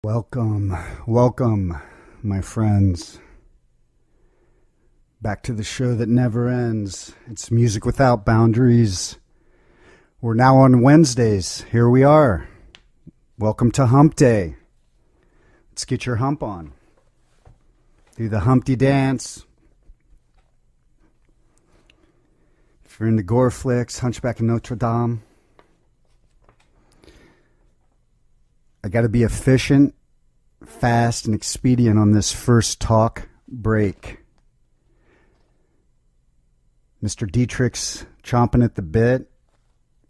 Welcome, my friends. Back to the show that never ends. It's Music Without Boundaries. We're now on Wednesdays. Here we are. Welcome to Hump Day. Let's get your hump on. Do the Humpty dance. If you're into gore flicks, Hunchback of Notre Dame. I got to be efficient, fast, and expedient on this first talk break. Mr. Dietrich's chomping at the bit.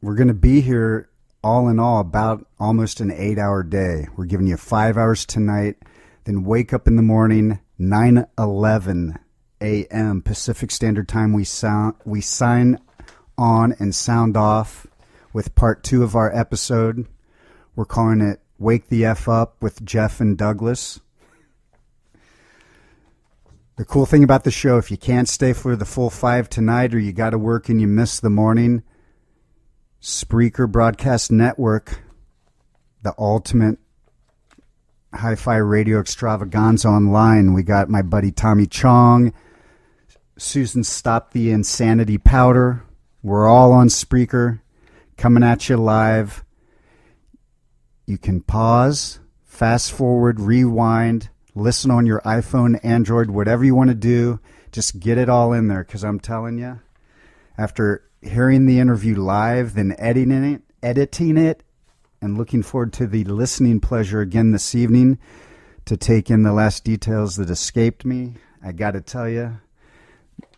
We're going to be here all in all about almost an 8-hour day. We're giving you 5 hours tonight, then wake up in the morning, 9:11 a.m. Pacific Standard Time. We sign on and sound off with part 2 of our episode. We're calling it Wake the F Up with Jeff and Douglas. The cool thing about the show, if you can't stay for the full 5 tonight or you got to work and you miss the morning, Spreaker Broadcast Network, the ultimate hi-fi radio extravaganza online. We got my buddy Tommy Chong, Susan Stop the Insanity Powder. We're all on Spreaker, coming at you live. You can pause, fast forward, rewind, listen on your iPhone, Android, whatever you want to do. Just get it all in there, because I'm telling you, after hearing the interview live, then editing it, and looking forward to the listening pleasure again this evening to take in the last details that escaped me, I got to tell you,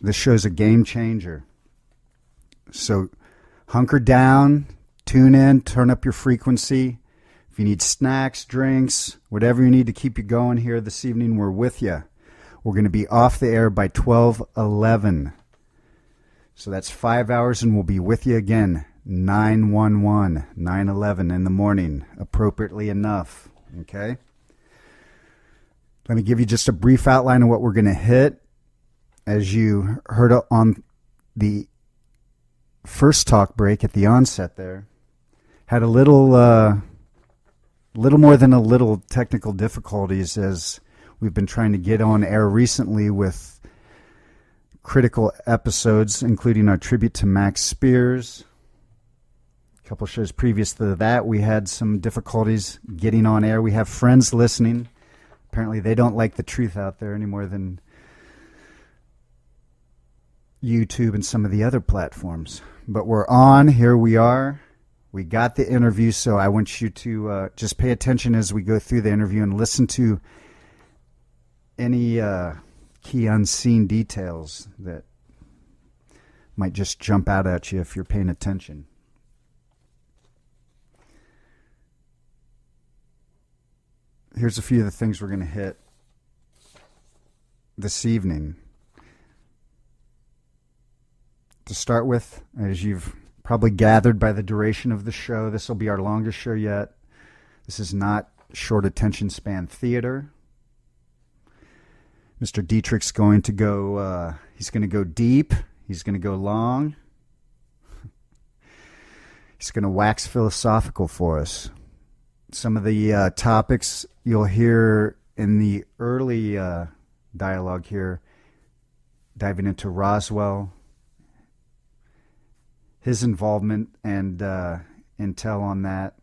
this show's a game changer. So hunker down, tune in, turn up your frequency. If you need snacks, drinks, whatever you need to keep you going here this evening, we're with you. We're going to be off the air by 12:11. So that's 5 hours, and we'll be with you again, 9:11, 9:11 in the morning, appropriately enough. Okay? Let me give you just a brief outline of what we're going to hit. As you heard on the first talk break at the onset there, had a little more than a little technical difficulties as we've been trying to get on air recently with critical episodes, including our tribute to Max Spears. A couple shows previous to that, we had some difficulties getting on air. We have friends listening. Apparently they don't like the truth out there any more than YouTube and some of the other platforms. But we're on. Here we are. We got the interview, so I want you to just pay attention as we go through the interview and listen to any key unseen details that might just jump out at you if you're paying attention. Here's a few of the things we're going to hit this evening. To start with, as you've probably gathered by the duration of the show, this will be our longest show yet. This is not short attention span theater. Mr. Dietrich's going to go, he's going to go deep. He's going to go long. He's going to wax philosophical for us. Some of the topics you'll hear in the early dialogue here, diving into Roswell, his involvement and intel on that.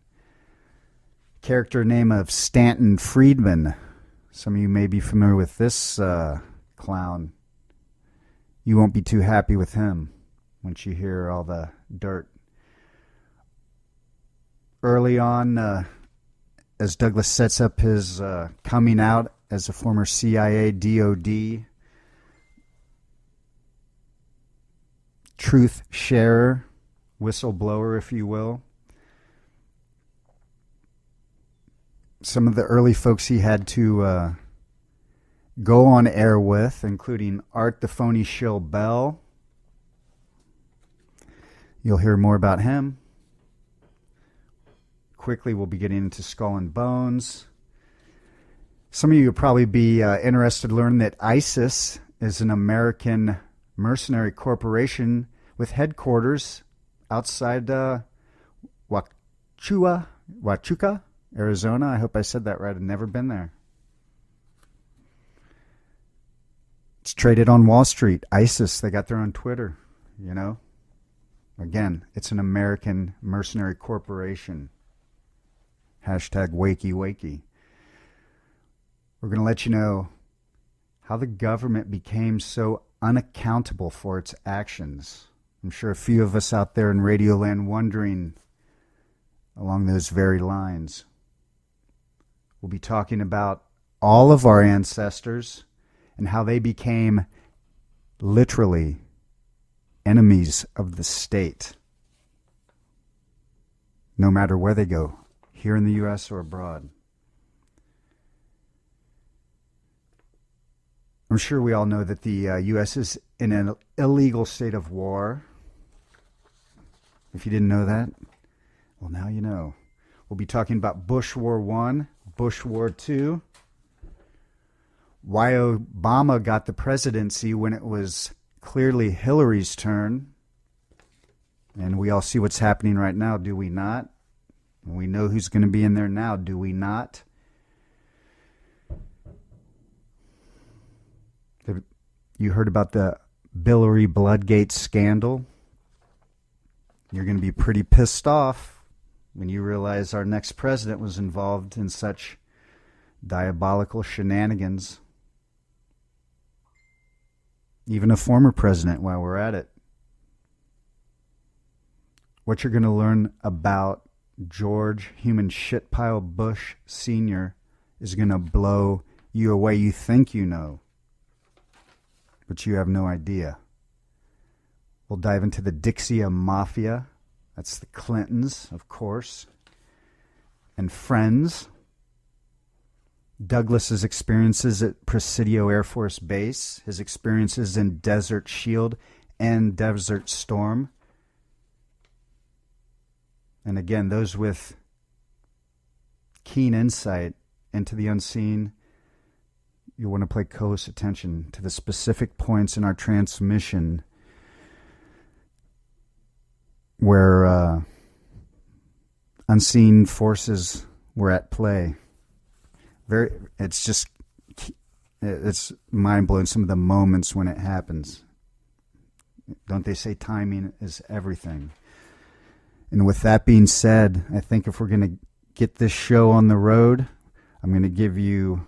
Character name of Stanton Friedman. Some of you may be familiar with this clown. You won't be too happy with him once you hear all the dirt. Early on, as Douglas sets up his coming out as a former CIA DOD truth sharer, whistleblower, if you will. Some of the early folks he had to go on air with, including Art the Phony Shill Bell. You'll hear more about him. Quickly, we'll be getting into Skull and Bones. Some of you will probably be interested to learn that ISIS is an American mercenary corporation with headquarters outside Huachuca, Arizona. I hope I said that right. I've never been there. It's traded on Wall Street. ISIS, they got their own Twitter, you know. Again, it's an American mercenary corporation. Hashtag wakey wakey. We're going to let you know how the government became so unaccountable for its actions. I'm sure a few of us out there in Radioland wondering along those very lines. We'll be talking about all of our ancestors and how they became literally enemies of the state, no matter where they go, here in the U.S. or abroad. I'm sure we all know that the U.S. is in an illegal state of war. If you didn't know that, well, now you know. We'll be talking about Bush War I, Bush War II, why Obama got the presidency when it was clearly Hillary's turn. And we all see what's happening right now, do we not? And we know who's going to be in there now, do we not? You heard about the Hillary Bloodgate scandal. You're going to be pretty pissed off when you realize our next president was involved in such diabolical shenanigans. Even a former president, while we're at it. What you're going to learn about George Human Shitpile Bush Sr. is going to blow you away. You think you know, but you have no idea. We'll dive into the Dixia Mafia. That's the Clintons, of course. And friends. Douglas's experiences at Presidio Air Force Base. His experiences in Desert Shield and Desert Storm. And again, those with keen insight into the unseen, you'll want to pay close attention to the specific points in our transmission where unseen forces were at play. It's mind-blowing, some of the moments when it happens. Don't they say timing is everything? And with that being said, I think if we're going to get this show on the road, I'm going to give you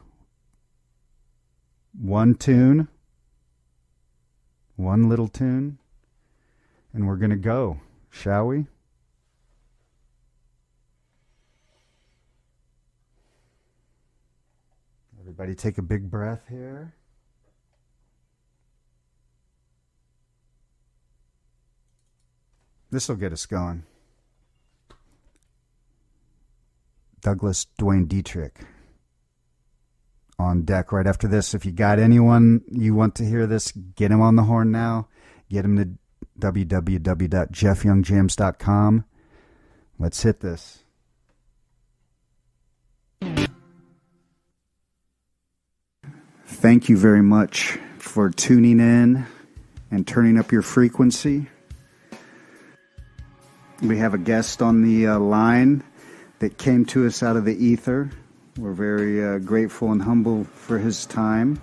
one tune, one little tune, and we're going to go, shall we? Everybody take a big breath here. This will get us going. Douglas Dwayne Dietrich on deck right after this. If you got anyone you want to hear this, get him on the horn now. Get him to www.jeffyoungjams.com. Let's hit this. Thank you very much for tuning in and turning up your frequency. We have a guest on the line that came to us out of the ether. We're very grateful and humble for his time.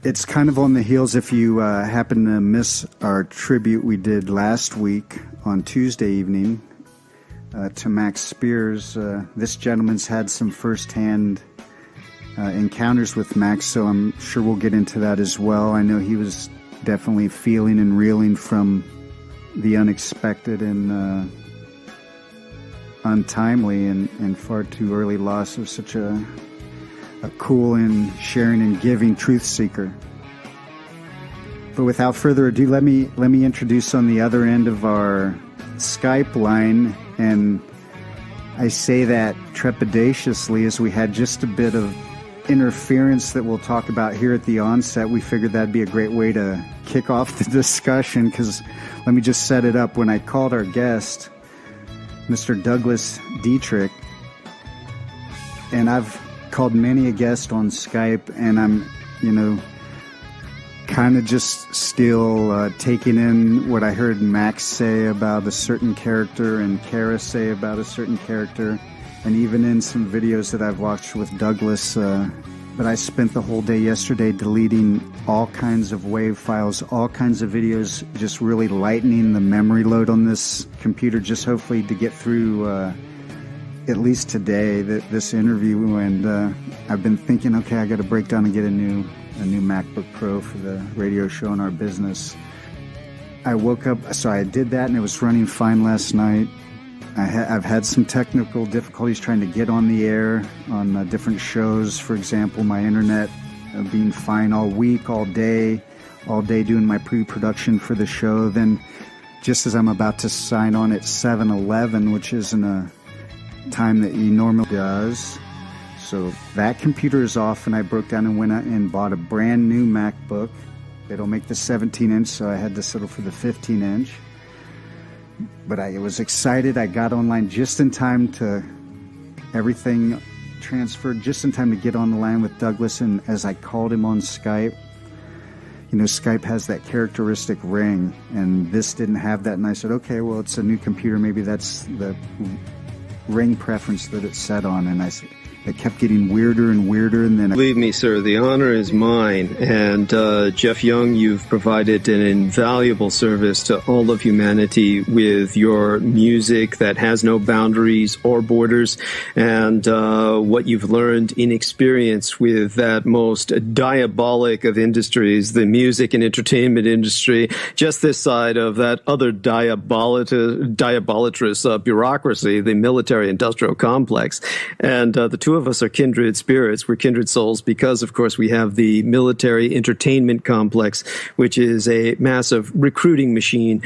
It's kind of on the heels, if you happen to miss our tribute we did last week on Tuesday evening to Max Spears. This gentleman's had some firsthand encounters with Max, so I'm sure we'll get into that as well. I know he was definitely feeling and reeling from the unexpected and untimely and far too early loss of such a cool and sharing and giving truth seeker. But without further ado, let me introduce on the other end of our Skype line, and I say that trepidatiously as we had just a bit of interference that we'll talk about here at the onset. We figured that'd be a great way to kick off the discussion, because let me just set it up. When I called our guest, Mr. Douglas Dietrich, and I've called many a guest on Skype, and I'm, kind of just still taking in what I heard Max say about a certain character and Kara say about a certain character. and even in some videos that I've watched with Douglas. But I spent the whole day yesterday deleting all kinds of WAV files, all kinds of videos, just really lightening the memory load on this computer, just hopefully to get through at least today this interview. And I've been thinking, okay, I got to break down and get a new MacBook Pro for the radio show in our business. I woke up, so I did that, and it was running fine last night. I've had some technical difficulties trying to get on the air on different shows. For example, my internet being fine all week, all day doing my pre-production for the show. Then just as I'm about to sign on at 7:11, which isn't a time that he normally does, so that computer is off, and I broke down and went out and bought a brand new MacBook. They don't make the 17-inch, so I had to settle for the 15-inch. But I was excited. I got online just in time to everything transferred, just in time to get on the line with Douglas. And as I called him on Skype, Skype has that characteristic ring, and this didn't have that. And I said, okay, well, it's a new computer. Maybe that's the ring preference that it's set on. And it kept getting weirder and weirder, and then... Believe me, sir, the honor is mine. And Jeff Young, you've provided an invaluable service to all of humanity with your music that has no boundaries or borders, and what you've learned in experience with that most diabolic of industries, the music and entertainment industry, just this side of that other diabolitrous bureaucracy, the military-industrial complex. And the two of us are kindred spirits. We're kindred souls because, of course, we have the military entertainment complex, which is a massive recruiting machine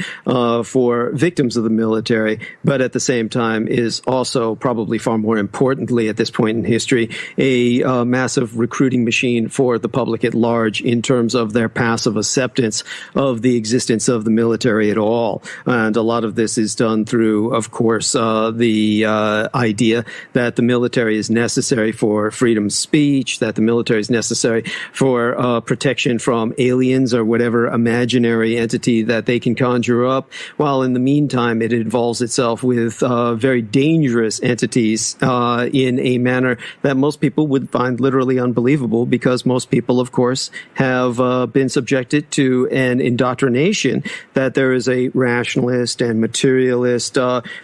for victims of the military, but at the same time is also, probably far more importantly at this point in history, a massive recruiting machine for the public at large in terms of their passive acceptance of the existence of the military at all. And a lot of this is done through, of course, the idea that the military is necessary for freedom of speech, that the military is necessary for protection from aliens or whatever imaginary entity that they can conjure up, while in the meantime it involves itself with very dangerous entities in a manner that most people would find literally unbelievable, because most people, of course, have been subjected to an indoctrination that there is a rationalist and materialist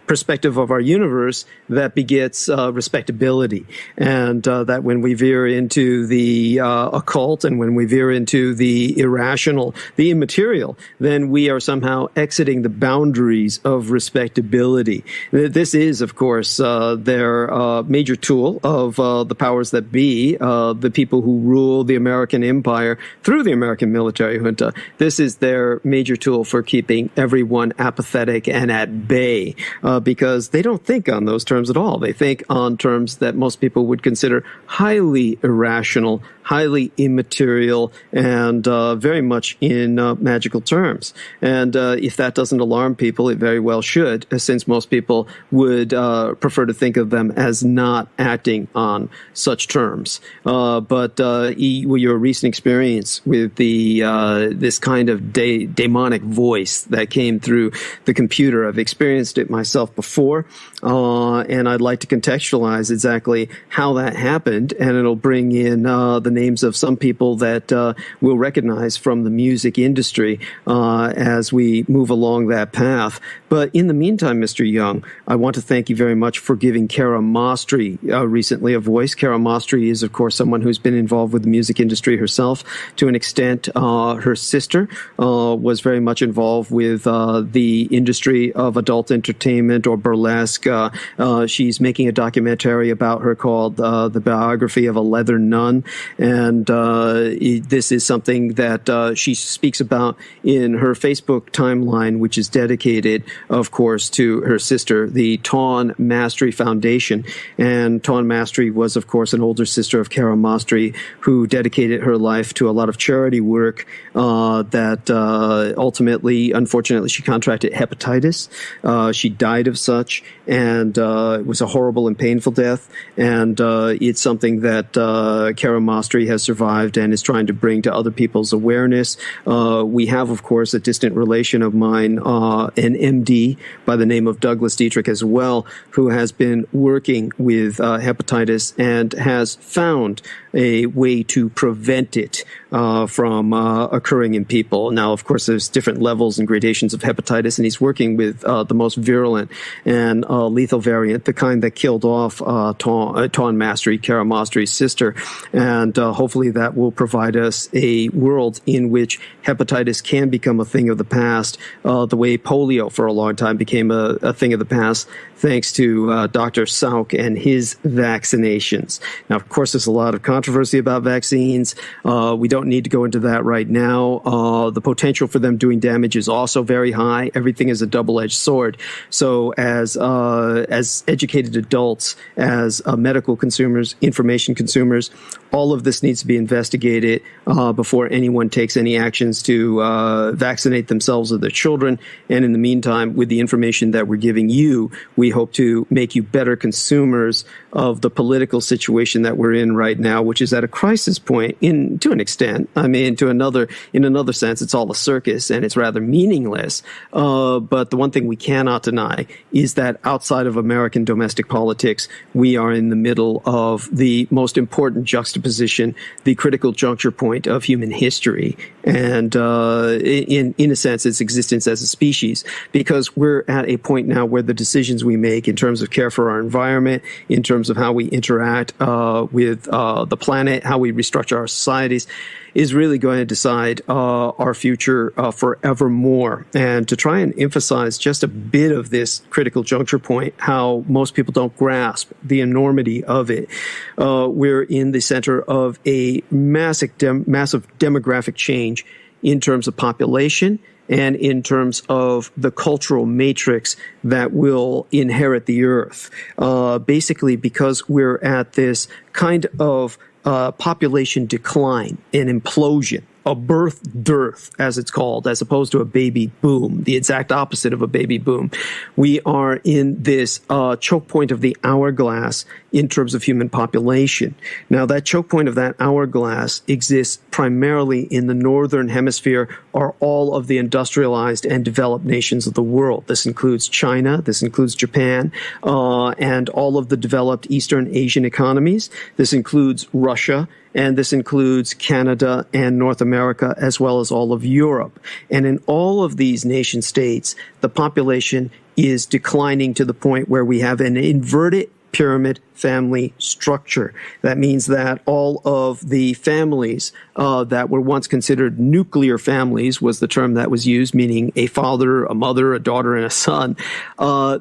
perspective of our universe that begets respectability. And that when we veer into the occult and when we veer into the irrational, the immaterial, then we are somehow exiting the boundaries of respectability. This is, of course, their major tool of the powers that be, the people who rule the American empire through the American military junta. This is their major tool for keeping everyone apathetic and at bay, because they don't think on those terms at all. They think on terms that most people would consider highly irrational, highly immaterial, and very much in magical terms. And if that doesn't alarm people, it very well should, since most people would prefer to think of them as not acting on such terms. But your recent experience with the this kind of demonic voice that came through the computer, I've experienced it myself before, and I'd like to contextualize exactly how that happened, and it'll bring in the names of some people that we'll recognize from the music industry as we move along that path. But in the meantime, Mr. Young, I want to thank you very much for giving Kara Mostry recently a voice. Kara Mostry is, of course, someone who's been involved with the music industry herself to an extent. Her sister was very much involved with the industry of adult entertainment or burlesque. She's making a documentary about her called The Biography of a Leather Nun, and this is something that she speaks about in her Facebook timeline, which is dedicated, of course, to her sister, the Tawn Mastry Foundation. And Tawn Mastry was, of course, an older sister of Kara Mostry, who dedicated her life to a lot of charity work that ultimately, unfortunately, she contracted hepatitis. She died of such, and and it was a horrible and painful death. And it's something that Kara Mostri has survived and is trying to bring to other people's awareness. We have, of course, a distant relation of mine, an MD by the name of Douglas Dietrich as well, who has been working with hepatitis and has found a way to prevent it from occurring in people. Now, of course, there's different levels and gradations of hepatitis, and he's working with the most virulent and lethal variant, the kind that killed off Tawn Mastry, Kara Mostri's sister. And hopefully that will provide us a world in which hepatitis can become a thing of the past, the way polio for a long time became a thing of the past, thanks to Dr. Salk and his vaccinations. Now, of course, there's a lot of controversy about vaccines. We don't need to go into that right now. The potential for them doing damage is also very high. Everything is a double-edged sword. So as educated adults, as medical consumers, information consumers, all of this needs to be investigated before anyone takes any actions to vaccinate themselves or their children. And in the meantime, with the information that we're giving you, we hope to make you better consumers of the political situation that we're in right now, which is at a crisis point to an extent. I mean, in another sense, it's all a circus and it's rather meaningless. But the one thing we cannot deny is that outside of American domestic politics, we are in the middle of the most important juxtaposition, the critical juncture point of human history. And in a sense, its existence as a species, because we're at a point now where the decisions we make in terms of care for our environment, in terms of how we interact with the planet, how we restructure our societies, is really going to decide our future forevermore. And to try and emphasize just a bit of this critical juncture point, how most people don't grasp the enormity of it, we're in the center of a massive demographic change in terms of population and in terms of the cultural matrix that will inherit the earth. Basically, because we're at this kind of population decline, an implosion, a birth dearth, as it's called, as opposed to a baby boom, the exact opposite of a baby boom. We are in this choke point of the hourglass in terms of human population. Now, that choke point of that hourglass exists primarily in the northern hemisphere, are all of the industrialized and developed nations of the world. This includes China, this includes Japan, and all of the developed Eastern Asian economies. This includes Russia, and this includes Canada and North America, as well as all of Europe. And in all of these nation states, the population is declining to the point where we have an inverted pyramid family structure. That means that all of the families that were once considered nuclear families was the term that was used, meaning a father, a mother, a daughter, and a son.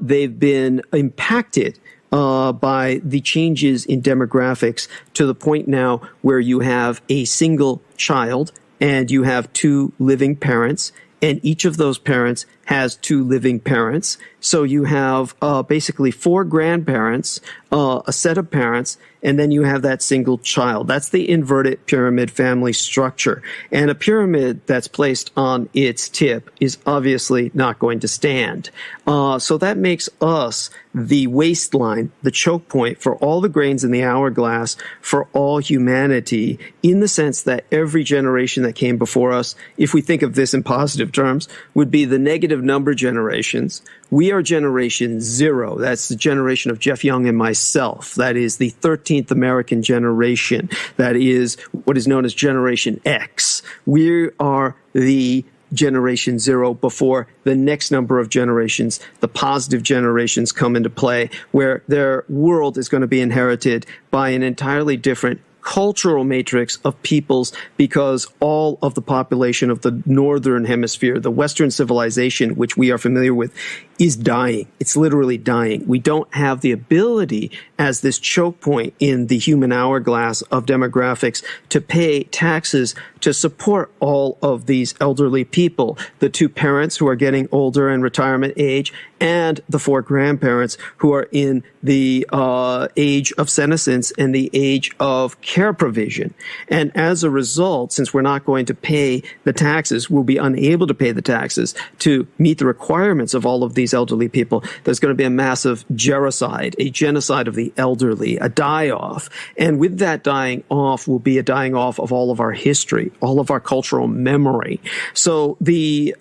They've been impacted by the changes in demographics to the point now where you have a single child and you have two living parents, and each of those parents has two living parents. So you have basically four grandparents, a set of parents, and then you have that single child. That's the inverted pyramid family structure. And a pyramid that's placed on its tip is obviously not going to stand. So that makes us the waistline, the choke point for all the grains in the hourglass for all humanity, in the sense that every generation that came before us, if we think of this in positive terms, would be the negative number generations. We are generation 0. That's the generation of Jeff Young and myself. That is the 13th American generation. That is what is known as Generation X. We are the generation 0 before the next number of generations, the positive generations, come into play, where their world is going to be inherited by an entirely different cultural matrix of peoples, because all of the population of the northern hemisphere, the Western civilization, which we are familiar with, is dying. It's literally dying. We don't have the ability, as this choke point in the human hourglass of demographics, to pay taxes to support all of these elderly people, the two parents who are getting older and retirement age, and the four grandparents who are in the age of senescence and the age of care provision. And as a result, since we're not going to pay the taxes, we'll be unable to pay the taxes to meet the requirements of all of these these elderly people, there's going to be a massive gerocide, a genocide of the elderly, a die-off. And with that dying off will be a dying off of all of our history, all of our cultural memory. So the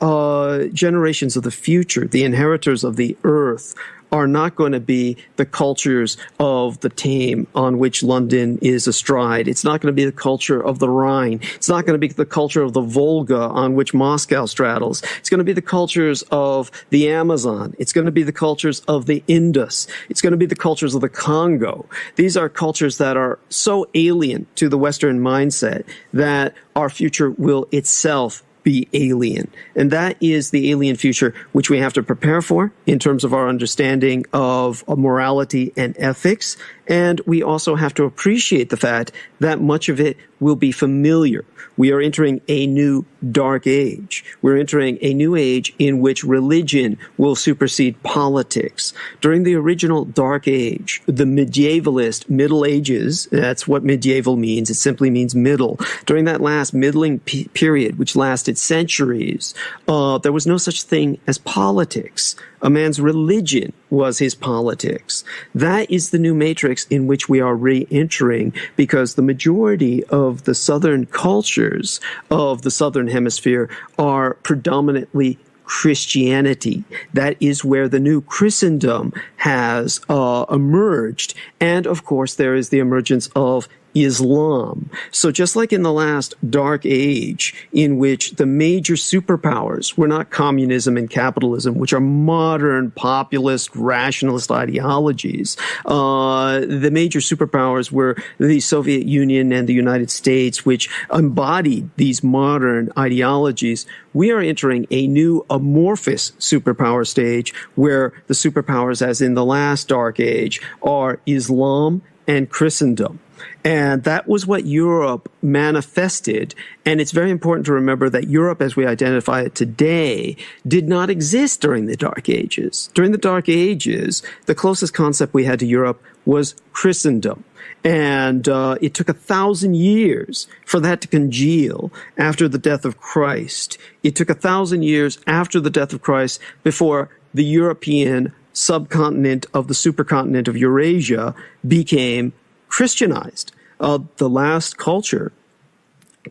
generations of the future, the inheritors of the earth, are not going to be the cultures of the Thames on which London is astride. It's not going to be the culture of the Rhine. It's not going to be the culture of the Volga on which Moscow straddles. It's going to be the cultures of the Amazon. It's going to be the cultures of the Indus. It's going to be the cultures of the Congo. These are cultures that are so alien to the Western mindset that our future will itself be alien. And that is the alien future which we have to prepare for in terms of our understanding of morality and ethics. And we also have to appreciate the fact that much of it will be familiar. We are entering a new dark age. We're entering a new age in which religion will supersede politics. During the original dark age, the medievalist Middle Ages, that's what medieval means. It simply means middle. During that last middling period, which lasted centuries, there was no such thing as politics. A man's religion was his politics. That is the new matrix in which we are re-entering, because the majority of the southern cultures of the southern hemisphere are predominantly Christianity. That is where the new Christendom has emerged. And of course, there is the emergence of Islam. So just like in the last dark age, in which the major superpowers were not communism and capitalism, which are modern populist rationalist ideologies, the major superpowers were the Soviet Union and the United States, which embodied these modern ideologies. We are entering a new amorphous superpower stage where the superpowers, as in the last dark age, are Islam and Christendom. And that was what Europe manifested. And it's very important to remember that Europe, as we identify it today, did not exist during the Dark Ages. During the Dark Ages, the closest concept we had to Europe was Christendom. And it took 1,000 years for that to congeal after the death of Christ. It took 1,000 years after the death of Christ before the European subcontinent of the supercontinent of Eurasia became Christianized. The last culture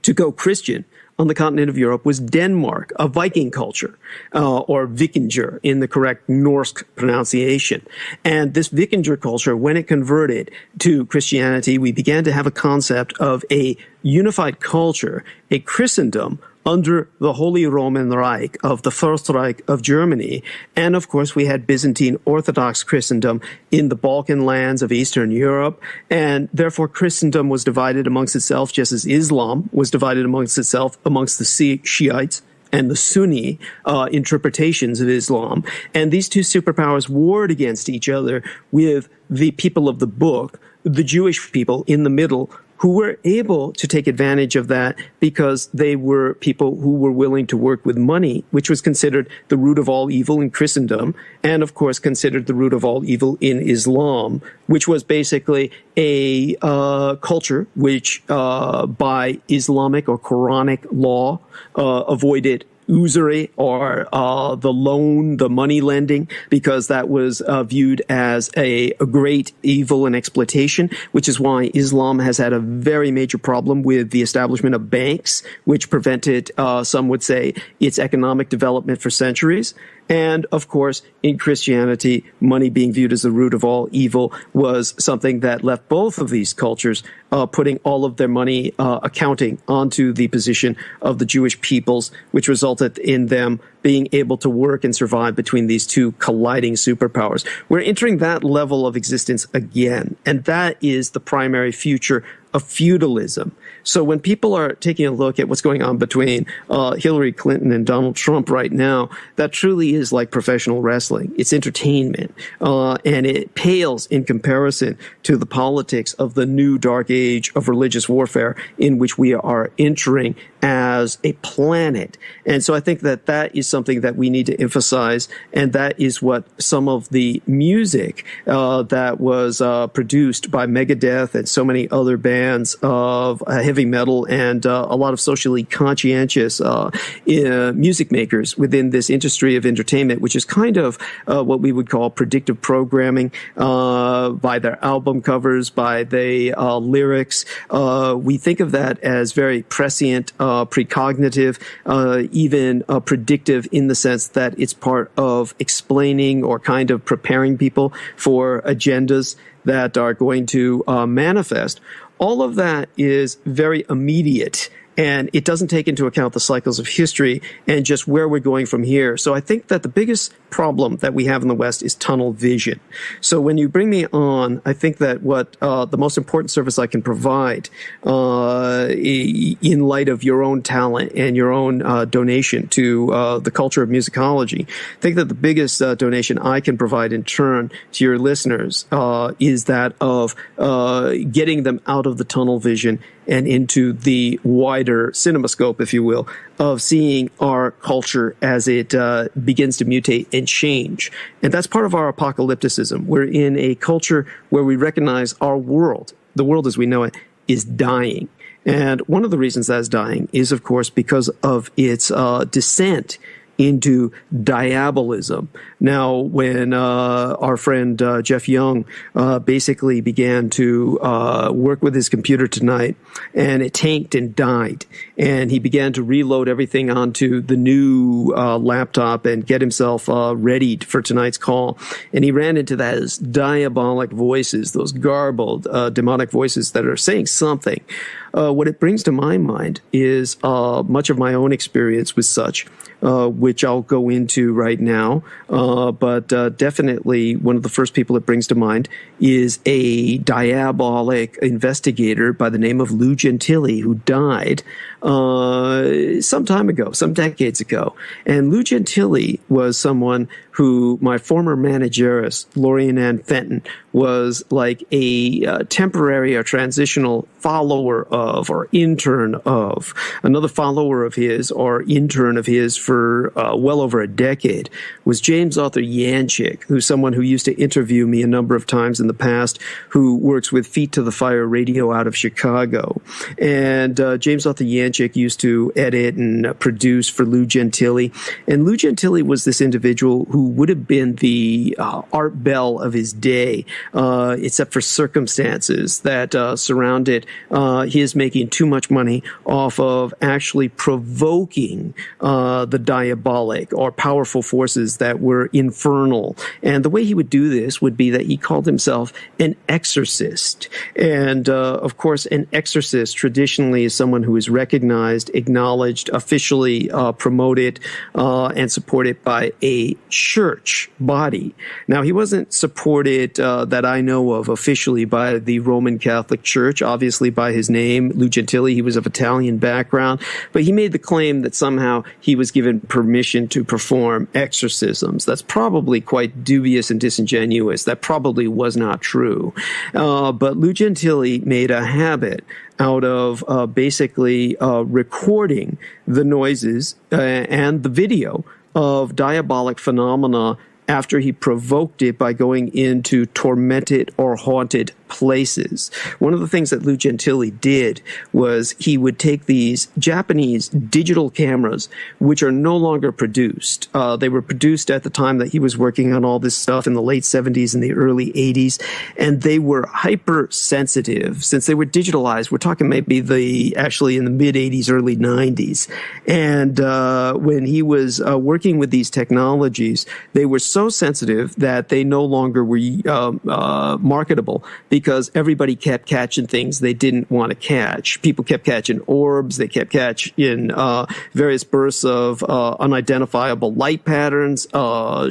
to go Christian on the continent of Europe was Denmark, a Viking culture, or Vikinger in the correct Norse pronunciation. And this Vikinger culture, when it converted to Christianity, we began to have a concept of a unified culture, a Christendom, under the Holy Roman Reich of the First Reich of Germany. And of course, we had Byzantine Orthodox Christendom in the Balkan lands of Eastern Europe. And therefore, Christendom was divided amongst itself, just as Islam was divided amongst itself amongst the Shiites and the Sunni interpretations of Islam. And these two superpowers warred against each other with the people of the book, the Jewish people in the middle, who were able to take advantage of that because they were people who were willing to work with money, which was considered the root of all evil in Christendom, and of course considered the root of all evil in Islam, which was basically a culture which by Islamic or Quranic law avoided usury or the loan, the money lending, because that was viewed as a great evil and exploitation, which is why Islam has had a very major problem with the establishment of banks, which prevented, some would say, its economic development for centuries. And of course, in Christianity, money being viewed as the root of all evil was something that left both of these cultures putting all of their money accounting onto the position of the Jewish peoples, which resulted in them being able to work and survive between these two colliding superpowers. We're entering that level of existence again, and that is the primary future of feudalism. So when people are taking a look at what's going on between Hillary Clinton and Donald Trump right now, that truly is like professional wrestling. It's entertainment, and it pales in comparison to the politics of the new dark age of religious warfare in which we are entering as a planet. And so I think that that is something that we need to emphasize, and that is what some of the music that was produced by Megadeth and so many other bands fans of heavy metal and a lot of socially conscientious music makers within this industry of entertainment, which is kind of what we would call predictive programming, by their album covers, by the lyrics. We think of that as very prescient, precognitive, even predictive in the sense that it's part of explaining or kind of preparing people for agendas that are going to manifest. All of that is very immediate, and it doesn't take into account the cycles of history and just where we're going from here. So I think that the biggest problem that we have in the West is tunnel vision. So when you bring me on, I think that what the most important service I can provide in light of your own talent and your own donation to the culture of musicology, I think that the biggest donation I can provide in turn to your listeners is that of getting them out of the tunnel vision and into the wider cinemascope, if you will, of seeing our culture as it begins to mutate and change. And that's part of our apocalypticism. We're in a culture where we recognize our world, the world as we know it, is dying. And one of the reasons that's dying is, of course, because of its descent into diabolism. Now, when our friend Jeff Young basically began to work with his computer tonight, and it tanked and died, and he began to reload everything onto the new laptop and get himself ready for tonight's call, and he ran into those diabolic voices, those garbled demonic voices that are saying something. What it brings to my mind is much of my own experience with such, which I'll go into right now. But definitely one of the first people it brings to mind is a diabolic investigator by the name of Lou Gentili, who died some time ago, some decades ago. And Lou Gentili was someone who my former manageress, Lorian Ann Fenton, was like a temporary or transitional follower of or intern of. Another follower of his or intern of his for well over a decade was James Arthur Yanchik, who's someone who used to interview me a number of times in the past, who works with Feet to the Fire Radio out of Chicago. And James Arthur Yanchik used to edit and produce for Lou Gentili. And Lou Gentili was this individual who would have been the Art Bell of his day, except for circumstances that surrounded his making too much money off of actually provoking the diabolic or powerful forces that were infernal. And the way he would do this would be that he called himself an exorcist. And of course, an exorcist traditionally is someone who is recognized, acknowledged, officially promoted, and supported by a church body. Now, he wasn't supported that I know of officially by the Roman Catholic Church, obviously by his name, Lou Gentili. He was of Italian background, but he made the claim that somehow he was given permission to perform exorcisms. That's probably quite dubious and disingenuous. That probably was not true. But Lou Gentili made a habit out of basically recording the noises and the video of diabolic phenomena after he provoked it by going into tormented or haunted places. One of the things that Lou Gentili did was he would take these Japanese digital cameras, which are no longer produced. They were produced at the time that he was working on all this stuff in the late 70s and the early 80s, and they were hypersensitive. Since they were digitalized, we're talking maybe actually in the mid 80s, early 90s. And when he was working with these technologies, they were so sensitive that they no longer were marketable, because everybody kept catching things they didn't want to catch. People kept catching orbs. They kept catching various bursts of unidentifiable light patterns,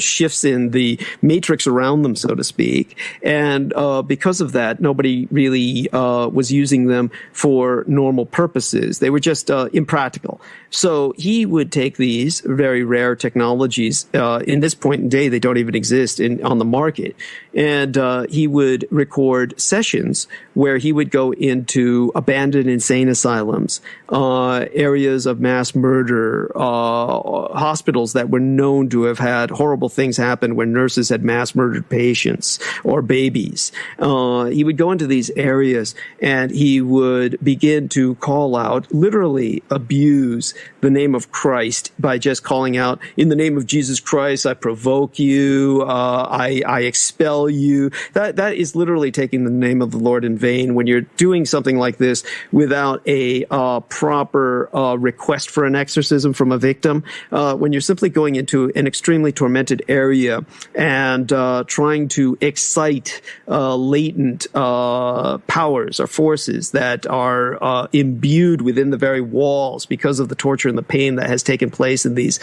shifts in the matrix around them, so to speak. And because of that, nobody really was using them for normal purposes. They were just impractical. So he would take these very rare technologies. In this point in day, they don't even exist on the market. And he would record sessions where he would go into abandoned insane asylums, areas of mass murder, hospitals that were known to have had horrible things happen where nurses had mass murdered patients or babies. He would go into these areas and he would begin to call out, literally abuse the name of Christ by just calling out, in the name of Jesus Christ, I provoke you, I expel you. That is literally taking the name of the Lord in vain when you're doing something like this without a proper request for an exorcism from a victim. When you're simply going into an extremely tormented area and trying to excite latent powers or forces that are imbued within the very walls because of the torture and the pain that has taken place in these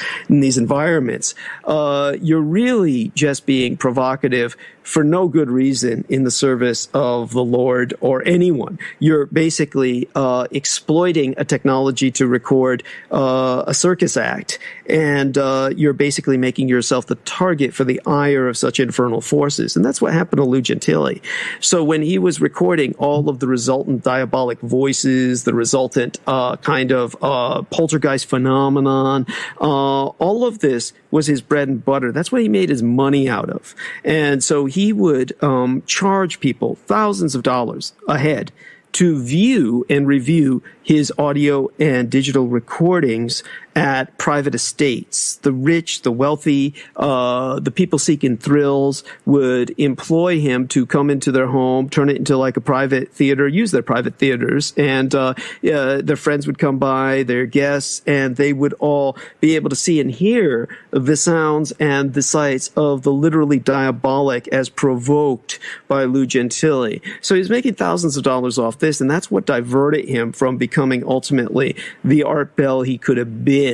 environments, you're really just being provocative for no good reason in the service of the Lord or anyone. You're basically exploiting a technology to record a circus act, and you're basically making yourself the target for the ire of such infernal forces. And that's what happened to Lou Gentili. So when he was recording all of the resultant diabolic voices, the resultant kind of poltergeist phenomenon, all of this was his bread and butter. That's what he made his money out of. And so he would charge people thousands of dollars a head to view and review his audio and digital recordings at private estates. The rich, the wealthy, the people seeking thrills would employ him to come into their home, turn it into like a private theater, use their private theaters, and their friends would come by, their guests, and they would all be able to see and hear the sounds and the sights of the literally diabolic as provoked by Lou Gentili. So he's making thousands of dollars off this, and that's what diverted him from becoming ultimately the Art Bell he could have been.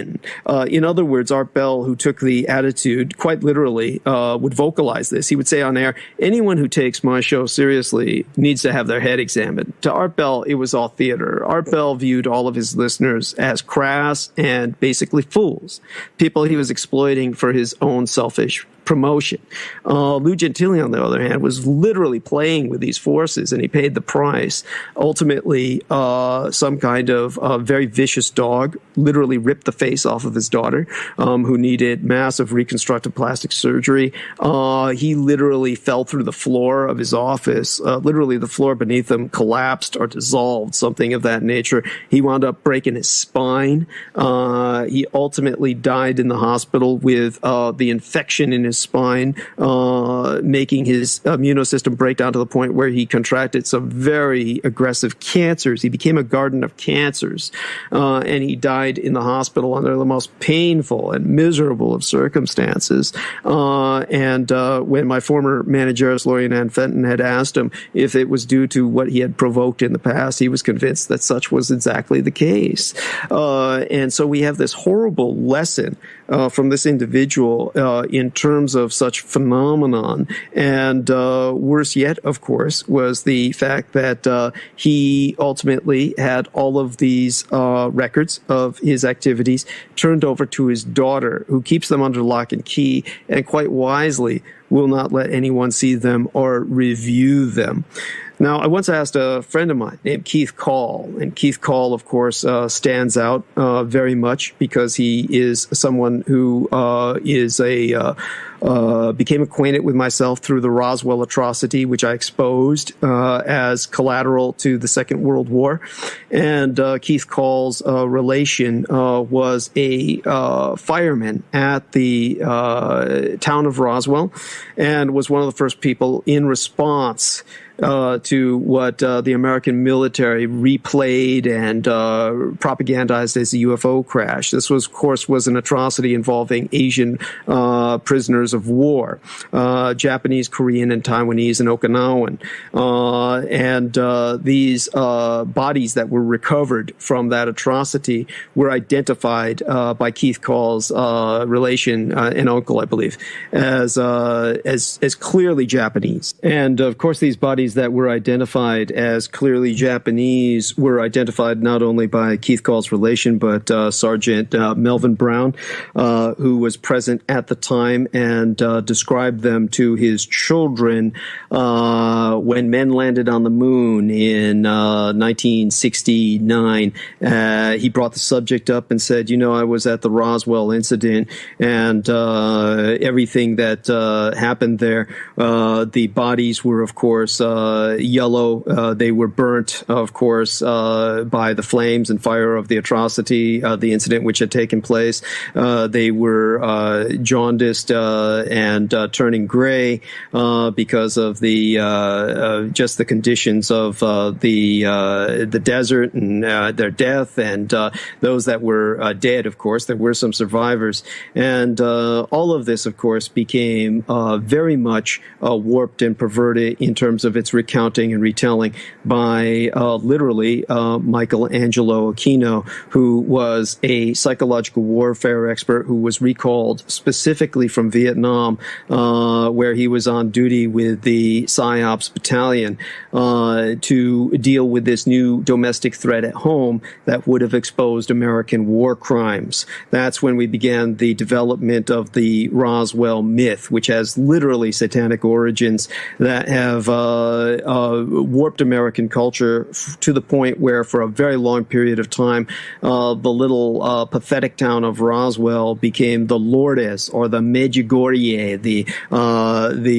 In other words, Art Bell, who took the attitude, quite literally, would vocalize this. He would say on air, anyone who takes my show seriously needs to have their head examined. To Art Bell, it was all theater. Art Bell viewed all of his listeners as crass and basically fools, people he was exploiting for his own selfish promotion. Lou Gentili, on the other hand, was literally playing with these forces, and he paid the price. Ultimately, some kind of very vicious dog literally ripped the face off of his daughter, who needed massive reconstructive plastic surgery. He literally fell through the floor of his office. Literally, the floor beneath him collapsed or dissolved, something of that nature. He wound up breaking his spine. He ultimately died in the hospital with the infection in his spine, making his immune system break down to the point where he contracted some very aggressive cancers. He became a garden of cancers, and he died in the hospital under the most painful and miserable of circumstances. And when my former manager, Lorian Ann Fenton, had asked him if it was due to what he had provoked in the past, he was convinced that such was exactly the case. And so we have this horrible lesson from this individual in terms of such phenomenon. And worse yet, of course, was the fact that he ultimately had all of these records of his activities turned over to his daughter, who keeps them under lock and key, and quite wisely will not let anyone see them or review them. Now, I once asked a friend of mine named Keith Call, and Keith Call, of course, stands out very much because he is someone who became acquainted with myself through the Roswell atrocity, which I exposed as collateral to the Second World War. And Keith Call's relation was a fireman at the town of Roswell, and was one of the first people in response to what the American military replayed and propagandized as a UFO crash. This was, of course, was an atrocity involving Asian prisoners of war, Japanese, Korean, and Taiwanese, and Okinawan. And these bodies that were recovered from that atrocity were identified by Keith Call's relation and uncle, I believe, as clearly Japanese. And of course, these bodies bodies that were identified as clearly Japanese were identified not only by Keith Call's relation, but Sergeant Melvin Brown, who was present at the time and described them to his children when men landed on the moon in 1969. He brought the subject up and said, I was at the Roswell incident, and everything that happened there, the bodies were, of course, yellow. They were burnt, of course, by the flames and fire of the atrocity, the incident which had taken place. They were jaundiced and turning gray because of the just the conditions of the desert and their death, and those that were dead. Of course, there were some survivors, and all of this, of course, became very much warped and perverted in terms of its recounting and retelling by literally Michelangelo Aquino, who was a psychological warfare expert who was recalled specifically from Vietnam, where he was on duty with the PSYOPs battalion to deal with this new domestic threat at home that would have exposed American war crimes. That's when we began the development of the Roswell myth, which has literally satanic origins that have warped American culture to the point where, for a very long period of time, the little pathetic town of Roswell became the Lourdes or the Medjugorje, the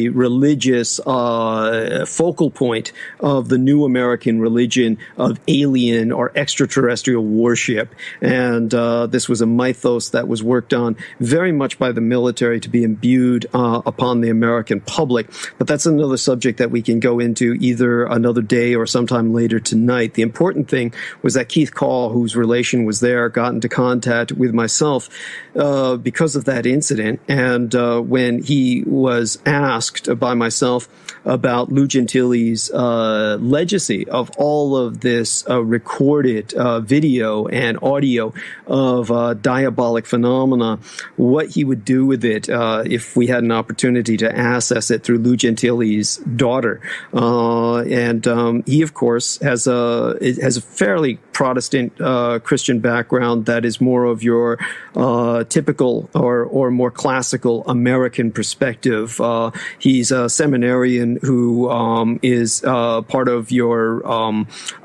religious focal point of the new American religion of alien or extraterrestrial worship. And this was a mythos that was worked on very much by the military to be imbued upon the American public. But that's another subject that we can go into either another day or sometime later tonight. The important thing was that Keith Call, whose relation was there, got into contact with myself because of that incident. And when he was asked by myself about Lou Gentili's legacy of all of this recorded video and audio of diabolic phenomena, what he would do with it if we had an opportunity to access it through Lou Gentili's daughter. And he, of course, has a fairly Protestant Christian background that is more of your typical or more classical American perspective. He's a seminarian who is part of your,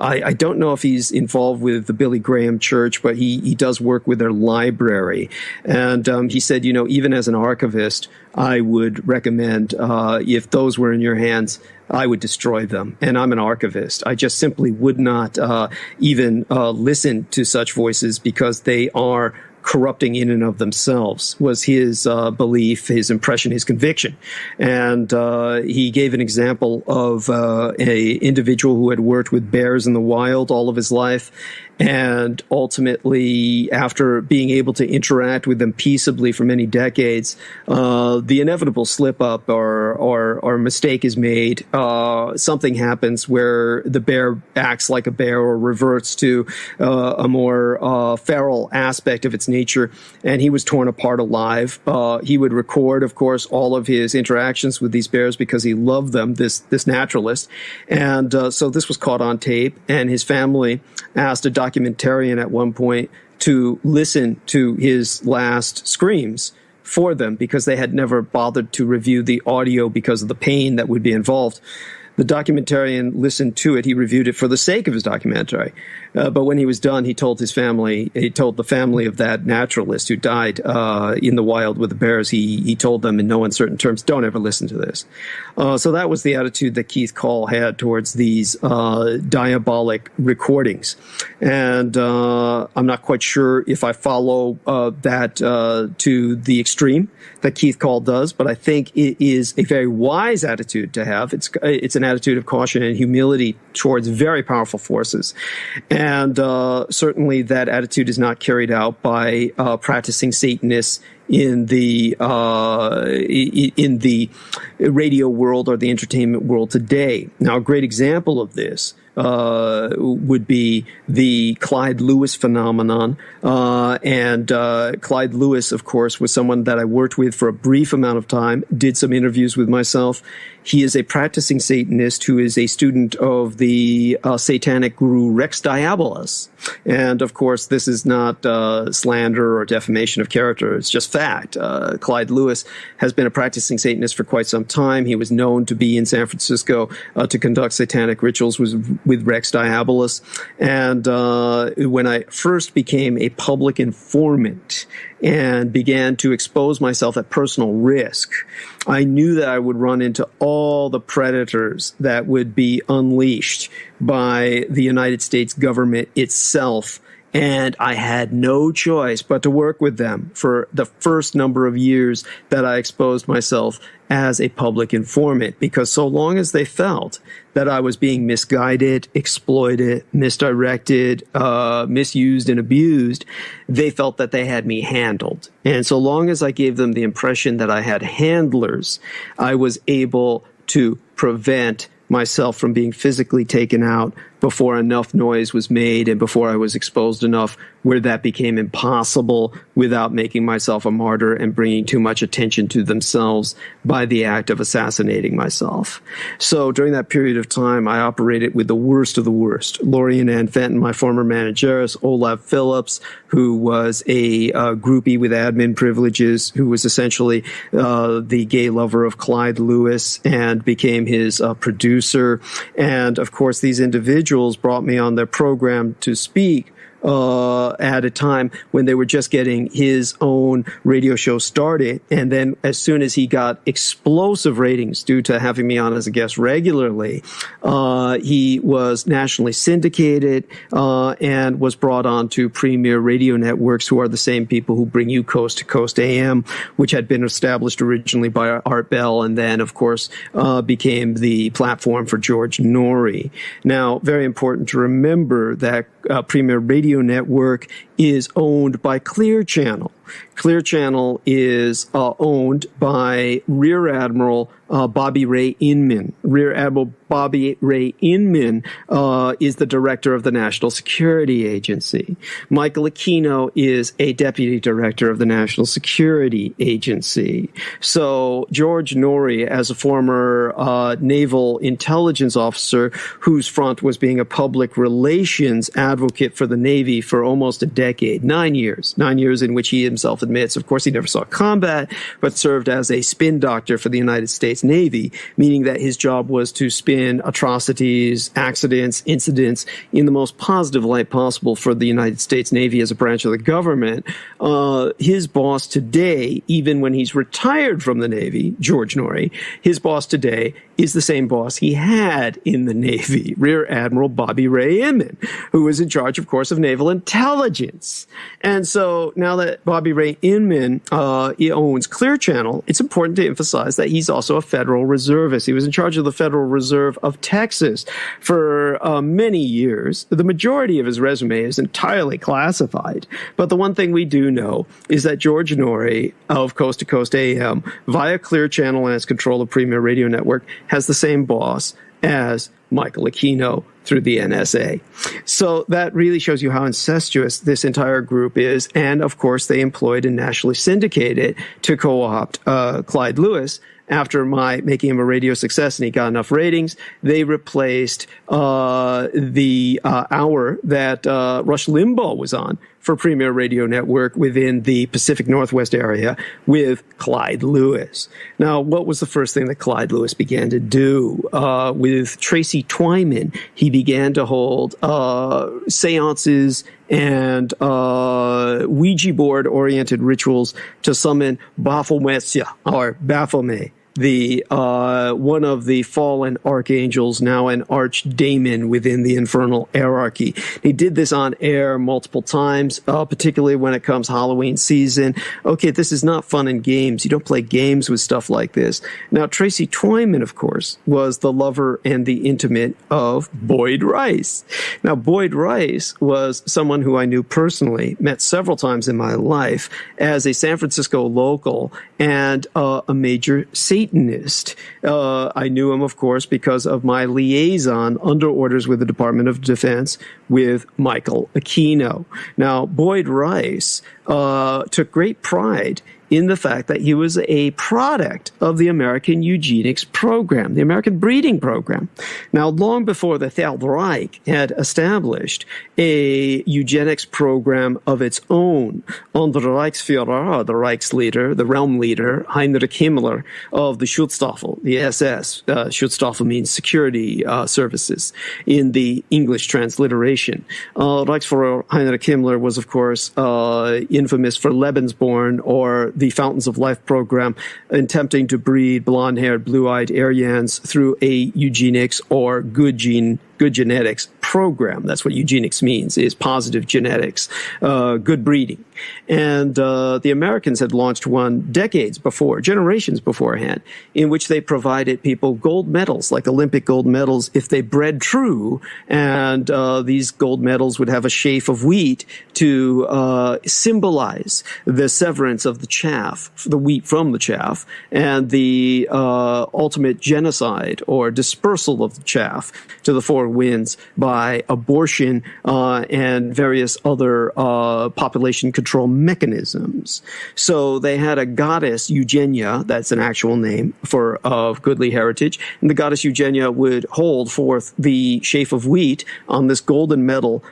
I don't know if he's involved with the Billy Graham Church, but he does work with their library. And he said, even as an archivist, I would recommend, if those were in your hands, I would destroy them. And I'm an archivist. I just simply would not even listen to such voices because they are corrupting in and of themselves, was his belief, his impression, his conviction. And he gave an example of a individual who had worked with bears in the wild all of his life, and ultimately, after being able to interact with them peaceably for many decades, the inevitable slip up or mistake is made. Something happens where the bear acts like a bear or reverts to a more feral aspect of its nature, and he was torn apart alive. He would record, of course, all of his interactions with these bears because he loved them, this naturalist. And so this was caught on tape, and his family asked a documentarian at one point to listen to his last screams for them because they had never bothered to review the audio because of the pain that would be involved. The documentarian listened to it. He reviewed it for the sake of his documentary. But when he was done, he told the family of that naturalist who died in the wild with the bears, he told them in no uncertain terms, don't ever listen to this. So that was the attitude that Keith Call had towards these diabolic recordings. And I'm not quite sure if I follow that to the extreme that Keith Call does, but I think it is a very wise attitude to have. It's an attitude of caution and humility towards very powerful forces. And certainly that attitude is not carried out by practicing Satanists in the radio world or the entertainment world today. Now, a great example of this would be the Clyde Lewis phenomenon. And Clyde Lewis, of course, was someone that I worked with for a brief amount of time, did some interviews with myself. He is a practicing Satanist who is a student of the satanic guru Rex Diabolus. And, of course, this is not slander or defamation of character. It's just fact. Clyde Lewis has been a practicing Satanist for quite some time. He was known to be in San Francisco to conduct satanic rituals with Rex Diabolus. And when I first became a public informant and began to expose myself at personal risk, I knew that I would run into all the predators that would be unleashed by the United States government itself. And I had no choice but to work with them for the first number of years that I exposed myself as a public informant, because so long as they felt that I was being misguided, exploited, misdirected, misused, and abused, they felt that they had me handled. And so long as I gave them the impression that I had handlers, I was able to prevent myself from being physically taken out before enough noise was made and before I was exposed enough where that became impossible without making myself a martyr and bringing too much attention to themselves by the act of assassinating myself. So during that period of time, I operated with the worst of the worst. Lorian Ann Fenton, my former manageress, Olaf Phillips, who was a groupie with admin privileges, who was essentially the gay lover of Clyde Lewis and became his producer. And of course, these individuals brought me on their program to speak at a time when they were just getting his own radio show started. And then as soon as he got explosive ratings due to having me on as a guest regularly, he was nationally syndicated and was brought on to premier radio networks, who are the same people who bring you Coast to Coast AM, which had been established originally by Art Bell and then, of course, became the platform for George Norrie. Now, very important to remember that Premier Radio Network is owned by Clear Channel. Clear Channel is owned by Rear Admiral Bobby Ray Inman. Rear Admiral Bobby Ray Inman is the director of the National Security Agency. Michael Aquino is a deputy director of the National Security Agency. So George Norrie, as a former naval intelligence officer whose front was being a public relations advocate for the Navy for almost a decade, 9 years in which he himself admits, of course, he never saw combat, but served as a spin doctor for the United States Navy, meaning that his job was to spin atrocities, accidents, incidents in the most positive light possible for the United States Navy as a branch of the government. His boss today, even when he's retired from the Navy, George Norrie, his boss today is the same boss he had in the Navy, Rear Admiral Bobby Ray Inman, who was in charge, of course, of naval intelligence. And so now that Bobby Ray Inman he owns Clear Channel, it's important to emphasize that he's also a Federal Reservist. He was in charge of the Federal Reserve of Texas for many years. The majority of his resume is entirely classified. But the one thing we do know is that George Norrie of Coast to Coast AM, via Clear Channel and its control of Premier Radio Network, has the same boss as Michael Aquino through the NSA. So that really shows you how incestuous this entire group is. And of course, they employed and nationally syndicated to co-opt Clyde Lewis. After making him a radio success and he got enough ratings, they replaced the hour that Rush Limbaugh was on for Premier Radio Network within the Pacific Northwest area with Clyde Lewis. Now, what was the first thing that Clyde Lewis began to do? With Tracy Twyman, he began to hold seances and Ouija board-oriented rituals to summon Baphomet, or Baphomet, the one of the fallen archangels, now an archdemon within the infernal hierarchy. He did this on air multiple times, particularly when it comes Halloween season. Okay, this is not fun and games. You don't play games with stuff like this. Now, Tracy Twyman, of course, was the lover and the intimate of Boyd Rice. Now, Boyd Rice was someone who I knew personally, met several times in my life as a San Francisco local and a major Satanist. Satanist. I knew him, of course, because of my liaison under orders with the Department of Defense with Michael Aquino. Now, Boyd Rice took great pride in the fact that he was a product of the American eugenics program, the American breeding program. Now, long before the Third Reich had established a eugenics program of its own under the Reichsführer, the Reich's leader, the realm leader, Heinrich Himmler of the Schutzstaffel, the SS. Schutzstaffel means security services in the English transliteration. Reichsführer Heinrich Himmler was, of course, infamous for Lebensborn, or the Fountains of Life program, attempting to breed blonde-haired, blue-eyed Aryans through a eugenics or good genetics program. That's what eugenics means, is positive genetics, good breeding. And the Americans had launched one decades before, generations beforehand, in which they provided people gold medals, like Olympic gold medals, if they bred true. And these gold medals would have a sheaf of wheat to symbolize the severance of the chaff, the wheat from the chaff, and the ultimate genocide or dispersal of the chaff to the four winds by abortion and various other population control mechanisms. So they had a goddess Eugenia, that's an actual name for of goodly heritage, and the goddess Eugenia would hold forth the sheaf of wheat on this golden medal,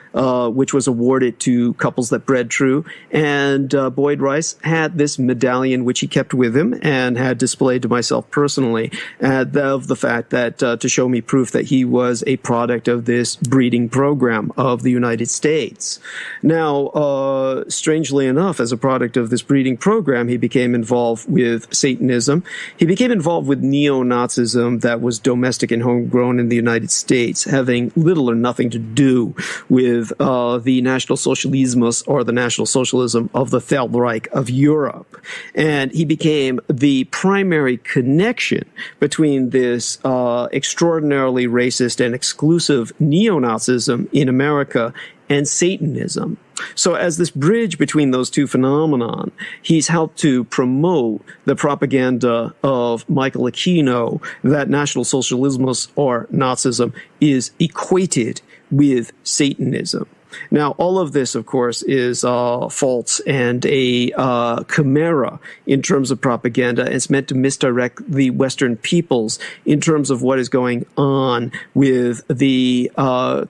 which was awarded to couples that bred true. And Boyd Rice had this medallion, which he kept with him and had displayed to myself personally, of the fact that to show me proof that he was a product of this breeding program of the United States. Now, strangely enough, as a product of this breeding program, he became involved with Satanism. He became involved with neo-Nazism that was domestic and homegrown in the United States, having little or nothing to do with the National Socialismus or the National Socialism of the Third Reich of Europe. And he became the primary connection between this extraordinarily racist and exclusive neo-Nazism in America and Satanism. So as this bridge between those two phenomenon, he's helped to promote the propaganda of Michael Aquino that National Socialismus or Nazism is equated with Satanism. Now, all of this, of course, is false and a chimera in terms of propaganda. It's meant to misdirect the Western peoples in terms of what is going on with the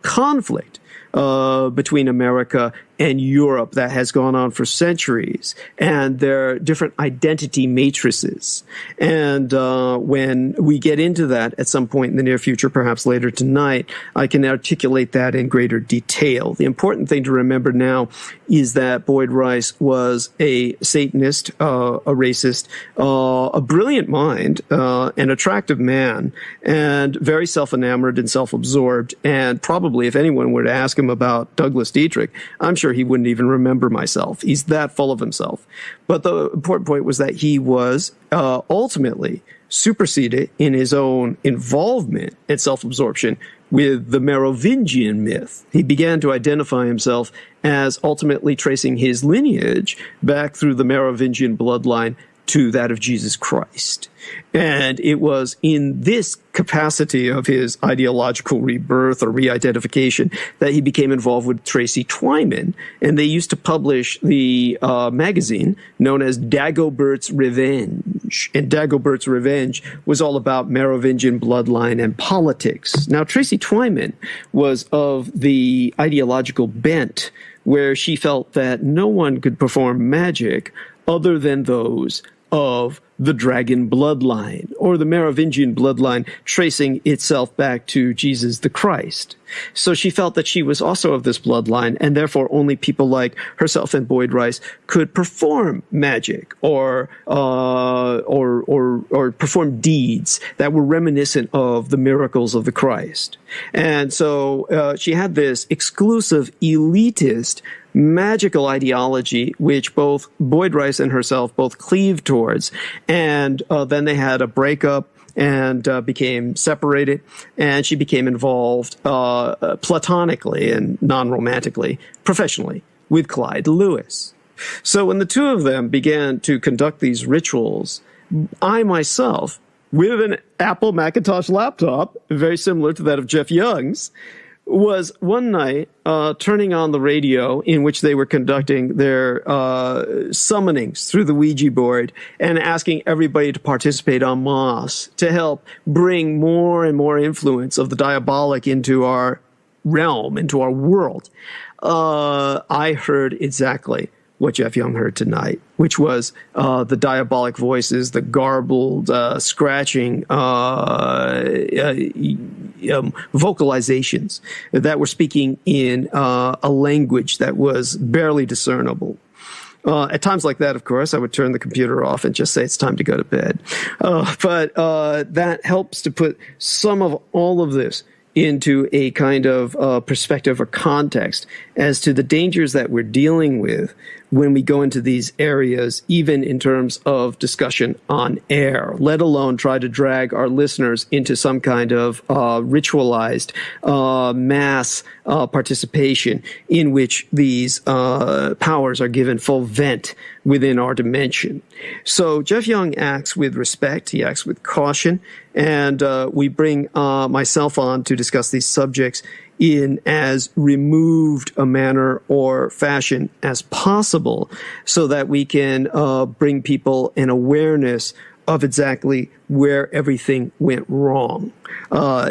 conflict between America and Europe that has gone on for centuries, and their different identity matrices. And when we get into that at some point in the near future, perhaps later tonight, I can articulate that in greater detail. The important thing to remember now is that Boyd Rice was a Satanist, a racist, a brilliant mind, an attractive man, and very self-enamored and self-absorbed. And probably if anyone were to ask him about Douglas Dietrich, I'm sure he wouldn't even remember myself. He's that full of himself. But the important point was that he was ultimately superseded in his own involvement and self-absorption with the Merovingian myth. He began to identify himself as ultimately tracing his lineage back through the Merovingian bloodline to that of Jesus Christ. And it was in this capacity of his ideological rebirth or re-identification that he became involved with Tracy Twyman. And they used to publish the magazine known as Dagobert's Revenge. And Dagobert's Revenge was all about Merovingian bloodline and politics. Now, Tracy Twyman was of the ideological bent where she felt that no one could perform magic other than those of the dragon bloodline, or the Merovingian bloodline, tracing itself back to Jesus the Christ. So she felt that she was also of this bloodline, and therefore only people like herself and Boyd Rice could perform magic or perform deeds that were reminiscent of the miracles of the Christ. And so she had this exclusive elitist magical ideology, which both Boyd Rice and herself both cleaved towards. And then they had a breakup and became separated. And she became involved platonically and non-romantically, professionally, with Clyde Lewis. So when the two of them began to conduct these rituals, I myself with an Apple Macintosh laptop, very similar to that of Jeff Young's, was one night turning on the radio in which they were conducting their summonings through the Ouija board and asking everybody to participate en masse to help bring more and more influence of the diabolic into our realm, into our world. I heard exactly what Jeff Young heard tonight, which was the diabolic voices, the garbled, scratching vocalizations that were speaking in a language that was barely discernible. At times like that, of course, I would turn the computer off and just say it's time to go to bed. But that helps to put some of all of this into a kind of perspective or context as to the dangers that we're dealing with when we go into these areas, even in terms of discussion on air, let alone try to drag our listeners into some kind of ritualized mass participation in which these powers are given full vent within our dimension. So Jeff Young acts with respect, he acts with caution, and we bring myself on to discuss these subjects in as removed a manner or fashion as possible so that we can bring people an awareness of exactly where everything went wrong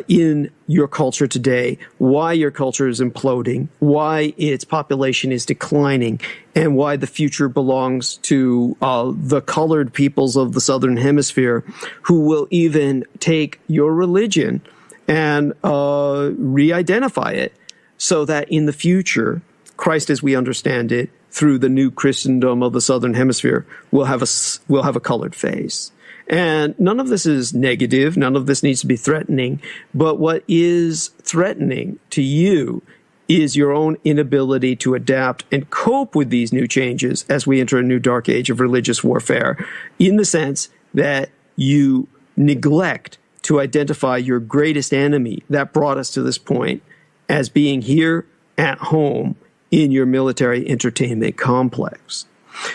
in your culture today, why your culture is imploding, why its population is declining, and why the future belongs to the colored peoples of the Southern Hemisphere who will even take your religion and re-identify it so that in the future, Christ as we understand it, through the new Christendom of the Southern Hemisphere, will have a colored face. And none of this is negative. None of this needs to be threatening. But what is threatening to you is your own inability to adapt and cope with these new changes as we enter a new dark age of religious warfare, in the sense that you neglect to identify your greatest enemy that brought us to this point as being here at home in your military entertainment complex.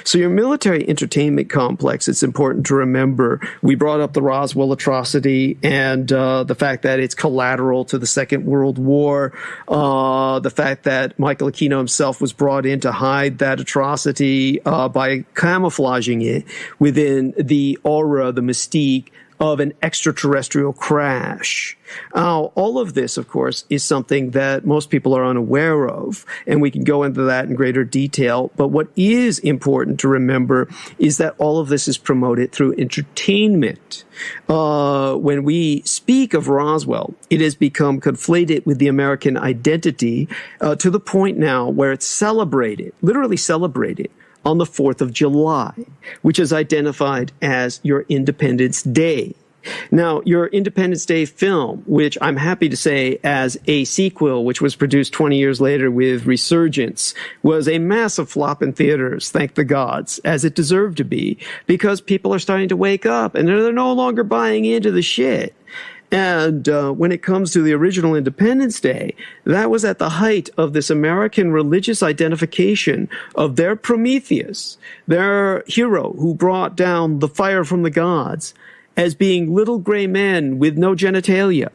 So your military entertainment complex, it's important to remember, we brought up the Roswell atrocity and the fact that it's collateral to the Second World War, the fact that Michael Aquino himself was brought in to hide that atrocity by camouflaging it within the aura, the mystique of an extraterrestrial crash. All of this, of course, is something that most people are unaware of, and we can go into that in greater detail. But what is important to remember is that all of this is promoted through entertainment. When we speak of Roswell, it has become conflated with the American identity to the point now where it's celebrated, literally celebrated, on the 4th of July, which is identified as your Independence Day. Now, your Independence Day film, which I'm happy to say as a sequel, which was produced 20 years later with Resurgence, was a massive flop in theaters, thank the gods, as it deserved to be, because people are starting to wake up and they're no longer buying into the shit. And when it comes to the original Independence Day, that was at the height of this American religious identification of their Prometheus, their hero who brought down the fire from the gods, as being little gray men with no genitalia.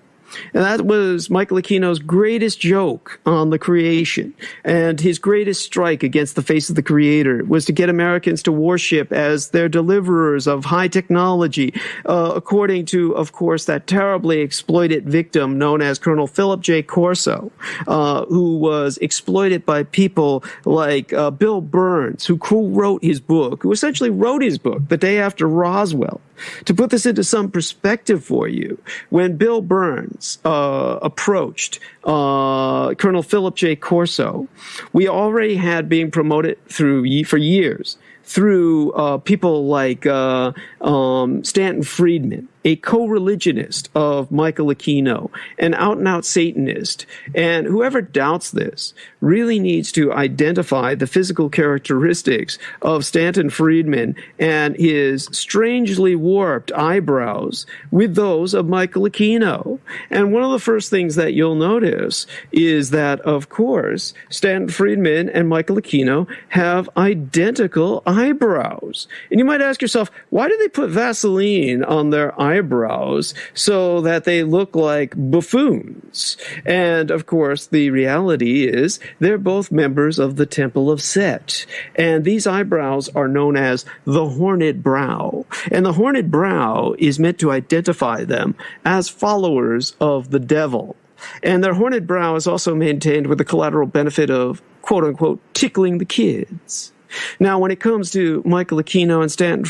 And that was Michael Aquino's greatest joke on the creation. And his greatest strike against the face of the creator was to get Americans to worship as their deliverers of high technology, according to, of course, that terribly exploited victim known as Colonel Philip J. Corso, who was exploited by people like Bill Burns, who co-wrote his book, who essentially wrote his book the day after Roswell. To put this into some perspective for you, when Bill Burns approached Colonel Philip J. Corso, we already had being promoted for years through people like Stanton Friedman, a co-religionist of Michael Aquino, an out-and-out Satanist. And whoever doubts this really needs to identify the physical characteristics of Stanton Friedman and his strangely warped eyebrows with those of Michael Aquino. And one of the first things that you'll notice is that, of course, Stanton Friedman and Michael Aquino have identical eyebrows. And you might ask yourself, why do they put Vaseline on their eyebrows? eyebrows so that they look like buffoons. And of course, the reality is they're both members of the Temple of Set. And these eyebrows are known as the horned brow. And the horned brow is meant to identify them as followers of the devil. And their horned brow is also maintained with the collateral benefit of, quote unquote, tickling the kids. Now, when it comes to Michael Aquino and Stanton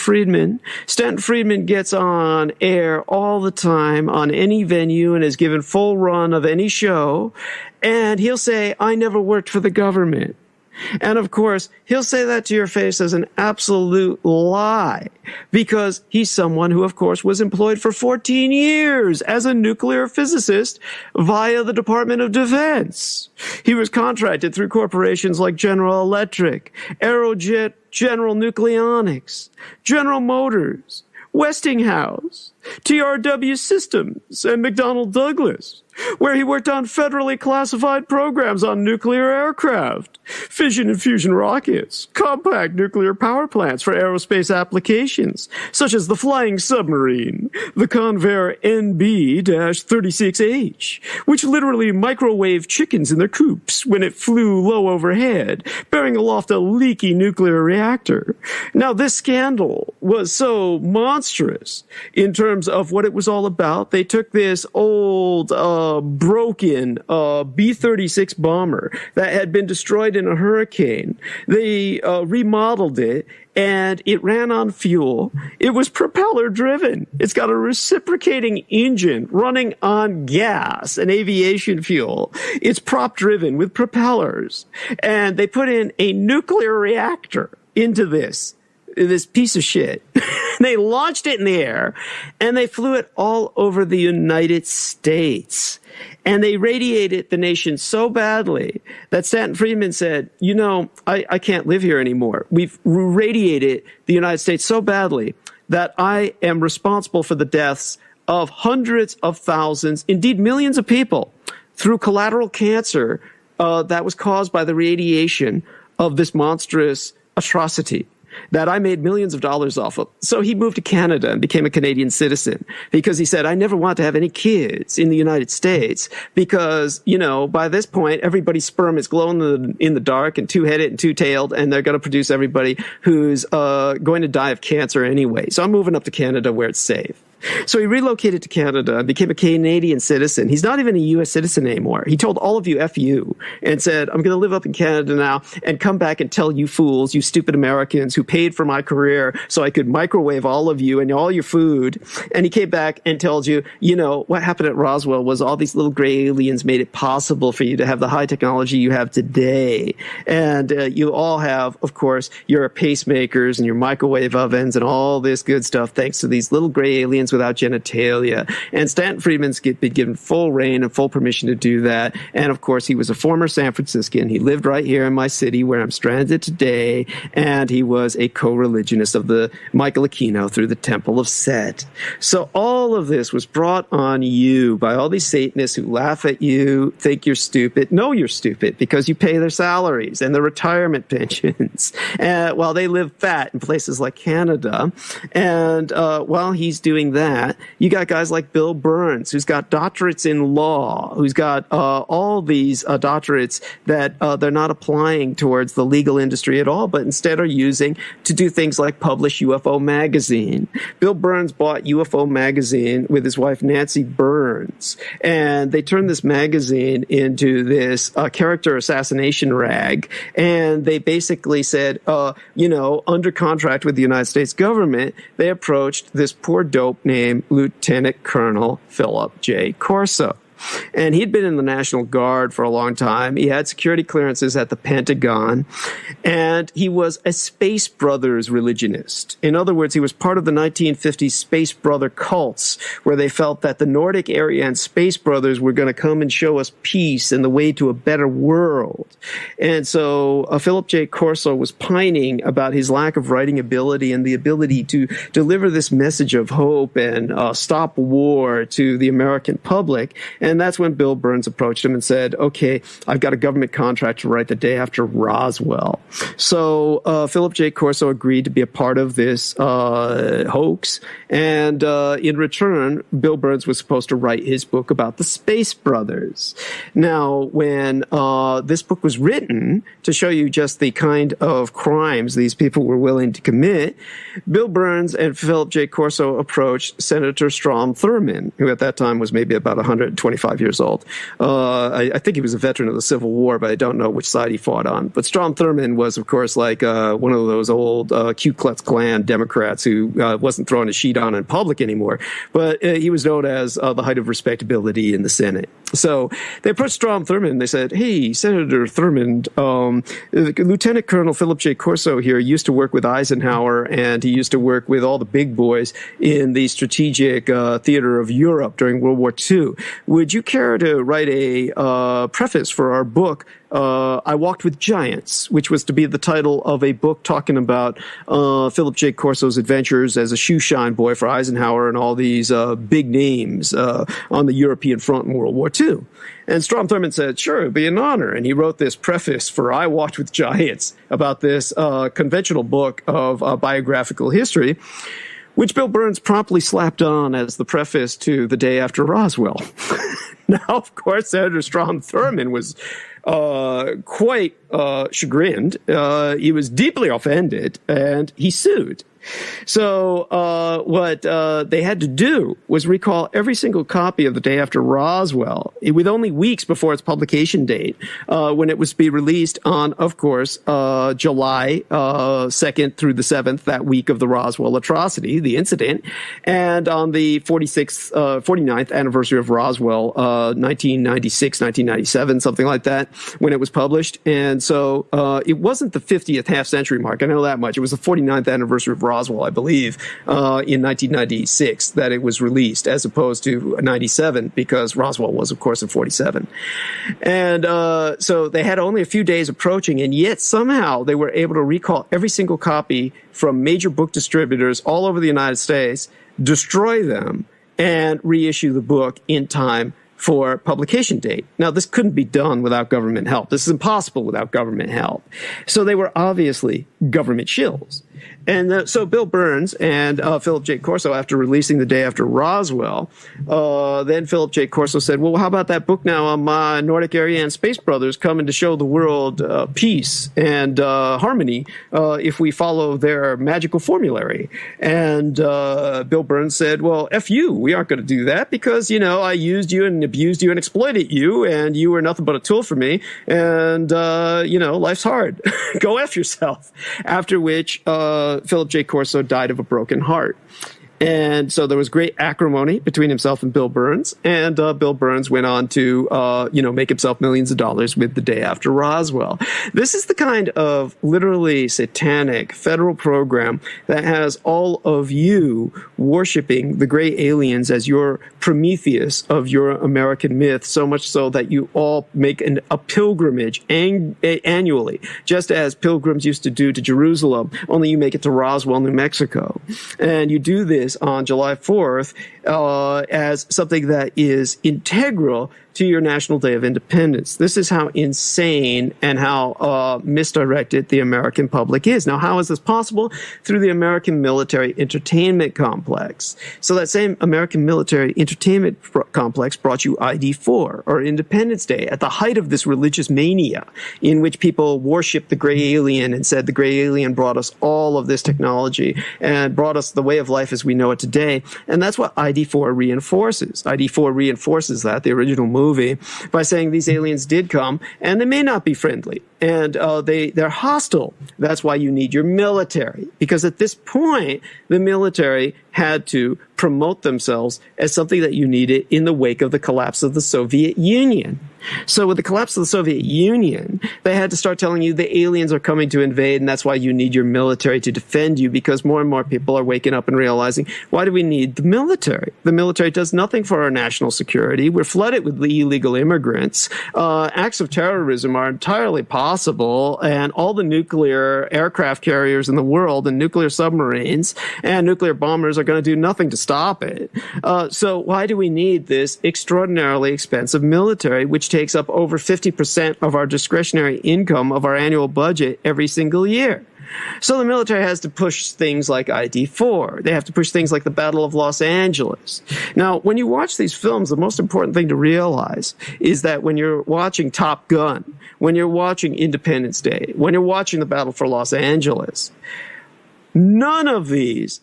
Friedman gets on air all the time on any venue and is given full run of any show, and he'll say, I never worked for the government. And of course, he'll say that to your face as an absolute lie, because he's someone who, of course, was employed for 14 years as a nuclear physicist via the Department of Defense. He was contracted through corporations like General Electric, Aerojet, General Nucleonics, General Motors, Westinghouse, TRW Systems, and McDonnell Douglas, where he worked on federally classified programs on nuclear aircraft, fission and fusion rockets, compact nuclear power plants for aerospace applications, such as the flying submarine, the Convair NB-36H, which literally microwaved chickens in their coops when it flew low overhead, bearing aloft a leaky nuclear reactor. Now, this scandal was so monstrous in terms of what it was all about. They took this old, broken B-36 bomber that had been destroyed in a hurricane. They remodeled it, and it ran on fuel. It was propeller driven. It's got a reciprocating engine running on gas and aviation fuel. It's prop driven with propellers. And they put in a nuclear reactor into this piece of shit. They launched it in the air, and they flew it all over the United States. And they radiated the nation so badly that Stanton Friedman said, you know, I can't live here anymore. We've radiated the United States so badly that I am responsible for the deaths of hundreds of thousands, indeed millions of people, through collateral cancer that was caused by the radiation of this monstrous atrocity that I made millions of dollars off of. So he moved to Canada and became a Canadian citizen because he said, I never want to have any kids in the United States because, you know, by this point, everybody's sperm is glowing in the dark and two-headed and two-tailed, and they're going to produce everybody who's going to die of cancer anyway. So I'm moving up to Canada where it's safe. So he relocated to Canada and became a Canadian citizen. He's not even a U.S. citizen anymore. He told all of you, F you, and said, I'm going to live up in Canada now and come back and tell you fools, you stupid Americans who paid for my career so I could microwave all of you and all your food. And he came back and told you, you know, what happened at Roswell was all these little gray aliens made it possible for you to have the high technology you have today. And you all have, of course, your pacemakers and your microwave ovens and all this good stuff thanks to these little gray aliens without genitalia. And Stanton Friedman's been given full reign and full permission to do that. And of course, he was a former San Franciscan. He lived right here in my city where I'm stranded today. And he was a co-religionist of the Michael Aquino through the Temple of Set. So all of this was brought on you by all these Satanists who laugh at you, think you're stupid. No, you're stupid because you pay their salaries and their retirement pensions while they live fat in places like Canada. And while he's doing that, you got guys like Bill Burns, who's got doctorates in law, who's got all these doctorates that they're not applying towards the legal industry at all, but instead are using to do things like publish UFO Magazine. Bill Burns bought UFO Magazine with his wife, Nancy Burns, and they turned this magazine into this character assassination rag, and they basically said, you know, under contract with the United States government, they approached this poor dope named Lieutenant Colonel Philip J. Corso. And he'd been in the National Guard for a long time. He had security clearances at the Pentagon, and he was a Space Brothers religionist. In other words, he was part of the 1950s Space Brother cults, where they felt that the Nordic area and Space Brothers were going to come and show us peace and the way to a better world. And so Philip J. Corso was pining about his lack of writing ability and the ability to deliver this message of hope and stop war to the American public. And And that's when Bill Burns approached him and said, okay, I've got a government contract to write the day after Roswell. So Philip J. Corso agreed to be a part of this hoax. And in return, Bill Burns was supposed to write his book about the Space Brothers. Now, when this book was written, to show you just the kind of crimes these people were willing to commit, Bill Burns and Philip J. Corso approached Senator Strom Thurmond, who at that time was maybe about 125 years old. I think he was a veteran of the Civil War, but I don't know which side he fought on. But Strom Thurmond was, of course, like one of those old Ku Klux Klan Democrats who wasn't throwing a sheet on in public anymore. But he was known as the height of respectability in the Senate. So they approached Strom Thurmond and they said, hey, Senator Thurmond, Lieutenant Colonel Philip J. Corso here used to work with Eisenhower, and he used to work with all the big boys in the strategic theater of Europe during World War II. Would you care to write a preface for our book, I Walked with Giants, which was to be the title of a book talking about Philip J. Corso's adventures as a shoeshine boy for Eisenhower and all these big names on the European front in World War II. And Strom Thurmond said, sure, it'd be an honor. And he wrote this preface for I Walked with Giants about this conventional book of biographical history, which Bill Burns promptly slapped on as the preface to The Day After Roswell. Now, of course, Senator Strom Thurmond was quite chagrined. He was deeply offended, and he sued. So what they had to do was recall every single copy of The Day After Roswell with only weeks before its publication date, when it was to be released on, of course, July 2nd through the 7th, that week of the Roswell atrocity, the incident, and on the 49th anniversary of Roswell, 1996, 1997, something like that, when it was published. And so it wasn't the 50th half-century mark. I know that much. It was the 49th anniversary of Roswell, I believe, in 1996 that it was released, as opposed to 97, because Roswell was, of course, in 47. And so they had only a few days approaching, and yet somehow they were able to recall every single copy from major book distributors all over the United States, destroy them, and reissue the book in time for publication date. Now, this couldn't be done without government help. This is impossible without government help. So they were obviously government shills. And so Bill Burns and Philip J. Corso, after releasing The Day After Roswell, then Philip J. Corso said, well, how about that book now on my Nordic Area and Space Brothers coming to show the world peace and harmony if we follow their magical formulary? And Bill Burns said, well, F you, we aren't going to do that because, you know, I used you and abused you and exploited you, and you were nothing but a tool for me, and, you know, life's hard. Go F yourself. After which Philip J. Corso died of a broken heart. And so there was great acrimony between himself and Bill Burns, and Bill Burns went on to, make himself millions of dollars with The Day After Roswell. This is the kind of literally satanic federal program that has all of you worshiping the gray aliens as your Prometheus of your American myth, so much so that you all make a pilgrimage annually, just as pilgrims used to do to Jerusalem, only you make it to Roswell, New Mexico. And you do this on July 4th as something that is integral to your National Day of Independence. This is how insane and how misdirected the American public is. Now, how is this possible? Through the American Military Entertainment Complex. So that same American Military Entertainment Complex brought you ID4, or Independence Day, at the height of this religious mania in which people worshiped the gray alien and said the gray alien brought us all of this technology and brought us the way of life as we know it today. And that's what ID4 reinforces. ID4 reinforces that, the original movie, by saying these aliens did come and they may not be friendly and they're hostile. That's why you need your military, because at this point the military had to promote themselves as something that you needed in the wake of the collapse of the Soviet Union. So with the collapse of the Soviet Union, they had to start telling you the aliens are coming to invade, and that's why you need your military to defend you, because more and more people are waking up and realizing, why do we need the military? The military does nothing for our national security. We're flooded with illegal immigrants. Acts of terrorism are entirely possible, and all the nuclear aircraft carriers in the world and nuclear submarines and nuclear bombers are going to do nothing to stop stop it. So why do we need this extraordinarily expensive military, which takes up over 50% of our discretionary income of our annual budget every single year? So the military has to push things like ID4. They have to push things like the Battle of Los Angeles. Now, when you watch these films, the most important thing to realize is that when you're watching Top Gun, when you're watching Independence Day, when you're watching the Battle for Los Angeles, none of these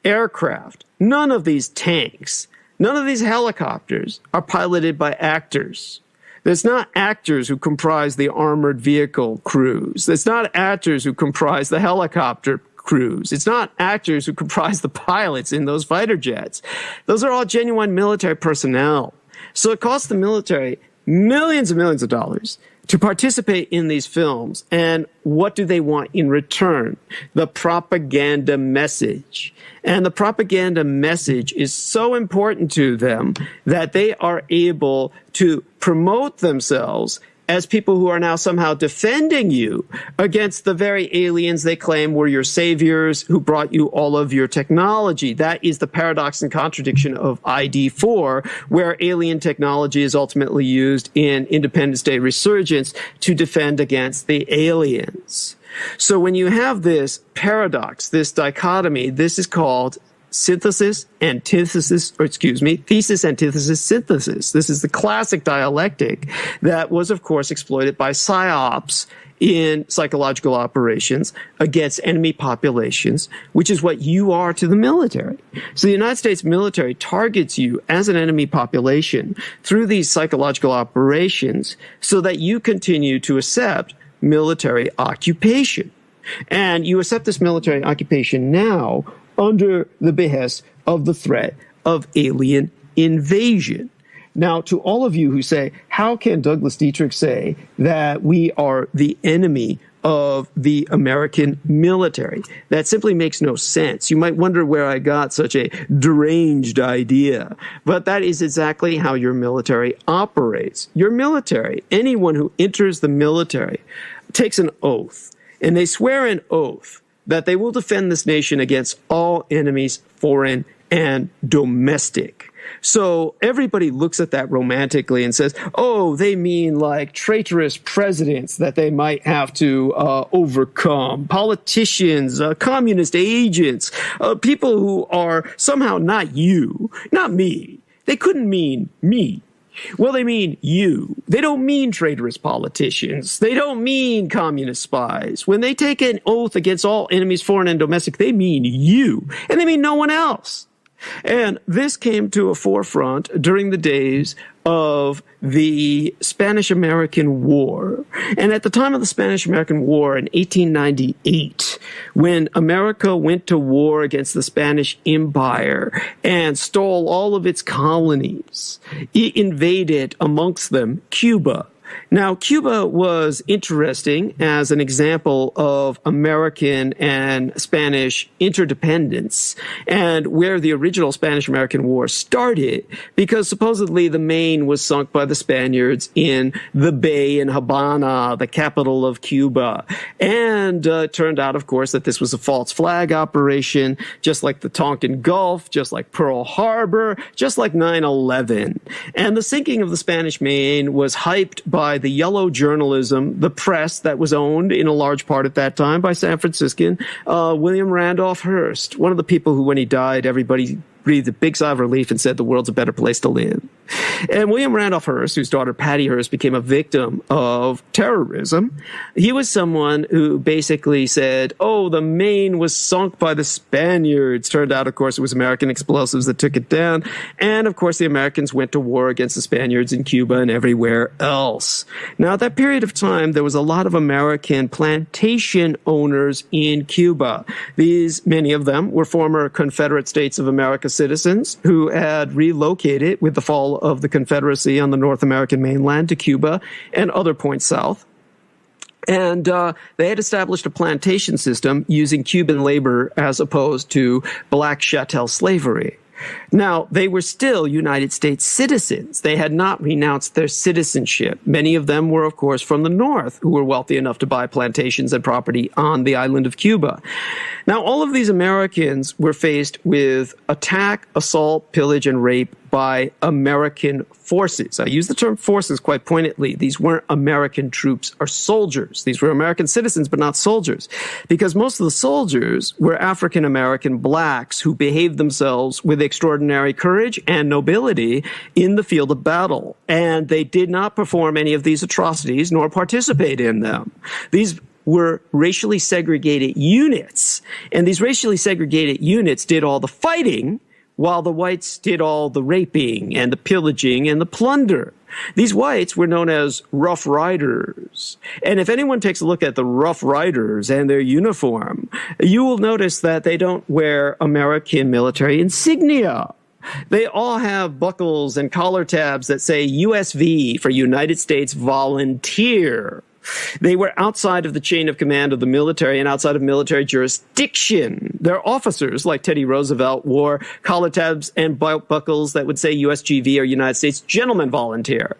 aircraft, none of these tanks, none of these helicopters are piloted by actors. There's not actors who comprise the armored vehicle crews. There's not actors who comprise the helicopter crews. It's not actors who comprise the pilots in those fighter jets. Those are all genuine military personnel. So it costs the military millions and millions of dollars to participate in these films. And what do they want in return? The propaganda message. And the propaganda message is so important to them that they are able to promote themselves as people who are now somehow defending you against the very aliens they claim were your saviors who brought you all of your technology. That is the paradox and contradiction of ID4, where alien technology is ultimately used in Independence Day resurgence to defend against the aliens. So when you have this paradox, this dichotomy, this is called thesis, antithesis, synthesis. This is the classic dialectic that was, of course, exploited by psyops in psychological operations against enemy populations, which is what you are to the military. So the United States military targets you as an enemy population through these psychological operations so that you continue to accept military occupation. And you accept this military occupation now under the behest of the threat of alien invasion. Now, to all of you who say, how can Douglas Dietrich say that we are the enemy of the American military? That simply makes no sense. You might wonder where I got such a deranged idea, but that is exactly how your military operates. Your military, anyone who enters the military, takes an oath, and they swear an oath that they will defend this nation against all enemies, foreign and domestic. So everybody looks at that romantically and says, oh, they mean like traitorous presidents that they might have to overcome, politicians, communist agents, people who are somehow not you, not me. They couldn't mean me. Well, they mean you. They don't mean traitorous politicians. They don't mean communist spies. When they take an oath against all enemies, foreign and domestic, they mean you, and they mean no one else. And this came to a forefront during the days of the Spanish-American War. And at the time of the Spanish-American War in 1898, when America went to war against the Spanish Empire and stole all of its colonies, it invaded amongst them Cuba. Now, Cuba was interesting as an example of American and Spanish interdependence and where the original Spanish-American War started, because supposedly the Maine was sunk by the Spaniards in the bay in Havana, the capital of Cuba. And it turned out, of course, that this was a false flag operation, just like the Tonkin Gulf, just like Pearl Harbor, just like 9/11. And the sinking of the Spanish Maine was hyped by the yellow journalism, the press that was owned in a large part at that time by San Franciscan William Randolph Hearst, one of the people who, when he died, everybody breathed a big sigh of relief and said the world's a better place to live. And William Randolph Hearst, whose daughter Patty Hearst became a victim of terrorism, he was someone who basically said, oh, the Maine was sunk by the Spaniards. Turned out, of course, it was American explosives that took it down. And, of course, the Americans went to war against the Spaniards in Cuba and everywhere else. Now, at that period of time, there was a lot of American plantation owners in Cuba. Many of them were former Confederate States of America citizens who had relocated with the fall of the Confederacy on the North American mainland to Cuba and other points south. And they had established a plantation system using Cuban labor as opposed to black chattel slavery. Now, they were still United States citizens. They had not renounced their citizenship. Many of them were, of course, from the North, who were wealthy enough to buy plantations and property on the island of Cuba. Now, all of these Americans were faced with attack, assault, pillage, and rape by American forces. I use the term forces quite pointedly. These weren't American troops or soldiers. These were American citizens, but not soldiers, because most of the soldiers were African-American blacks who behaved themselves with extraordinary courage and nobility in the field of battle. And they did not perform any of these atrocities nor participate in them. These were racially segregated units. And these racially segregated units did all the fighting, while the whites did all the raping and the pillaging and the plunder. These whites were known as Rough Riders. And if anyone takes a look at the Rough Riders and their uniform, you will notice that they don't wear American military insignia. They all have buckles and collar tabs that say USV for United States Volunteer. They were outside of the chain of command of the military and outside of military jurisdiction. Their officers, like Teddy Roosevelt, wore collar tabs and belt buckles that would say USGV or United States Gentleman Volunteer.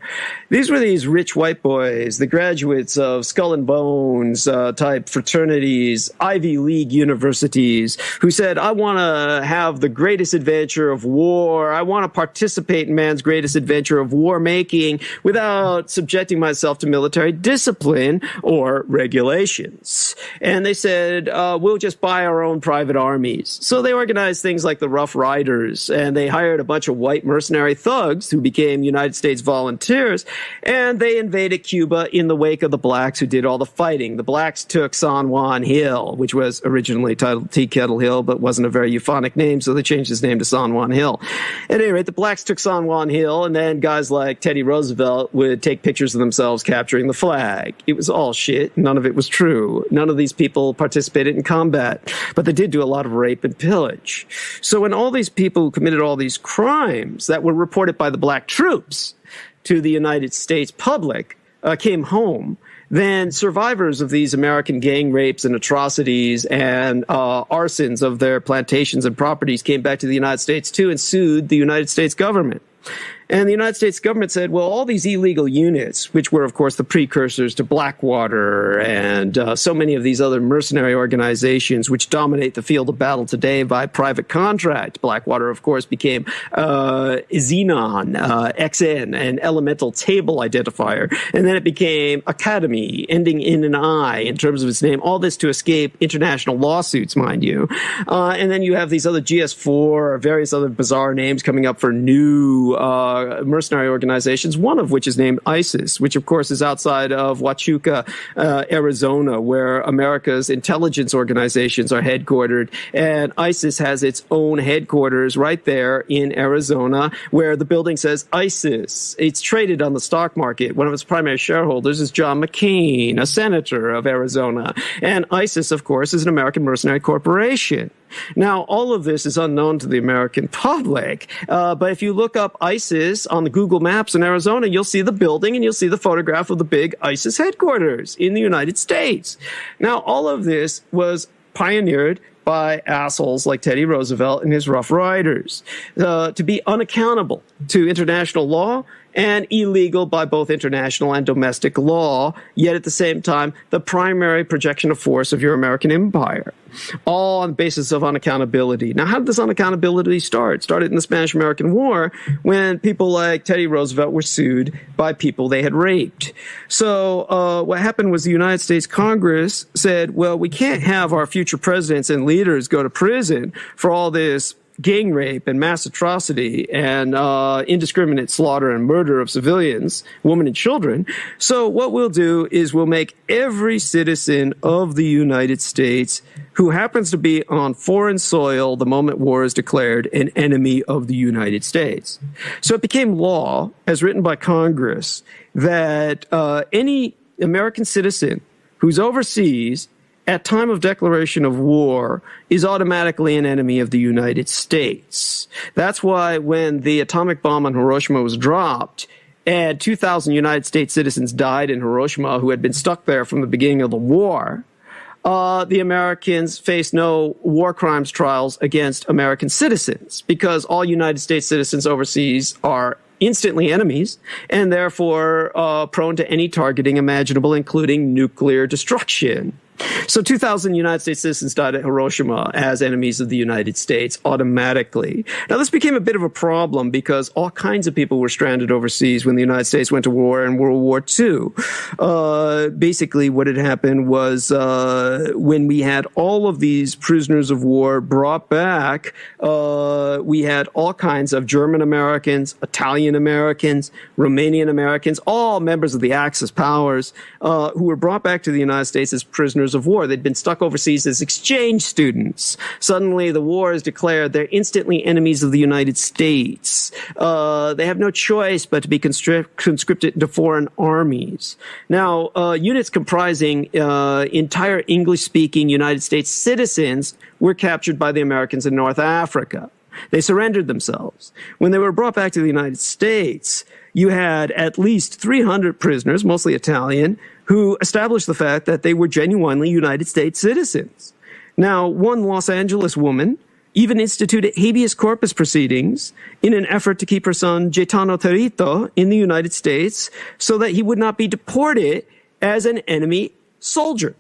These were these rich white boys, the graduates of Skull and Bones type fraternities, Ivy League universities, who said, I want to have the greatest adventure of war. I want to participate in man's greatest adventure of war making without subjecting myself to military discipline or regulations. And they said, we'll just buy our own private armies. So they organized things like the Rough Riders, and they hired a bunch of white mercenary thugs who became United States volunteers, and they invaded Cuba in the wake of the blacks who did all the fighting. The blacks took San Juan Hill, which was originally titled Tea Kettle Hill, but wasn't a very euphonic name, so they changed its name to San Juan Hill. At any rate, the blacks took San Juan Hill, and then guys like Teddy Roosevelt would take pictures of themselves capturing the flag. It was all shit. None of it was true. None of these people participated in combat, but they did do a lot of rape and pillage. So when all these people who committed all these crimes that were reported by the black troops to the United States public came home, then survivors of these American gang rapes and atrocities and arsons of their plantations and properties came back to the United States too and sued the United States government. And the United States government said, well, all these illegal units, which were, of course, the precursors to Blackwater and so many of these other mercenary organizations which dominate the field of battle today by private contract. Blackwater, of course, became Xenon, XN, an elemental table identifier. And then it became Academy, ending in an I in terms of its name. All this to escape international lawsuits, mind you. And then you have these other GS4 or various other bizarre names coming up for new mercenary organizations, one of which is named ISIS, which of course is outside of Huachuca, Arizona, where America's intelligence organizations are headquartered. And ISIS has its own headquarters right there in Arizona, where the building says ISIS. It's traded on the stock market. One of its primary shareholders is John McCain, a senator of Arizona. And ISIS, of course, is an American mercenary corporation. Now, all of this is unknown to the American public, but if you look up ISIS on the Google Maps in Arizona, you'll see the building and you'll see the photograph of the big ISIS headquarters in the United States. Now, all of this was pioneered by assholes like Teddy Roosevelt and his Rough Riders to be unaccountable to international law and illegal by both international and domestic law, yet at the same time, the primary projection of force of your American empire, all on the basis of unaccountability. Now, how did this unaccountability start? It started in the Spanish-American War when people like Teddy Roosevelt were sued by people they had raped. So what happened was the United States Congress said, well, we can't have our future presidents and leaders go to prison for all this gang rape and mass atrocity and indiscriminate slaughter and murder of civilians, women and children. So what we'll do is we'll make every citizen of the United States who happens to be on foreign soil the moment war is declared an enemy of the United States. So it became law, as written by Congress, that any American citizen who's overseas at time of declaration of war is automatically an enemy of the United States. That's why when the atomic bomb on Hiroshima was dropped and 2,000 United States citizens died in Hiroshima who had been stuck there from the beginning of the war, the Americans face no war crimes trials against American citizens because all United States citizens overseas are instantly enemies and therefore prone to any targeting imaginable, including nuclear destruction. So 2,000 United States citizens died at Hiroshima as enemies of the United States automatically. Now, this became a bit of a problem because all kinds of people were stranded overseas when the United States went to war in World War II. Basically, what had happened was when we had all of these prisoners of war brought back, we had all kinds of German Americans, Italian Americans, Romanian Americans, all members of the Axis powers who were brought back to the United States as prisoners of war. They'd been stuck overseas as exchange students. Suddenly, the war is declared. They're instantly enemies of the United States. They have no choice but to be conscripted into foreign armies. Now, units comprising entire English-speaking United States citizens were captured by the Americans in North Africa. They surrendered themselves. When they were brought back to the United States, you had at least 300 prisoners, mostly Italian, who established the fact that they were genuinely United States citizens. Now, one Los Angeles woman even instituted habeas corpus proceedings in an effort to keep her son Gaetano Tirito in the United States so that he would not be deported as an enemy soldier.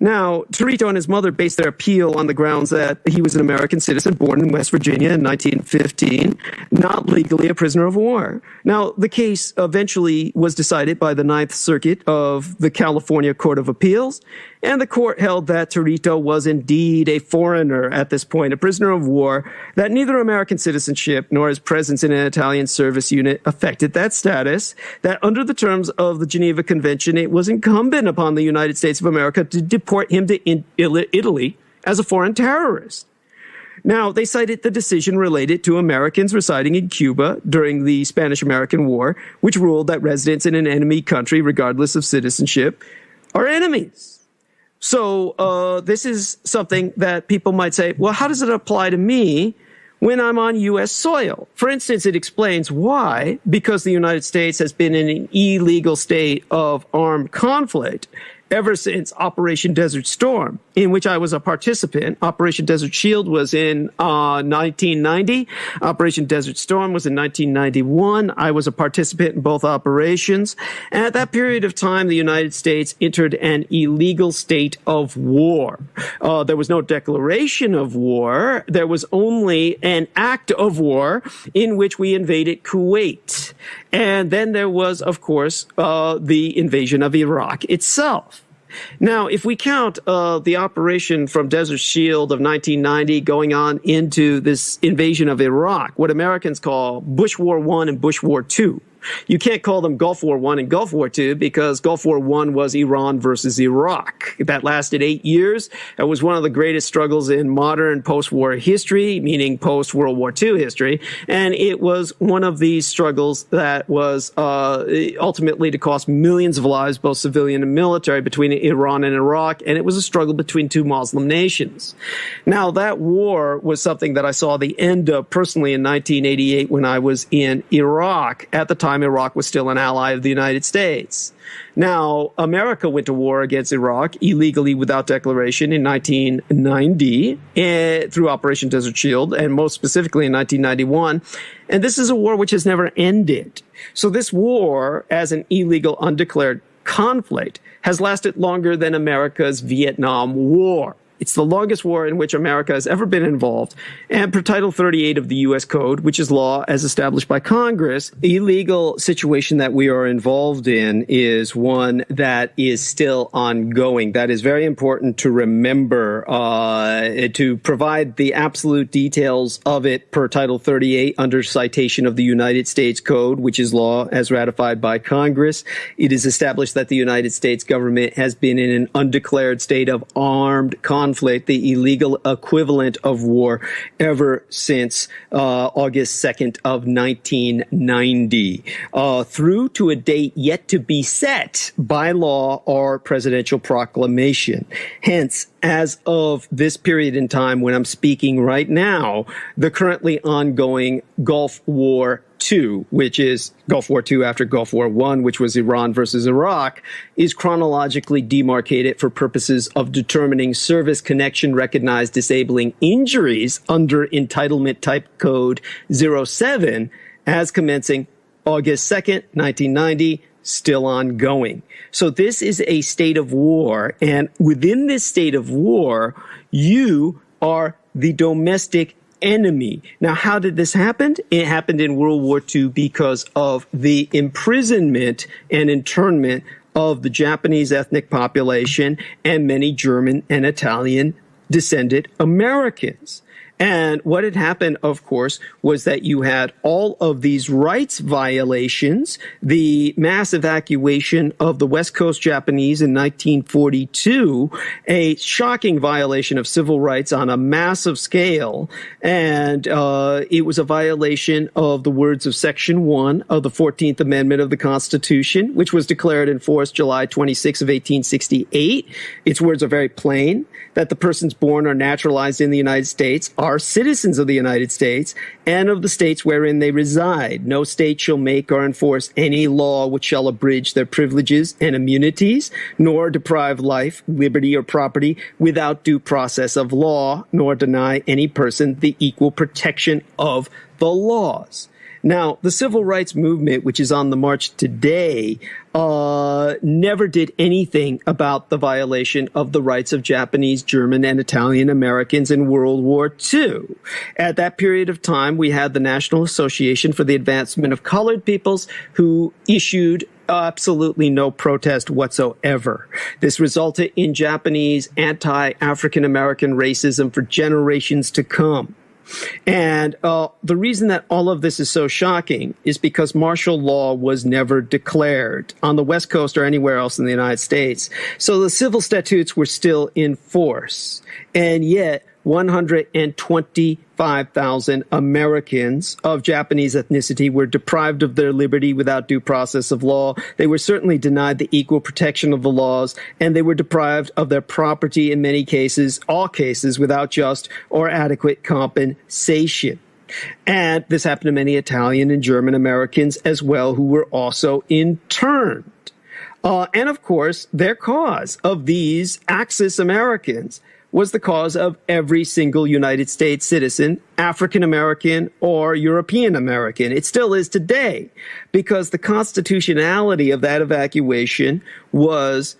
Now, Tirito and his mother based their appeal on the grounds that he was an American citizen born in West Virginia in 1915, not legally a prisoner of war. Now, the case eventually was decided by the Ninth Circuit of the California Court of Appeals, and the court held that Tirito was indeed a foreigner at this point, a prisoner of war, that neither American citizenship nor his presence in an Italian service unit affected that status, that under the terms of the Geneva Convention, it was incumbent upon the United States of America to deport him to Italy as a foreign terrorist. Now, they cited the decision related to Americans residing in Cuba during the Spanish-American War, which ruled that residents in an enemy country, regardless of citizenship, are enemies. So this is something that people might say, well, how does it apply to me when I'm on U.S. soil? For instance, it explains why, because the United States has been in an illegal state of armed conflict ever since Operation Desert Storm, in which I was a participant. Operation Desert Shield was in 1990. Operation Desert Storm was in 1991. I was a participant in both operations. And at that period of time, the United States entered an illegal state of war. There was no declaration of war. There was only an act of war in which we invaded Kuwait. And then there was, of course, the invasion of Iraq itself. Now, if we count the operation from Desert Shield of 1990 going on into this invasion of Iraq, what Americans call Bush War I and Bush War II, you can't call them Gulf War I and Gulf War II because Gulf War I was Iran versus Iraq. That lasted 8 years. It was one of the greatest struggles in modern post-war history, meaning post-World War II history. And it was one of these struggles that was ultimately to cost millions of lives, both civilian and military, between Iran and Iraq. And it was a struggle between two Muslim nations. Now, that war was something that I saw the end of personally in 1988 when I was in Iraq. At the time, Iraq was still an ally of the United States. Now, America went to war against Iraq illegally without declaration in 1990 through Operation Desert Shield, and most specifically in 1991. And this is a war which has never ended. So this war, as an illegal, undeclared conflict, has lasted longer than America's Vietnam War. It's the longest war in which America has ever been involved. And per Title 38 of the U.S. Code, which is law as established by Congress, the illegal situation that we are involved in is one that is still ongoing. That is very important to remember, to provide the absolute details of it per Title 38 under citation of the United States Code, which is law as ratified by Congress. It is established that the United States government has been in an undeclared state of armed conflict, the illegal equivalent of war, ever since August 2nd of 1990, through to a date yet to be set by law or presidential proclamation. Hence, as of this period in time when I'm speaking right now, the currently ongoing Gulf War II, which is Gulf War II after Gulf War I, which was Iran versus Iraq, is chronologically demarcated for purposes of determining service connection recognized disabling injuries under Entitlement Type Code 07 as commencing August 2nd, 1990, still ongoing. So this is a state of war, and within this state of war, you are the domestic enemy. Now, how did this happen? It happened in World War II because of the imprisonment and internment of the Japanese ethnic population and many German and Italian descended Americans. And what had happened, of course, was that you had all of these rights violations, the mass evacuation of the West Coast Japanese in 1942, a shocking violation of civil rights on a massive scale. And it was a violation of the words of Section 1 of the 14th Amendment of the Constitution, which was declared in force July 26 of 1868. Its words are very plain, that the persons born or naturalized in the United States are citizens of the United States and of the states wherein they reside. No state shall make or enforce any law which shall abridge their privileges and immunities, nor deprive life, liberty, or property without due process of law, nor deny any person the equal protection of the laws. Now, the civil rights movement, which is on the march today, never did anything about the violation of the rights of Japanese, German, and Italian Americans in World War II. At that period of time, we had the National Association for the Advancement of Colored Peoples, who issued absolutely no protest whatsoever. This resulted in Japanese anti-African American racism for generations to come. And the reason that all of this is so shocking is because martial law was never declared on the West Coast or anywhere else in the United States. So the civil statutes were still in force. And yet 125,000 Americans of Japanese ethnicity were deprived of their liberty without due process of law. They were certainly denied the equal protection of the laws, and they were deprived of their property in many cases, all cases, without just or adequate compensation. And this happened to many Italian and German Americans as well, who were also interned. And of course, their cause of these Axis Americans was the cause of every single United States citizen, African American or European American. It still is today, because the constitutionality of that evacuation was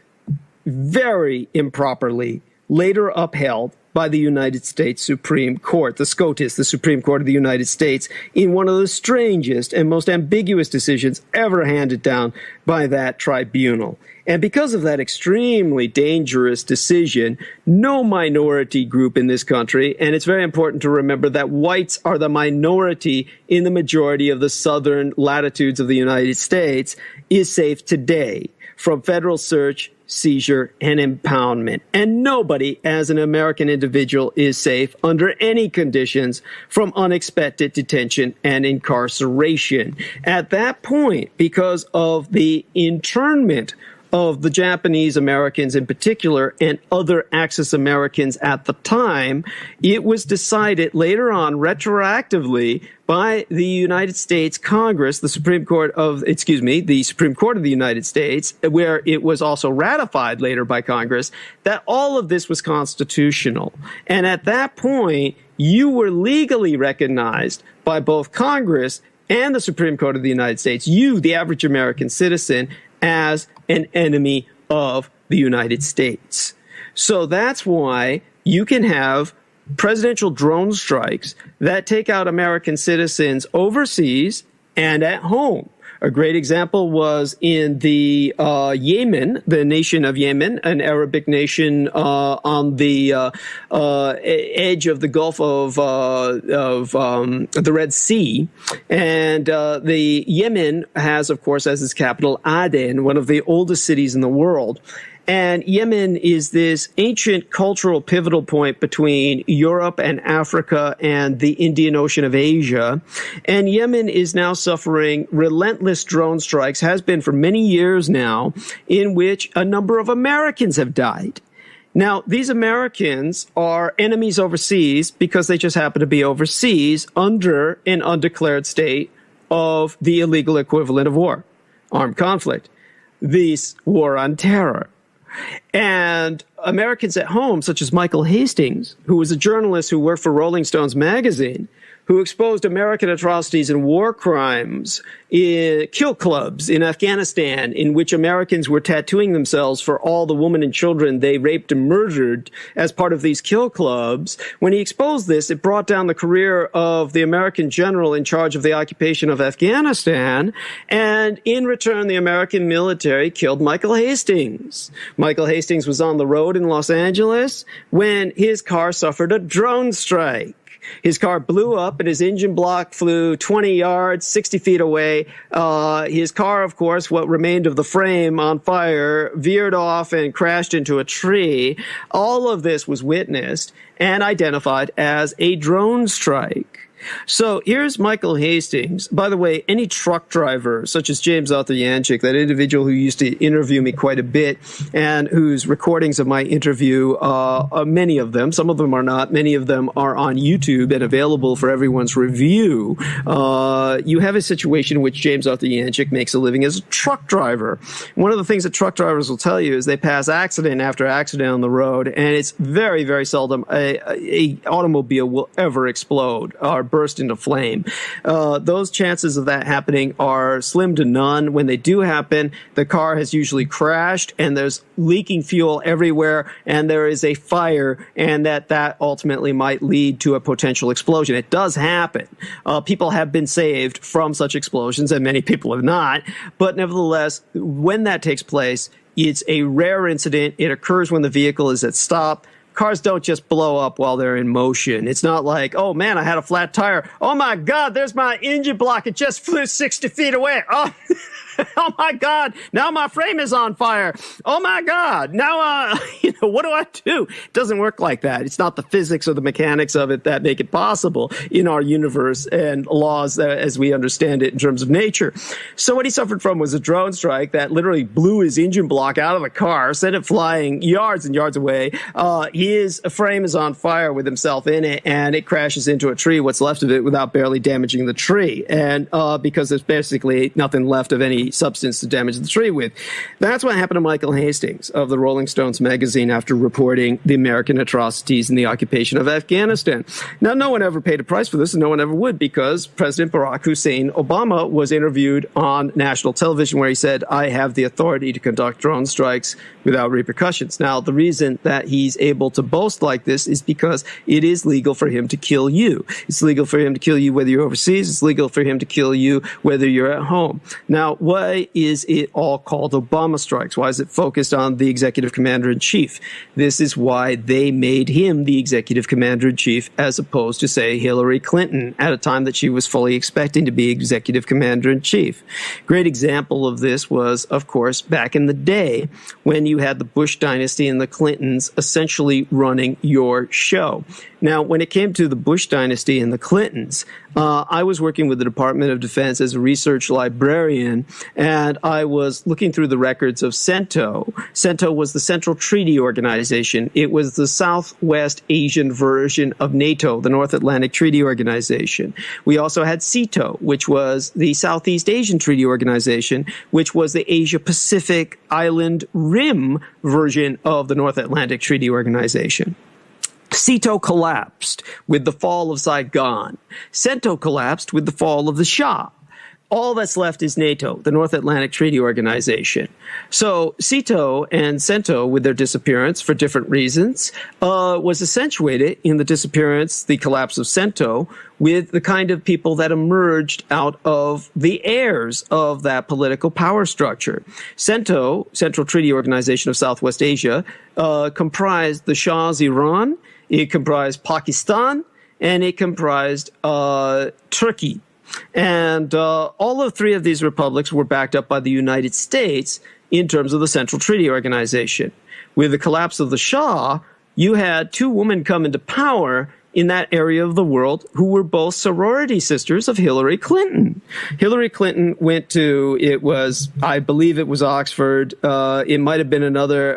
very improperly later upheld by the United States Supreme Court, the SCOTUS, the Supreme Court of the United States, in one of the strangest and most ambiguous decisions ever handed down by that tribunal. And because of that extremely dangerous decision, no minority group in this country, and it's very important to remember that whites are the minority in the majority of the southern latitudes of the United States, is safe today from federal search, seizure, and impoundment. And nobody, as an American individual, is safe under any conditions from unexpected detention and incarceration. At that point, because of the internment of the Japanese Americans in particular and other Axis Americans at the time, it was decided later on retroactively by the United States Congress, the Supreme Court of the United States, where it was also ratified later by Congress, that all of this was constitutional. And at that point, you were legally recognized by both Congress and the Supreme Court of the United States, you, the average American citizen, as an enemy of the United States. So that's why you can have presidential drone strikes that take out American citizens overseas and at home. A great example was in the Yemen, the nation of Yemen, an Arabic nation on the edge of the Gulf of the Red Sea. And the Yemen has, of course, as its capital, Aden, one of the oldest cities in the world. And Yemen is this ancient cultural pivotal point between Europe and Africa and the Indian Ocean of Asia. And Yemen is now suffering relentless drone strikes, has been for many years now, in which a number of Americans have died. Now, these Americans are enemies overseas because they just happen to be overseas under an undeclared state of the illegal equivalent of war, armed conflict, this war on terror. And Americans at home, such as Michael Hastings, who was a journalist who worked for Rolling Stones magazine, who exposed American atrocities and war crimes in kill clubs in Afghanistan, in which Americans were tattooing themselves for all the women and children they raped and murdered as part of these kill clubs. When he exposed this, it brought down the career of the American general in charge of the occupation of Afghanistan. And in return, the American military killed Michael Hastings. Michael Hastings was on the road in Los Angeles when his car suffered a drone strike. His car blew up and his engine block flew 20 yards, 60 feet away. His car, of course, what remained of the frame on fire, veered off and crashed into a tree. All of this was witnessed and identified as a drone strike. So here's Michael Hastings. By the way, any truck driver, such as James Arthur Yanchik, that individual who used to interview me quite a bit and whose recordings of my interview, many of them, some of them are not, many of them are on YouTube and available for everyone's review. You have a situation in which James Arthur Yanchik makes a living as a truck driver. One of the things that truck drivers will tell you is they pass accident after accident on the road, and it's very, very seldom a automobile will ever explode or burst into flame. Those chances of that happening are slim to none. When they do happen, the car has usually crashed and there's leaking fuel everywhere and there is a fire, and that ultimately might lead to a potential explosion. It does happen. People have been saved from such explosions and many people have not. But nevertheless, when that takes place, it's a rare incident. It occurs when the vehicle is at stop. Cars don't just blow up while they're in motion. It's not like, oh man, I had a flat tire. Oh my God, there's my engine block. It just flew 60 feet away. Oh, oh my God, now my frame is on fire. Oh my God, now, what do I do? It doesn't work like that. It's not the physics or the mechanics of it that make it possible in our universe and laws as we understand it in terms of nature. So what he suffered from was a drone strike that literally blew his engine block out of the car, sent it flying yards and yards away. His frame is on fire with himself in it, and it crashes into a tree, what's left of it, without barely damaging the tree. And because there's basically nothing left of any substance to damage the tree with. That's what happened to Michael Hastings of the Rolling Stones magazine after reporting the American atrocities in the occupation of Afghanistan. Now, no one ever paid a price for this, and no one ever would, because President Barack Hussein Obama was interviewed on national television where he said, I have the authority to conduct drone strikes without repercussions. Now, the reason that he's able to boast like this is because it is legal for him to kill you. It's legal for him to kill you whether you're overseas. It's legal for him to kill you whether you're at home. Now, why is it all called Obama strikes? Why is it focused on the executive commander-in-chief? This is why they made him the executive commander-in-chief as opposed to, say, Hillary Clinton at a time that she was fully expecting to be executive commander-in-chief. Great example of this was, of course, back in the day when you had the Bush dynasty and the Clintons essentially running your show. Now, when it came to the Bush dynasty and the Clintons, I was working with the Department of Defense as a research librarian, and I was looking through the records of CENTO. CENTO was the Central Treaty Organization. It was the Southwest Asian version of NATO, the North Atlantic Treaty Organization. We also had CETO, which was the Southeast Asian Treaty Organization, which was the Asia-Pacific Island Rim version of the North Atlantic Treaty Organization. CETO collapsed with the fall of Saigon. CENTO collapsed with the fall of the Shah. All that's left is NATO, the North Atlantic Treaty Organization. So CETO and CENTO, with their disappearance for different reasons, was accentuated in the disappearance, the collapse of CENTO, with the kind of people that emerged out of the heirs of that political power structure. CENTO, Central Treaty Organization of Southwest Asia, comprised the Shah's Iran, it comprised Pakistan, and it comprised Turkey. And all of three of these republics were backed up by the United States in terms of the Central Treaty Organization. With the collapse of the Shah, you had two women come into power in that area of the world who were both sorority sisters of Hillary Clinton. Hillary Clinton went to, I believe it was Oxford. It might have been another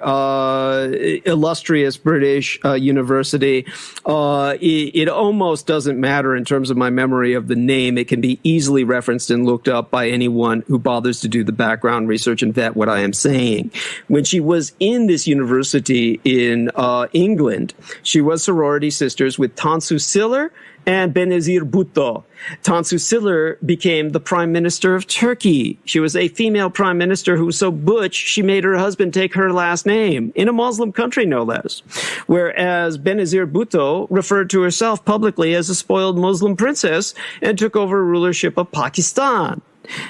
illustrious British university. It almost doesn't matter in terms of my memory of the name. It can be easily referenced and looked up by anyone who bothers to do the background research and vet what I am saying. When she was in this university in England, she was sorority sisters with Tansu Çiller and Benazir Bhutto. Tansu Çiller became the prime minister of Turkey. She was a female prime minister who was so butch, she made her husband take her last name, in a Muslim country, no less. Whereas Benazir Bhutto referred to herself publicly as a spoiled Muslim princess and took over rulership of Pakistan.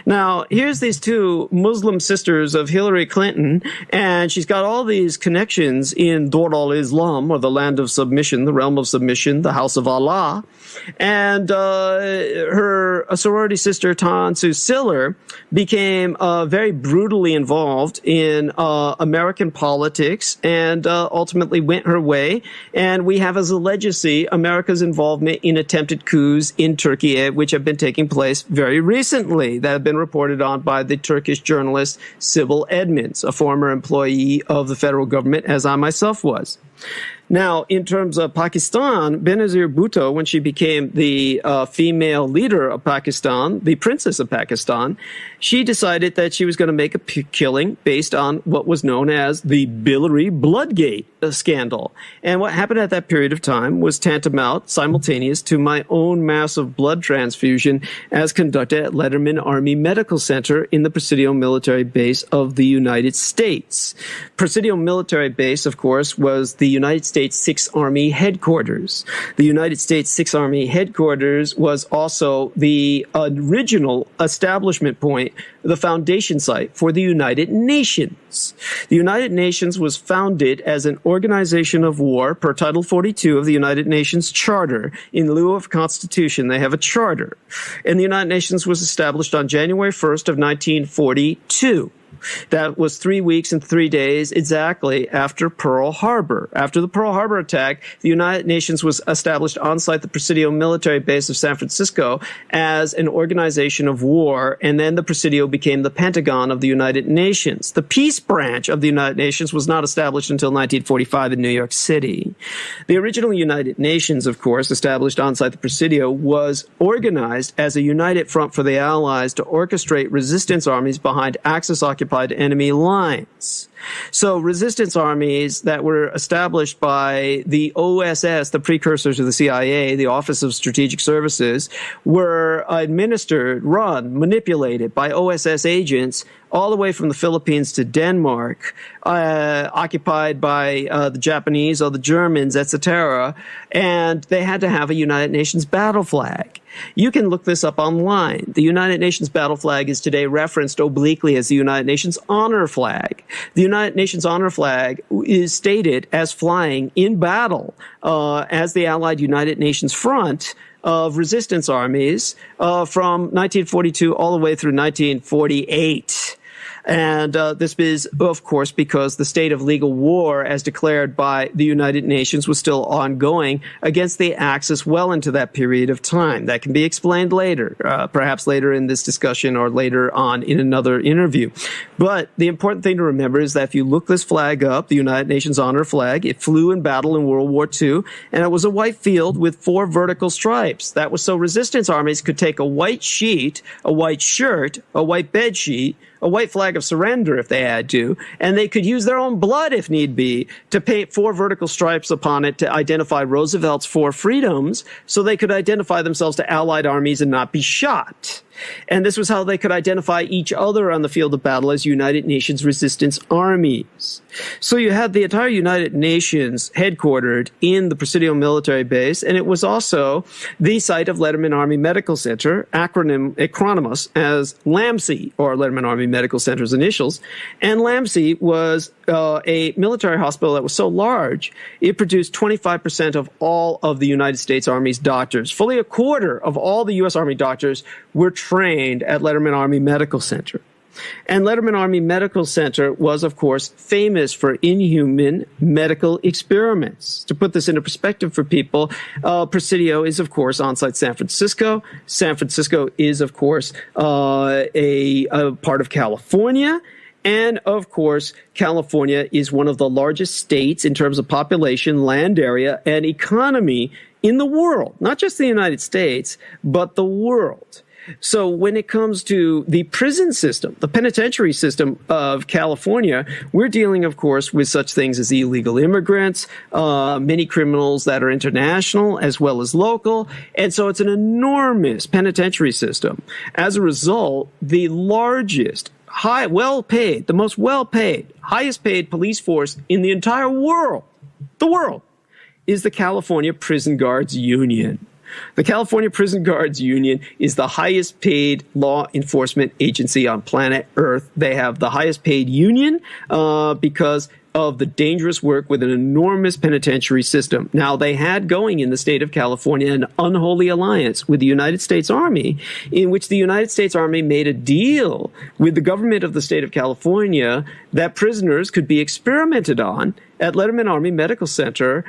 Now, here's these two Muslim sisters of Hillary Clinton, and she's got all these connections in Dar al-Islam, or the land of submission, the realm of submission, the house of Allah. And her sorority sister, Tansu Çiller, became very brutally involved in American politics and ultimately went her way. And we have as a legacy America's involvement in attempted coups in Turkey, which have been taking place very recently, that have been reported on by the Turkish journalist Sibel Edmonds, a former employee of the federal government, as I myself was. Now, in terms of Pakistan, Benazir Bhutto, when she became the female leader of Pakistan, the princess of Pakistan, she decided that she was going to make a killing based on what was known as the Billary Bloodgate scandal. And what happened at that period of time was tantamount, simultaneous to my own massive blood transfusion as conducted at Letterman Army Medical Center in the Presidio military base of the United States. Presidio military base, of course, was the United States 6th Army headquarters. The United States 6th Army headquarters was also the original establishment point, the foundation site for the United Nations. The United Nations was founded as an organization of war per Title 42 of the United Nations Charter. In lieu of Constitution, they have a charter. And the United Nations was established on January 1st of 1942. That was 3 weeks and 3 days exactly after Pearl Harbor. After the Pearl Harbor attack, the United Nations was established on site the Presidio military base of San Francisco as an organization of war, and then the Presidio became the Pentagon of the United Nations. The peace branch of the United Nations was not established until 1945 in New York City. The original United Nations, of course, established on site the Presidio, was organized as a united front for the Allies to orchestrate resistance armies behind Axis-occupied enemy lines. So resistance armies that were established by the OSS, the precursor to the CIA, the Office of Strategic Services, were administered, run, manipulated by OSS agents all the way from the Philippines to Denmark, occupied by the Japanese or the Germans, etc. And they had to have a United Nations battle flag. You can look this up online. The United Nations battle flag is today referenced obliquely as the United Nations honor flag. The United Nations honor flag is stated as flying in battle as the Allied United Nations front of resistance armies from 1942 all the way through 1948. And this is, of course, because the state of legal war, as declared by the United Nations, was still ongoing against the Axis well into that period of time. That can be explained later, perhaps later in this discussion or later on in another interview. But the important thing to remember is that if you look this flag up, the United Nations honor flag, it flew in battle in World War II, and it was a white field with 4 vertical stripes. That was so resistance armies could take a white sheet, a white shirt, a white bed sheet, a white flag of surrender if they had to, and they could use their own blood if need be to paint 4 vertical stripes upon it to identify Roosevelt's 4 freedoms so they could identify themselves to Allied armies and not be shot. And this was how they could identify each other on the field of battle as United Nations resistance armies. So you had the entire United Nations headquartered in the Presidio military base, and it was also the site of Letterman Army Medical Center, acronymous as LAMC, or Letterman Army Medical Center's initials. And LAMC was a military hospital that was so large, it produced 25% of all of the United States Army's doctors. Fully a quarter of all the U.S. Army doctors were trained at Letterman Army Medical Center. And Letterman Army Medical Center was, of course, famous for inhuman medical experiments. To put this into perspective for people, Presidio is, of course, on-site San Francisco. San Francisco is, of course, a part of California. And, of course, California is one of the largest states in terms of population, land area, and economy in the world. Not just the United States, but the world. So when it comes to the prison system, the penitentiary system of California, we're dealing, of course, with such things as illegal immigrants, many criminals that are international as well as local. And so it's an enormous penitentiary system. As a result, the largest, the most well-paid, highest-paid police force in the entire world, is the California Prison Guards Union. The California Prison Guards Union is the highest paid law enforcement agency on planet Earth. They have the highest paid union because of the dangerous work with an enormous penitentiary system. Now, they had going in the state of California an unholy alliance with the United States Army, in which the United States Army made a deal with the government of the state of California that prisoners could be experimented on at Letterman Army Medical Center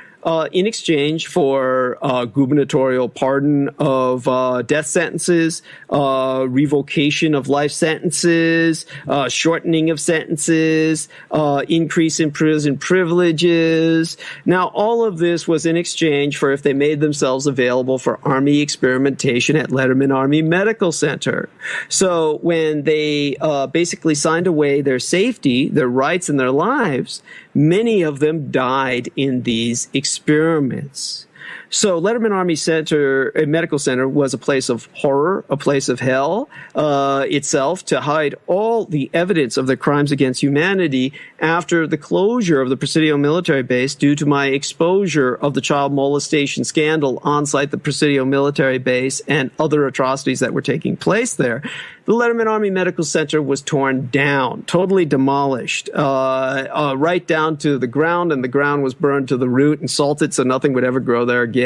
in exchange for gubernatorial pardon of death sentences, revocation of life sentences, shortening of sentences, increase in prison privileges. Now, all of this was in exchange for if they made themselves available for Army experimentation at Letterman Army Medical Center. So when they basically signed away their safety, their rights, and their lives, many of them died in these experiments. So Letterman Army Medical Center was a place of horror, a place of hell itself, to hide all the evidence of the crimes against humanity after the closure of the Presidio military base due to my exposure of the child molestation scandal on-site the Presidio military base and other atrocities that were taking place there. The Letterman Army Medical Center was torn down, totally demolished, right down to the ground, and the ground was burned to the root and salted so nothing would ever grow there again.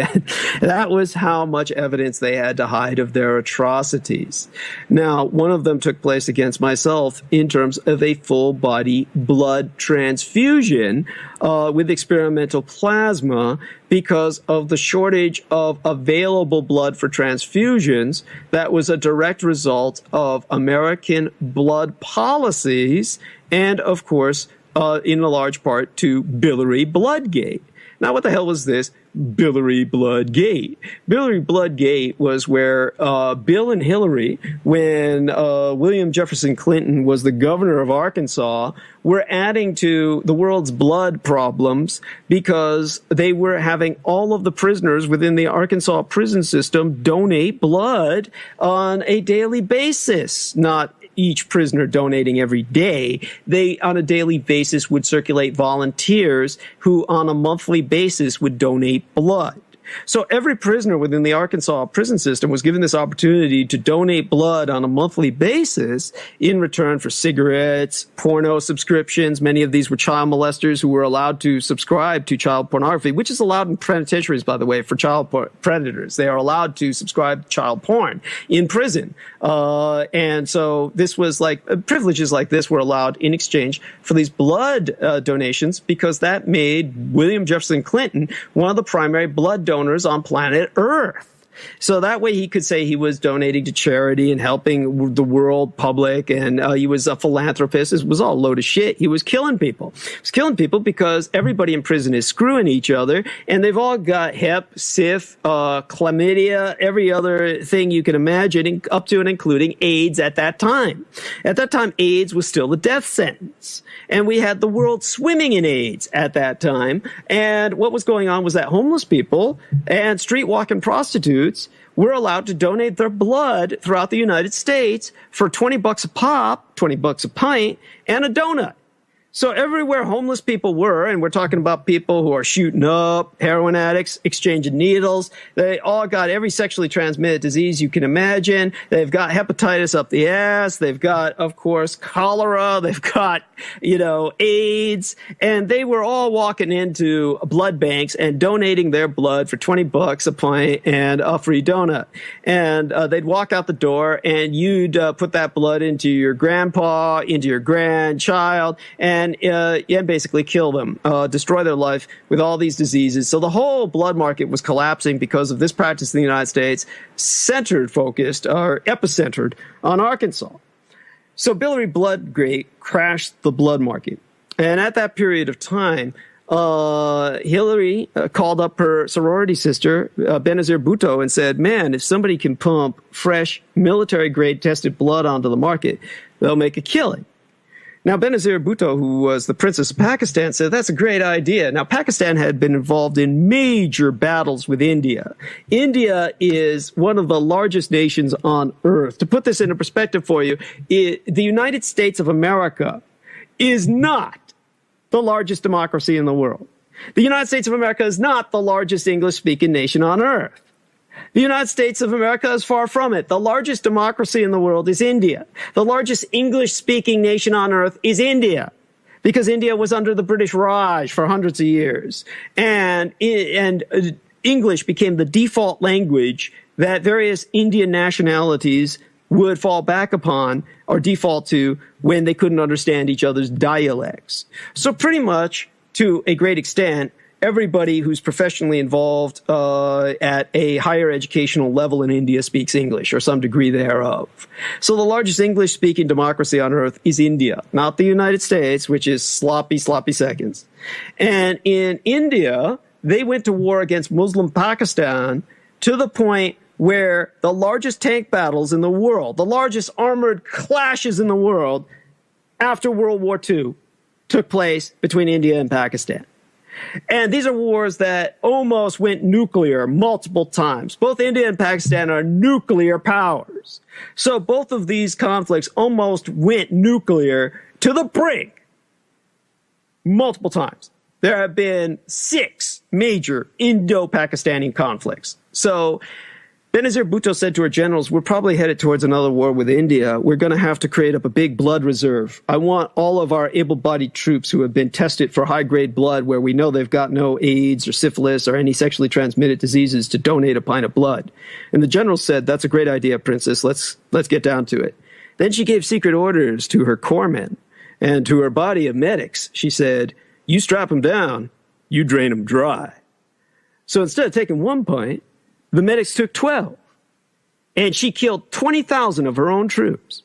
That was how much evidence they had to hide of their atrocities. Now, one of them took place against myself in terms of a full-body blood transfusion with experimental plasma because of the shortage of available blood for transfusions. That was a direct result of American blood policies and, of course, in a large part to biliary bloodgate. Now, what the hell was this biliary bloodgate? Biliary bloodgate was where Bill and Hillary, when William Jefferson Clinton was the governor of Arkansas, were adding to the world's blood problems because they were having all of the prisoners within the Arkansas prison system donate blood on a daily basis. Not each prisoner donating every day. They, on a daily basis, would circulate volunteers who, on a monthly basis, would donate blood. So every prisoner within the Arkansas prison system was given this opportunity to donate blood on a monthly basis in return for cigarettes, porno subscriptions. Many of these were child molesters who were allowed to subscribe to child pornography, which is allowed in penitentiaries, by the way, for child predators. They are allowed to subscribe to child porn in prison. And so this was like privileges like this were allowed in exchange for these blood donations because that made William Jefferson Clinton one of the primary blood donors on planet Earth. So that way he could say he was donating to charity and helping the world public, and he was a philanthropist. It was all a load of shit. He was killing people. He was killing people because everybody in prison is screwing each other, and they've all got hep, syph, chlamydia, every other thing you can imagine, up to and including AIDS at that time. At that time, AIDS was still the death sentence. And we had the world swimming in AIDS at that time. And what was going on was that homeless people and street walking prostitutes were allowed to donate their blood throughout the United States for $20 a pop, $20 a pint, and a donut. So everywhere homeless people were, and we're talking about people who are shooting up, heroin addicts, exchanging needles, they all got every sexually transmitted disease you can imagine. They've got hepatitis up the ass. They've got, of course, cholera. They've got, AIDS. And they were all walking into blood banks and donating their blood for $20 a pint and a free donut. And they'd walk out the door, and you'd put that blood into your grandpa, into your grandchild, and basically kill them, destroy their life with all these diseases. So the whole blood market was collapsing because of this practice in the United States, focused, or epicentered on Arkansas. So biliary bloodgate crashed the blood market. And at that period of time, Hillary called up her sorority sister, Benazir Bhutto, and said, man, if somebody can pump fresh military-grade tested blood onto the market, they'll make a killing. Now, Benazir Bhutto, who was the Princess of Pakistan, said that's a great idea. Now, Pakistan had been involved in major battles with India. India is one of the largest nations on earth. To put this into perspective for you, the United States of America is not the largest democracy in the world. The United States of America is not the largest English-speaking nation on earth. The United States of America is far from it. The largest democracy in the world is India. The largest English-speaking nation on earth is India, because India was under the British Raj for hundreds of years. And English became the default language that various Indian nationalities would fall back upon or default to when they couldn't understand each other's dialects. So pretty much, to a great extent, everybody who's professionally involved at a higher educational level in India speaks English or some degree thereof. So the largest English-speaking democracy on earth is India, not the United States, which is sloppy seconds. And in India, they went to war against Muslim Pakistan to the point where the largest tank battles in the world, the largest armored clashes in the world after World War II took place between India and Pakistan. And these are wars that almost went nuclear multiple times. Both India and Pakistan are nuclear powers. So both of these conflicts almost went nuclear to the brink multiple times. There have been 6 major Indo-Pakistani conflicts. So Benazir Bhutto said to her generals, we're probably headed towards another war with India. We're going to have to create up a big blood reserve. I want all of our able-bodied troops who have been tested for high-grade blood where we know they've got no AIDS or syphilis or any sexually transmitted diseases to donate a pint of blood. And the general said, that's a great idea, Princess. Let's get down to it. Then she gave secret orders to her corpsmen and to her body of medics. She said, you strap them down, you drain them dry. So instead of taking 1 pint, the medics took 12, and she killed 20,000 of her own troops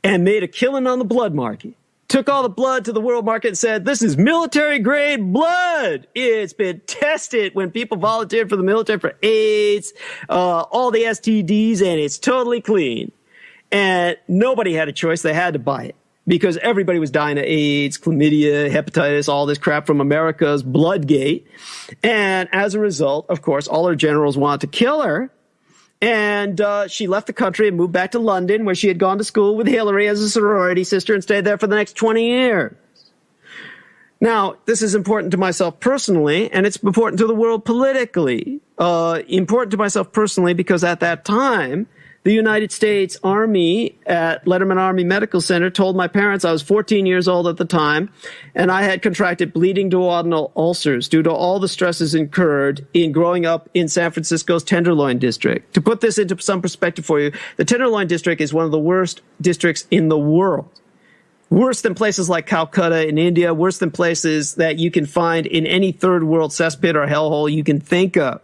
and made a killing on the blood market. Took all the blood to the world market and said, this is military-grade blood. It's been tested when people volunteered for the military for AIDS, all the STDs, and it's totally clean. And nobody had a choice. They had to buy it because everybody was dying of AIDS, chlamydia, hepatitis, all this crap from America's Bloodgate. And as a result, of course, all her generals wanted to kill her. And she left the country and moved back to London, where she had gone to school with Hillary as a sorority sister and stayed there for the next 20 years. Now, this is important to myself personally, and it's important to the world politically. Important to myself personally because at that time, the United States Army at Letterman Army Medical Center told my parents I was 14 years old at the time, and I had contracted bleeding duodenal ulcers due to all the stresses incurred in growing up in San Francisco's Tenderloin District. To put this into some perspective for you, the Tenderloin District is one of the worst districts in the world. Worse than places like Calcutta in India, worse than places that you can find in any third world cesspit or hellhole you can think of.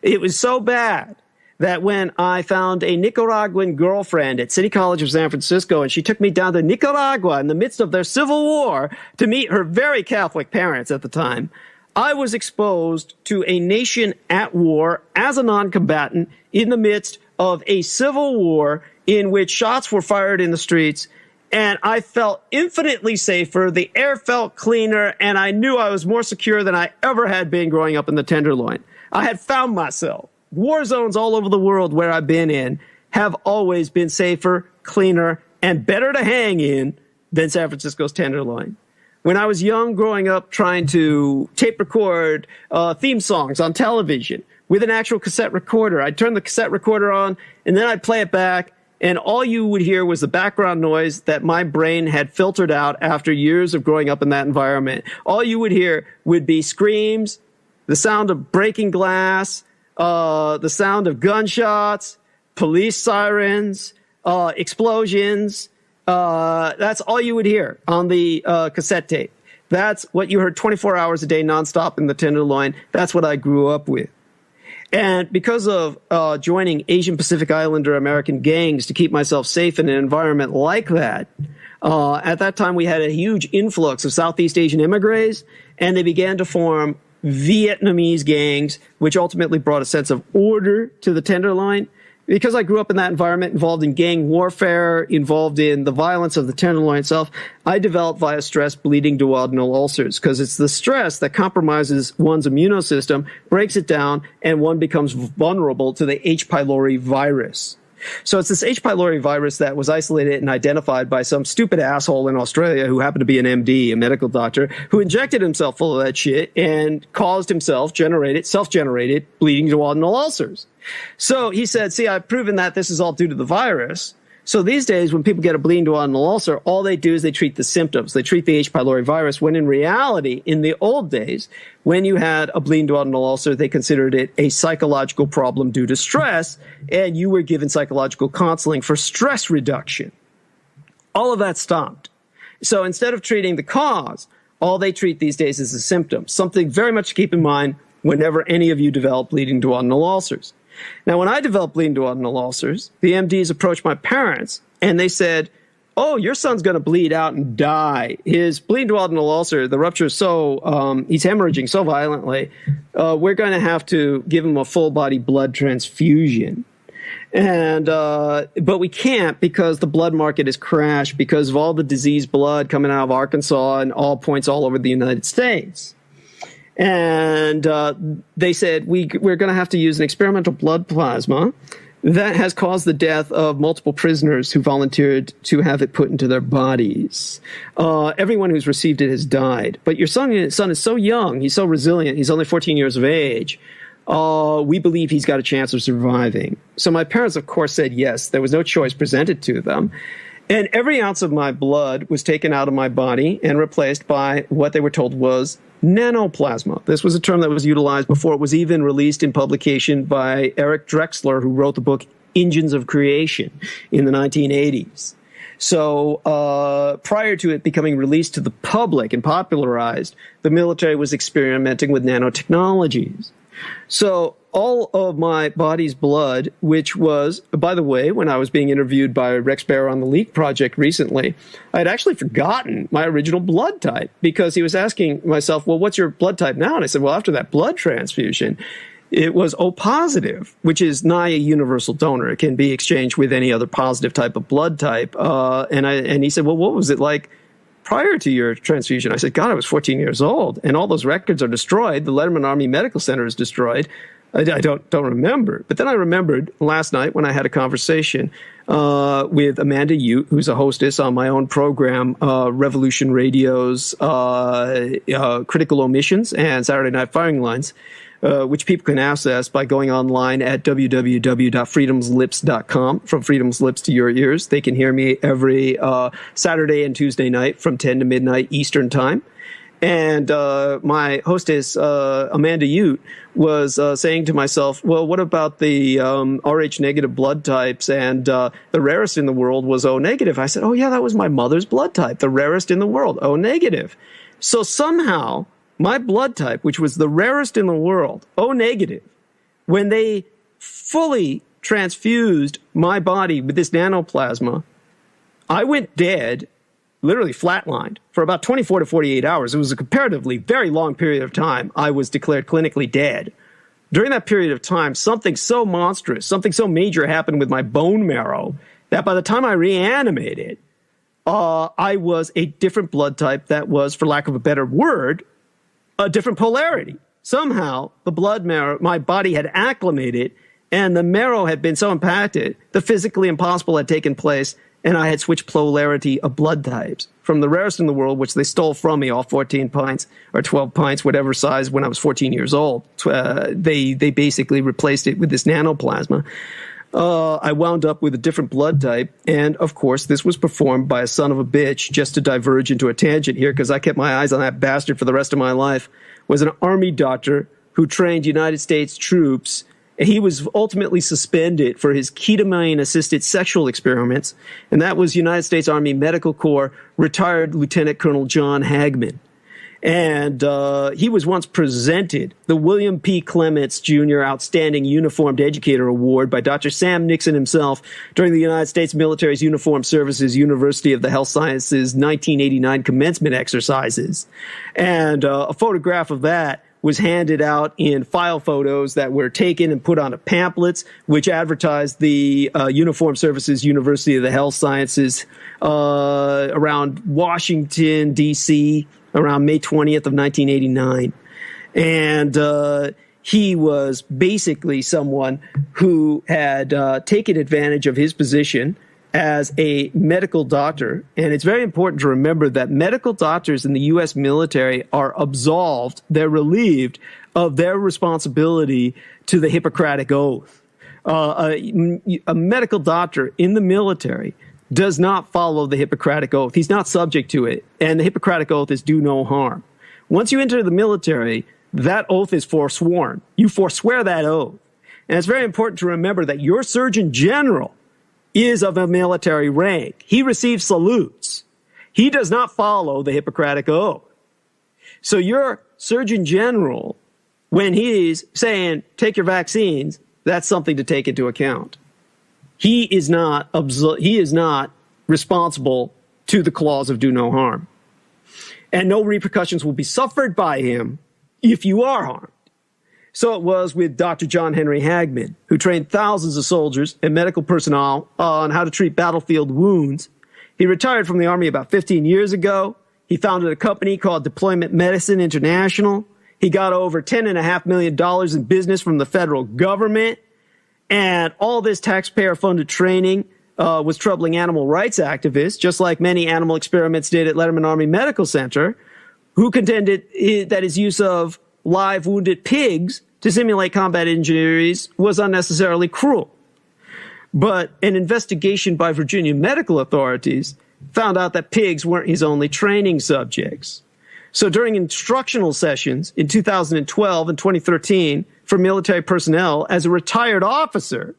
It was so bad that when I found a Nicaraguan girlfriend at City College of San Francisco, and she took me down to Nicaragua in the midst of their civil war to meet her very Catholic parents at the time, I was exposed to a nation at war as a non-combatant in the midst of a civil war in which shots were fired in the streets, and I felt infinitely safer, the air felt cleaner, and I knew I was more secure than I ever had been growing up in the Tenderloin. I had found myself. War zones all over the world where I've been in have always been safer, cleaner, and better to hang in than San Francisco's Tenderloin. when I was young, growing up, trying to tape record theme songs on television with an actual cassette recorder. I'd turn the cassette recorder on, and then I'd play it back, and all you would hear was the background noise that my brain had filtered out after years of growing up in that environment. All you would hear would be screams, the sound of breaking glass, the sound of gunshots, police sirens, explosions. That's all you would hear on the cassette tape. That's what you heard 24 hours a day nonstop in the Tenderloin. That's what I grew up with. And because of joining Asian Pacific Islander American gangs to keep myself safe in an environment like that, at that time we had a huge influx of Southeast Asian immigrants, and they began to form Vietnamese gangs, which ultimately brought a sense of order to the Tenderloin. Because I grew up in that environment, involved in gang warfare, involved in the violence of the Tenderloin itself, I developed via stress bleeding duodenal ulcers, because it's the stress that compromises one's immune system, breaks it down, and one becomes vulnerable to the H. pylori virus. So it's this H. pylori virus that was isolated and identified by some stupid asshole in Australia who happened to be an MD, a medical doctor, who injected himself full of that shit and caused himself self-generated bleeding duodenal ulcers. So he said, see, I've proven that this is all due to the virus. So these days, when people get a bleeding duodenal ulcer, all they do is they treat the symptoms. They treat the H. pylori virus, when in reality, in the old days, when you had a bleeding duodenal ulcer, they considered it a psychological problem due to stress, and you were given psychological counseling for stress reduction. All of that stopped. So instead of treating the cause, all they treat these days is the symptoms, something very much to keep in mind whenever any of you develop bleeding duodenal ulcers. Now, when I developed bleeding duodenal ulcers, the MDs approached my parents, and they said, oh, your son's going to bleed out and die. His bleeding duodenal ulcer, the rupture is so, he's hemorrhaging so violently, we're going to have to give him a full-body blood transfusion. And but we can't, because the blood market has crashed because of all the diseased blood coming out of Arkansas and all points all over the United States. And they said, we're going to have to use an experimental blood plasma that has caused the death of multiple prisoners who volunteered to have it put into their bodies. Everyone who's received it has died. But your son is so young, he's so resilient, he's only 14 years of age. We believe he's got a chance of surviving. So my parents, of course, said yes. There was no choice presented to them. And every ounce of my blood was taken out of my body and replaced by what they were told was nanoplasma. This was a term that was utilized before it was even released in publication by Eric Drexler, who wrote the book Engines of Creation in the 1980s. So prior to it becoming released to the public and popularized, the military was experimenting with nanotechnologies. So all of my body's blood, which was, by the way, when I was being interviewed by Rex Bear on the Leak Project recently, I had actually forgotten my original blood type, because he was asking myself, well, what's your blood type now? And I said, well, after that blood transfusion, it was O positive, which is nigh a universal donor. It can be exchanged with any other positive type of blood type. And he said, well, what was it like prior to your transfusion? I said, God, I was 14 years old, and all those records are destroyed. The Letterman Army Medical Center is destroyed. I don't remember. But then I remembered last night when I had a conversation with Amanda Ute, who's a hostess on my own program, Revolution Radio's Critical Omissions and Saturday Night Firing Lines, which people can access by going online at www.freedomslips.com. From Freedom's Lips to your ears. They can hear me every Saturday and Tuesday night from 10 to midnight Eastern Time. And my hostess, Amanda Ute, was saying to myself, well, what about the Rh negative blood types? And the rarest in the world was O negative. I said, oh, yeah, that was my mother's blood type, the rarest in the world, O negative. So somehow my blood type, which was the rarest in the world, O negative, when they fully transfused my body with this nanoplasma, I went dead, literally flatlined, for about 24 to 48 hours. It was a comparatively very long period of time. I was declared clinically dead. During that period of time, something so monstrous, something so major happened with my bone marrow that by the time I reanimated, I was a different blood type that was, for lack of a better word, a different polarity. Somehow, the blood marrow, my body had acclimated, and the marrow had been so impacted, the physically impossible had taken place, and I had switched polarity of blood types from the rarest in the world, which they stole from me, all 14 pints or 12 pints, whatever size, when I was 14 years old. They basically replaced it with this nanoplasma. I wound up with a different blood type. And of course, this was performed by a son of a bitch, just to diverge into a tangent here, because I kept my eyes on that bastard for the rest of my life, was an army doctor who trained United States troops. He was ultimately suspended for his ketamine-assisted sexual experiments, and that was United States Army Medical Corps retired Lieutenant Colonel John Hagman. And he was once presented the William P. Clements Jr. Outstanding Uniformed Educator Award by Dr. Sam Nixon himself during the United States Military's Uniformed Services University of the Health Sciences 1989 commencement exercises. And a photograph of that was handed out in file photos that were taken and put onto pamphlets, which advertised the Uniformed Services University of the Health Sciences around Washington, D.C., around May 20th of 1989. And he was basically someone who had taken advantage of his position as a medical doctor. And it's very important to remember that medical doctors in the U.S. military are absolved, they're relieved of their responsibility to the Hippocratic Oath. A medical doctor in the military does not follow the Hippocratic Oath. He's not subject to it. And the Hippocratic Oath is do no harm. Once you enter the military, that oath is forsworn. You forswear that oath. And it's very important to remember that your Surgeon General is of a military rank. He receives salutes. He does not follow the Hippocratic Oath. So your Surgeon General, when he's saying, take your vaccines, that's something to take into account. He is not responsible to the clause of do no harm. And no repercussions will be suffered by him if you are harmed. So it was with Dr. John Henry Hagman, who trained thousands of soldiers and medical personnel on how to treat battlefield wounds. He retired from the Army about 15 years ago. He founded a company called Deployment Medicine International. He got over $10.5 million in business from the federal government. And all this taxpayer-funded training was troubling animal rights activists, just like many animal experiments did at Letterman Army Medical Center, who contended that his use of live wounded pigs to simulate combat injuries was unnecessarily cruel. But an investigation by Virginia medical authorities found out that pigs weren't his only training subjects. So during instructional sessions in 2012 and 2013 for military personnel as a retired officer,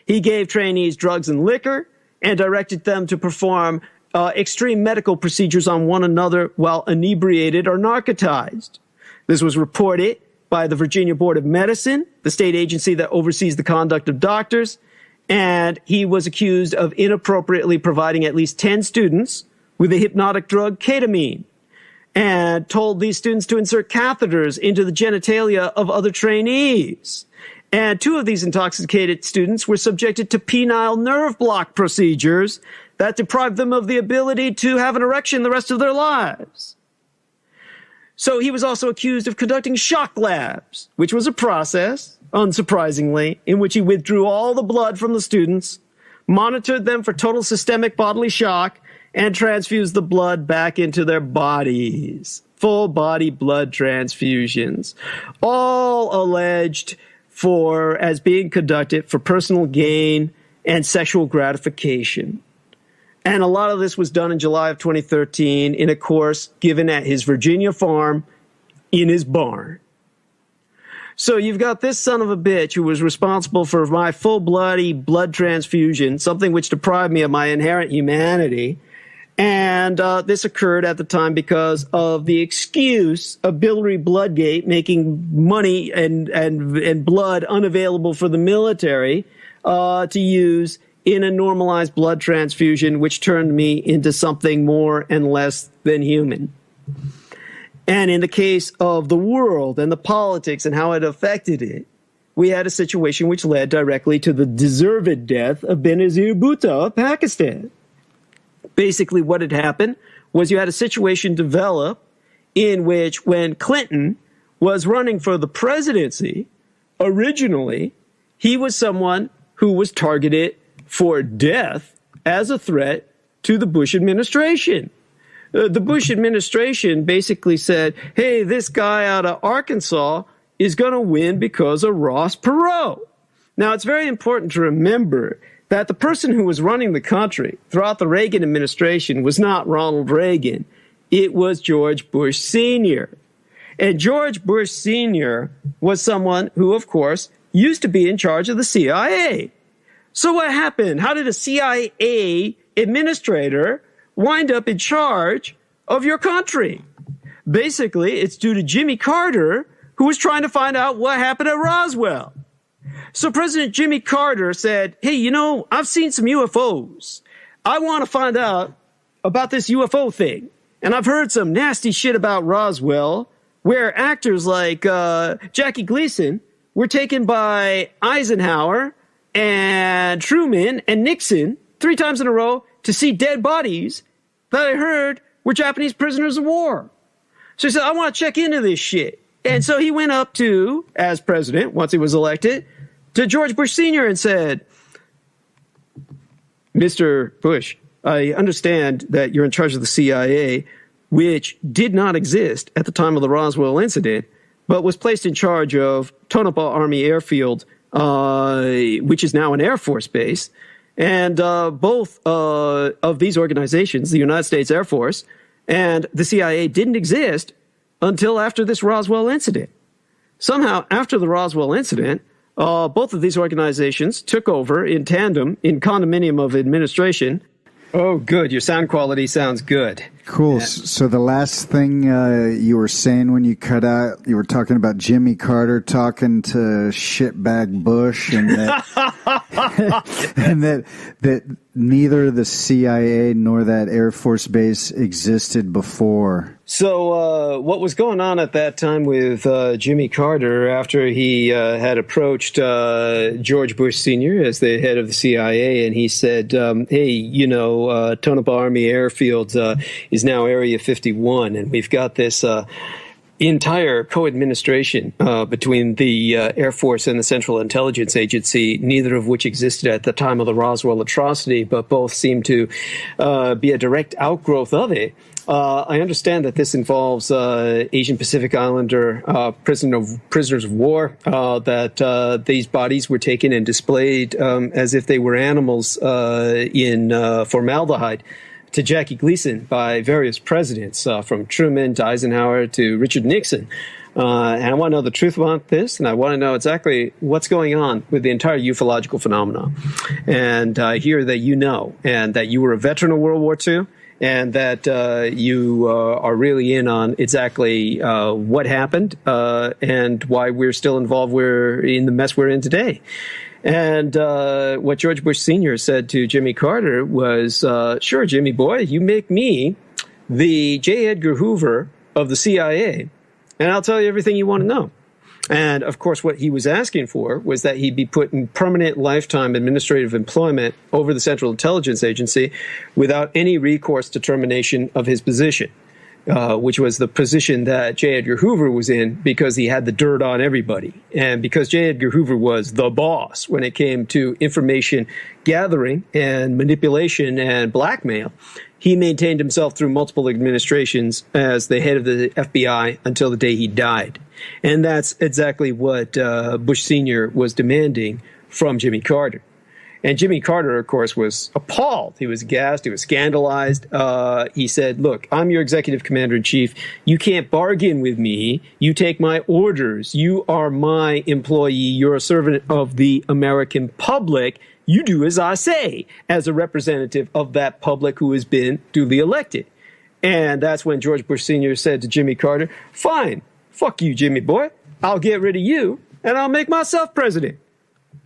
he gave trainees drugs and liquor and directed them to perform extreme medical procedures on one another while inebriated or narcotized. This was reported by the Virginia Board of Medicine, the state agency that oversees the conduct of doctors, and he was accused of inappropriately providing at least 10 students with the hypnotic drug ketamine and told these students to insert catheters into the genitalia of other trainees. And 2 of these intoxicated students were subjected to penile nerve block procedures that deprived them of the ability to have an erection the rest of their lives. So he was also accused of conducting shock labs, which was a process, unsurprisingly, in which he withdrew all the blood from the students, monitored them for total systemic bodily shock, and transfused the blood back into their bodies. Full body blood transfusions. All alleged as being conducted for personal gain and sexual gratification. And a lot of this was done in July of 2013 in a course given at his Virginia farm in his barn. So you've got this son of a bitch who was responsible for my full-bloody blood transfusion, something which deprived me of my inherent humanity. And this occurred at the time because of the excuse of biliary bloodgate, making money and blood unavailable for the military to use in a normalized blood transfusion, which turned me into something more and less than human. And in the case of the world and the politics and how it affected it, we had a situation which led directly to the deserved death of Benazir Bhutto of Pakistan. Basically, what had happened was you had a situation develop in which when Clinton was running for the presidency, originally, he was someone who was targeted for death as a threat to the Bush administration. The Bush administration basically said, hey, this guy out of Arkansas is going to win because of Ross Perot. Now, it's very important to remember that the person who was running the country throughout the Reagan administration was not Ronald Reagan. It was George Bush Sr. And George Bush Sr. was someone who, of course, used to be in charge of the CIA. So what happened? How did a CIA administrator wind up in charge of your country? Basically, it's due to Jimmy Carter, who was trying to find out what happened at Roswell. So President Jimmy Carter said, hey, you know, I've seen some UFOs. I want to find out about this UFO thing. And I've heard some nasty shit about Roswell, where actors like Jackie Gleason were taken by Eisenhower and Truman and Nixon 3 times in a row to see dead bodies that I heard were Japanese prisoners of war. So he said, I want to check into this shit. And so he went up to, as president, once he was elected, to George Bush Sr. and said, Mr. Bush, I understand that you're in charge of the CIA, which did not exist at the time of the Roswell incident, but was placed in charge of Tonopah Army Airfield, which is now an Air Force base. And both of these organizations, the United States Air Force and the CIA, didn't exist until after this Roswell incident. Somehow, after the Roswell incident, both of these organizations took over in tandem in condominium of administration. Oh, good. Your sound quality sounds good. Cool. So the last thing you were saying when you cut out, you were talking about Jimmy Carter talking to shitbag Bush, and that, and that neither the CIA nor that Air Force base existed before. So what was going on at that time with Jimmy Carter after he had approached George Bush Sr. as the head of the CIA, and he said, hey, you know, Tonopah Army Airfield is now Area 51, and we've got this entire co-administration between the Air Force and the Central Intelligence Agency, neither of which existed at the time of the Roswell atrocity, but both seem to be a direct outgrowth of it. I understand that this involves Asian Pacific Islander prisoners of war, that these bodies were taken and displayed as if they were animals in formaldehyde to Jackie Gleason by various presidents, from Truman to Eisenhower to Richard Nixon. And I want to know the truth about this, and I want to know exactly what's going on with the entire ufological phenomenon. And I hear that you know, and that you were a veteran of World War II, and that you are really in on exactly what happened and why we're still involved. We're in the mess we're in today. And what George Bush Sr. said to Jimmy Carter was, sure, Jimmy boy, you make me the J. Edgar Hoover of the CIA, and I'll tell you everything you want to know. And, of course, what he was asking for was that he be put in permanent lifetime administrative employment over the Central Intelligence Agency without any recourse to termination of his position, which was the position that J. Edgar Hoover was in because he had the dirt on everybody. And because J. Edgar Hoover was the boss when it came to information gathering and manipulation and blackmail, he maintained himself through multiple administrations as the head of the FBI until the day he died. And that's exactly what Bush Sr. was demanding from Jimmy Carter. And Jimmy Carter, of course, was appalled. He was aghast. He was scandalized. He said, look, I'm your executive commander-in-chief. You can't bargain with me. You take my orders. You are my employee. You're a servant of the American public. You do as I say as a representative of that public who has been duly elected. And that's when George Bush Sr. said to Jimmy Carter, fine, fuck you, Jimmy boy. I'll get rid of you, and I'll make myself president.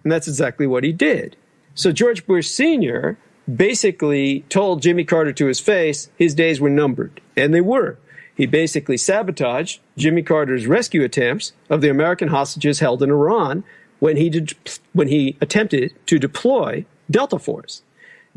And that's exactly what he did. So George Bush Sr. basically told Jimmy Carter to his face his days were numbered, and they were. He basically sabotaged Jimmy Carter's rescue attempts of the American hostages held in Iran when he attempted to deploy Delta Force.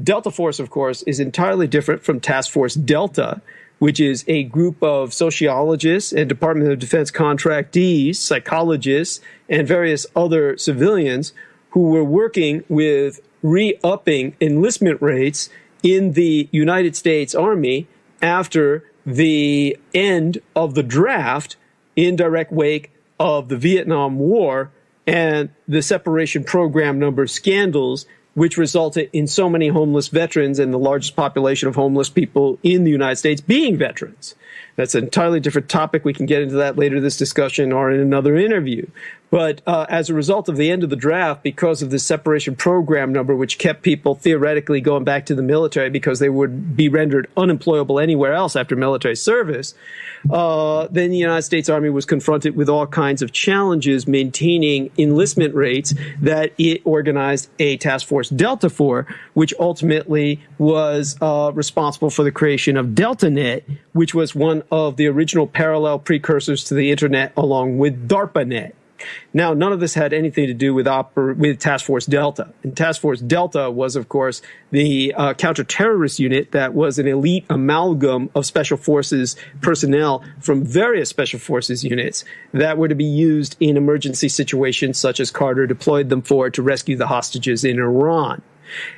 Delta Force, of course, is entirely different from Task Force Delta, which is a group of sociologists and Department of Defense contractees, psychologists, and various other civilians who were working with re-upping enlistment rates in the United States Army after the end of the draft in direct wake of the Vietnam War and the separation program number scandals, which resulted in so many homeless veterans and the largest population of homeless people in the United States being veterans. That's an entirely different topic. We can get into that later in this discussion or in another interview. But as a result of the end of the draft, because of the separation program number, which kept people theoretically going back to the military because they would be rendered unemployable anywhere else after military service, then the United States Army was confronted with all kinds of challenges maintaining enlistment rates that it organized a task force Delta for, which ultimately was responsible for the creation of DeltaNet, which was one of the original parallel precursors to the internet along with DARPANet. Now, none of this had anything to do with Task Force Delta. And Task Force Delta was, of course, the counter-terrorist unit that was an elite amalgam of special forces personnel from various special forces units that were to be used in emergency situations such as Carter deployed them for to rescue the hostages in Iran.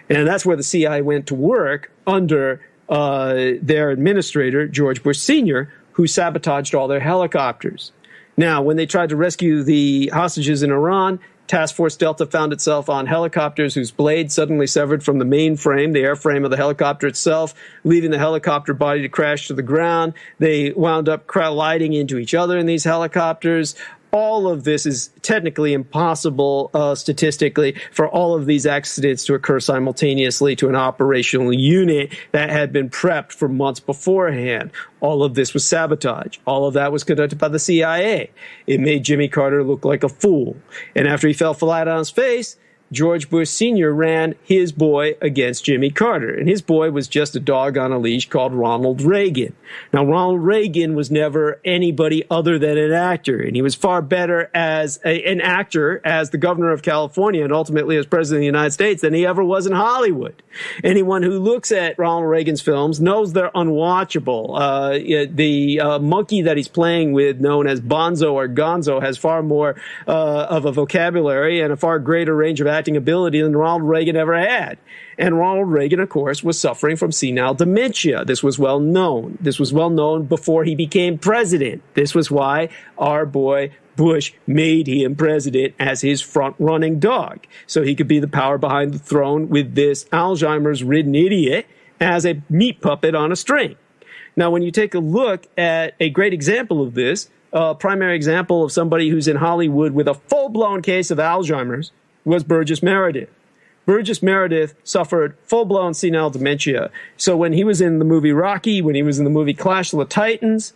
And that's where the CIA went to work under their administrator, George Bush Sr., who sabotaged all their helicopters. Now, when they tried to rescue the hostages in Iran, Task Force Delta found itself on helicopters whose blades suddenly severed from the mainframe, the airframe of the helicopter itself, leaving the helicopter body to crash to the ground. They wound up colliding into each other in these helicopters. All of this is technically impossible statistically for all of these accidents to occur simultaneously to an operational unit that had been prepped for months beforehand. All of this was sabotage. All of that was conducted by the CIA. It made Jimmy Carter look like a fool. And after he fell flat on his face, George Bush Sr. ran his boy against Jimmy Carter. And his boy was just a dog on a leash called Ronald Reagan. Now, Ronald Reagan was never anybody other than an actor. And he was far better as an actor, as the governor of California, and ultimately as president of the United States than he ever was in Hollywood. Anyone who looks at Ronald Reagan's films knows they're unwatchable. The monkey that he's playing with, known as Bonzo or Gonzo, has far more of a vocabulary and a far greater range of acting ability than Ronald Reagan ever had. And Ronald Reagan, of course, was suffering from senile dementia. This was well known. This was well known before he became president. This was why our boy Bush made him president as his front-running dog, so he could be the power behind the throne with this Alzheimer's-ridden idiot as a meat puppet on a string. Now, when you take a look at a great example of this, a primary example of somebody who's in Hollywood with a full-blown case of Alzheimer's was Burgess Meredith. Burgess Meredith suffered full-blown senile dementia. So when he was in the movie Rocky, when he was in the movie Clash of the Titans,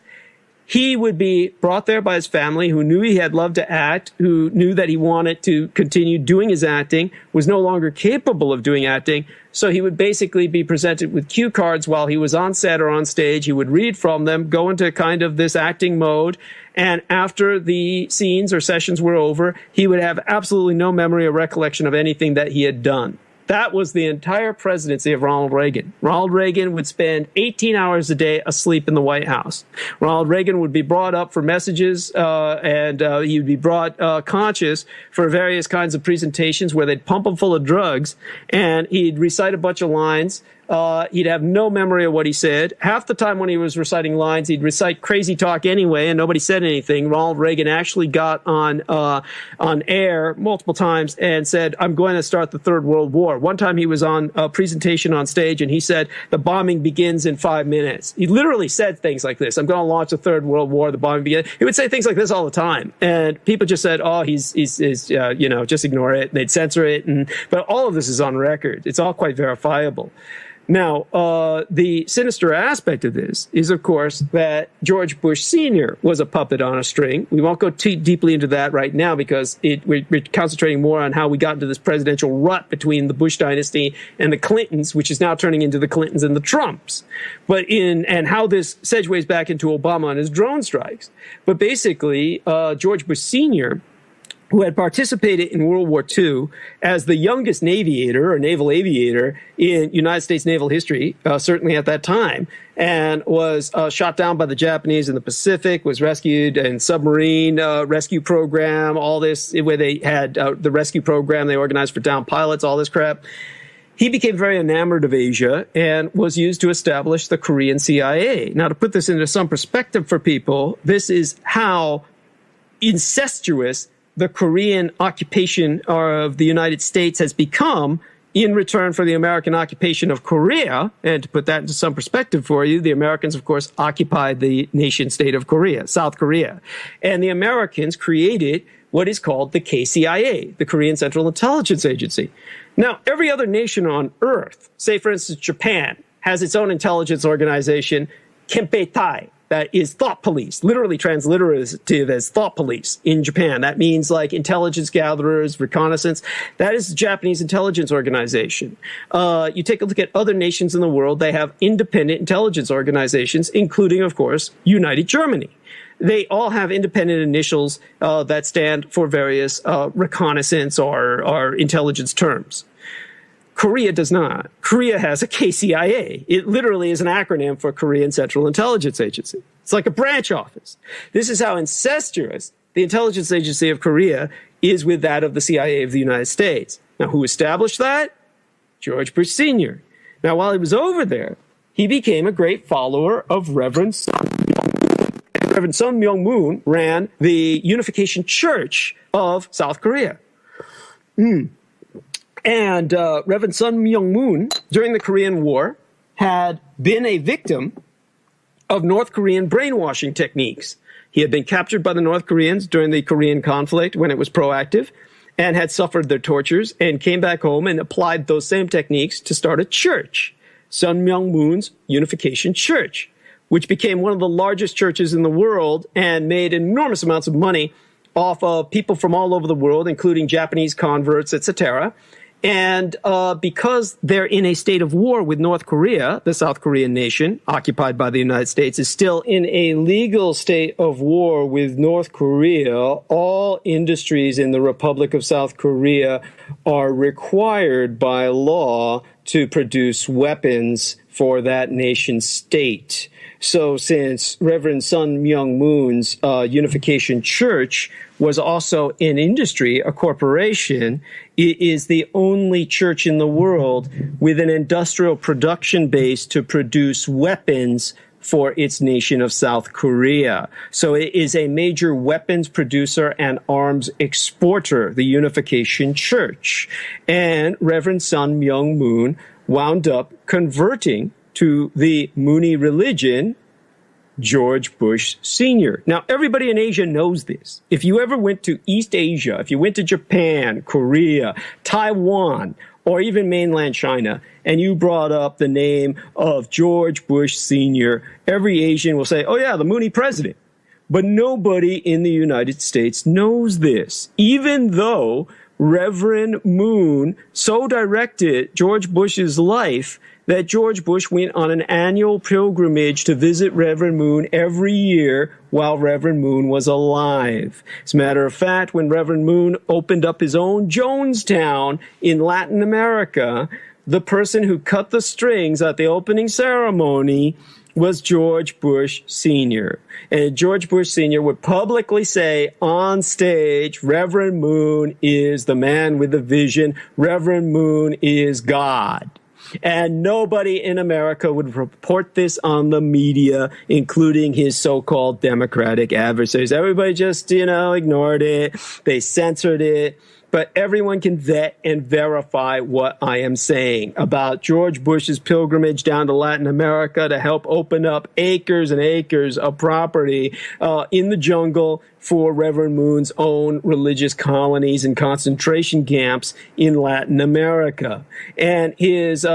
he would be brought there by his family, who knew he had loved to act, who knew that he wanted to continue doing his acting, was no longer capable of doing acting. So he would basically be presented with cue cards while he was on set or on stage. He would read from them, go into kind of this acting mode. And after the scenes or sessions were over, he would have absolutely no memory or recollection of anything that he had done. That was the entire presidency of Ronald Reagan. Ronald Reagan would spend 18 hours a day asleep in the White House. Ronald Reagan would be brought up for messages, and he would be brought conscious for various kinds of presentations where they'd pump him full of drugs, and he'd recite a bunch of lines. He'd have no memory of what he said. Half the time when he was reciting lines, he'd recite crazy talk anyway, and nobody said anything. Ronald Reagan actually got on air multiple times and said, "I'm going to start the Third World War." One time he was on a presentation on stage, and he said, "The bombing begins in 5 minutes." He literally said things like this: "I'm going to launch the Third World War. The bombing begins." He would say things like this all the time, and people just said, "Oh, he's just ignore it." They'd censor it, but all of this is on record. It's all quite verifiable. Now, the sinister aspect of this is, of course, that George Bush Sr. was a puppet on a string. We won't go too deeply into that right now because we're concentrating more on how we got into this presidential rut between the Bush dynasty and the Clintons, which is now turning into the Clintons and the Trumps. And how this segues back into Obama and his drone strikes. But basically, George Bush Sr., who had participated in World War II as the youngest naval aviator in United States naval history, certainly at that time, and was shot down by the Japanese in the Pacific, was rescued in submarine rescue program, all this, where they had the rescue program they organized for downed pilots, all this crap. he became very enamored of Asia and was used to establish the Korean CIA. Now, to put this into some perspective for people, this is how incestuous the Korean occupation of the United States has become in return for the American occupation of Korea. And to put that into some perspective for you, the Americans, of course, occupied the nation state of Korea, South Korea. And the Americans created what is called the KCIA, the Korean Central Intelligence Agency. Now, every other nation on Earth, say, for instance, Japan, has its own intelligence organization, Kempeitai, that is thought police, literally transliterative as thought police in Japan. That means like intelligence gatherers, reconnaissance. That is the Japanese intelligence organization. You take a look at other nations in the world, they have independent intelligence organizations, including, of course, United Germany. They all have independent initials that stand for various reconnaissance or intelligence terms. Korea does not. Korea has a KCIA. It literally is an acronym for Korean Central Intelligence Agency. It's like a branch office. This is how incestuous the intelligence agency of Korea is with that of the CIA of the United States. Now, who established that? George Bush Sr. Now, while he was over there, he became a great follower of Reverend Sun Myung-moon ran the Unification Church of South Korea. And Reverend Sun Myung-moon, during the Korean War, had been a victim of North Korean brainwashing techniques. He had been captured by the North Koreans during the Korean conflict when it was proactive and had suffered their tortures and came back home and applied those same techniques to start a church, Sun Myung-moon's Unification Church, which became one of the largest churches in the world and made enormous amounts of money off of people from all over the world, including Japanese converts, etc. And because they're in a state of war with North Korea, the South Korean nation, occupied by the United States, is still in a legal state of war with North Korea. All industries in the Republic of South Korea are required by law to produce weapons for that nation state. So since Reverend Sun Myung-moon's Unification Church was also an industry, a corporation, it is the only church in the world with an industrial production base to produce weapons for its nation of South Korea. So it is a major weapons producer and arms exporter, the Unification Church. And Reverend Sun Myung-moon wound up converting to the Mooney religion, George Bush Sr. Now, everybody in Asia knows this. If you ever went to East Asia, if you went to Japan, Korea, Taiwan, or even mainland China, and you brought up the name of George Bush Sr., every Asian will say, oh yeah, the Mooney president. But nobody in the United States knows this, even though Reverend Moon so directed George Bush's life that George Bush went on an annual pilgrimage to visit Reverend Moon every year while Reverend Moon was alive. As a matter of fact, when Reverend Moon opened up his own Jonestown in Latin America, the person who cut the strings at the opening ceremony was George Bush Sr. And George Bush Sr. would publicly say on stage, Reverend Moon is the man with the vision. Reverend Moon is God. And nobody in America would report this on the media, including his so-called Democratic adversaries. Everybody just, ignored it. They censored it. But everyone can vet and verify what I am saying about George Bush's pilgrimage down to Latin America to help open up acres and acres of property in the jungle for Reverend Moon's own religious colonies and concentration camps in Latin America. And his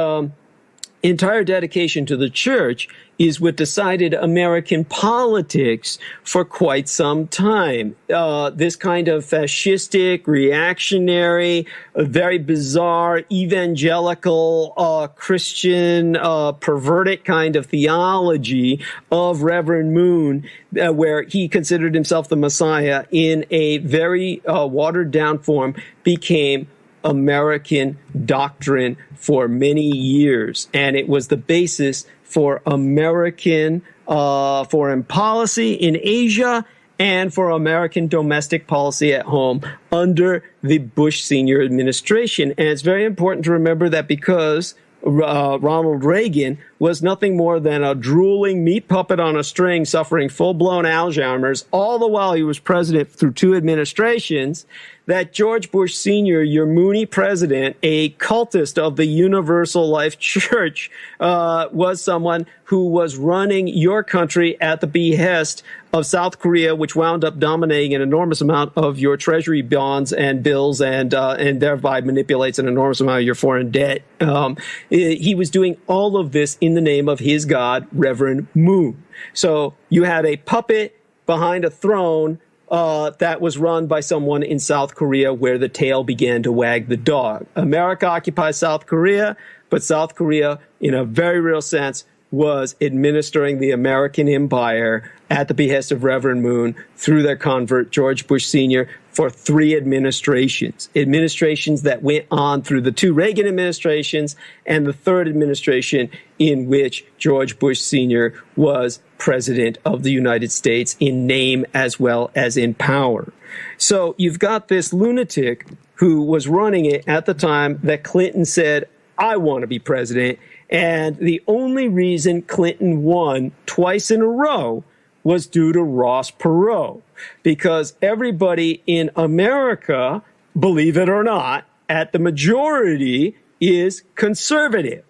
entire dedication to the church is what decided American politics for quite some time. This kind of fascistic, reactionary, very bizarre, evangelical, Christian, perverted kind of theology of Reverend Moon, where he considered himself the Messiah in a very watered down form, became American doctrine for many years. And it was the basis for American foreign policy in Asia and for American domestic policy at home under the Bush Senior administration. And it's very important to remember that because Ronald Reagan was nothing more than a drooling meat puppet on a string suffering full-blown Alzheimer's, all the while he was president through 2 administrations, that George Bush Sr., your Mooney president, a cultist of the Universal Life Church, was someone who was running your country at the behest of South Korea, which wound up dominating an enormous amount of your treasury bonds and bills and thereby manipulates an enormous amount of your foreign debt. He was doing all of this in the name of his god, Reverend Moon. So you had a puppet behind a throne that was run by someone in South Korea where the tail began to wag the dog. America occupies South Korea, but South Korea, in a very real sense, was administering the American empire at the behest of Reverend Moon through their convert, George Bush Sr., for 3 administrations that went on through the 2 Reagan administrations and the 3rd administration in which George Bush Sr. was president of the United States in name as well as in power. So you've got this lunatic who was running it at the time that Clinton said, I want to be president. And the only reason Clinton won twice in a row was due to Ross Perot, because everybody in America, believe it or not, at the majority is conservative.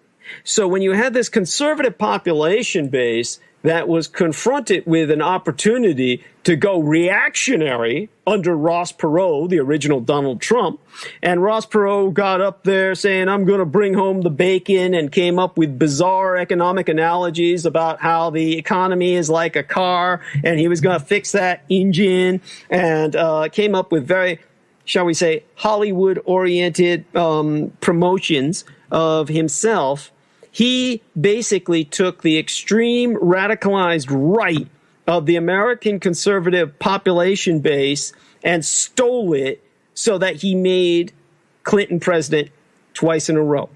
So when you had this conservative population base that was confronted with an opportunity to go reactionary under Ross Perot, the original Donald Trump, and Ross Perot got up there saying, I'm going to bring home the bacon, and came up with bizarre economic analogies about how the economy is like a car, and he was going to fix that engine, and came up with very, shall we say, Hollywood-oriented promotions of himself. He basically took the extreme radicalized right of the American conservative population base and stole it so that he made Clinton president twice in a row.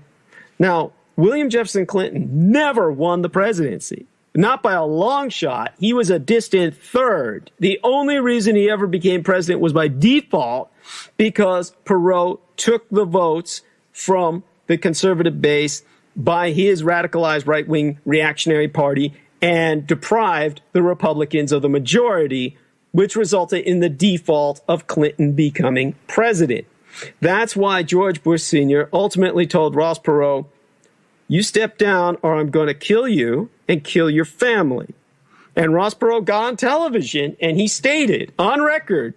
Now, William Jefferson Clinton never won the presidency. Not by a long shot. He was a distant third. The only reason he ever became president was by default because Perot took the votes from the conservative base by his radicalized right-wing reactionary party and deprived the Republicans of the majority, which resulted in the default of Clinton becoming president. That's why George Bush Sr. ultimately told Ross Perot, you step down or I'm going to kill you and kill your family. And Ross Perot got on television and he stated on record,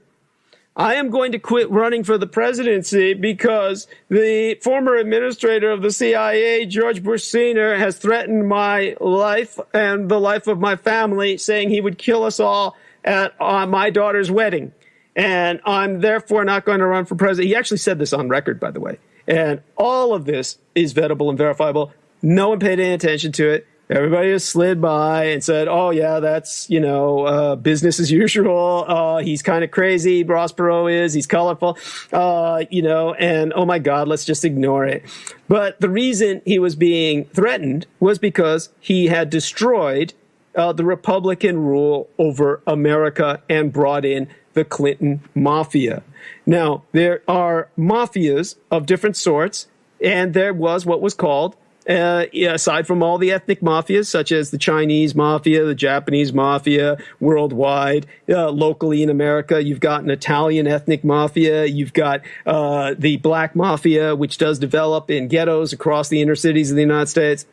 I am going to quit running for the presidency because the former administrator of the CIA, George Bush Sr., has threatened my life and the life of my family, saying he would kill us all at my daughter's wedding. And I'm therefore not going to run for president. He actually said this on record, by the way. And all of this is vettable and verifiable. No one paid any attention to it. Everybody just slid by and said, oh, yeah, that's, business as usual. He's kind of crazy. Ross Perot is. He's colorful, and oh, my God, let's just ignore it. But the reason he was being threatened was because he had destroyed the Republican rule over America and brought in the Clinton mafia. Now, there are mafias of different sorts, and there was what was called aside from all the ethnic mafias, such as the Chinese mafia, the Japanese mafia, worldwide, locally in America, you've got an Italian ethnic mafia. You've got the black mafia, which does develop in ghettos across the inner cities of the United States.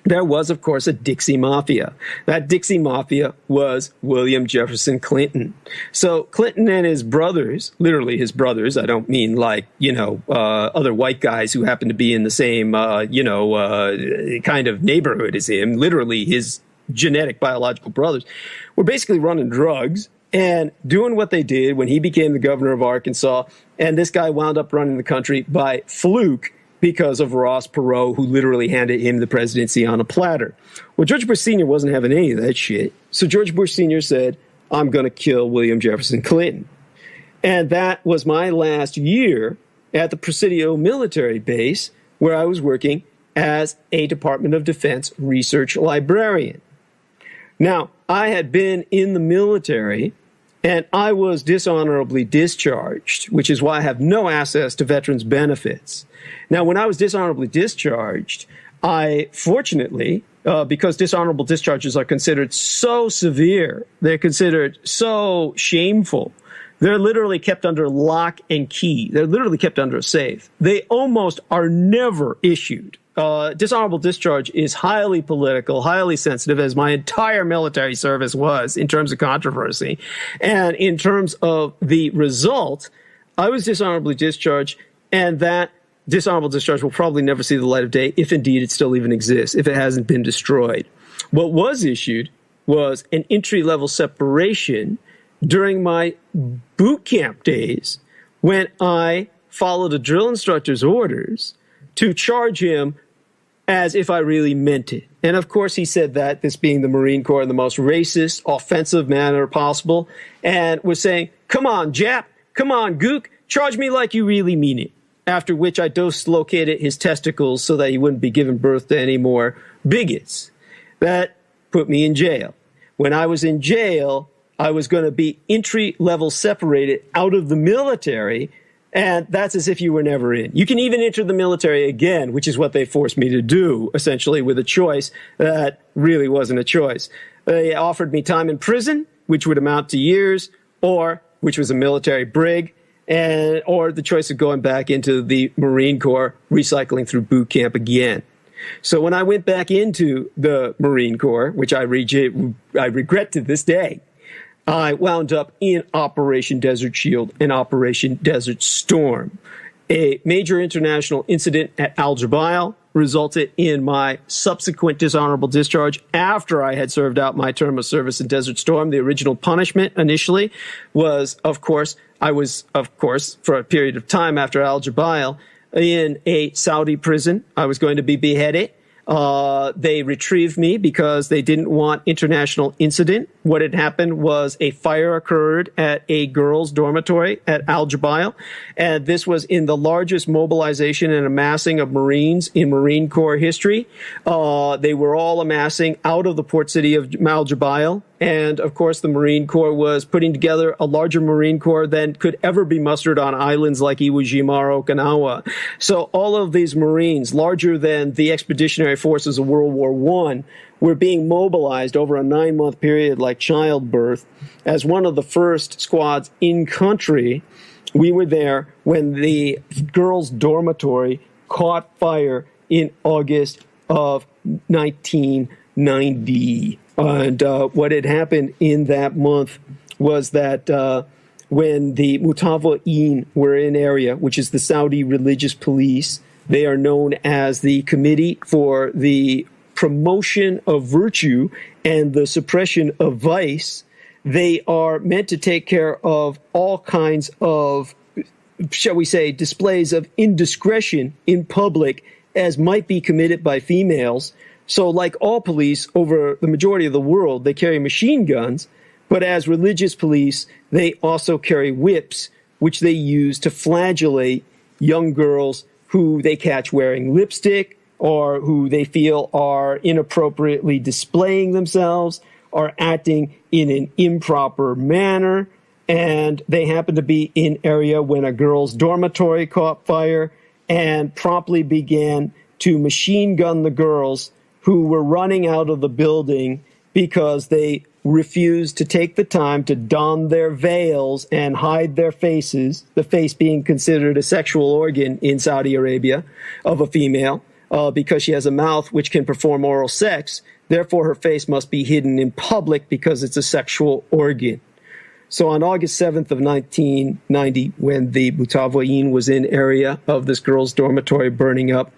There was, of course, a Dixie Mafia. That Dixie Mafia was William Jefferson Clinton. So Clinton and his brothers, literally his brothers, I don't mean like, other white guys who happen to be in the same, kind of neighborhood as him, literally his genetic biological brothers, were basically running drugs and doing what they did when he became the governor of Arkansas. And this guy wound up running the country by fluke, because of Ross Perot, who literally handed him the presidency on a platter. Well, George Bush Sr. wasn't having any of that shit. So George Bush Sr. said, I'm going to kill William Jefferson Clinton. And that was my last year at the Presidio military base, where I was working as a Department of Defense research librarian. Now, I had been in the military And I was dishonorably discharged, which is why I have no access to veterans benefits. Now, when I was dishonorably discharged, I fortunately, because dishonorable discharges are considered so severe, they're considered so shameful, they're literally kept under lock and key. They're literally kept under a safe. They almost are never issued. Dishonorable discharge is highly political, highly sensitive, as my entire military service was in terms of controversy. And in terms of the result, I was dishonorably discharged, and that dishonorable discharge will probably never see the light of day, if indeed it still even exists, if it hasn't been destroyed. What was issued was an entry-level separation during my boot camp days, when I followed a drill instructor's orders to charge him as if I really meant it. And of course he said that, this being the Marine Corps, in the most racist, offensive manner possible, and was saying, "Come on, Jap, come on, Gook, charge me like you really mean it." After which I dislocated his testicles so that he wouldn't be giving birth to any more bigots. That put me in jail. When I was in jail, I was going to be entry-level separated out of the military, and that's as if you were never in. You can even enter the military again, which is what they forced me to do, essentially, with a choice that really wasn't a choice. They offered me time in prison, which would amount to years, or which was a military brig, or the choice of going back into the Marine Corps, recycling through boot camp again. So when I went back into the Marine Corps, which I regret to this day, I wound up in Operation Desert Shield and Operation Desert Storm. A major international incident at Al-Jabail resulted in my subsequent dishonorable discharge after I had served out my term of service in Desert Storm. The original punishment initially was, of course, for a period of time after Al-Jabail, in a Saudi prison. I was going to be beheaded. They retrieved me because they didn't want international incident. What had happened was a fire occurred at a girls' dormitory at Al-Jabail, and this was in the largest mobilization and amassing of Marines in Marine Corps history. They were all amassing out of the port city of Al-Jabail, and of course the Marine Corps was putting together a larger Marine Corps than could ever be mustered on islands like Iwo Jima or Okinawa. So all of these Marines, larger than the expeditionary forces of World War I, were being mobilized over a 9-month period like childbirth. As one of the first squads in country, we were there when the girls' dormitory caught fire in August of 1990. And what had happened in that month was that when the Mutawa'in were in area, which is the Saudi religious police, they are known as the Committee for the Promotion of Virtue and the Suppression of Vice. They are meant to take care of all kinds of, shall we say, displays of indiscretion in public as might be committed by females. So like all police over the majority of the world, they carry machine guns, but as religious police, they also carry whips, which they use to flagellate young girls who they catch wearing lipstick or who they feel are inappropriately displaying themselves or acting in an improper manner. And they happen to be in area when a girl's dormitory caught fire and promptly began to machine gun the girls who were running out of the building because they refused to take the time to don their veils and hide their faces, the face being considered a sexual organ in Saudi Arabia of a female, because she has a mouth which can perform oral sex. Therefore, her face must be hidden in public because it's a sexual organ. So on August 7th of 1990, when the Mutawa'in was in area of this girl's dormitory burning up,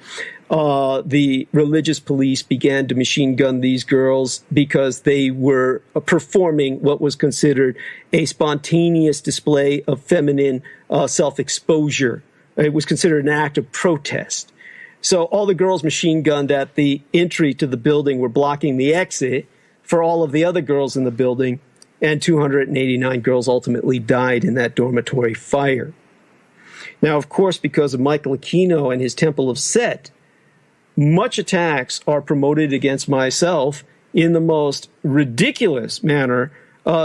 the religious police began to machine gun these girls because they were performing what was considered a spontaneous display of feminine self-exposure. It was considered an act of protest. So all the girls machine gunned at the entry to the building were blocking the exit for all of the other girls in the building, and 289 girls ultimately died in that dormitory fire. Now, of course, because of Michael Aquino and his Temple of Set, much attacks are promoted against myself in the most ridiculous manner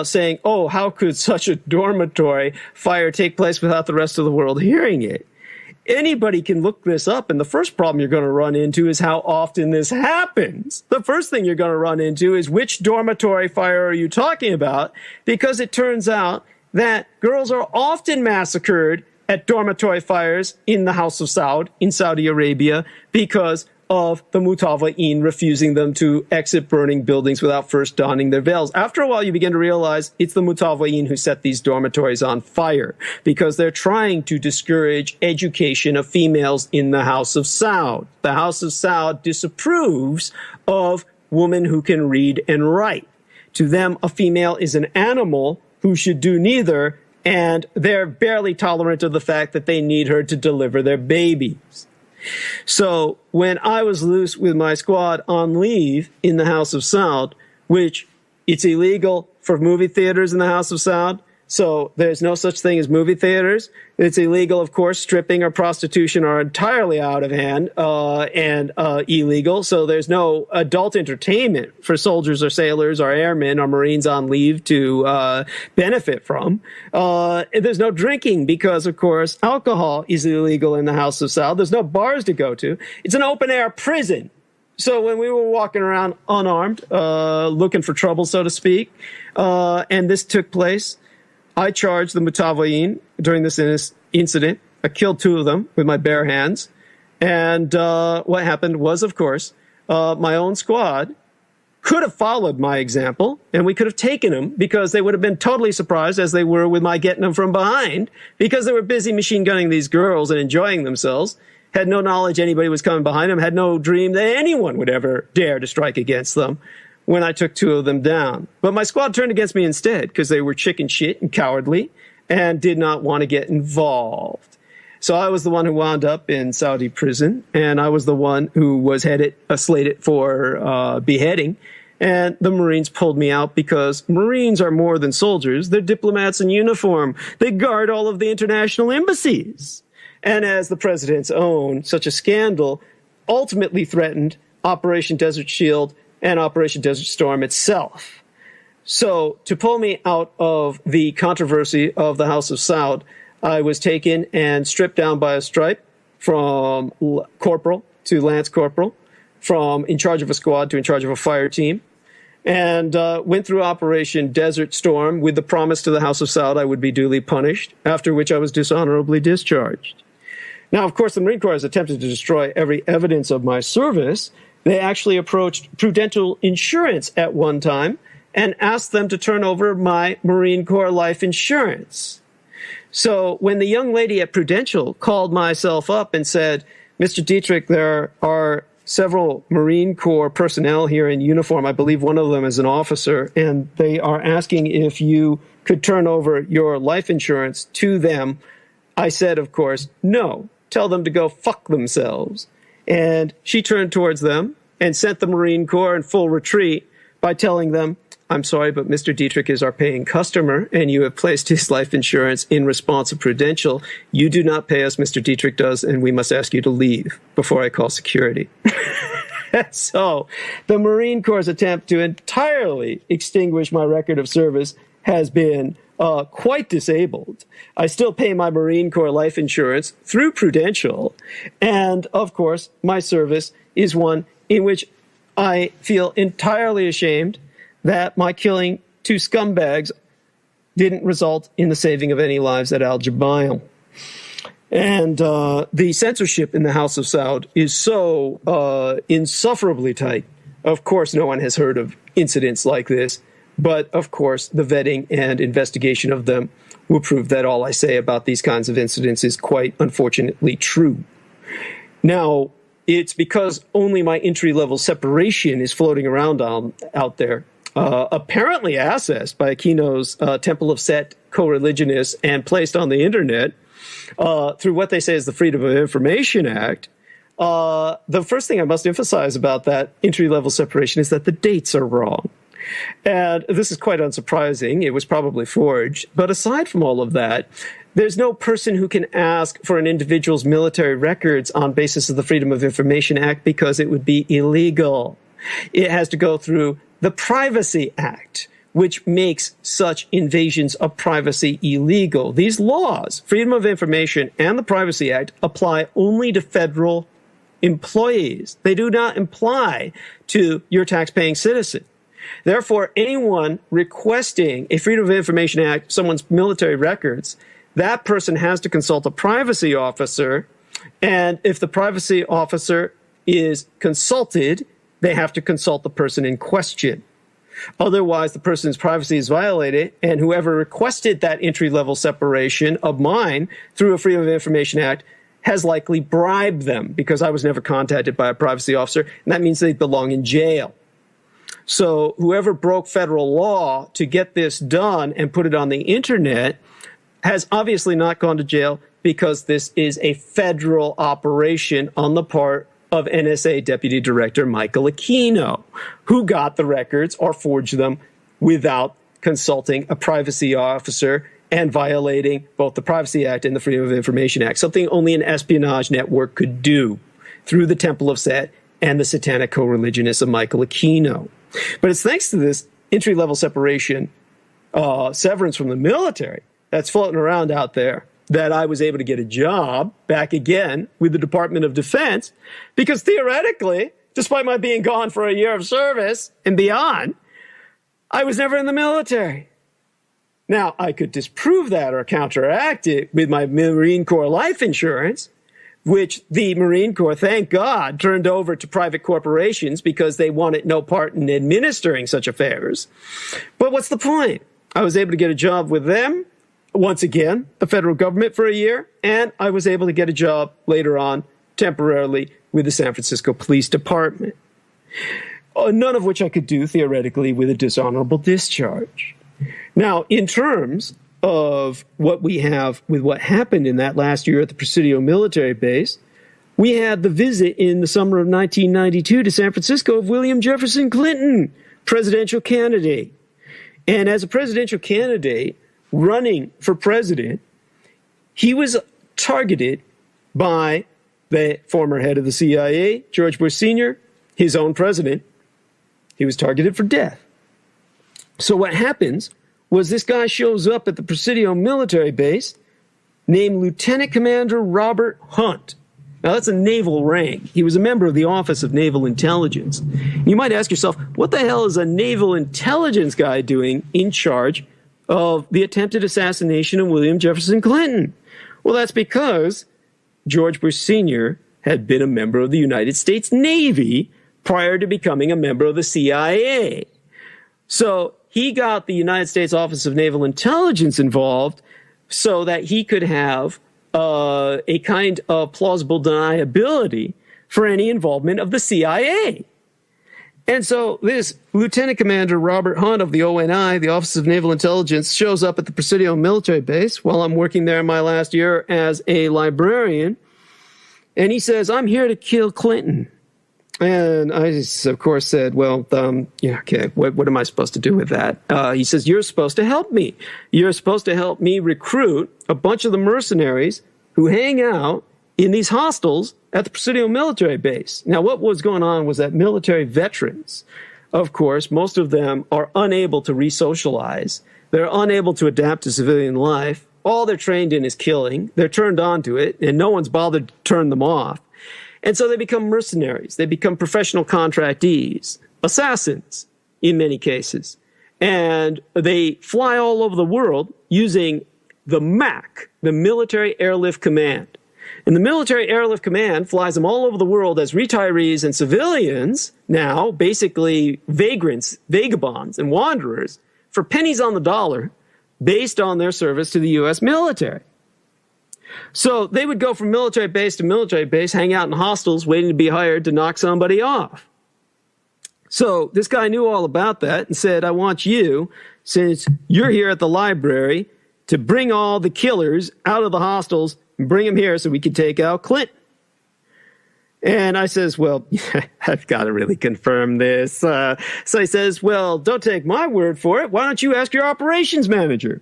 saying, oh, how could such a dormitory fire take place without the rest of the world hearing it? Anybody can look this up, and the first problem you're going to run into is how often this happens. The first thing you're going to run into is which dormitory fire are you talking about, because it turns out that girls are often massacred at dormitory fires in the House of Saud in Saudi Arabia because of the Mutawa'in refusing them to exit burning buildings without first donning their veils. After a while, you begin to realize it's the Mutawa'in who set these dormitories on fire because they're trying to discourage education of females in the House of Saud. The House of Saud disapproves of women who can read and write. To them, a female is an animal who should do neither, and they're barely tolerant of the fact that they need her to deliver their babies. So when I was loose with my squad on leave in the House of Saud, which it's illegal for movie theaters in the House of Saud, so there's no such thing as movie theaters. It's illegal, of course. Stripping or prostitution are entirely out of hand and illegal. So there's no adult entertainment for soldiers or sailors or airmen or Marines on leave to benefit from. There's no drinking because, of course, alcohol is illegal in the House of Saud. There's no bars to go to. It's an open-air prison. So when we were walking around unarmed, looking for trouble, so to speak, and this took place, I charged the Mutawa'in during this incident. I killed 2 of them with my bare hands. And what happened was, of course, my own squad could have followed my example, and we could have taken them because they would have been totally surprised, as they were with my getting them from behind, because they were busy machine gunning these girls and enjoying themselves, had no knowledge anybody was coming behind them, had no dream that anyone would ever dare to strike against them. When I took 2 of them down. But my squad turned against me instead because they were chicken shit and cowardly and did not want to get involved. So I was the one who wound up in Saudi prison, and I was the one who was slated for beheading. And the Marines pulled me out because Marines are more than soldiers. They're diplomats in uniform. They guard all of the international embassies. And as the president's own, such a scandal ultimately threatened Operation Desert Shield and Operation Desert Storm itself. So to pull me out of the controversy of the House of Saud, I was taken and stripped down by a stripe from corporal to lance corporal, from in charge of a squad to in charge of a fire team, and went through Operation Desert Storm with the promise to the House of Saud I would be duly punished, after which I was dishonorably discharged. Now, of course, the Marine Corps has attempted to destroy every evidence of my service. They actually approached Prudential Insurance at one time and asked them to turn over my Marine Corps life insurance. So when the young lady at Prudential called myself up and said, Mr. Dietrich, there are several Marine Corps personnel here in uniform. I believe one of them is an officer, and they are asking if you could turn over your life insurance to them. I said, of course, no. Tell them to go fuck themselves. And she turned towards them and sent the Marine Corps in full retreat by telling them, I'm sorry, but Mr. Dietrich is our paying customer, and you have placed his life insurance in response to Prudential. You do not pay us, Mr. Dietrich does, and we must ask you to leave before I call security. So the Marine Corps' attempt to entirely extinguish my record of service has been quite disabled. I still pay my Marine Corps life insurance through Prudential, and, of course, my service is one in which I feel entirely ashamed that my killing 2 scumbags didn't result in the saving of any lives at Al Jabail. And the censorship in the House of Saud is so insufferably tight. Of course, no one has heard of incidents like this, but of course, the vetting and investigation of them will prove that all I say about these kinds of incidents is quite unfortunately true. Now, it's because only my entry-level separation is floating around out there, apparently accessed by Aquino's Temple of Set co-religionists and placed on the internet through what they say is the Freedom of Information Act. The first thing I must emphasize about that entry-level separation is that the dates are wrong. And this is quite unsurprising. It was probably forged. But aside from all of that, there's no person who can ask for an individual's military records on basis of the Freedom of Information Act because it would be illegal. It has to go through the Privacy Act, which makes such invasions of privacy illegal. These laws, Freedom of Information and the Privacy Act, apply only to federal employees. They do not apply to your tax-paying citizen. Therefore, anyone requesting a Freedom of Information Act, someone's military records, that person has to consult a privacy officer. And if the privacy officer is consulted, they have to consult the person in question. Otherwise, the person's privacy is violated, and whoever requested that entry-level separation of mine through a Freedom of Information Act has likely bribed them, because I was never contacted by a privacy officer, and that means they belong in jail. So whoever broke federal law to get this done and put it on the internet has obviously not gone to jail, because this is a federal operation on the part of NSA Deputy Director Michael Aquino, who got the records or forged them without consulting a privacy officer and violating both the Privacy Act and the Freedom of Information Act, something only an espionage network could do through the Temple of Set and the satanic co-religionists of Michael Aquino. But it's thanks to this entry-level separation, severance from the military that's floating around out there, that I was able to get a job back again with the Department of Defense, because theoretically, despite my being gone for a year of service and beyond, I was never in the military. Now, I could disprove that or counteract it with my Marine Corps life insurance, which the Marine Corps, thank God, turned over to private corporations because they wanted no part in administering such affairs. But what's the point? I was able to get a job with them, once again, the federal government, for a year, and I was able to get a job later on temporarily with the San Francisco Police Department. None of which I could do theoretically with a dishonorable discharge. Now, in terms of what we have with what happened in that last year at the Presidio military base, we had the visit in the summer of 1992 to San Francisco of William Jefferson Clinton, presidential candidate. And as a presidential candidate, running for president, he was targeted by the former head of the CIA, George Bush Sr., his own president. He was targeted for death. So what happens was this guy shows up at the Presidio military base named Lieutenant Commander Robert Hunt. Now, that's a naval rank. He was a member of the Office of Naval Intelligence. You might ask yourself, what the hell is a naval intelligence guy doing in charge of the attempted assassination of William Jefferson Clinton? Well, that's because George Bush Sr. had been a member of the United States Navy prior to becoming a member of the CIA. So he got the United States Office of Naval Intelligence involved so that he could have a kind of plausible deniability for any involvement of the CIA. And so this Lieutenant Commander Robert Hunt of the ONI, the Office of Naval Intelligence, shows up at the Presidio military base while I'm working there in my last year as a librarian. And he says, "I'm here to kill Clinton." And I, of course, said, well, yeah, okay, what am I supposed to do with that? He says, "You're supposed to help me. You're supposed to help me recruit a bunch of the mercenaries who hang out in these hostels at the Presidio military base." Now, what was going on was that military veterans, of course, most of them are unable to re-socialize. They're unable to adapt to civilian life. All they're trained in is killing. They're turned on to it, and no one's bothered to turn them off. And so they become mercenaries. They become professional contractees, assassins in many cases. And they fly all over the world using the MAC, the Military Airlift Command. And the Military Airlift Command flies them all over the world as retirees and civilians, now basically vagrants, vagabonds, and wanderers, for pennies on the dollar based on their service to the U.S. military. So they would go from military base to military base, hang out in hostels, waiting to be hired to knock somebody off. So this guy knew all about that and said, "I want you, since you're here at the library, to bring all the killers out of the hostels and bring them here so we can take out Clinton." And I says, "Well, I've got to really confirm this." So he says, "Well, don't take my word for it. Why don't you ask your operations manager?"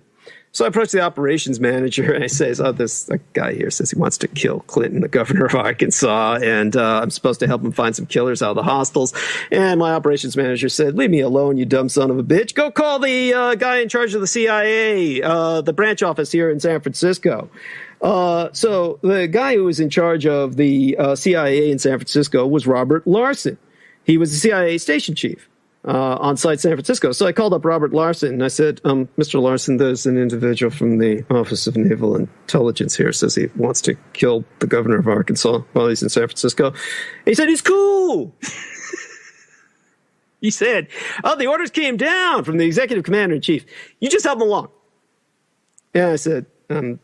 So I approached the operations manager and I says, this guy here says he wants to kill Clinton, the governor of Arkansas, and I'm supposed to help him find some killers out of the hostels. And my operations manager said, leave me alone, you dumb son of a bitch. Go call the guy in charge of the CIA, the branch office here in San Francisco. So the guy who was in charge of the CIA in San Francisco was Robert Larson. He was the CIA station chief on site San Francisco. So I called up Robert Larson and I said, Mr. Larson, there's an individual from the Office of Naval Intelligence here says he wants to kill the governor of Arkansas while he's in San Francisco. He said, he's cool. He said, the orders came down from the executive commander in chief. You just help him along. And I said,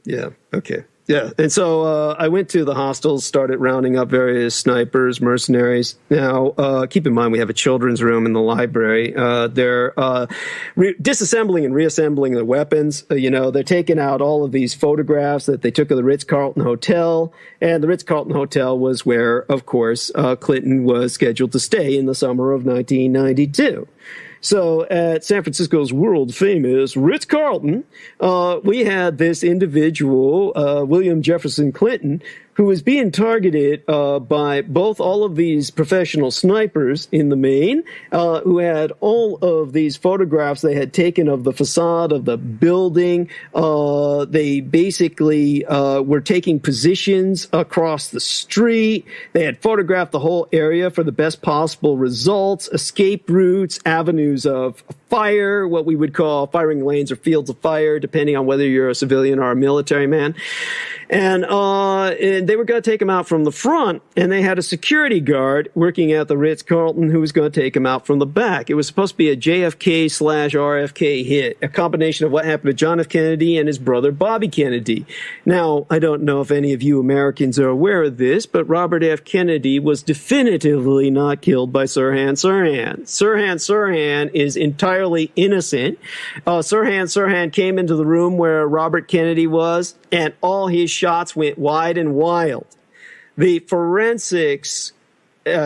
yeah, okay. Yeah, and so I went to the hostels, started rounding up various snipers, mercenaries. Now, keep in mind, we have a children's room in the library. They're disassembling and reassembling the weapons. They're taking out all of these photographs that they took of the Ritz-Carlton Hotel. And the Ritz-Carlton Hotel was where, of course, Clinton was scheduled to stay in the summer of 1992. So at San Francisco's world-famous Ritz-Carlton, we had this individual, William Jefferson Clinton, who was being targeted by both all of these professional snipers in the main, who had all of these photographs they had taken of the facade of the building. They basically were taking positions across the street. They had photographed the whole area for the best possible results, escape routes, avenues of fire, what we would call firing lanes or fields of fire, depending on whether you're a civilian or a military man. And they were going to take him out from the front, and they had a security guard working at the Ritz-Carlton who was going to take him out from the back. It was supposed to be a JFK/RFK hit, a combination of what happened to John F. Kennedy and his brother Bobby Kennedy. Now, I don't know if any of you Americans are aware of this, but Robert F. Kennedy was definitively not killed by Sirhan Sirhan. Sirhan Sirhan is entirely innocent. Sirhan Sirhan came into the room where Robert Kennedy was, and all his shots went wide and wild. The forensics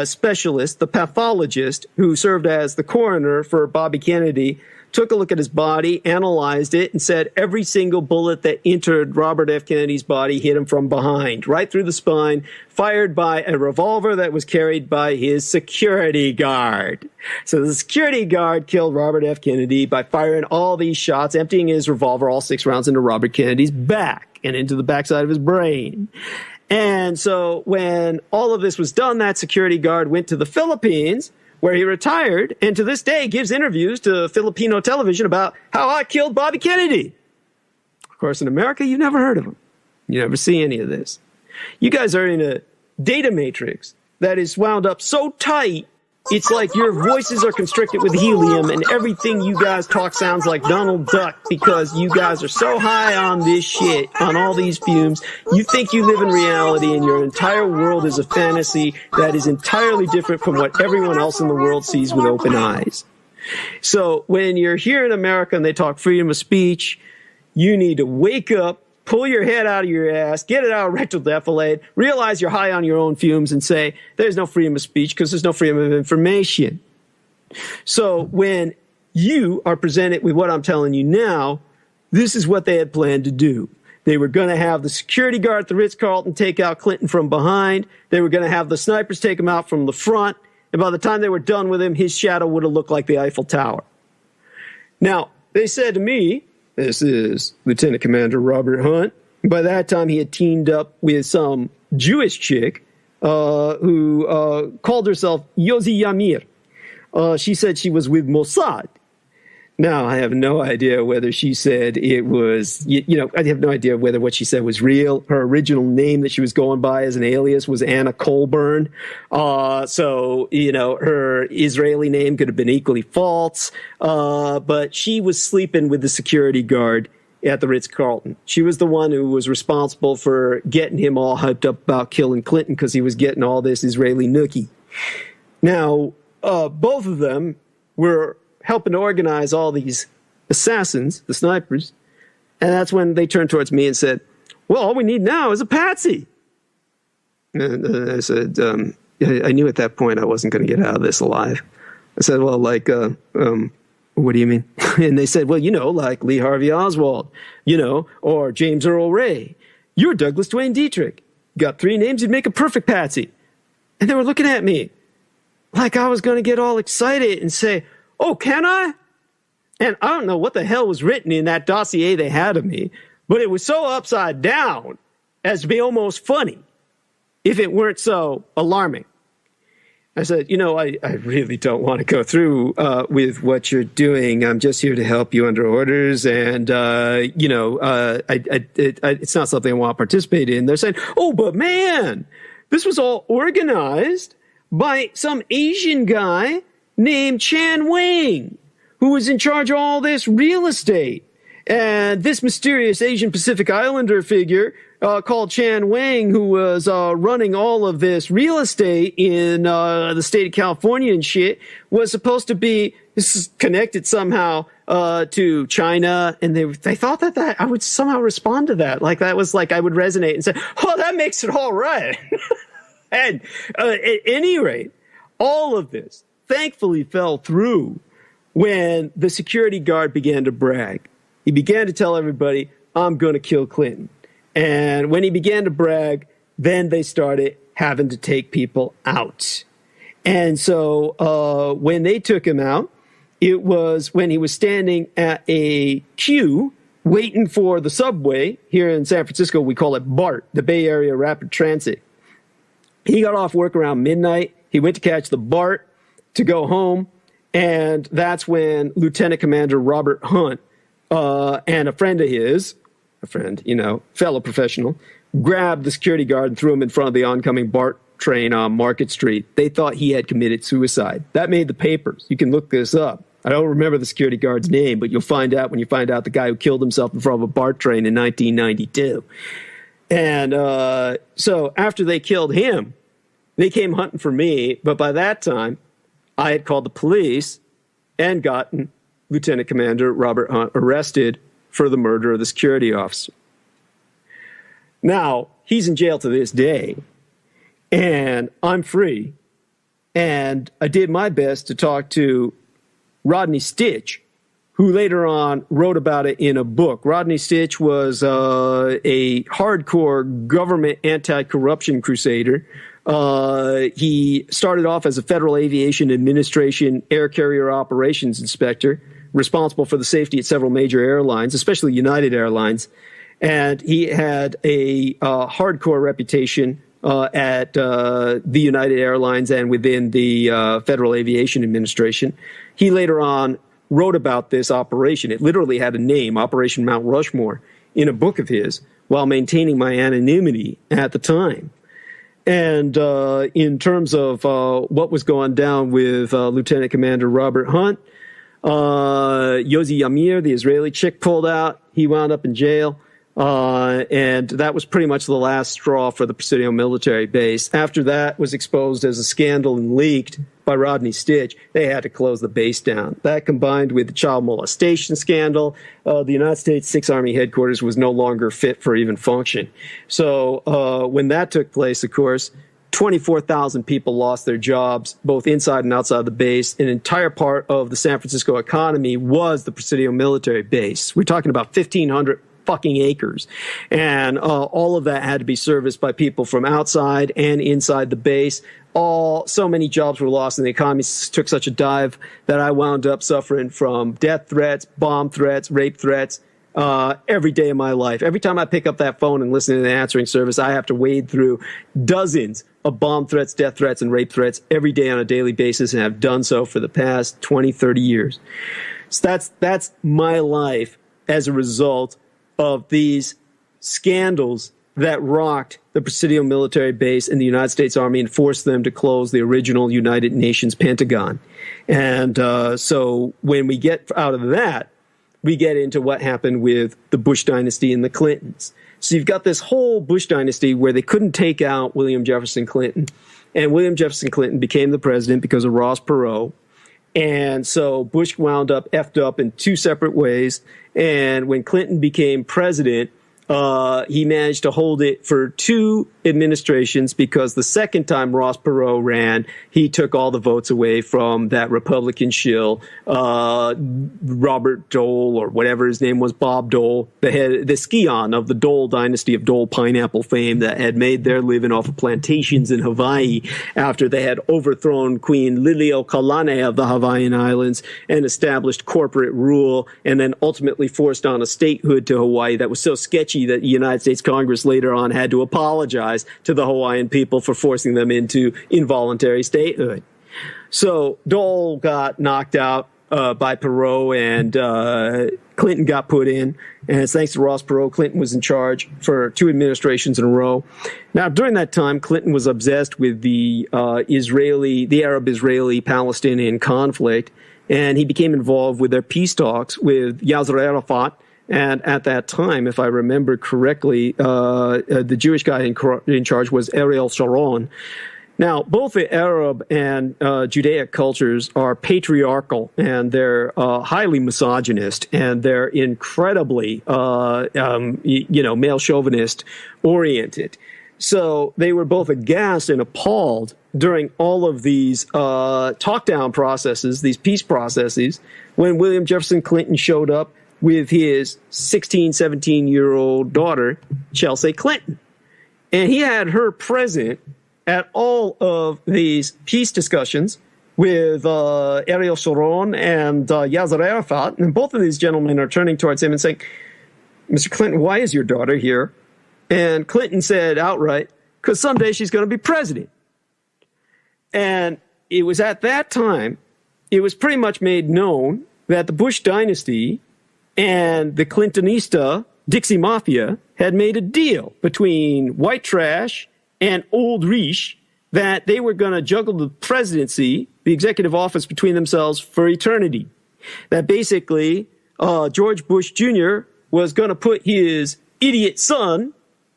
specialist, the pathologist who served as the coroner for Bobby Kennedy, took a look at his body, analyzed it, and said every single bullet that entered Robert F. Kennedy's body hit him from behind, right through the spine, fired by a revolver that was carried by his security guard. So the security guard killed Robert F. Kennedy by firing all these shots, emptying his revolver, all 6 rounds, into Robert Kennedy's back and into the backside of his brain. And so when all of this was done, that security guard went to the Philippines, where he retired, and to this day gives interviews to Filipino television about how I killed Bobby Kennedy. Of course, in America, you never heard of him. You never see any of this. You guys are in a data matrix that is wound up so tight, it's like your voices are constricted with helium, and everything you guys talk sounds like Donald Duck because you guys are so high on this shit, on all these fumes. You think you live in reality, and your entire world is a fantasy that is entirely different from what everyone else in the world sees with open eyes. So when you're here in America and they talk freedom of speech, you need to wake up, pull your head out of your ass, get it out of rectal defilade, realize you're high on your own fumes, and say, there's no freedom of speech because there's no freedom of information. So when you are presented with what I'm telling you now, this is what they had planned to do. They were going to have the security guard at the Ritz-Carlton take out Clinton from behind. They were going to have the snipers take him out from the front. And by the time they were done with him, his shadow would have looked like the Eiffel Tower. Now, they said to me, this is Lieutenant Commander Robert Hunt. By that time, he had teamed up with some Jewish chick who called herself Yozi Yamir. She said she was with Mossad. Now, I have no idea whether she said it was, I have no idea whether what she said was real. Her original name that she was going by as an alias was Anna Colburn. So, her Israeli name could have been equally false. But she was sleeping with the security guard at the Ritz-Carlton. She was the one who was responsible for getting him all hyped up about killing Clinton because he was getting all this Israeli nookie. Now, both of them were helping to organize all these assassins, the snipers. And that's when they turned towards me and said, well, all we need now is a patsy. And I said, I knew at that point I wasn't going to get out of this alive. I said, well, what do you mean? And they said, well, like Lee Harvey Oswald, or James Earl Ray. You're Douglas Duane Dietrich. Got 3 names, you'd make a perfect patsy. And they were looking at me like I was going to get all excited and say, oh, can I? And I don't know what the hell was written in that dossier they had of me, but it was so upside down as to be almost funny if it weren't so alarming. I said, I really don't want to go through with what you're doing. I'm just here to help you under orders. And, it's not something I want to participate in. They're saying, oh, but man, this was all organized by some Asian guy named Chan Wang, who was in charge of all this real estate. And this mysterious Asian Pacific Islander figure called Chan Wang, who was running all of this real estate in the state of California and shit, was supposed to be connected somehow to China. And they thought that I would somehow respond to that. Like that was like I would resonate and say, oh, that makes it all right. And at any rate, all of this thankfully fell through when the security guard began to brag. He began to tell everybody, I'm going to kill Clinton. And when he began to brag, then they started having to take people out. And so when they took him out, it was when he was standing at a queue waiting for the subway. Here in San Francisco, we call it BART, the Bay Area Rapid Transit. He got off work around midnight. He went to catch the BART to go home. And that's when Lieutenant Commander Robert Hunt and a friend of his, fellow professional, grabbed the security guard and threw him in front of the oncoming BART train on Market Street. They thought he had committed suicide. That made the papers. You can look this up. I don't remember the security guard's name, but you'll find out when you find out the guy who killed himself in front of a BART train in 1992. And so after they killed him, they came hunting for me. But by that time, I had called the police and gotten Lieutenant Commander Robert Hunt arrested for the murder of the security officer. Now, he's in jail to this day, and I'm free. And I did my best to talk to Rodney Stitch, who later on wrote about it in a book. Rodney Stitch was a hardcore government anti-corruption crusader. He started off as a Federal Aviation Administration air carrier operations inspector, responsible for the safety at several major airlines, especially United Airlines. And he had a hardcore reputation at the United Airlines and within the Federal Aviation Administration. He later on wrote about this operation. It literally had a name, Operation Mount Rushmore, in a book of his, while maintaining my anonymity at the time. And in terms of what was going down with Lieutenant Commander Robert Hunt, Yozi Yamir, the Israeli chick, pulled out. He wound up in jail. And that was pretty much the last straw for the Presidio military base. After that was exposed as a scandal and leaked by Rodney Stitch, they had to close the base down. That combined with the child molestation scandal, the United States 6th Army headquarters was no longer fit for even function. So when that took place, of course, 24,000 people lost their jobs, both inside and outside the base. An entire part of the San Francisco economy was the Presidio military base. We're talking about 1,500 fucking acres. And all of that had to be serviced by people from outside and inside the base. So many jobs were lost, and the economy took such a dive that I wound up suffering from death threats, bomb threats, rape threats, every day of my life. Every time I pick up that phone and listen to the answering service, I have to wade through dozens of bomb threats, death threats, and rape threats every day on a daily basis, and have done so for the past 20, 30 years. So that's my life as a result of these scandals that rocked the Presidio military base and the United States Army and forced them to close the original United Nations Pentagon. And so when we get out of that, we get into what happened with the Bush dynasty and the Clintons. So you've got this whole Bush dynasty where they couldn't take out William Jefferson Clinton. And William Jefferson Clinton became the president because of Ross Perot. And so Bush wound up effed up in two separate ways. And when Clinton became president, He managed to hold it for 2 administrations because the second time Ross Perot ran, he took all the votes away from that Republican shill, Robert Dole, or whatever his name was, Bob Dole, the scion of the Dole dynasty of Dole pineapple fame that had made their living off of plantations in Hawaii after they had overthrown Queen Liliuokalani of the Hawaiian Islands and established corporate rule, and then ultimately forced on a statehood to Hawaii that was so sketchy that the United States Congress later on had to apologize to the Hawaiian people for forcing them into involuntary statehood. So Dole got knocked out by Perot, and Clinton got put in. And it's thanks to Ross Perot, Clinton was in charge for 2 administrations in a row. Now, during that time, Clinton was obsessed with the Arab-Israeli Palestinian conflict, and he became involved with their peace talks with Yasser Arafat. And at that time, if I remember correctly, the Jewish guy in charge was Ariel Sharon. Now, both the Arab and Judaic cultures are patriarchal, and they're highly misogynist, and they're incredibly, male chauvinist oriented. So they were both aghast and appalled during all of these talk-down processes, these peace processes, when William Jefferson Clinton showed up with his 16, 17-year-old daughter, Chelsea Clinton. And he had her present at all of these peace discussions with Ariel Sharon and Yasser Arafat. And both of these gentlemen are turning towards him and saying, Mr. Clinton, why is your daughter here? And Clinton said outright, because someday she's going to be president. And it was at that time, it was pretty much made known that the Bush dynasty and the Clintonista Dixie Mafia had made a deal between white trash and old Riche that they were going to juggle the presidency, the executive office, between themselves for eternity. That basically George Bush Jr. was going to put his idiot son,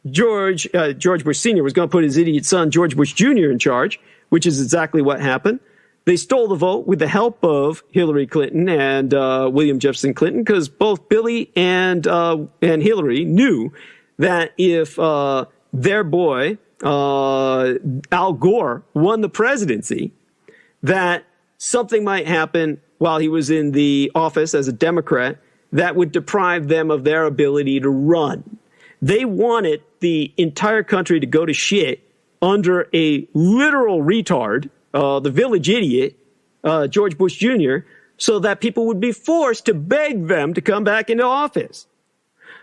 George Bush Sr. was going to put his idiot son, George Bush Jr. in charge, which is exactly what happened. They stole the vote with the help of Hillary Clinton and William Jefferson Clinton, because both Billy and Hillary knew that if their boy, Al Gore, won the presidency, that something might happen while he was in the office as a Democrat that would deprive them of their ability to run. They wanted the entire country to go to shit under a literal retard, the village idiot, George Bush Jr., so that people would be forced to beg them to come back into office.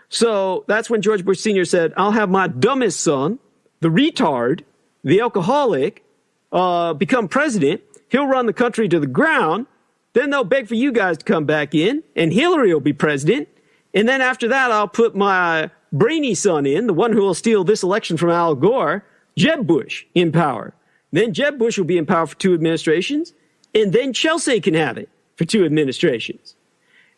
So that's when George Bush Sr. said, I'll have my dumbest son, the retard, the alcoholic, become president. He'll run the country to the ground. Then they'll beg for you guys to come back in, and Hillary will be president. And then after that, I'll put my brainy son in, the one who will steal this election from Al Gore, Jeb Bush, in power. Then Jeb Bush will be in power for 2 administrations, and then Chelsea can have it for 2 administrations.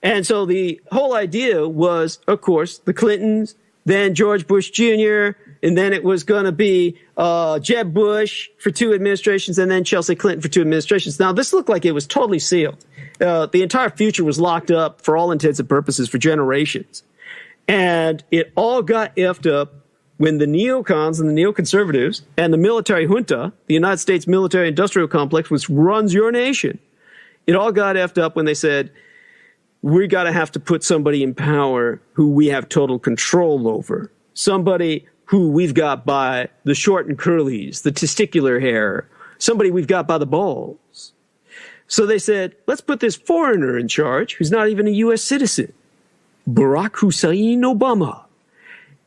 And so the whole idea was, of course, the Clintons, then George Bush Jr., and then it was going to be Jeb Bush for 2 administrations, and then Chelsea Clinton for 2 administrations. Now, this looked like it was totally sealed. The entire future was locked up for all intents and purposes for generations. And it all got effed up when the neocons and the neoconservatives and the military junta, the United States military-industrial complex, which runs your nation, it all got effed up when they said, we got to have to put somebody in power who we have total control over. Somebody who we've got by the short and curlies, the testicular hair, somebody we've got by the balls. So they said, let's put this foreigner in charge who's not even a U.S. citizen, Barack Hussein Obama.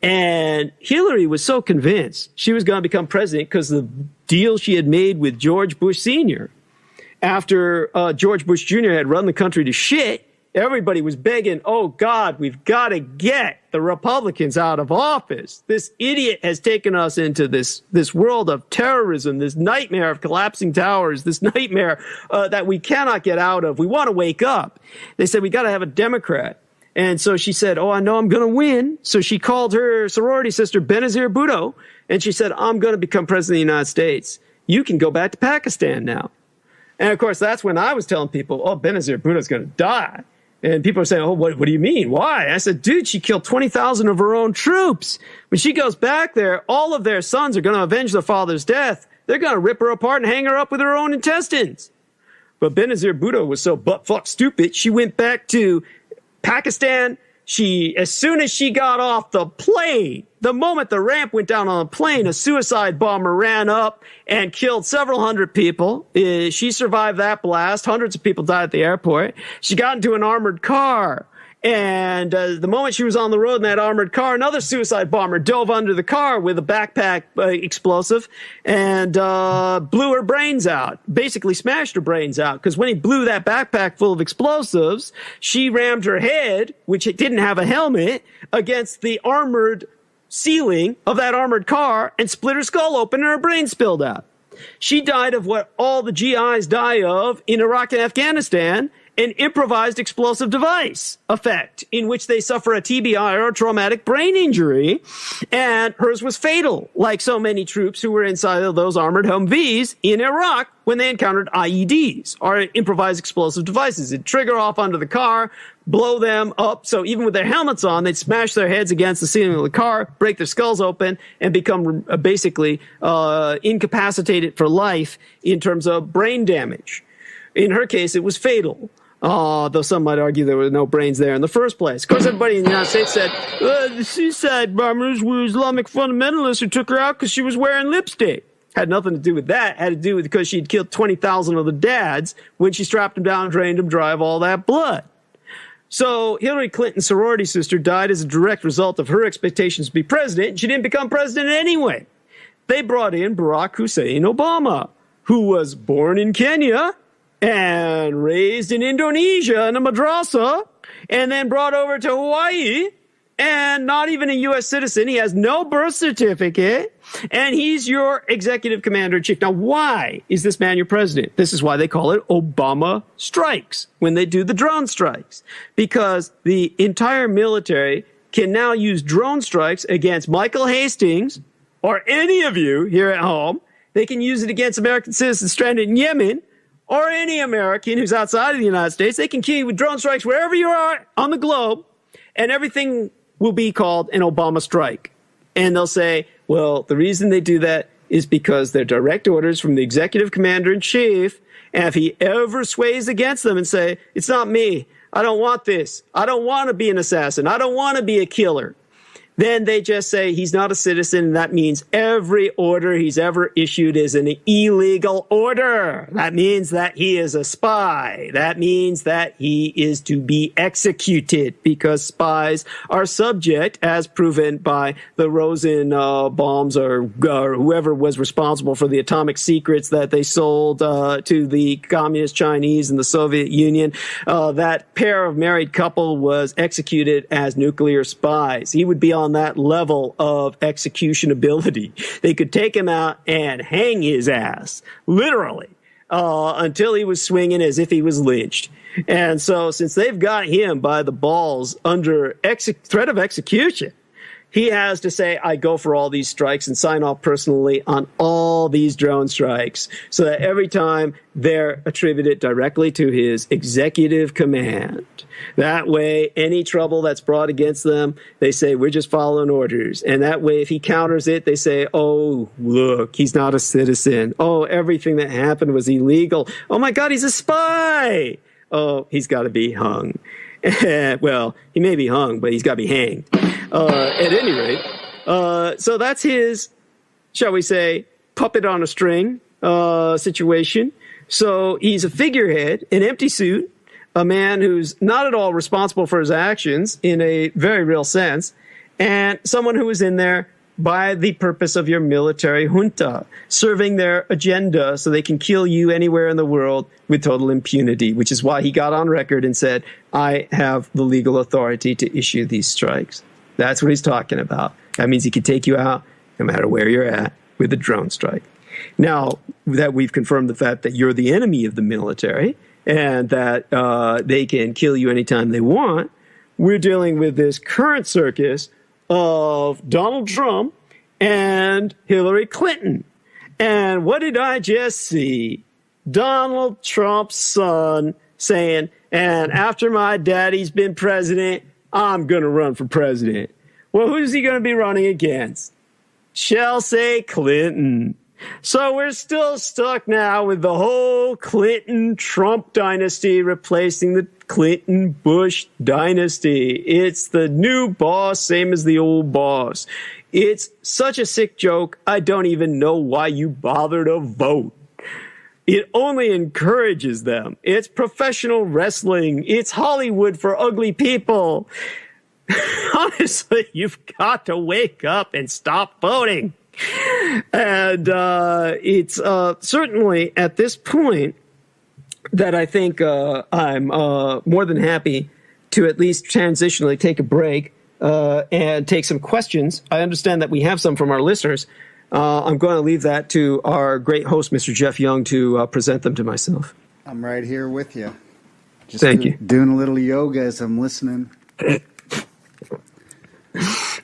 And Hillary was so convinced she was going to become president because of the deal she had made with George Bush Sr. After George Bush Jr. had run the country to shit, everybody was begging, oh, God, we've got to get the Republicans out of office. This idiot has taken us into this world of terrorism, this nightmare of collapsing towers, this nightmare that we cannot get out of. We want to wake up. They said, we got to have a Democrat. And so she said, oh, I know I'm going to win. So she called her sorority sister, Benazir Bhutto, and she said, I'm going to become president of the United States. You can go back to Pakistan now. And, of course, that's when I was telling people, oh, Benazir Bhutto's going to die. And people are saying, oh, what do you mean? Why? I said, dude, she killed 20,000 of her own troops. When she goes back there, all of their sons are going to avenge their father's death. They're going to rip her apart and hang her up with her own intestines. But Benazir Bhutto was so butt-fuck stupid, she went back to Pakistan. As soon as she got off the plane, the moment the ramp went down on the plane, a suicide bomber ran up and killed several hundred people. She survived that blast. Hundreds of people died at the airport. She got into an armored car. And the moment she was on the road in that armored car, another suicide bomber dove under the car with a backpack explosive and blew her brains out, basically smashed her brains out. Because when he blew that backpack full of explosives, she rammed her head, which it didn't have a helmet, against the armored ceiling of that armored car and split her skull open and her brain spilled out. She died of what all the GIs die of in Iraq and Afghanistan, an improvised explosive device effect in which they suffer a TBI or a traumatic brain injury, and hers was fatal, like so many troops who were inside of those armored Humvees in Iraq when they encountered IEDs, or improvised explosive devices. It'd trigger off under the car, blow them up, so even with their helmets on, they'd smash their heads against the ceiling of the car, break their skulls open, and become basically incapacitated for life in terms of brain damage. In her case, it was fatal. Though some might argue there were no brains there in the first place. Of course, everybody in the United States said, the suicide bombers were Islamic fundamentalists who took her out because she was wearing lipstick. Had nothing to do with that. Had to do with because she'd killed 20,000 of the dads when she strapped them down and drained them dry of all that blood. So Hillary Clinton's sorority sister died as a direct result of her expectations to be president, and she didn't become president anyway. They brought in Barack Hussein Obama, who was born in Kenya and raised in Indonesia in a madrasa, and then brought over to Hawaii, and not even a U.S. citizen. He has no birth certificate, and he's your executive commander-in-chief. Now, why is this man your president? This is why they call it Obama strikes when they do the drone strikes, because the entire military can now use drone strikes against Michael Hastings or any of you here at home. They can use it against American citizens stranded in Yemen, or any American who's outside of the United States. They can kill you with drone strikes wherever you are on the globe, and everything will be called an Obama strike. And they'll say, well, the reason they do that is because they're direct orders from the executive commander-in-chief, and if he ever sways against them and say, it's not me, I don't want this, I don't want to be an assassin, I don't want to be a killer, then they just say he's not a citizen, and that means every order he's ever issued is an illegal order. That means that he is a spy. That means that he is to be executed, because spies are subject, as proven by the Rosen bombs or whoever was responsible for the atomic secrets that they sold to the communist Chinese and the Soviet Union. That pair of married couple was executed as nuclear spies. He would be on that level of execution ability. They could take him out and hang his ass, literally, until he was swinging as if he was lynched. And so since they've got him by the balls under threat of execution, he has to say, I go for all these strikes and sign off personally on all these drone strikes, so that every time they're attributed directly to his executive command. That way, any trouble that's brought against them, they say, we're just following orders. And that way, if he counters it, they say, oh, look, he's not a citizen. Oh, everything that happened was illegal. Oh, my God, he's a spy. Oh, he's got to be hung. Well, he may be hung, but he's got to be hanged. At any rate, so that's his, shall we say, puppet on a string situation. So he's a figurehead, an empty suit, a man who's not at all responsible for his actions in a very real sense, and someone who is in there by the purpose of your military junta, serving their agenda so they can kill you anywhere in the world with total impunity, which is why he got on record and said, I have the legal authority to issue these strikes. That's what he's talking about. That means he can take you out no matter where you're at with a drone strike. Now that we've confirmed the fact that you're the enemy of the military and that they can kill you anytime they want, we're dealing with this current circus of Donald Trump and Hillary Clinton. And what did I just see? Donald Trump's son saying, And after my daddy's been president, I'm going to run for president. Well, who's he going to be running against? Shall say Clinton. So we're still stuck now with the whole Clinton-Trump dynasty replacing the Clinton-Bush dynasty. It's the new boss, same as the old boss. It's such a sick joke, I don't even know why you bother to vote. It only encourages them. It's professional wrestling. It's Hollywood for ugly people. Honestly, you've got to wake up and stop voting. And it's certainly at this point that I think I'm more than happy to at least transitionally take a break and take some questions. I understand that we have some from our listeners. I'm going to leave that to our great host, Mr. Jeff Young, to present them to myself. I'm right here with you. Thank you. Doing a little yoga as I'm listening.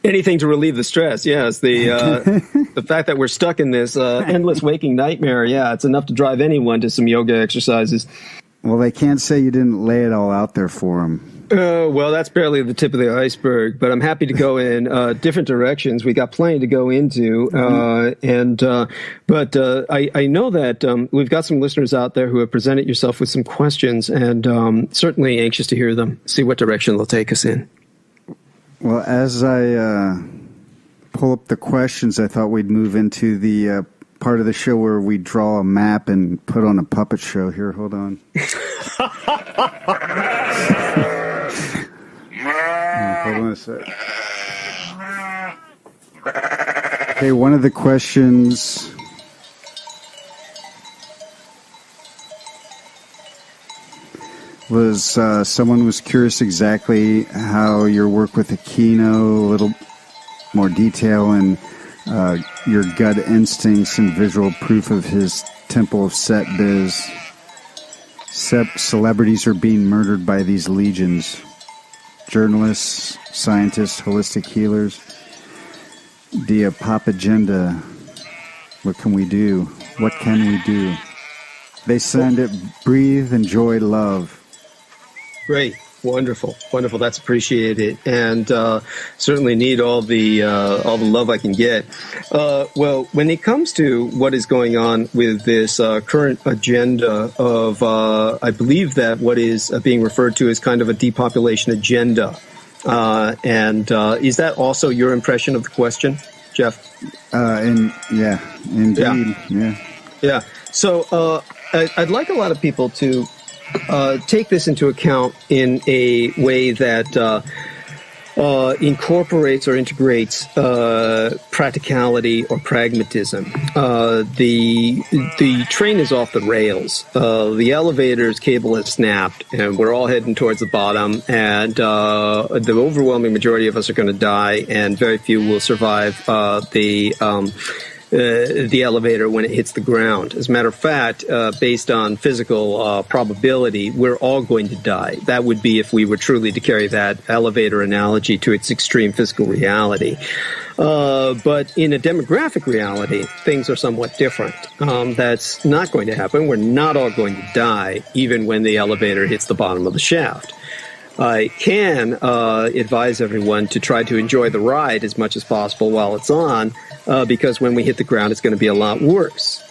Anything to relieve the stress, yes. The fact that we're stuck in this endless waking nightmare, yeah, it's enough to drive anyone to some yoga exercises. Well, they can't say you didn't lay it all out there for them. Well, that's barely the tip of the iceberg, but I'm happy to go in different directions. We got plenty to go into, but I know that we've got some listeners out there who have presented yourself with some questions, and certainly anxious to hear them, see what direction they'll take us in. Well, as I pull up the questions, I thought we'd move into the part of the show where we draw a map and put on a puppet show. Here, hold on. Hold on a sec. Okay, one of the questions was someone was curious exactly how your work with Aquino, a little more detail, and your gut instincts and visual proof of his Temple of Set biz. Celebrities are being murdered by these legions. Journalists, scientists, holistic healers. Depopulation. What can we do? What can we do? They send it, breathe, enjoy, love. Great. Wonderful. Wonderful. That's appreciated. And certainly need all the love I can get. Well, when it comes to what is going on with this current agenda of, I believe that what is being referred to as kind of a depopulation agenda. And is that also your impression of the question, Jeff? Yeah, indeed. Yeah. So I'd like a lot of people to take this into account in a way that incorporates or integrates practicality or pragmatism. The train is off the rails. The elevator's cable has snapped, and we're all heading towards the bottom. And the overwhelming majority of us are going to die, and very few will survive the elevator when it hits the ground. As a matter of fact, based on physical probability, we're all going to die. That would be if we were truly to carry that elevator analogy to its extreme physical reality. But in a demographic reality, things are somewhat different. That's not going to happen. We're not all going to die, even when the elevator hits the bottom of the shaft. I can advise everyone to try to enjoy the ride as much as possible while it's on, because when we hit the ground, it's going to be a lot worse.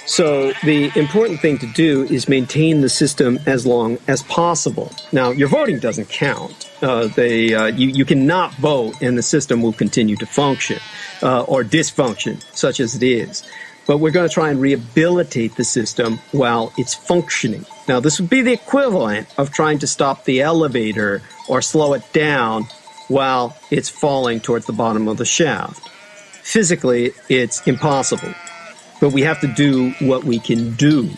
So the important thing to do is maintain the system as long as possible. Now, your voting doesn't count. You cannot vote, and the system will continue to function or dysfunction, such as it is. But we're going to try and rehabilitate the system while it's functioning. Now, this would be the equivalent of trying to stop the elevator or slow it down while it's falling towards the bottom of the shaft. Physically, it's impossible, but we have to do what we can do.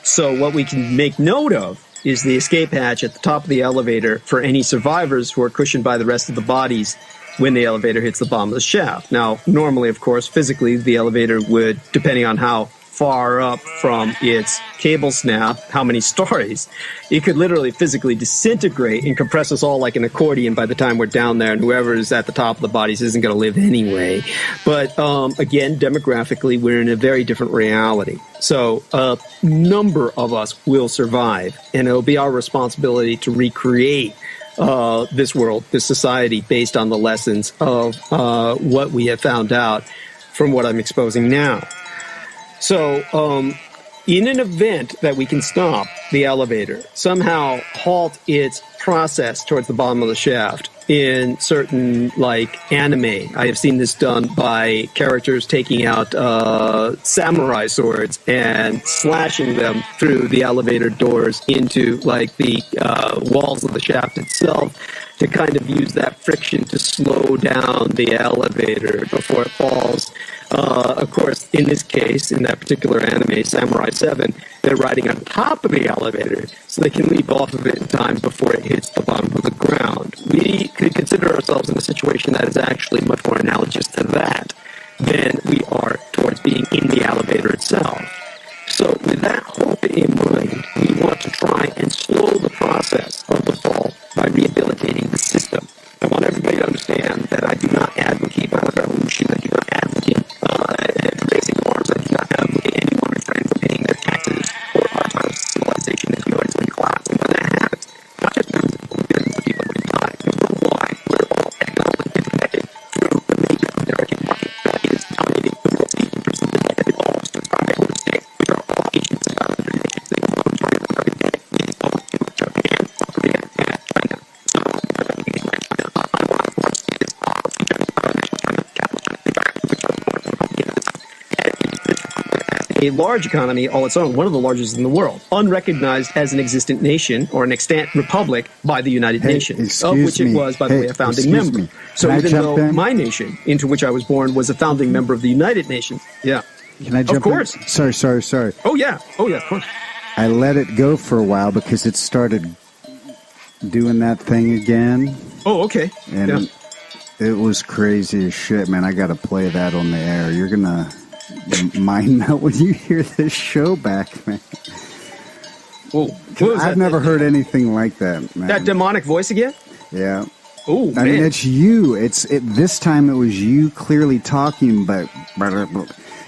So what we can make note of is the escape hatch at the top of the elevator for any survivors who are cushioned by the rest of the bodies when the elevator hits the bottom of the shaft. Now, normally, of course, physically, the elevator would, depending on how far up from its cable snap, how many stories, it could literally physically disintegrate and compress us all like an accordion by the time we're down there, and whoever is at the top of the bodies isn't going to live anyway. But again, demographically, we're in a very different reality. So a number of us will survive, and it'll be our responsibility to recreate this world, this society, based on the lessons of what we have found out from what I'm exposing now. So in an event that we can stop the elevator, somehow halt its process towards the bottom of the shaft, in certain, like, anime, I have seen this done by characters taking out samurai swords and slashing them through the elevator doors into, like, the walls of the shaft itself, to kind of use that friction to slow down the elevator before it falls. Of course, in this case, in that particular anime, Samurai 7, they're riding on top of the elevator so they can leap off of it in time before it hits the bottom of the ground. We could consider ourselves in a situation that is actually much more analogous to that than we are towards being in the elevator itself. So with that hope in mind, we want to try and slow the process of the fall by rehabilitating the system. I want everybody to understand that I do not advocate violent revolution. I do not advocate raising arms. I do not advocate anyone refraining from paying their taxes or our time of civilization is going to collapse. And when that happens, not just millions of people, billions of people are going to die. And worldwide, we're all economically interconnected through the major American market that is dominating the world scene in terms of the debt that belongs to its primary states, which are all Asians and other nations. They belong to the American debt, meaning all to Japan, Korea, and China. A large economy all its own, one of the largest in the world, unrecognized as an existent nation or an extant republic by the United Nations, of which it was, by the way, a founding member. So even though my nation, into which I was born, was a founding member of the United Nations. Yeah. Can I jump in? Of course. Sorry. Oh, yeah, of course. I let it go for a while because it started doing that thing again. Oh, okay. And it was crazy as shit, man. I got to play that on the air. You're going to mind melt when you hear this show back, man. Well, I've never heard anything like that, man. That demonic voice again? Yeah. Oh, man. I mean, it's you. This time it was you clearly talking, but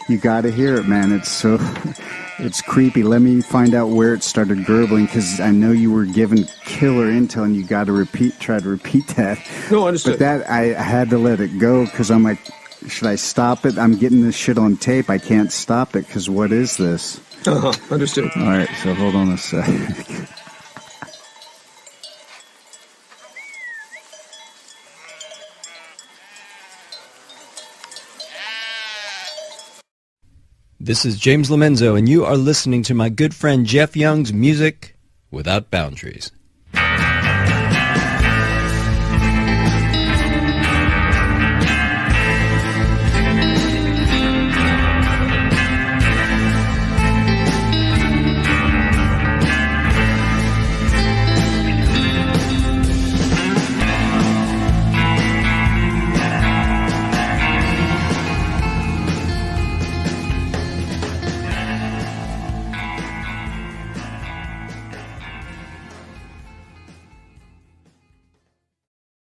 you got to hear it, man. It's creepy. Let me find out where it started gurgling, because I know you were given killer intel, and you got to try to repeat that. No, understood. But that I had to let it go because I'm like, should I stop it? I'm getting this shit on tape. I can't stop it because what is this? Understood. All right, so hold on a sec. This is James Lomenzo, and you are listening to my good friend Jeff Young's Music Without Boundaries.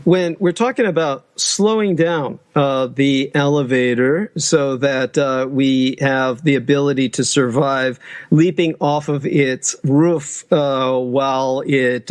When we're talking about slowing down the elevator so that we have the ability to survive leaping off of its roof while it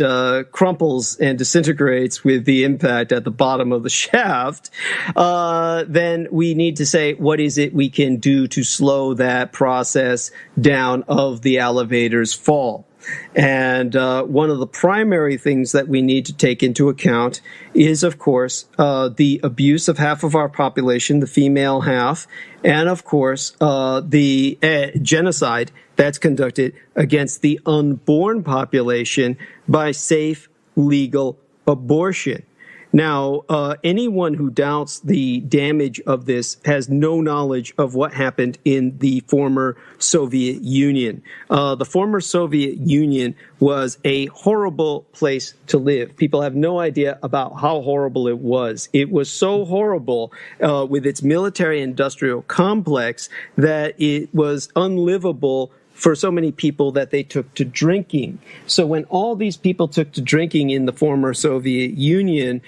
crumples and disintegrates with the impact at the bottom of the shaft, then we need to say, what is it we can do to slow that process down of the elevator's fall? And one of the primary things that we need to take into account is, of course, the abuse of half of our population, the female half, and, of course, the genocide that's conducted against the unborn population by safe, legal abortion. Now, anyone who doubts the damage of this has no knowledge of what happened in the former Soviet Union. The former Soviet Union was a horrible place to live. People have no idea about how horrible it was. It was so horrible with its military-industrial complex that it was unlivable for so many people that they took to drinking. So when all these people took to drinking in the former Soviet Union,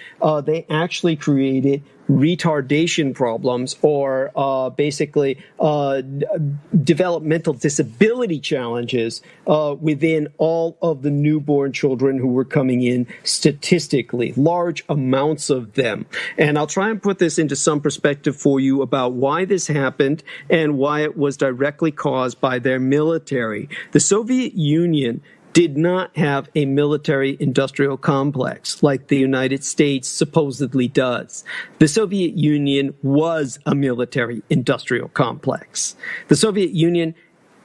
they actually created retardation problems, or basically developmental disability challenges within all of the newborn children who were coming in statistically, large amounts of them. And I'll try and put this into some perspective for you about why this happened and why it was directly caused by their military. The Soviet Union did not have a military-industrial complex like the United States supposedly does. The Soviet Union was a military-industrial complex. The Soviet Union,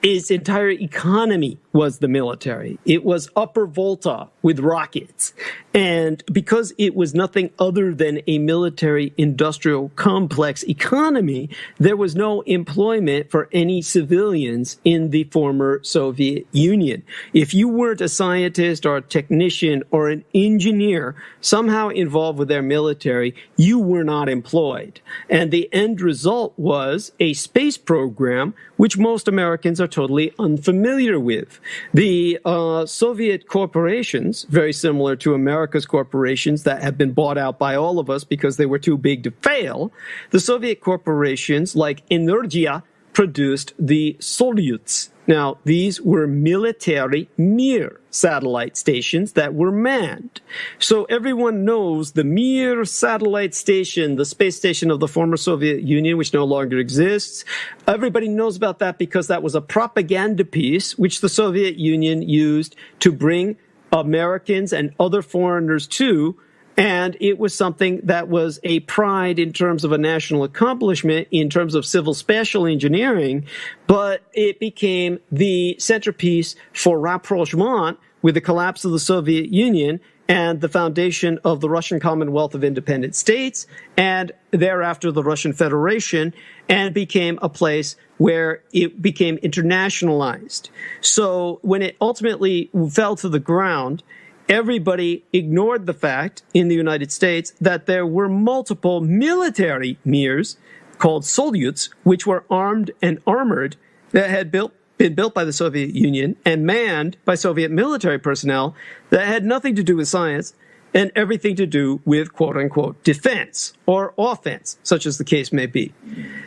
its entire economy was the military. It was upper volta with rockets. And because it was nothing other than a military-industrial complex economy, there was no employment for any civilians in the former Soviet Union. If you weren't a scientist or a technician or an engineer somehow involved with their military, you were not employed. And the end result was a space program which most Americans are totally unfamiliar with. The Soviet corporations, very similar to America's corporations that have been bought out by all of us because they were too big to fail, the Soviet corporations like Energia produced the Soyuz. Now, these were military Mir satellite stations that were manned. So everyone knows the Mir satellite station, the space station of the former Soviet Union, which no longer exists. Everybody knows about that because that was a propaganda piece which the Soviet Union used to bring Americans and other foreigners to. And it was something that was a pride in terms of a national accomplishment, in terms of civil spatial engineering, but it became the centerpiece for rapprochement with the collapse of the Soviet Union and the foundation of the Russian Commonwealth of Independent States, and thereafter the Russian Federation, and became a place where it became internationalized. So when it ultimately fell to the ground, everybody ignored the fact in the United States that there were multiple military Mirs called Soyuz, which were armed and armored, that had been built by the Soviet Union and manned by Soviet military personnel that had nothing to do with science and everything to do with quote-unquote defense or offense, such as the case may be.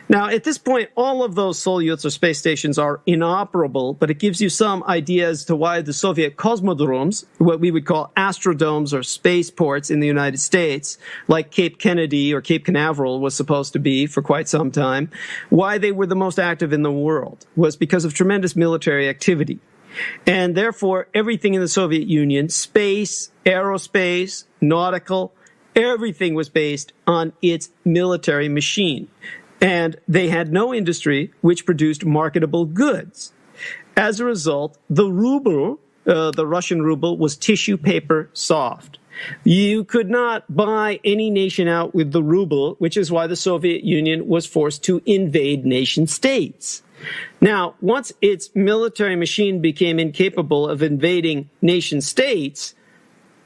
Now, at this point, all of those Soyuz or space stations are inoperable, but it gives you some idea as to why the Soviet cosmodromes, what we would call astrodomes or spaceports in the United States, like Cape Kennedy or Cape Canaveral was supposed to be for quite some time, why they were the most active in the world was because of tremendous military activity. And therefore, everything in the Soviet Union, space, aerospace, nautical, everything was based on its military machine. And they had no industry which produced marketable goods. As a result, the ruble, the Russian ruble, was tissue paper soft. You could not buy any nation out with the ruble, which is why the Soviet Union was forced to invade nation states. Now, once its military machine became incapable of invading nation states,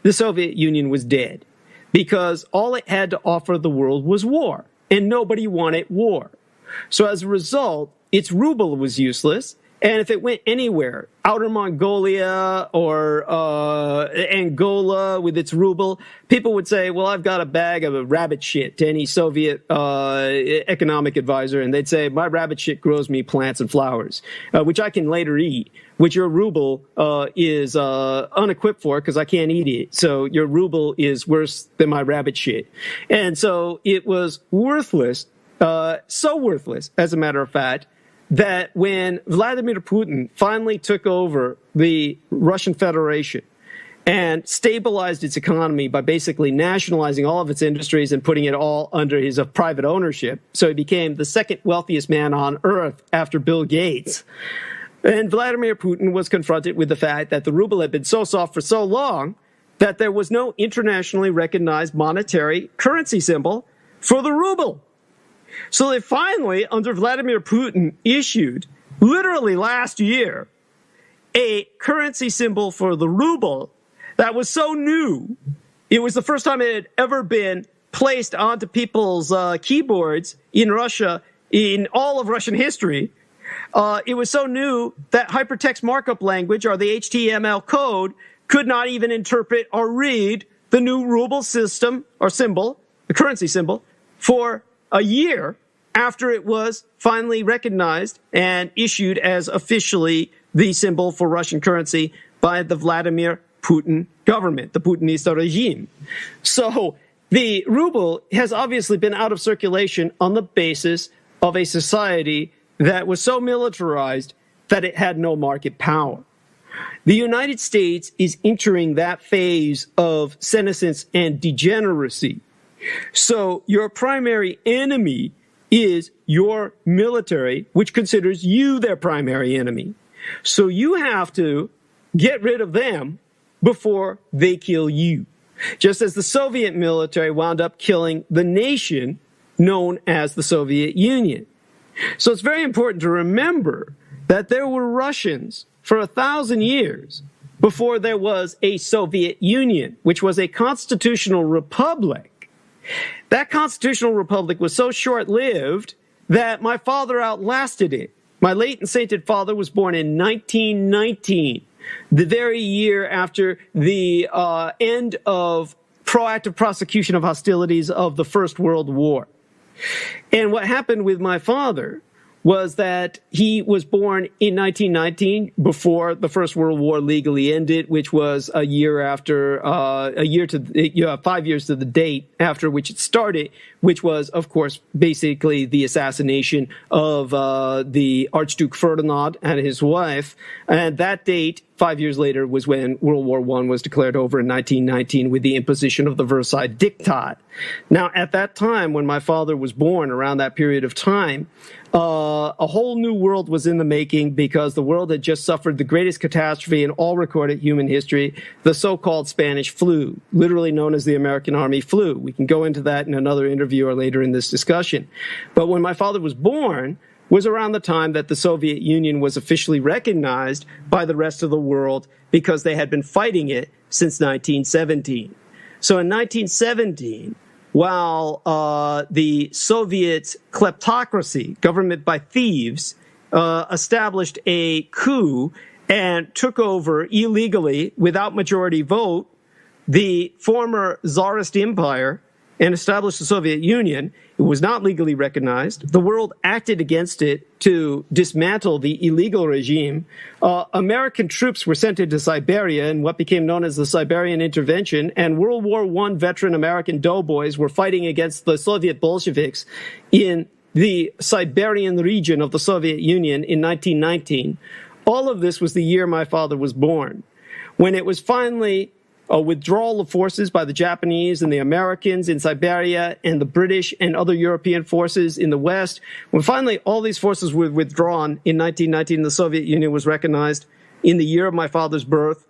the Soviet Union was dead because all it had to offer the world was war, and nobody wanted war. So as a result, its ruble was useless, and if it went anywhere, outer Mongolia or Angola with its ruble, people would say, well, I've got a bag of rabbit shit to any Soviet economic advisor, and they'd say, my rabbit shit grows me plants and flowers, which I can later eat, which your ruble is unequipped for because I can't eat it. So your ruble is worse than my rabbit shit. And so it was worthless, so worthless, as a matter of fact, that when Vladimir Putin finally took over the Russian Federation and stabilized its economy by basically nationalizing all of its industries and putting it all under his private ownership, so he became the second wealthiest man on earth after Bill Gates. And Vladimir Putin was confronted with the fact that the ruble had been so soft for so long that there was no internationally recognized monetary currency symbol for the ruble. So they finally, under Vladimir Putin, issued, literally last year, a currency symbol for the ruble that was so new. It was the first time it had ever been placed onto people's keyboards in Russia in all of Russian history. It was so new that hypertext markup language, or the HTML code, could not even interpret or read the new ruble system or symbol, the currency symbol, for a year after it was finally recognized and issued as officially the symbol for Russian currency by the Vladimir Putin government, the Putinista regime. So the ruble has obviously been out of circulation on the basis of a society that was so militarized that it had no market power. The United States is entering that phase of senescence and degeneracy. So your primary enemy is your military, which considers you their primary enemy. So you have to get rid of them before they kill you. Just as the Soviet military wound up killing the nation known as the Soviet Union. So it's very important to remember that there were Russians for 1,000 years before there was a Soviet Union, which was a constitutional republic. That constitutional republic was so short-lived that my father outlasted it. My late and sainted father was born in 1919, the very year after the end of proactive prosecution of hostilities of the First World War. And what happened with my father was that he was born in 1919, before the First World War legally ended, which was a year after, 5 years to the date after which it started, which was, of course, basically the assassination of the Archduke Ferdinand and his wife. And that date, 5 years later, was when World War I was declared over in 1919 with the imposition of the Versailles Diktat. Now, at that time, when my father was born, around that period of time, a whole new world was in the making, because the world had just suffered the greatest catastrophe in all recorded human history, the so-called Spanish flu, literally known as the American Army flu. We can go into that in another interview or later in this discussion. But when my father was born was around the time that the Soviet Union was officially recognized by the rest of the world, because they had been fighting it since 1917. So in 1917, while the Soviet kleptocracy, government by thieves, established a coup and took over illegally, without majority vote, the former Tsarist empire and established the Soviet Union, it was not legally recognized. The world acted against it to dismantle the illegal regime. American troops were sent into Siberia in what became known as the Siberian Intervention, and World War I veteran American doughboys were fighting against the Soviet Bolsheviks in the Siberian region of the Soviet Union in 1919. All of this was the year my father was born. When it was finally a withdrawal of forces by the Japanese and the Americans in Siberia and the British and other European forces in the West, when finally all these forces were withdrawn in 1919 and the Soviet Union was recognized in the year of my father's birth,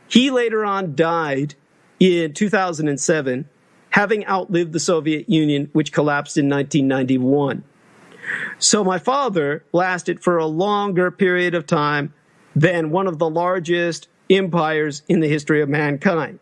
he later on died in 2007, having outlived the Soviet Union, which collapsed in 1991. So my father lasted for a longer period of time than one of the largest empires in the history of mankind.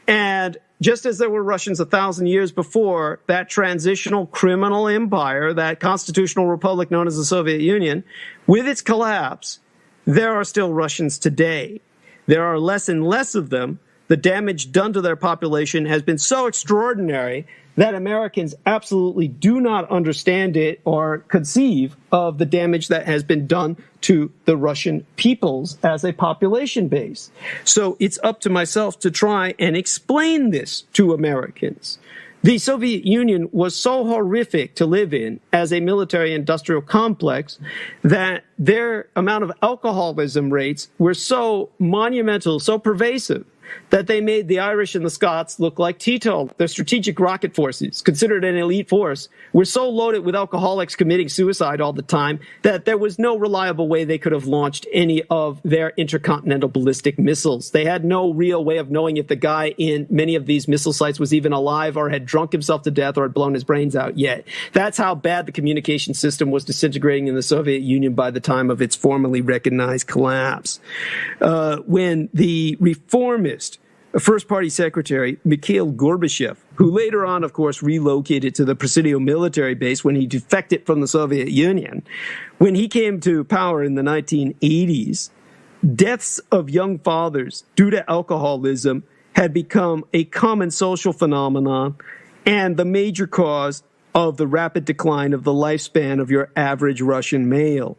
And just as there were Russians 1,000 years before, that transitional criminal empire, that constitutional republic known as the Soviet Union, with its collapse, there are still Russians today. There are less and less of them. The damage done to their population has been so extraordinary that Americans absolutely do not understand it or conceive of the damage that has been done to the Russian peoples as a population base. So it's up to myself to try and explain this to Americans. The Soviet Union was so horrific to live in as a military-industrial complex that their amount of alcoholism rates were so monumental, so pervasive, that they made the Irish and the Scots look like teetotal. Their strategic rocket forces, considered an elite force, were so loaded with alcoholics committing suicide all the time that there was no reliable way they could have launched any of their intercontinental ballistic missiles. They had no real way of knowing if the guy in many of these missile sites was even alive or had drunk himself to death or had blown his brains out yet. That's how bad the communication system was disintegrating in the Soviet Union by the time of its formally recognized collapse. When the reformist First Party Secretary Mikhail Gorbachev, who later on, of course, relocated to the Presidio military base when he defected from the Soviet Union, when he came to power in the 1980s, deaths of young fathers due to alcoholism had become a common social phenomenon and the major cause of the rapid decline of the lifespan of your average Russian male.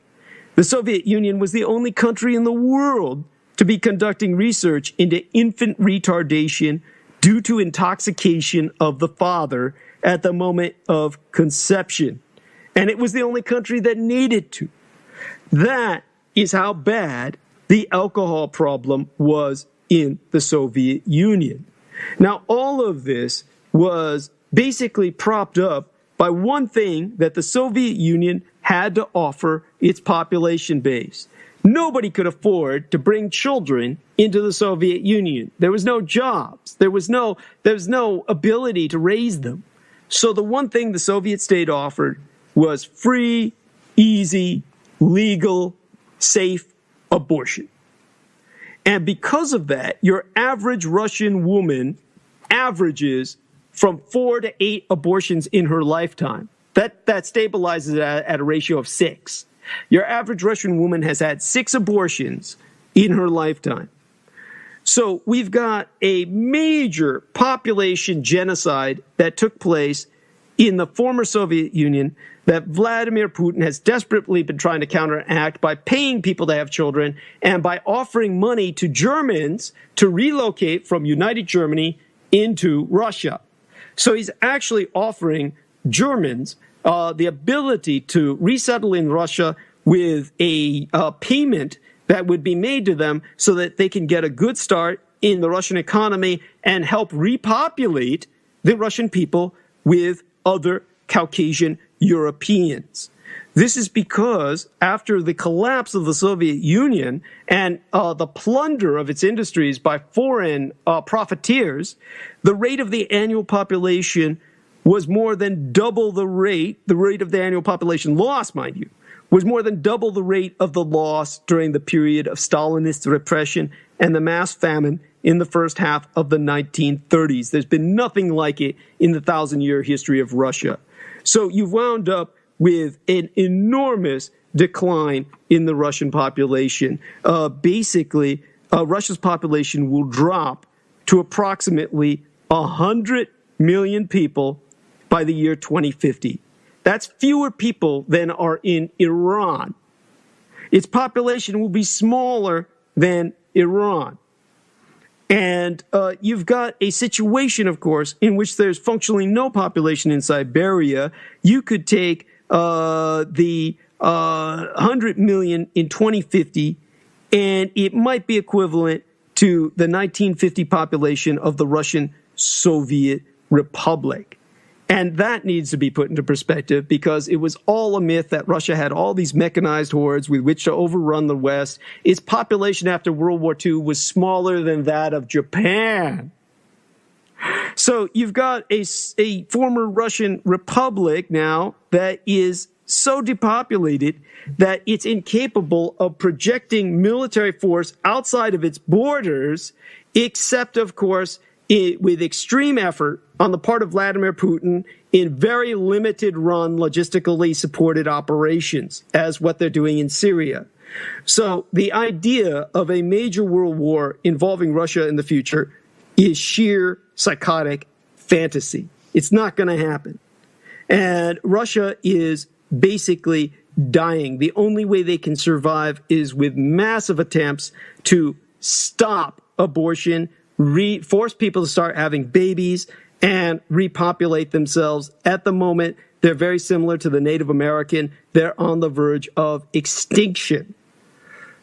The Soviet Union was the only country in the world to be conducting research into infant retardation due to intoxication of the father at the moment of conception. And it was the only country that needed to. That is how bad the alcohol problem was in the Soviet Union. Now, all of this was basically propped up by one thing that the Soviet Union had to offer its population base. Nobody could afford to bring children into the Soviet Union. There was no jobs. There was no ability to raise them. So the one thing the Soviet state offered was free, easy, legal, safe abortion. And because of that, your average Russian woman averages from 4 to 8 abortions in her lifetime. That stabilizes at a ratio of 6. Your average Russian woman has had 6 abortions in her lifetime. So we've got a major population genocide that took place in the former Soviet Union that Vladimir Putin has desperately been trying to counteract by paying people to have children and by offering money to Germans to relocate from United Germany into Russia. So he's actually offering Germans the ability to resettle in Russia with a payment that would be made to them so that they can get a good start in the Russian economy and help repopulate the Russian people with other Caucasian Europeans. This is because after the collapse of the Soviet Union and the plunder of its industries by foreign profiteers, the rate of the annual population was more than double the rate of the annual population loss, mind you, was more than double the rate of the loss during the period of Stalinist repression and the mass famine in the first half of the 1930s. There's been nothing like it in the 1,000-year history of Russia. So you've wound up with an enormous decline in the Russian population. Basically, Russia's population will drop to approximately 100 million people by the year 2050. That's fewer people than are in Iran. Its population will be smaller than Iran. And you've got a situation, of course, in which there's functionally no population in Siberia. You could take the 100 million in 2050, and it might be equivalent to the 1950 population of the Russian Soviet Republic. And that needs to be put into perspective because it was all a myth that Russia had all these mechanized hordes with which to overrun the West. Its population after World War II was smaller than that of Japan. So you've got a former Russian republic now that is so depopulated that it's incapable of projecting military force outside of its borders, except, of course, with extreme effort on the part of Vladimir Putin in very limited run, logistically supported operations, as what they're doing in Syria. So the idea of a major world war involving Russia in the future is sheer psychotic fantasy. It's not going to happen. And Russia is basically dying. The only way they can survive is with massive attempts to stop abortion, force people to start having babies, and repopulate themselves. At the moment, they're very similar to the Native American. They're on the verge of extinction.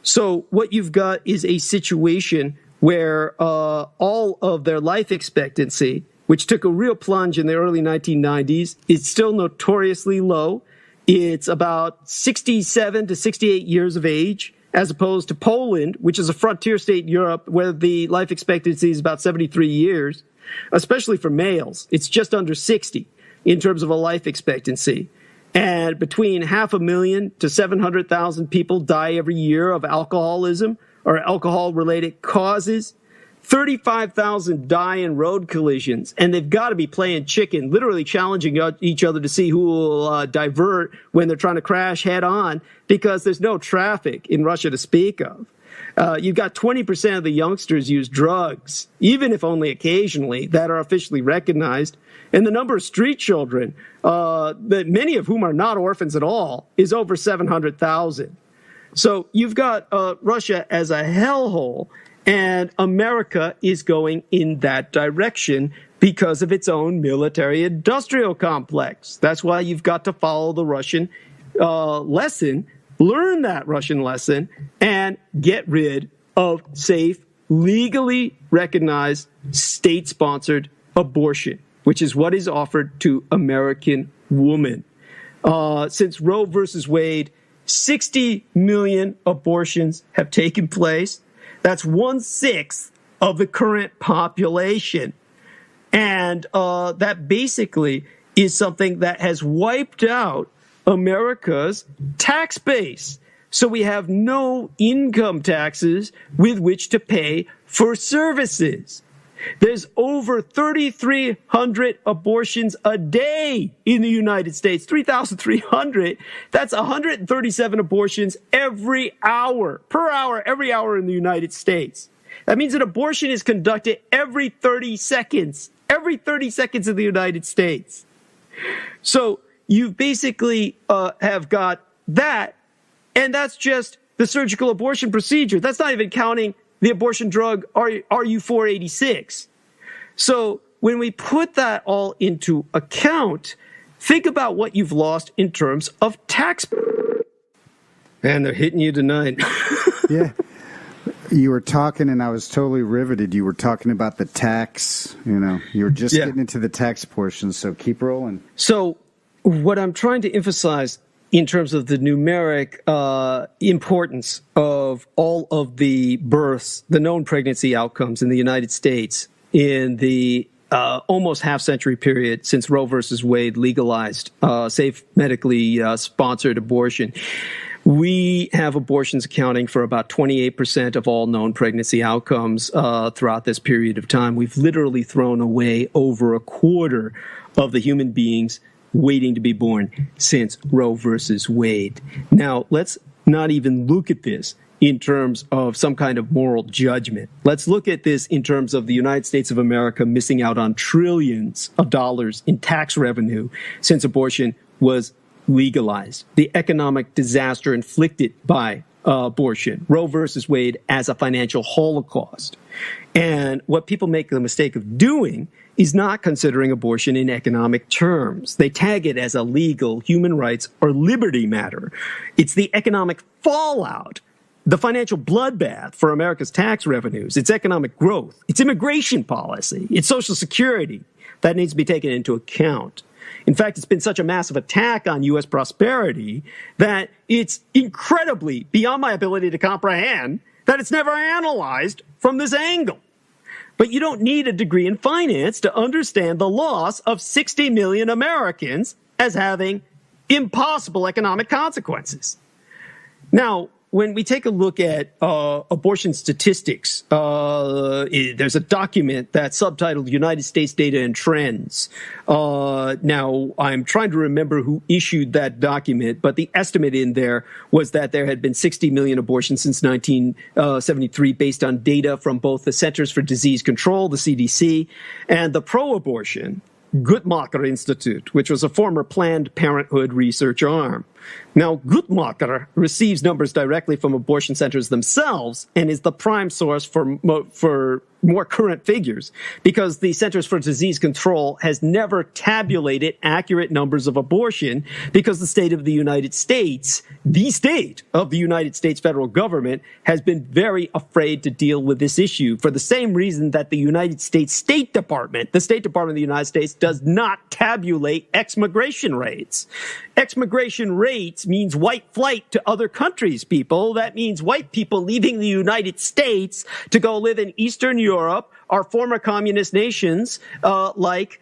So what you've got is a situation where all of their life expectancy, which took a real plunge in the early 1990s, is still notoriously low. It's about 67 to 68 years of age, as opposed to Poland, which is a frontier state in Europe, where the life expectancy is about 73 years, especially for males. It's just under 60 in terms of a life expectancy. And between 500,000 to 700,000 people die every year of alcoholism or alcohol-related causes. 35,000 die in road collisions, and they've got to be playing chicken, literally challenging each other to see who will divert when they're trying to crash head on, because there's no traffic in Russia to speak of. You've got 20% of the youngsters use drugs, even if only occasionally, that are officially recognized. And the number of street children, many of whom are not orphans at all, is over 700,000. So you've got Russia as a hellhole, and America is going in that direction because of its own military-industrial complex. That's why you've got to follow the Russian lesson, learn that Russian lesson, and get rid of safe, legally recognized, state-sponsored abortion, which is what is offered to American women. Since Roe versus Wade, 60 million abortions have taken place. That's 1/6 of the current population. And that basically is something that has wiped out America's tax base. So we have no income taxes with which to pay for services. There's over 3,300 abortions a day in the United States. 3,300. That's 137 abortions every hour, every hour in the United States. That means an abortion is conducted every 30 seconds in the United States. So you basically have got that, and that's just the surgical abortion procedure. That's not even counting the abortion drug RU486. So when we put that all into account, think about what you've lost in terms of tax. And they're hitting you tonight. Yeah. You were talking, and I was totally riveted. You were talking about the tax. You were just getting into the tax portion, so keep rolling. So what I'm trying to emphasize in terms of the numeric importance of all of the births, the known pregnancy outcomes in the United States in the almost half-century period since Roe versus Wade legalized safe medically sponsored abortion, we have abortions accounting for about 28% of all known pregnancy outcomes throughout this period of time. We've literally thrown away over a quarter of the human beings waiting to be born since Roe versus Wade. Now, let's not even look at this in terms of some kind of moral judgment. Let's look at this in terms of the United States of America missing out on trillions of dollars in tax revenue since abortion was legalized. The economic disaster inflicted by abortion, Roe versus Wade, as a financial holocaust. And what people make the mistake of doing is not considering abortion in economic terms. They tag it as a legal, human rights, or liberty matter. It's the economic fallout, the financial bloodbath for America's tax revenues, its economic growth, its immigration policy, its Social Security that needs to be taken into account. In fact, it's been such a massive attack on U.S. prosperity that it's incredibly beyond my ability to comprehend that it's never analyzed from this angle. But you don't need a degree in finance to understand the loss of 60 million Americans as having impossible economic consequences. Now, when we take a look at abortion statistics, there's a document that's subtitled United States Data and Trends. Now, I'm trying to remember who issued that document, but the estimate in there was that there had been 60 million abortions since 1973 based on data from both the Centers for Disease Control, the CDC, and the pro-abortion Guttmacher Institute, which was a former Planned Parenthood research arm. Now, Guttmacher receives numbers directly from abortion centers themselves and is the prime source for more current figures, because the Centers for Disease Control has never tabulated accurate numbers of abortion, because the state of the United States, the state of the United States federal government, has been very afraid to deal with this issue for the same reason that the United States State Department, the State Department of the United States, does not tabulate ex-migration rates. Ex-migration rates means white flight to other countries, people. That means white people leaving the United States to go live in Eastern Europe or former communist nations like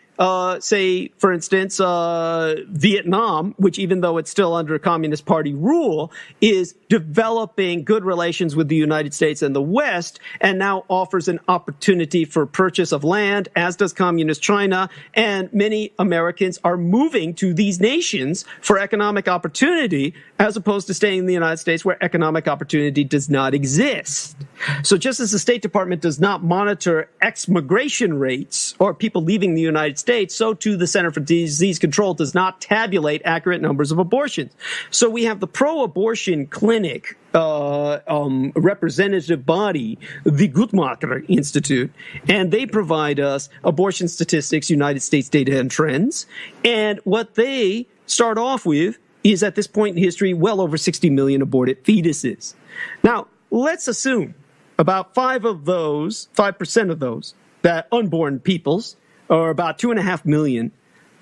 say, for instance, Vietnam, which even though it's still under Communist Party rule, is developing good relations with the United States and the West, and now offers an opportunity for purchase of land, as does Communist China. And many Americans are moving to these nations for economic opportunity, as opposed to staying in the United States where economic opportunity does not exist. So just as the State Department does not monitor ex-migration rates or people leaving the United States, so too the Center for Disease Control does not tabulate accurate numbers of abortions. So we have the pro-abortion clinic representative body, the Guttmacher Institute, and they provide us abortion statistics, United States data and trends. And what they start off with is, at this point in history, well over 60 million aborted fetuses. Now, let's assume about 5% of those, that unborn peoples, or about 2.5 million,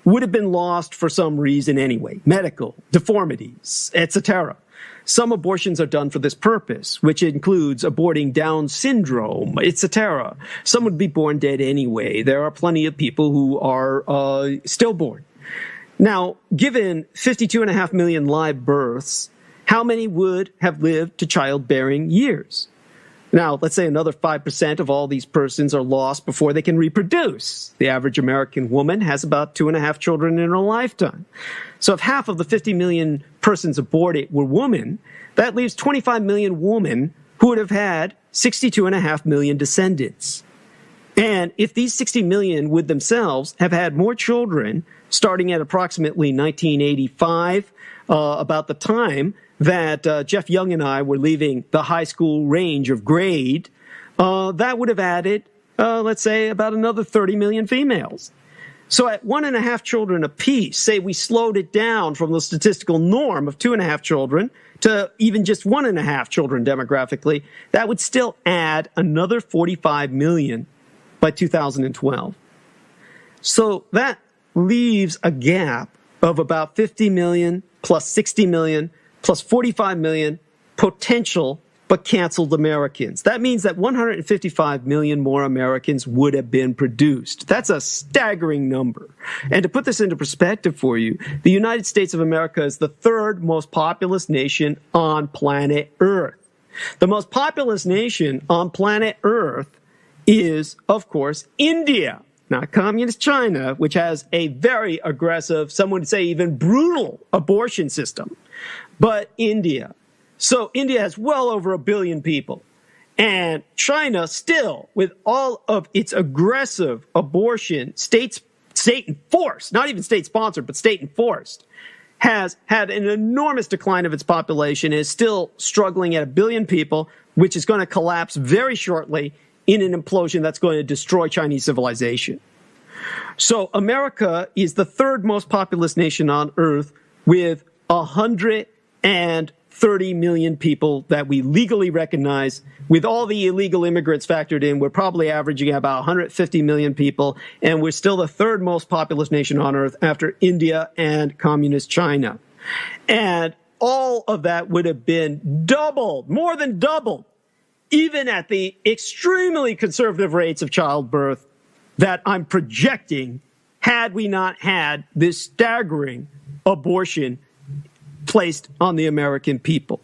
would have been lost for some reason anyway, medical, deformities, etc. Some abortions are done for this purpose, which includes aborting Down syndrome, etc. Some would be born dead anyway. There are plenty of people who are stillborn. Now, given 52.5 million live births, how many would have lived to childbearing years? Now, let's say another 5% of all these persons are lost before they can reproduce. The average American woman has about 2.5 children in her lifetime. So if half of the 50 million persons aborted were women, that leaves 25 million women who would have had 62.5 million descendants. And if these 60 million would themselves have had more children, starting at approximately 1985, about the time that Jeff Young and I were leaving the high school range of grade, that would have added, let's say, about another 30 million females. So at 1.5 children apiece, say we slowed it down from the statistical norm of 2.5 children to even just 1.5 children demographically, that would still add another 45 million by 2012. So that leaves a gap of about 50 million plus 60 million plus 45 million potential but canceled Americans. That means that 155 million more Americans would have been produced. That's a staggering number. And to put this into perspective for you, the United States of America is the third most populous nation on planet Earth. The most populous nation on planet Earth is, of course, India, not Communist China, which has a very aggressive, some would say even brutal abortion system, but India. So India has well over 1 billion people. And China still, with all of its aggressive abortion, state enforced, not even state sponsored, but state enforced, has had an enormous decline of its population and is still struggling at 1 billion people, which is going to collapse very shortly in an implosion that's going to destroy Chinese civilization. So America is the third most populous nation on Earth with 130 million people that we legally recognize. With all the illegal immigrants factored in, we're probably averaging about 150 million people, and we're still the third most populous nation on Earth after India and Communist China. And all of that would have been doubled, more than doubled, even at the extremely conservative rates of childbirth that I'm projecting, had we not had this staggering abortion placed on the American people.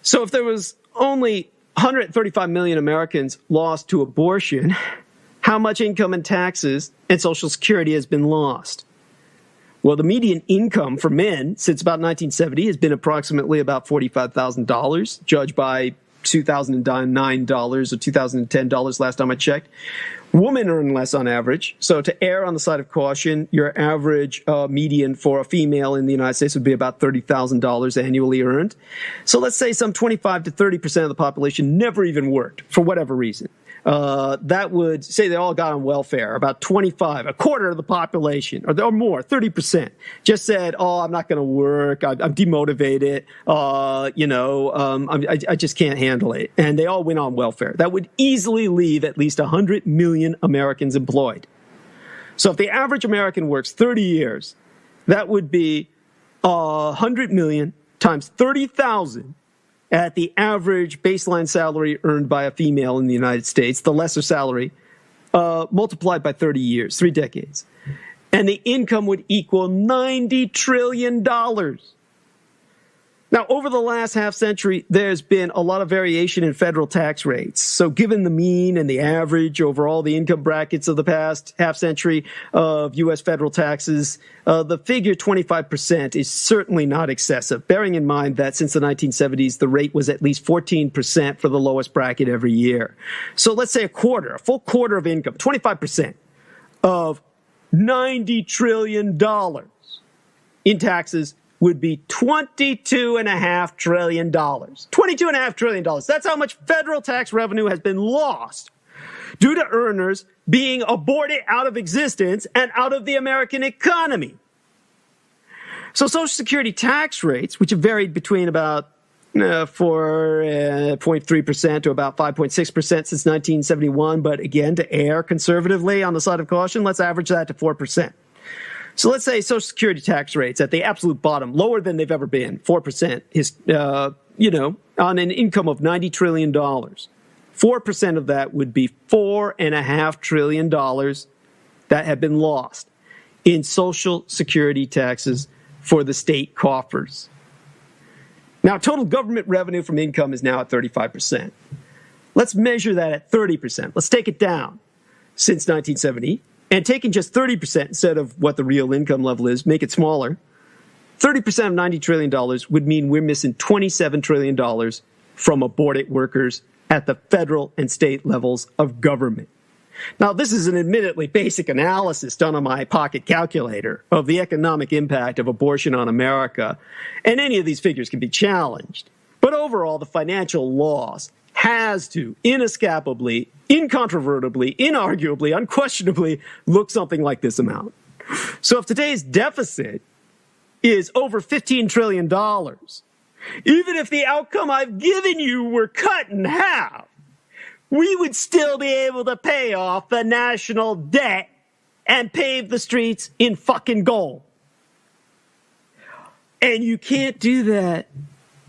So if there was only 135 million Americans lost to abortion, how much income and taxes and Social Security has been lost? Well, the median income for men since about 1970 has been approximately about $45,000, judged by $2,009 or $2,010 last time I checked. Women earn less on average. So to err on the side of caution, your average median for a female in the United States would be about $30,000 annually earned. So let's say some 25 to 30% of the population never even worked for whatever reason. That would say they all got on welfare. About 25, a quarter of the population, or more, 30%, just said, "Oh, I'm not going to work. I'm demotivated. I just can't handle it." And they all went on welfare. That would easily leave at least 100 million Americans employed. So if the average American works 30 years, that would be 100 million times 30,000. At the average baseline salary earned by a female in the United States, the lesser salary, multiplied by 30 years, 3 decades. And the income would equal $90 trillion. Now, over the last half century, there's been a lot of variation in federal tax rates. So given the mean and the average over all the income brackets of the past half century of U.S. federal taxes, the figure 25% is certainly not excessive, bearing in mind that since the 1970s, the rate was at least 14% for the lowest bracket every year. So let's say a full quarter of income, 25% of $90 trillion in taxes would be $22.5 trillion. $22.5 trillion. That's how much federal tax revenue has been lost due to earners being aborted out of existence and out of the American economy. So Social Security tax rates, which have varied between about 4.3% to about 5.6% since 1971, but again, to err conservatively on the side of caution, let's average that to 4%. So let's say Social Security tax rates at the absolute bottom, lower than they've ever been, 4% is, on an income of $90 trillion. 4% of that would be $4.5 trillion that have been lost in Social Security taxes for the state coffers. Now, total government revenue from income is now at 35%. Let's measure that at 30%. Let's take it down since 1970. And taking just 30% instead of what the real income level is, make it smaller. 30% of $90 trillion would mean we're missing $27 trillion from aborted workers at the federal and state levels of government. Now, this is an admittedly basic analysis done on my pocket calculator of the economic impact of abortion on America, and any of these figures can be challenged. But overall, the financial loss has to inescapably, incontrovertibly, inarguably, unquestionably look something like this amount. So if today's deficit is over $15 trillion, even if the outcome I've given you were cut in half, we would still be able to pay off the national debt and pave the streets in fucking gold. And you can't do that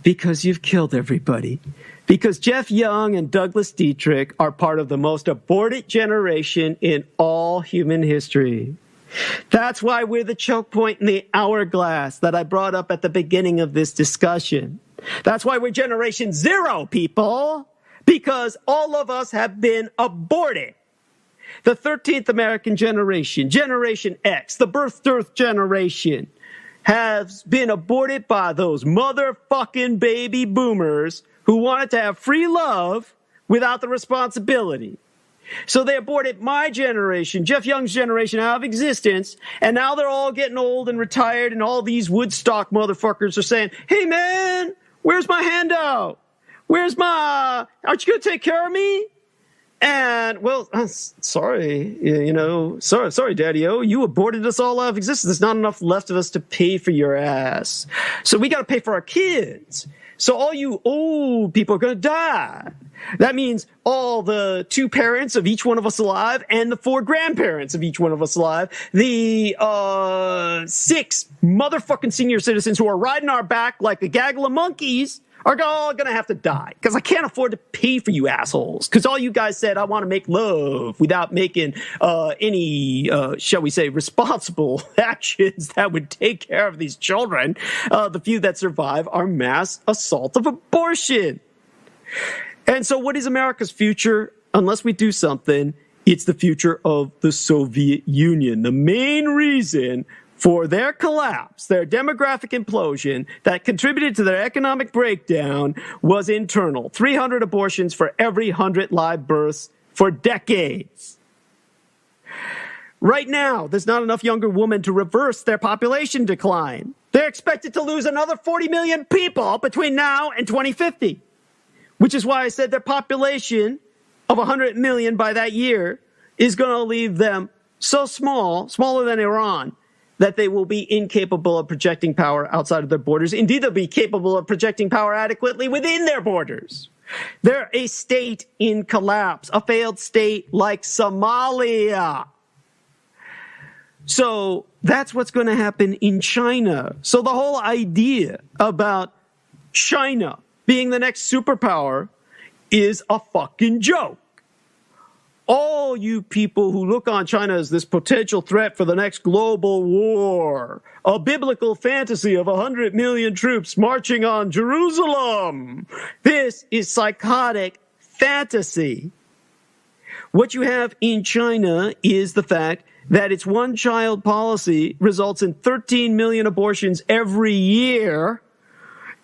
because you've killed everybody. Because Jeff Young and Douglas Dietrich are part of the most aborted generation in all human history. That's why we're the choke point in the hourglass that I brought up at the beginning of this discussion. That's why we're Generation Zero, people. Because all of us have been aborted. The 13th American generation, Generation X, the birth dearth generation, has been aborted by those motherfucking baby boomers who wanted to have free love without the responsibility. So they aborted my generation, Jeff Young's generation, out of existence, and now they're all getting old and retired, and all these Woodstock motherfuckers are saying, "Hey man, where's my handout? Aren't you going to take care of me?" And, well, sorry, sorry, Daddy-O, you aborted us all out of existence. There's not enough left of us to pay for your ass. So we got to pay for our kids. So all you old people are going to die. That means all the 2 parents of each one of us alive and the 4 grandparents of each one of us alive, the 6 motherfucking senior citizens who are riding our back like a gaggle of monkeys are all going to have to die because I can't afford to pay for you assholes. Because all you guys said, I want to make love without making any, shall we say, responsible actions that would take care of these children. The few that survive are mass assault of abortion. And so what is America's future? Unless we do something, it's the future of the Soviet Union. The main reason for their collapse, their demographic implosion that contributed to their economic breakdown was internal. 300 abortions for every 100 live births for decades. Right now, there's not enough younger women to reverse their population decline. They're expected to lose another 40 million people between now and 2050, which is why I said their population of 100 million by that year is going to leave them so small, smaller than Iran, that they will be incapable of projecting power outside of their borders. Indeed, they'll be capable of projecting power adequately within their borders. They're a state in collapse, a failed state like Somalia. So that's what's going to happen in China. So the whole idea about China being the next superpower is a fucking joke. All you people who look on China as this potential threat for the next global war, a biblical fantasy of 100 million troops marching on Jerusalem. This is psychotic fantasy. What you have in China is the fact that its one-child policy results in 13 million abortions every year,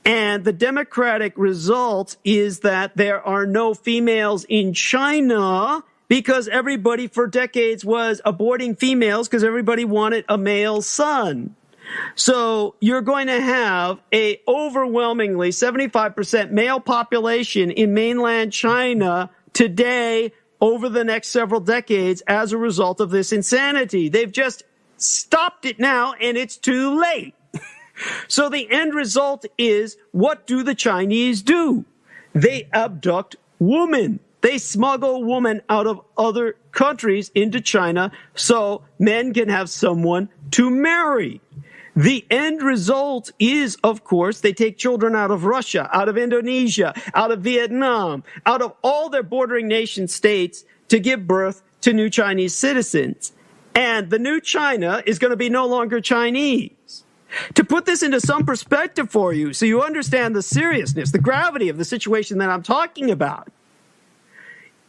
and the democratic result is that there are no females in China because everybody for decades was aborting females because everybody wanted a male son. So you're going to have a overwhelmingly 75% male population in mainland China today over the next several decades as a result of this insanity. They've just stopped it now, and it's too late. So the end result is, what do the Chinese do? They abduct women. They smuggle women out of other countries into China so men can have someone to marry. The end result is, of course, they take children out of Russia, out of Indonesia, out of Vietnam, out of all their bordering nation states to give birth to new Chinese citizens. And the new China is going to be no longer Chinese. To put this into some perspective for you, so you understand the seriousness, the gravity of the situation that I'm talking about,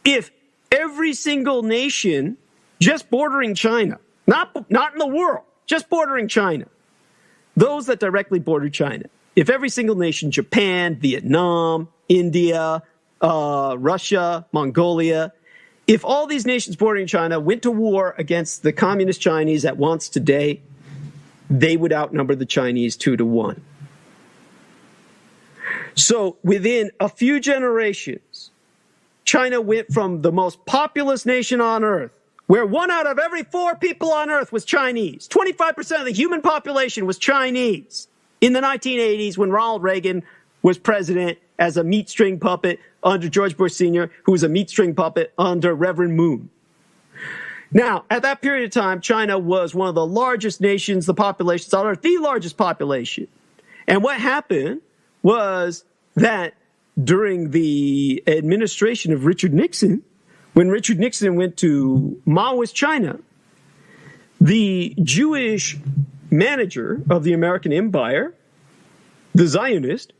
if every single nation just bordering China, not in the world, just bordering China, those that directly border China, if every single nation, Japan, Vietnam, India, Russia, Mongolia, if all these nations bordering China went to war against the communist Chinese at once today, they would outnumber the Chinese 2-1. So within a few generations, China went from the most populous nation on earth, where 1 out of every 4 people on earth was Chinese. 25% of the human population was Chinese in the 1980s when Ronald Reagan was president as a meat string puppet under George Bush Sr., who was a meat string puppet under Reverend Moon. Now, at that period of time, China was one of the largest nations, the populations on earth, the largest population. And what happened was that during the administration of Richard Nixon, when Richard Nixon went to Maoist China, the Jewish manager of the American Empire, the Zionist,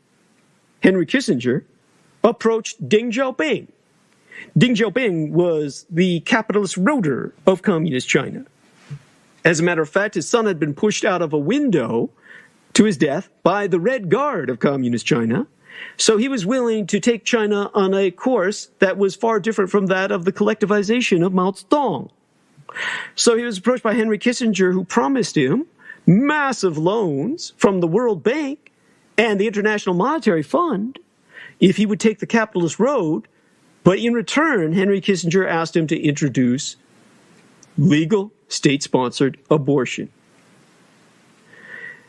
Henry Kissinger, approached Deng Xiaoping. Deng Xiaoping was the capitalist ruler of communist China. As a matter of fact, his son had been pushed out of a window to his death by the Red Guard of communist China. So he was willing to take China on a course that was far different from that of the collectivization of Mao Zedong. So he was approached by Henry Kissinger, who promised him massive loans from the World Bank and the International Monetary Fund if he would take the capitalist road. But in return, Henry Kissinger asked him to introduce legal state-sponsored abortion.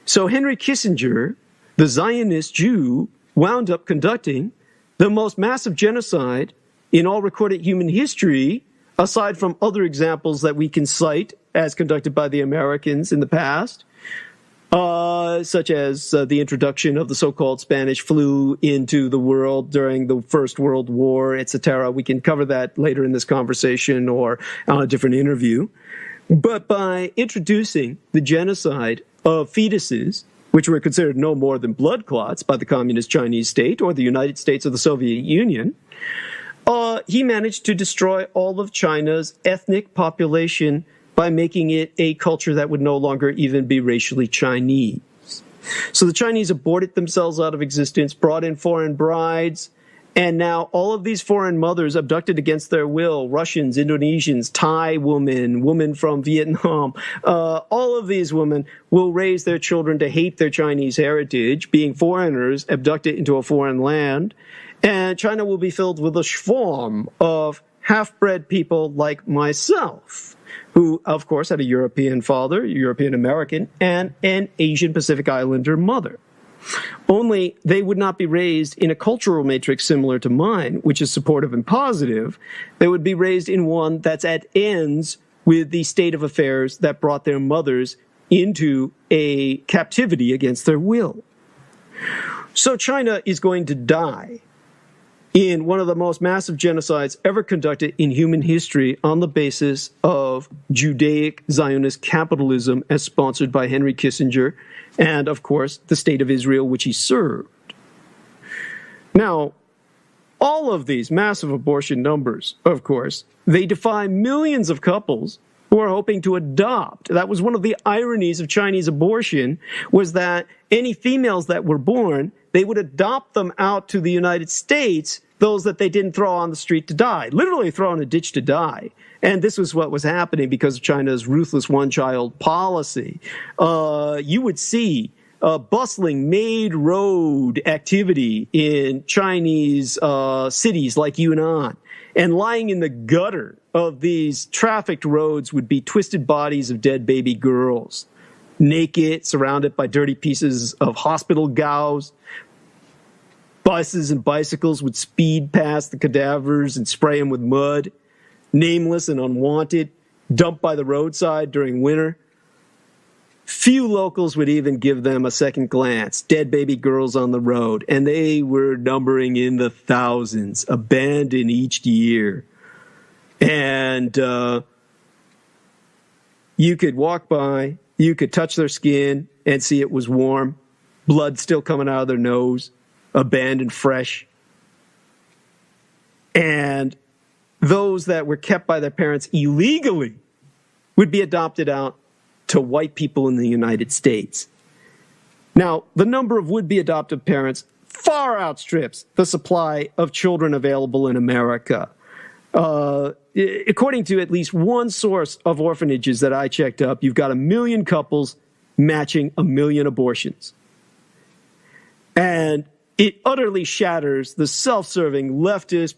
So Henry Kissinger, the Zionist Jew, wound up conducting the most massive genocide in all recorded human history, aside from other examples that we can cite as conducted by the Americans in the past, such as the introduction of the so-called Spanish flu into the world during the First World War, etc. We can cover that later in this conversation or on a different interview. But by introducing the genocide of fetuses, which were considered no more than blood clots by the communist Chinese state or the United States or the Soviet Union, he managed to destroy all of China's ethnic population by making it a culture that would no longer even be racially Chinese. So the Chinese aborted themselves out of existence, brought in foreign brides, and now all of these foreign mothers abducted against their will, Russians, Indonesians, Thai women from Vietnam, all of these women will raise their children to hate their Chinese heritage, being foreigners abducted into a foreign land, and China will be filled with a swarm of half-bred people like myself, who, of course, had a European father, European American, and an Asian Pacific Islander mother. Only they would not be raised in a cultural matrix similar to mine, which is supportive and positive. They would be raised in one that's at ends with the state of affairs that brought their mothers into a captivity against their will. So China is going to die in one of the most massive genocides ever conducted in human history on the basis of Judaic Zionist capitalism as sponsored by Henry Kissinger and, of course, the state of Israel, which he served. Now, all of these massive abortion numbers, of course, they defy millions of couples who are hoping to adopt. That was one of the ironies of Chinese abortion, was that any females that were born, they would adopt them out to the United States, those that they didn't throw on the street to die, literally throw in a ditch to die. And this was what was happening because of China's ruthless one-child policy. You would see bustling maid road activity in Chinese cities like Yunnan. And lying in the gutter of these trafficked roads would be twisted bodies of dead baby girls, naked, surrounded by dirty pieces of hospital gauze. Buses and bicycles would speed past the cadavers and spray them with mud, nameless and unwanted, dumped by the roadside during winter. Few locals would even give them a second glance. Dead baby girls on the road, and they were numbering in the thousands, abandoned each year. And you could walk by, you could touch their skin and see it was warm, blood still coming out of their nose, abandoned fresh. And those that were kept by their parents illegally would be adopted out to white people in the United States. Now, the number of would-be adoptive parents far outstrips the supply of children available in America. According to at least one source of orphanages that I checked up, you've got 1 million couples matching 1 million abortions. And it utterly shatters the self-serving leftist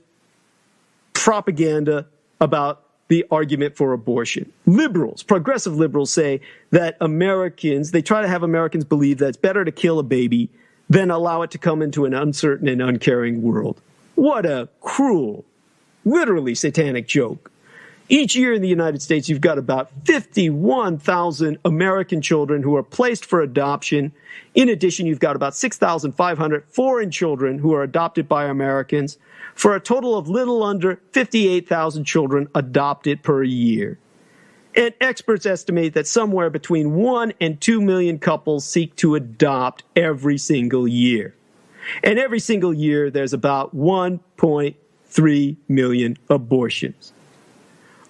propaganda about the argument for abortion. Liberals, progressive liberals, say that Americans, they try to have Americans believe that it's better to kill a baby than allow it to come into an uncertain and uncaring world. What a cruel, literally satanic joke. Each year in the United States, you've got about 51,000 American children who are placed for adoption. In addition, you've got about 6,500 foreign children who are adopted by Americans, for a total of little under 58,000 children adopted per year. And experts estimate that somewhere between 1 and 2 million couples seek to adopt every single year. And every single year, there's about 1.3 million abortions.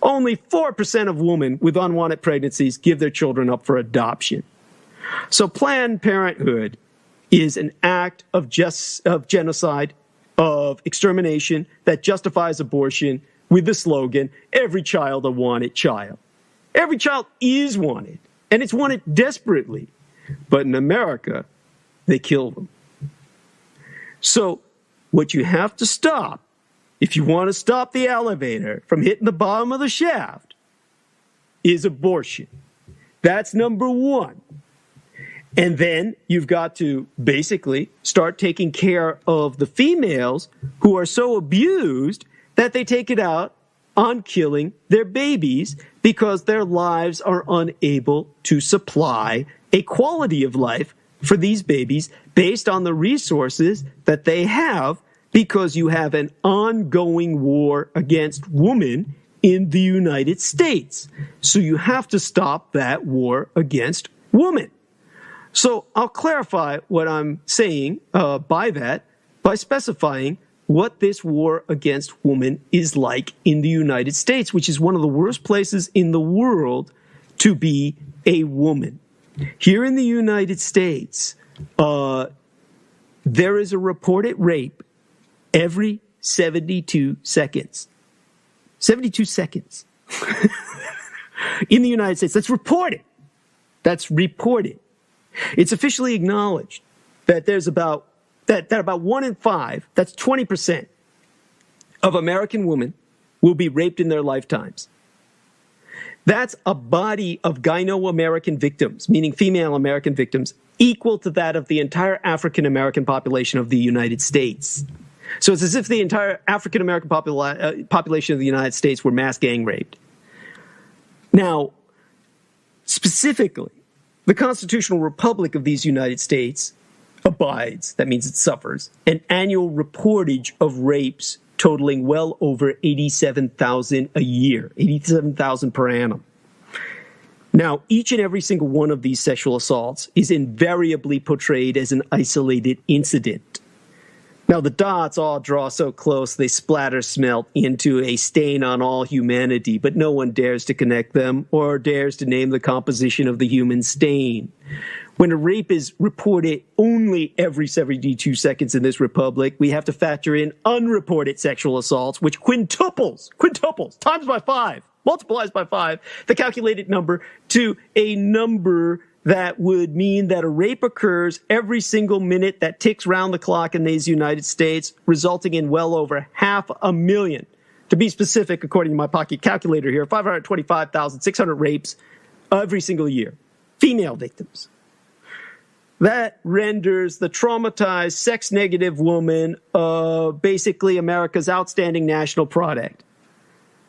Only 4% of women with unwanted pregnancies give their children up for adoption. So Planned Parenthood is an act of genocide, of extermination that justifies abortion with the slogan, every child a wanted child. Every child is wanted, and it's wanted desperately. But in America, they kill them. So what you have to stop, if you want to stop the elevator from hitting the bottom of the shaft, is abortion. That's number one. And then you've got to basically start taking care of the females who are so abused that they take it out on killing their babies because their lives are unable to supply a quality of life for these babies based on the resources that they have, because you have an ongoing war against women in the United States. So you have to stop that war against women. So I'll clarify what I'm saying by that by specifying what this war against women is like in the United States, which is one of the worst places in the world to be a woman. Here in the United States, there is a reported rape every 72 seconds. 72 seconds. In the United States. That's reported. That's reported. It's officially acknowledged that there's about 1 in 5, that's 20% of American women will be raped in their lifetimes. That's a body of gyno-American victims, meaning female American victims, equal to that of the entire African-American population of the United States. So it's as if the entire African-American population of the United States were mass gang raped. Now, specifically, the constitutional republic of these United States abides, that means it suffers, an annual reportage of rapes totaling well over 87,000 a year, 87,000 per annum. Now, each and every single one of these sexual assaults is invariably portrayed as an isolated incident. Now, the dots all draw so close they splatter smelt into a stain on all humanity, but no one dares to connect them or dares to name the composition of the human stain. When a rape is reported only every 72 seconds in this republic, we have to factor in unreported sexual assaults, which quintuples, times by 5, multiplies by 5, the calculated number to a number that would mean that a rape occurs every single minute that ticks round the clock in these United States, resulting in well over 500,000. To be specific, according to my pocket calculator here, 525,600 rapes every single year. Female victims. That renders the traumatized, sex-negative woman basically America's outstanding national product.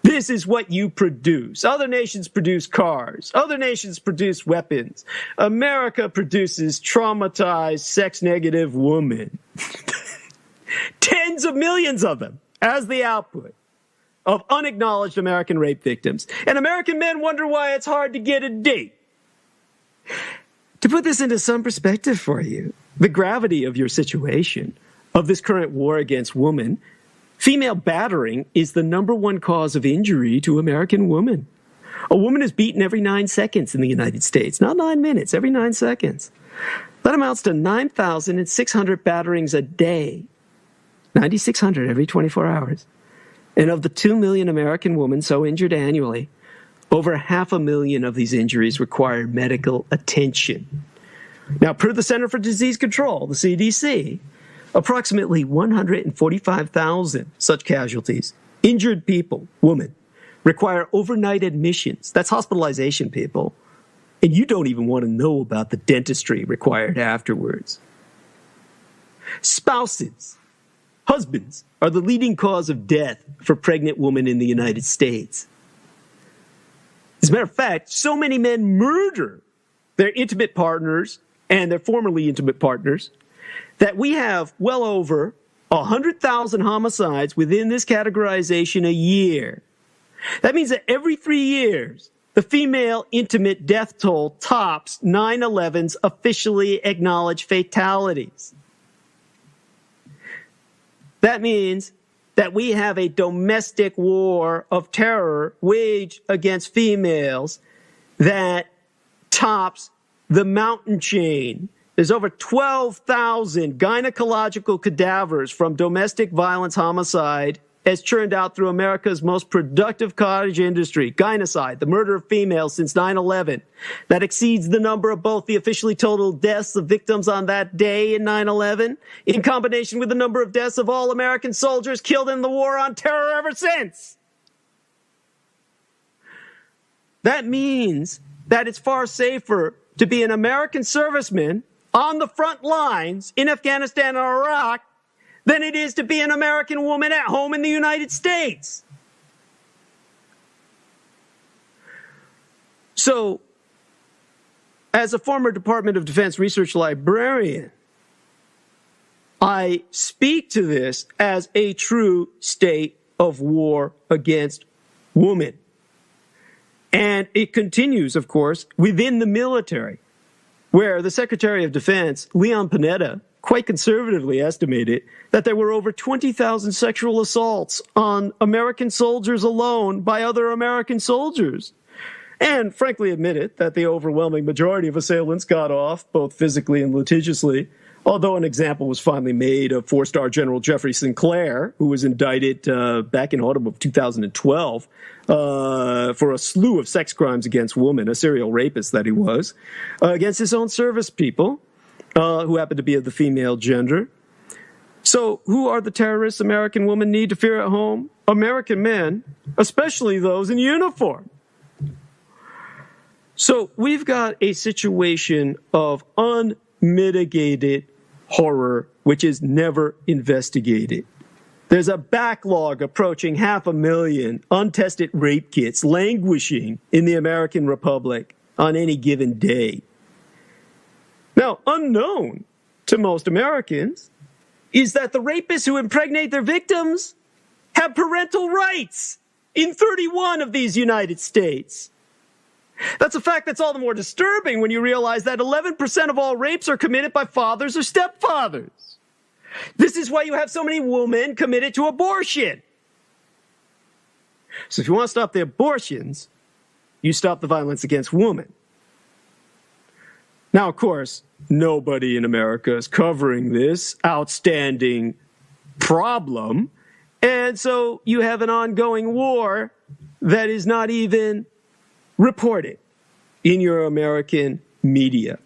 This is what you produce. Other nations produce cars. Other nations produce weapons. America produces traumatized, sex-negative women. Tens of millions of them as the output of unacknowledged American rape victims. And American men wonder why it's hard to get a date. To put this into some perspective for you, the gravity of your situation, of this current war against women, female battering is the #1 cause of injury to American women. A woman is beaten every 9 seconds in the United States, not 9 minutes, every 9 seconds. That amounts to 9,600 batterings a day, 9,600 every 24 hours. And of the 2 million American women so injured annually, over 500,000 of these injuries require medical attention. Now, per the Center for Disease Control, the CDC, approximately 145,000 such casualties, injured people, women, require overnight admissions. That's hospitalization, people. And you don't even want to know about the dentistry required afterwards. Spouses, husbands, are the leading cause of death for pregnant women in the United States. As a matter of fact, so many men murder their intimate partners and their formerly intimate partners that we have well over 100,000 homicides within this categorization a year. That means that every 3 years, the female intimate death toll tops 9/11's officially acknowledged fatalities. That means that we have a domestic war of terror waged against females that tops the mountain chain. There's over 12,000 gynecological cadavers from domestic violence homicide as churned out through America's most productive cottage industry, gynocide, the murder of females since 9/11. That exceeds the number of both the officially total deaths of victims on that day in 9/11, in combination with the number of deaths of all American soldiers killed in the war on terror ever since. That means that it's far safer to be an American serviceman on the front lines in Afghanistan or Iraq than it is to be an American woman at home in the United States. So, as a former Department of Defense research librarian, I speak to this as a true state of war against women. And it continues, of course, within the military, where the Secretary of Defense, Leon Panetta, quite conservatively estimated that there were over 20,000 sexual assaults on American soldiers alone by other American soldiers. and frankly admitted that the overwhelming majority of assailants got off, both physically and litigiously, although an example was finally made of four-star General Jeffrey Sinclair, who was indicted back in autumn of 2012 for a slew of sex crimes against women, a serial rapist that he was, against his own service people who happened to be of the female gender. So who are the terrorists American women need to fear at home? American men, especially those in uniform. So we've got a situation of unmitigated horror, which is never investigated. There's a backlog approaching 500,000 untested rape kits languishing in the American Republic on any given day. Now, unknown to most Americans is that the rapists who impregnate their victims have parental rights in 31 of these United States. That's a fact that's all the more disturbing when you realize that 11% of all rapes are committed by fathers or stepfathers. This is why you have so many women committed to abortion. So if you want to stop the abortions, you stop the violence against women. Now, of course, nobody in America is covering this outstanding problem. And so you have an ongoing war that is not even reported in your American media.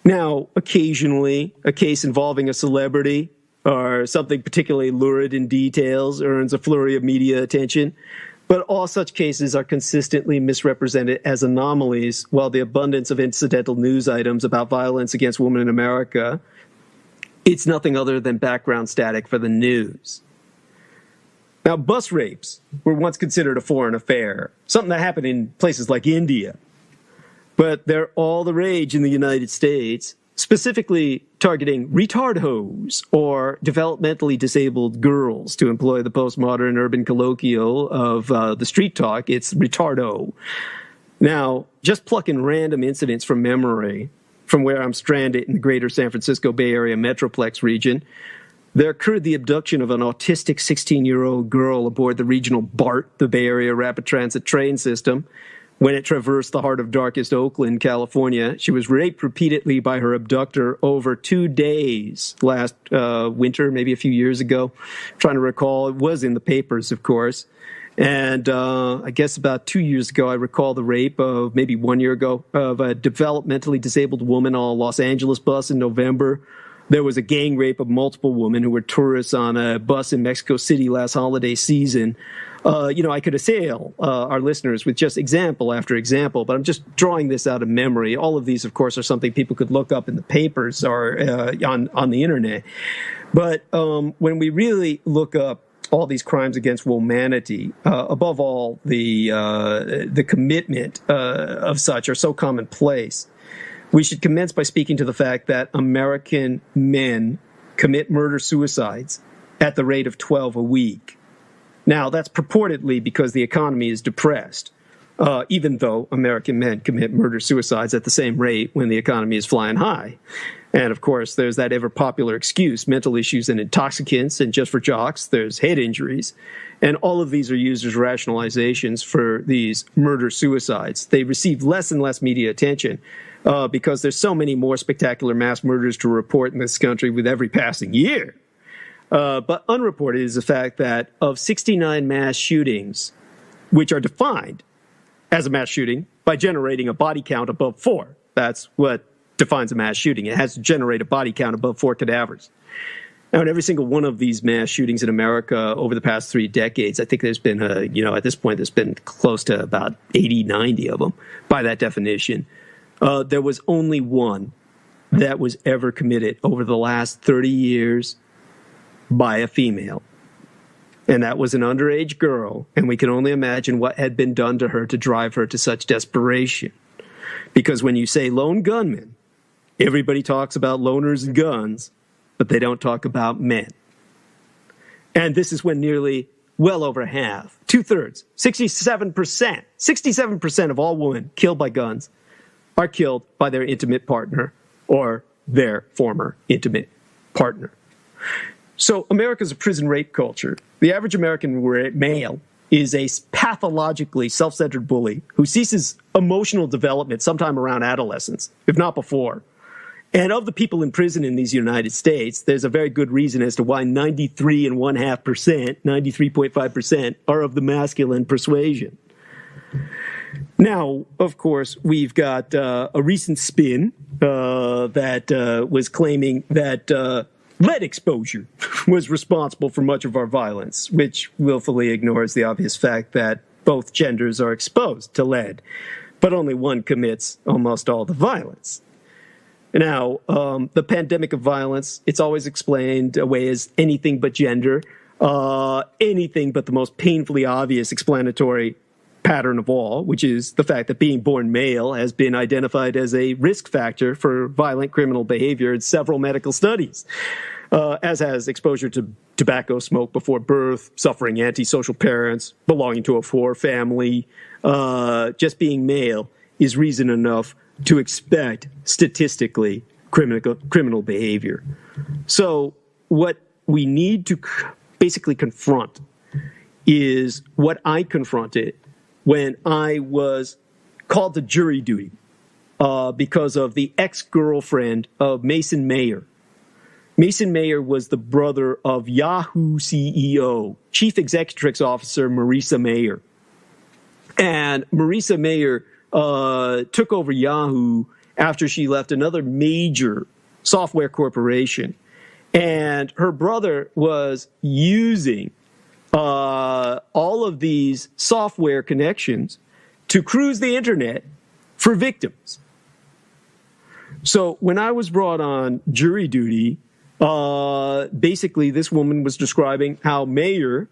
Now, occasionally, a case involving a celebrity or something particularly lurid in details earns a flurry of media attention, but all such cases are consistently misrepresented as anomalies, while the abundance of incidental news items about violence against women in America, it's nothing other than background static for the news. Now, bus rapes were once considered a foreign affair, something that happened in places like India. But they're all the rage in the United States, specifically targeting retardos or developmentally disabled girls, to employ the postmodern urban colloquial of the street talk. It's retardo. Now, just plucking random incidents from memory, from where I'm stranded in the greater San Francisco Bay Area Metroplex region, there occurred the abduction of an autistic 16-year-old girl aboard the regional BART, the Bay Area Rapid Transit train system. When it traversed the heart of darkest Oakland, California, she was raped repeatedly by her abductor over 2 days last winter, maybe a few years ago. I'm trying to recall. It was in the papers, of course. And I guess about 2 years ago, I recall the rape of, maybe 1 year ago, of a developmentally disabled woman on a Los Angeles bus in November. There was a gang rape of multiple women who were tourists on a bus in Mexico City last holiday season. I could assail our listeners with just example after example, but I'm just drawing this out of memory. All of these, of course, are something people could look up in the papers or on the internet. But when we really look up all these crimes against humanity, above all, the commitment of such are so commonplace. We should commence by speaking to the fact that American men commit murder-suicides at the rate of 12 a week. Now, that's purportedly because the economy is depressed, even though American men commit murder-suicides at the same rate when the economy is flying high. And, of course, there's that ever-popular excuse, mental issues and intoxicants, and just for jocks, there's head injuries. And all of these are used as rationalizations for these murder-suicides. They receive less and less media attention because there's so many more spectacular mass murders to report in this country with every passing year. But unreported is the fact that of 69 mass shootings, which are defined as a mass shooting by generating a body count above 4. That's what defines a mass shooting. It has to generate a body count above 4 cadavers. Now, in every single one of these mass shootings in America over the past 3 decades, I think there's been, at this point, there's been close to about 80, 90 of them by that definition. There was only one that was ever committed over the last 30 years by a female. And that was an underage girl, and we can only imagine what had been done to her to drive her to such desperation. Because when you say lone gunman, everybody talks about loners and guns, but they don't talk about men. And this is when nearly well over half, 2/3, 67% of all women killed by guns are killed by their intimate partner or their former intimate partner. So America's a prison rape culture. The average American male is a pathologically self-centered bully who ceases emotional development sometime around adolescence, if not before. And of the people in prison in these United States, there's a very good reason as to why 93.5%, 93.5% are of the masculine persuasion. Now, of course, we've got a recent spin that was claiming that lead exposure was responsible for much of our violence, which willfully ignores the obvious fact that both genders are exposed to lead, but only one commits almost all the violence. Now, the pandemic of violence, it's always explained away as anything but gender, anything but the most painfully obvious explanatory pattern of all, which is the fact that being born male has been identified as a risk factor for violent criminal behavior in several medical studies, as has exposure to tobacco smoke before birth, suffering antisocial parents, belonging to a poor family. Just being male is reason enough to expect statistically criminal behavior. So what we need to basically confront is what I confronted when I was called to jury duty because of the ex-girlfriend of Mason Mayer. Mason Mayer was the brother of Yahoo CEO, Chief Executive Officer Marisa Mayer. And Marisa Mayer took over Yahoo after she left another major software corporation. And her brother was using all of these software connections to cruise the internet for victims. So when I was brought on jury duty, basically this woman was describing how Mayer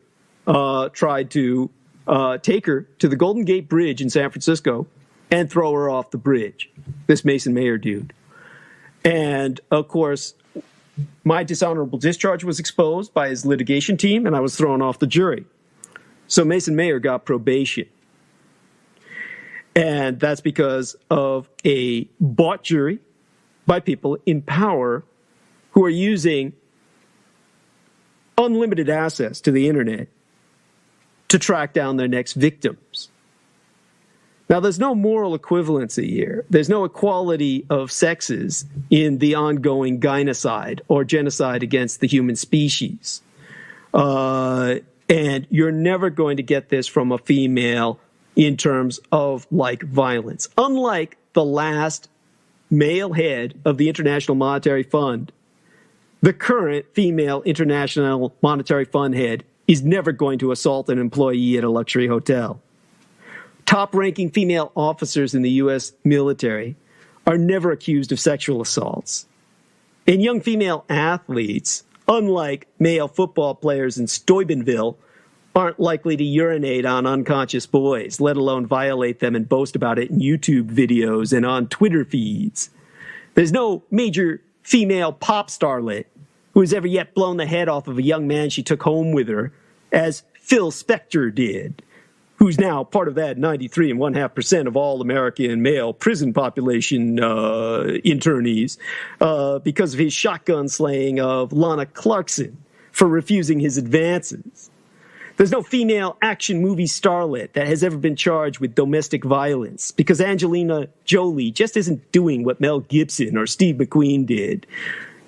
tried to take her to the Golden Gate Bridge in San Francisco and throw her off the bridge, this Mason Mayer dude. And, of course, my dishonorable discharge was exposed by his litigation team, and I was thrown off the jury. So Mason Mayer got probation. And that's because of a bought jury by people in power who are using unlimited access to the internet to track down their next victims. Now, there's no moral equivalency here. There's no equality of sexes in the ongoing gynocide or genocide against the human species. And you're never going to get this from a female in terms of, like, violence. Unlike the last male head of the International Monetary Fund, the current female International Monetary Fund head is never going to assault an employee at a luxury hotel. Top-ranking female officers in the U.S. military are never accused of sexual assaults. And young female athletes, unlike male football players in Steubenville, aren't likely to urinate on unconscious boys, let alone violate them and boast about it in YouTube videos and on Twitter feeds. There's no major female pop starlet who has ever yet blown the head off of a young man she took home with her, as Phil Spector did, who's now part of that 93.5% of all American male prison population internees, because of his shotgun slaying of Lana Clarkson for refusing his advances. There's no female action movie starlet that has ever been charged with domestic violence, because Angelina Jolie just isn't doing what Mel Gibson or Steve McQueen did.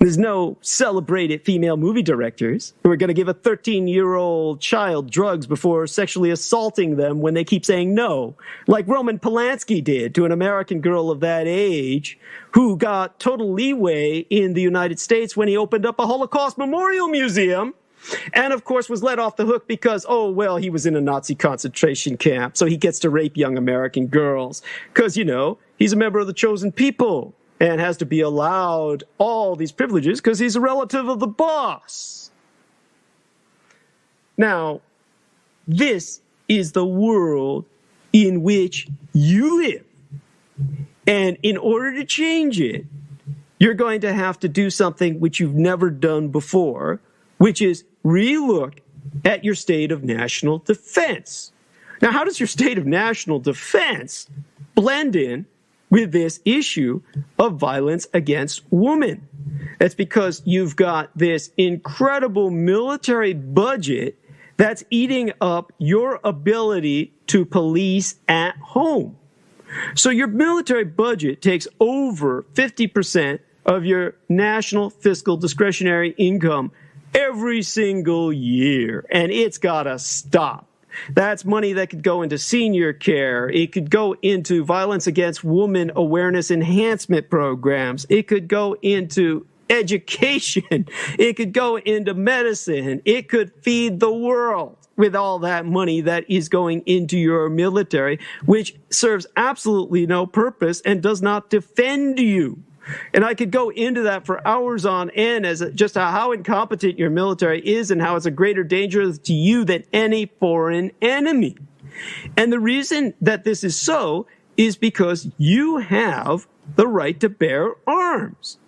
There's no celebrated female movie directors who are going to give a 13-year-old child drugs before sexually assaulting them when they keep saying no, like Roman Polanski did to an American girl of that age who got total leeway in the United States when he opened up a Holocaust Memorial Museum, and, of course, was let off the hook because, oh, well, he was in a Nazi concentration camp, so he gets to rape young American girls because, you know, he's a member of the chosen people and has to be allowed all these privileges because he's a relative of the boss. Now, this is the world in which you live. And in order to change it, you're going to have to do something which you've never done before, which is relook at your state of national defense. Now, how does your state of national defense blend in with this issue of violence against women? That's because you've got this incredible military budget That's eating up your ability to police at home. So your military budget takes over 50% of your national fiscal discretionary income every single year, and it's got to stop. That's money that could go into senior care. It could go into violence against women awareness enhancement programs. It could go into education. It could go into medicine. It could feed the world with all that money that is going into your military, which serves absolutely no purpose and does not defend you. And I could go into that for hours on end as just how incompetent your military is and how it's a greater danger to you than any foreign enemy. And the reason that this is so is because you have the right to bear arms.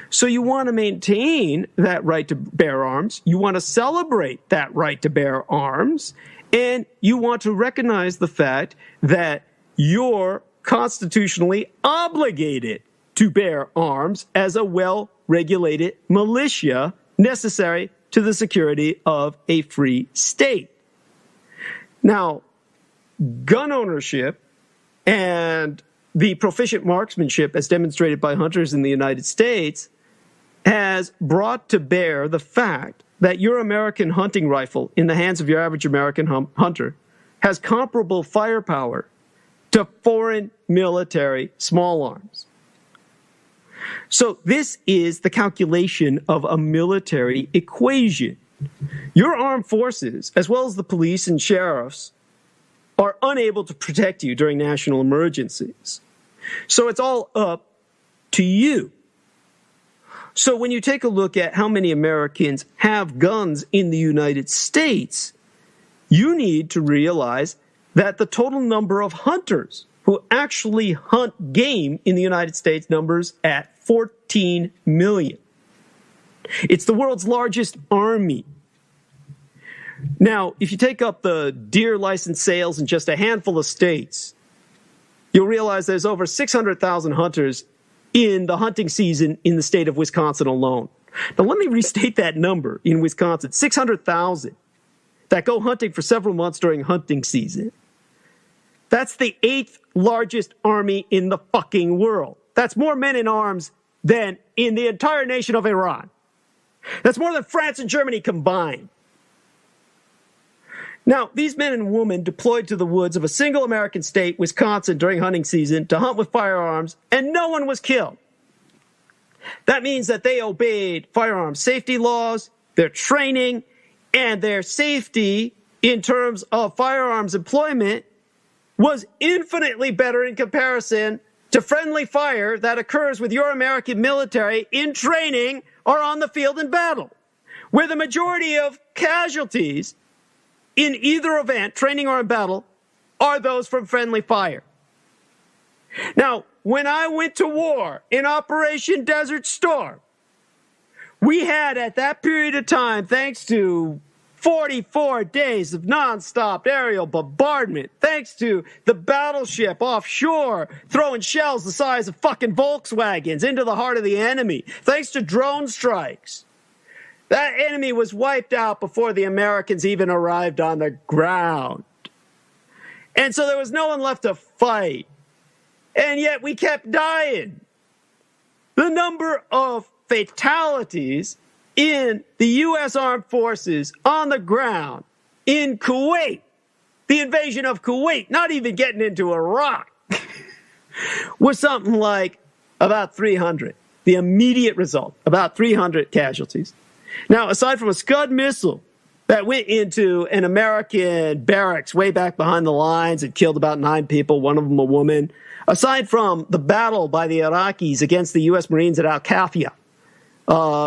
So you want to maintain that right to bear arms. You want to celebrate that right to bear arms. And you want to recognize the fact that you're constitutionally obligated to bear arms as a well-regulated militia necessary to the security of a free state. Now, gun ownership and the proficient marksmanship as demonstrated by hunters in the United States has brought to bear the fact that your American hunting rifle in the hands of your average American hunter has comparable firepower to foreign military small arms. So this is the calculation of a military equation. Your armed forces, as well as the police and sheriffs, are unable to protect you during national emergencies. So it's all up to you. So when you take a look at how many Americans have guns in the United States, you need to realize that the total number of hunters who actually hunt game in the United States numbers at 14 million. It's the world's largest army. Now, if you take up the deer license sales in just a handful of states, you'll realize there's over 600,000 hunters in the hunting season in the state of Wisconsin alone. Now, let me restate that number in Wisconsin, 600,000 that go hunting for several months during hunting season. That's the 8th largest army in the fucking world. That's more men in arms than in the entire nation of Iran. That's more than France and Germany combined. Now, these men and women deployed to the woods of a single American state, Wisconsin, during hunting season to hunt with firearms, and no one was killed. That means that they obeyed firearms safety laws, their training, and their safety in terms of firearms employment was infinitely better in comparison to friendly fire that occurs with your American military in training or on the field in battle, where the majority of casualties in either event, training or in battle, are those from friendly fire. Now, when I went to war in Operation Desert Storm, we had at that period of time, thanks to 44 days of nonstop aerial bombardment, thanks to the battleship offshore throwing shells the size of fucking Volkswagens into the heart of the enemy, thanks to drone strikes, that enemy was wiped out before the Americans even arrived on the ground. And so there was no one left to fight. And yet we kept dying. The number of fatalities in the U.S. Armed Forces on the ground in Kuwait, the invasion of Kuwait, not even getting into Iraq, was something like about 300. The immediate result, about 300 casualties. Now, aside from a Scud missile that went into an American barracks way back behind the lines and killed about 9 people, one of them a woman, aside from the battle by the Iraqis against the U.S. Marines at Al-Kafia,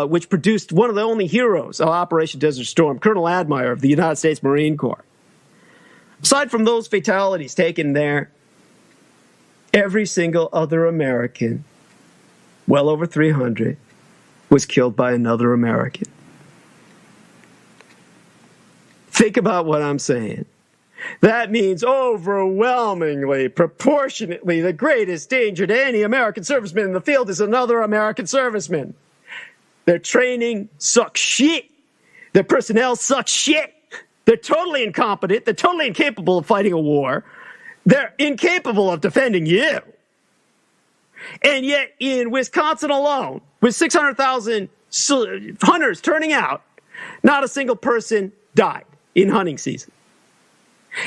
which produced one of the only heroes of Operation Desert Storm, Colonel Admire of the United States Marine Corps. Aside from those fatalities taken there, every single other American, well over 300, was killed by another American. Think about what I'm saying. That means overwhelmingly, proportionately, the greatest danger to any American serviceman in the field is another American serviceman. Their training sucks shit. Their personnel sucks shit. They're totally incompetent. They're totally incapable of fighting a war. They're incapable of defending you. And yet in Wisconsin alone, with 600,000 hunters turning out, not a single person died in hunting season.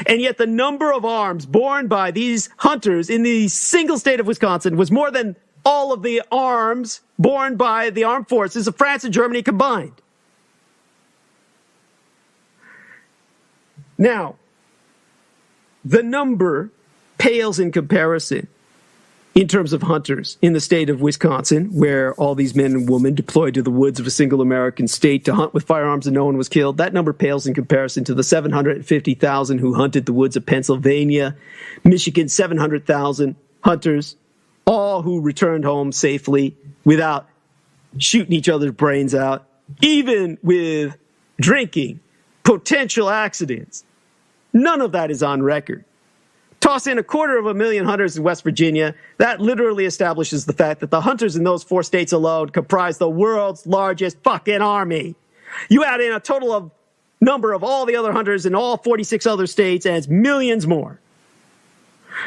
And yet the number of arms borne by these hunters in the single state of Wisconsin was more than all of the arms borne by the armed forces of France and Germany combined. Now, the number pales in comparison in terms of hunters in the state of Wisconsin, where all these men and women deployed to the woods of a single American state to hunt with firearms and no one was killed. That number pales in comparison to the 750,000 who hunted the woods of Pennsylvania, Michigan, 700,000 hunters, all who returned home safely without shooting each other's brains out, even with drinking, potential accidents. None of that is on record. Toss in 250,000 hunters in West Virginia. That literally establishes the fact that the hunters in those 4 states alone comprise the world's largest fucking army. You add in a total of number of all the other hunters in all 46 other states, and it's millions more.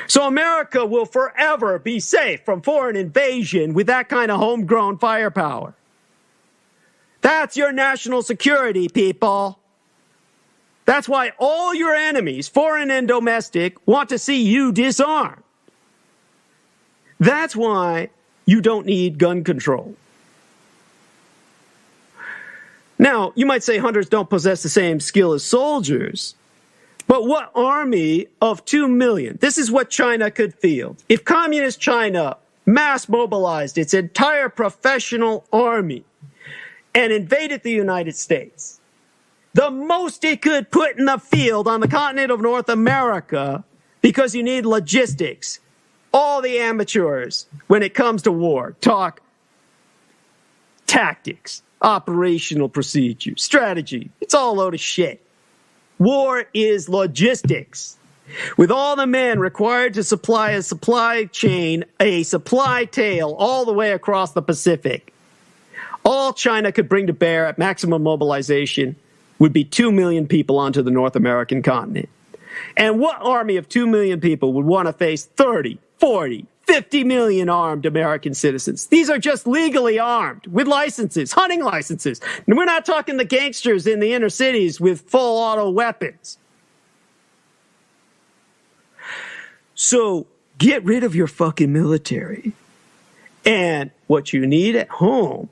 So America will forever be safe from foreign invasion with that kind of homegrown firepower. That's your national security, people. That's why all your enemies, foreign and domestic, want to see you disarmed. That's why you don't need gun control. Now, you might say hunters don't possess the same skill as soldiers, but what army of 2 million? This is what China could field. If communist China mass mobilized its entire professional army and invaded the United States, the most it could put in the field on the continent of North America, because you need logistics. All the amateurs, when it comes to war, talk tactics, operational procedure, strategy. It's all a load of shit. War is logistics. With all the men required to supply a supply chain, a supply tail all the way across the Pacific, all China could bring to bear at maximum mobilization would be 2 million people onto the North American continent. And what army of 2 million people would want to face 30, 40, 50 million armed American citizens? These are just legally armed with licenses, hunting licenses. And we're not talking the gangsters in the inner cities with full auto weapons. So get rid of your fucking military. And what you need at home,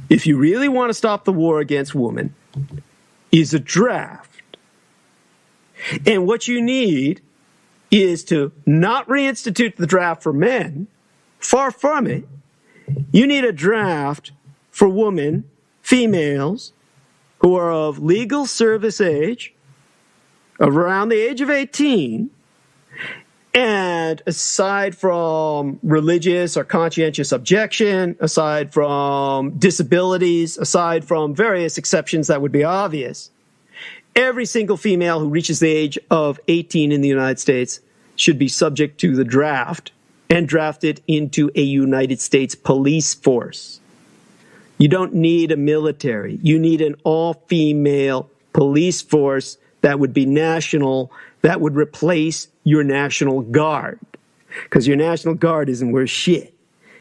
if you really want to stop the war against women, is a draft. And what you need is to not reinstitute the draft for men. Far from it. You need a draft for women, females, who are of legal service age, of around the age of 18, and aside from religious or conscientious objection, aside from disabilities, aside from various exceptions that would be obvious, every single female who reaches the age of 18 in the United States should be subject to the draft and drafted into a United States police force. You don't need a military. You need an all-female police force that would be national, that would replace your National Guard. Because your National Guard isn't worth shit.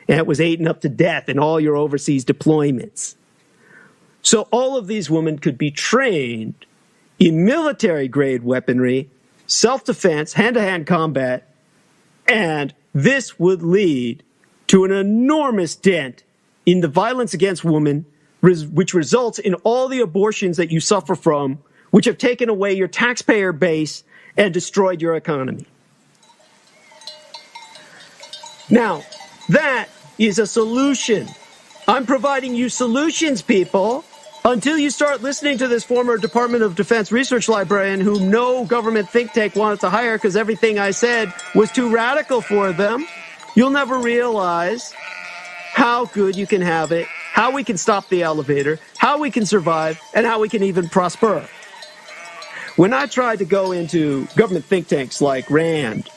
And it was eaten up to death in all your overseas deployments. So all of these women could be trained in military-grade weaponry, self-defense, hand-to-hand combat, and this would lead to an enormous dent in the violence against women, which results in all the abortions that you suffer from, which have taken away your taxpayer base and destroyed your economy. Now, that is a solution. I'm providing you solutions, people, until you start listening to this former Department of Defense research librarian whom no government think tank wanted to hire because everything I said was too radical for them. You'll never realize how good you can have it, how we can stop the elevator, how we can survive, and how we can even prosper. When I tried to go into government think tanks like RAND,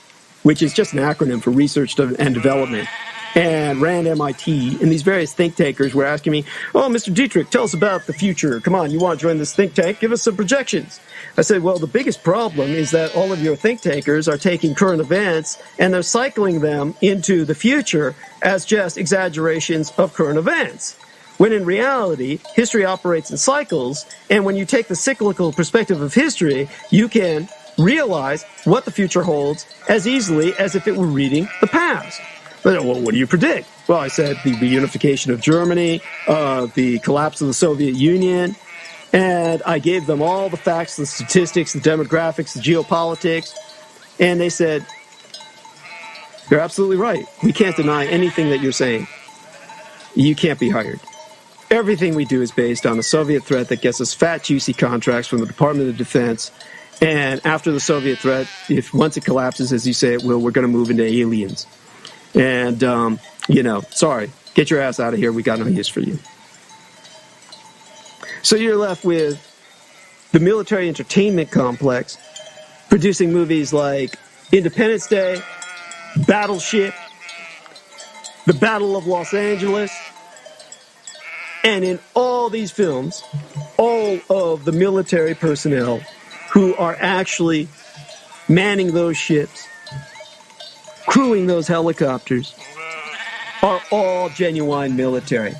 which is just an acronym for Research and Development, and ran MIT, and these various think tankers were asking me, "Oh, Mr. Dietrich, tell us about the future. Come on, you want to join this think tank? Give us some projections." I said, well, the biggest problem is that all of your think tankers are taking current events and they're cycling them into the future as just exaggerations of current events. When in reality, history operates in cycles, and when you take the cyclical perspective of history, you can realize what the future holds as easily as if it were reading the past. But, well, what do you predict? Well, I said the reunification of Germany, the collapse of the Soviet Union, and I gave them all the facts, the statistics, the demographics, the geopolitics, and they said, "You're absolutely right. We can't deny anything that you're saying. You can't be hired. Everything we do is based on a Soviet threat that gets us fat, juicy contracts from the Department of Defense, and after the Soviet threat, if once it collapses, as you say it will, we're going to move into aliens. And, sorry, get your ass out of here. We got no use for you." So you're left with the military entertainment complex producing movies like Independence Day, Battleship, The Battle of Los Angeles, and in all these films, all of the military personnel who are actually manning those ships, crewing those helicopters, are all genuine military.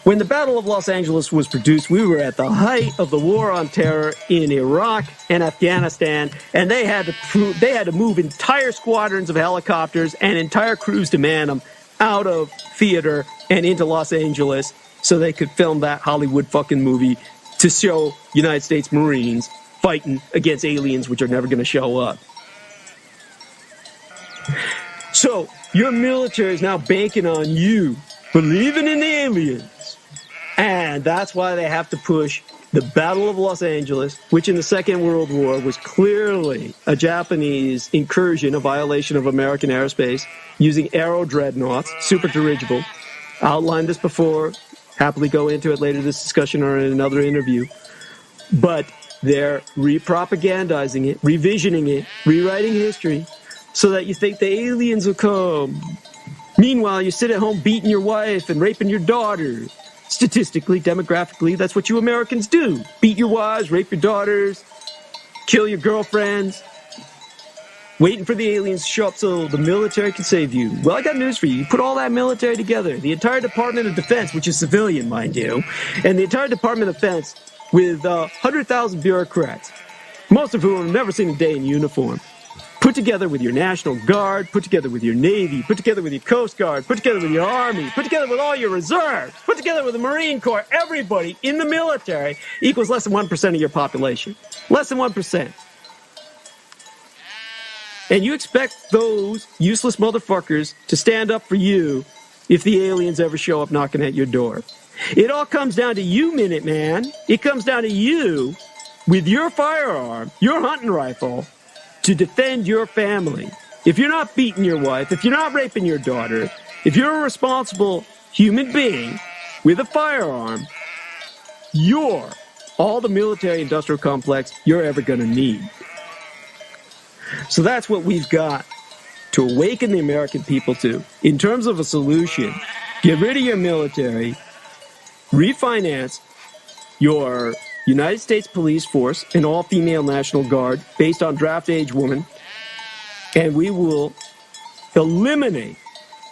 When the Battle of Los Angeles was produced, we were at the height of the war on terror in Iraq and Afghanistan, and they had to move entire squadrons of helicopters and entire crews to man them out of theater and into Los Angeles so they could film that Hollywood fucking movie to show United States Marines fighting against aliens which are never going to show up. So your military is now banking on you believing in the aliens. And that's why they have to push the Battle of Los Angeles, which in the Second World War was clearly a Japanese incursion, a violation of American airspace, using aero dreadnoughts, super dirigible. Outlined this before, happily go into it later this discussion or in another interview. But they're re-propagandizing it, revisioning it, rewriting history, so that you think the aliens will come. Meanwhile, you sit at home beating your wife and raping your daughter. Statistically, demographically, that's what you Americans do. Beat your wives, rape your daughters, kill your girlfriends, waiting for the aliens to show up so the military can save you. Well, I got news for you. You put all that military together, the entire Department of Defense, which is civilian, mind you, and the entire Department of Defense with 100,000 bureaucrats, most of whom have never seen a day in uniform. Put together with your National Guard, put together with your Navy, put together with your Coast Guard, put together with your Army, put together with all your reserves, put together with the Marine Corps, everybody in the military equals less than 1% of your population. Less than 1%. And you expect those useless motherfuckers to stand up for you if the aliens ever show up knocking at your door. It all comes down to you, Minuteman. It comes down to you with your firearm, your hunting rifle, to defend your family. If you're not beating your wife, if you're not raping your daughter, if you're a responsible human being with a firearm, you're all the military-industrial complex you're ever going to need. So that's what we've got to awaken the American people to. In terms of a solution, get rid of your military, refinance your United States police force, an all-female National Guard based on draft-age women, and we will eliminate,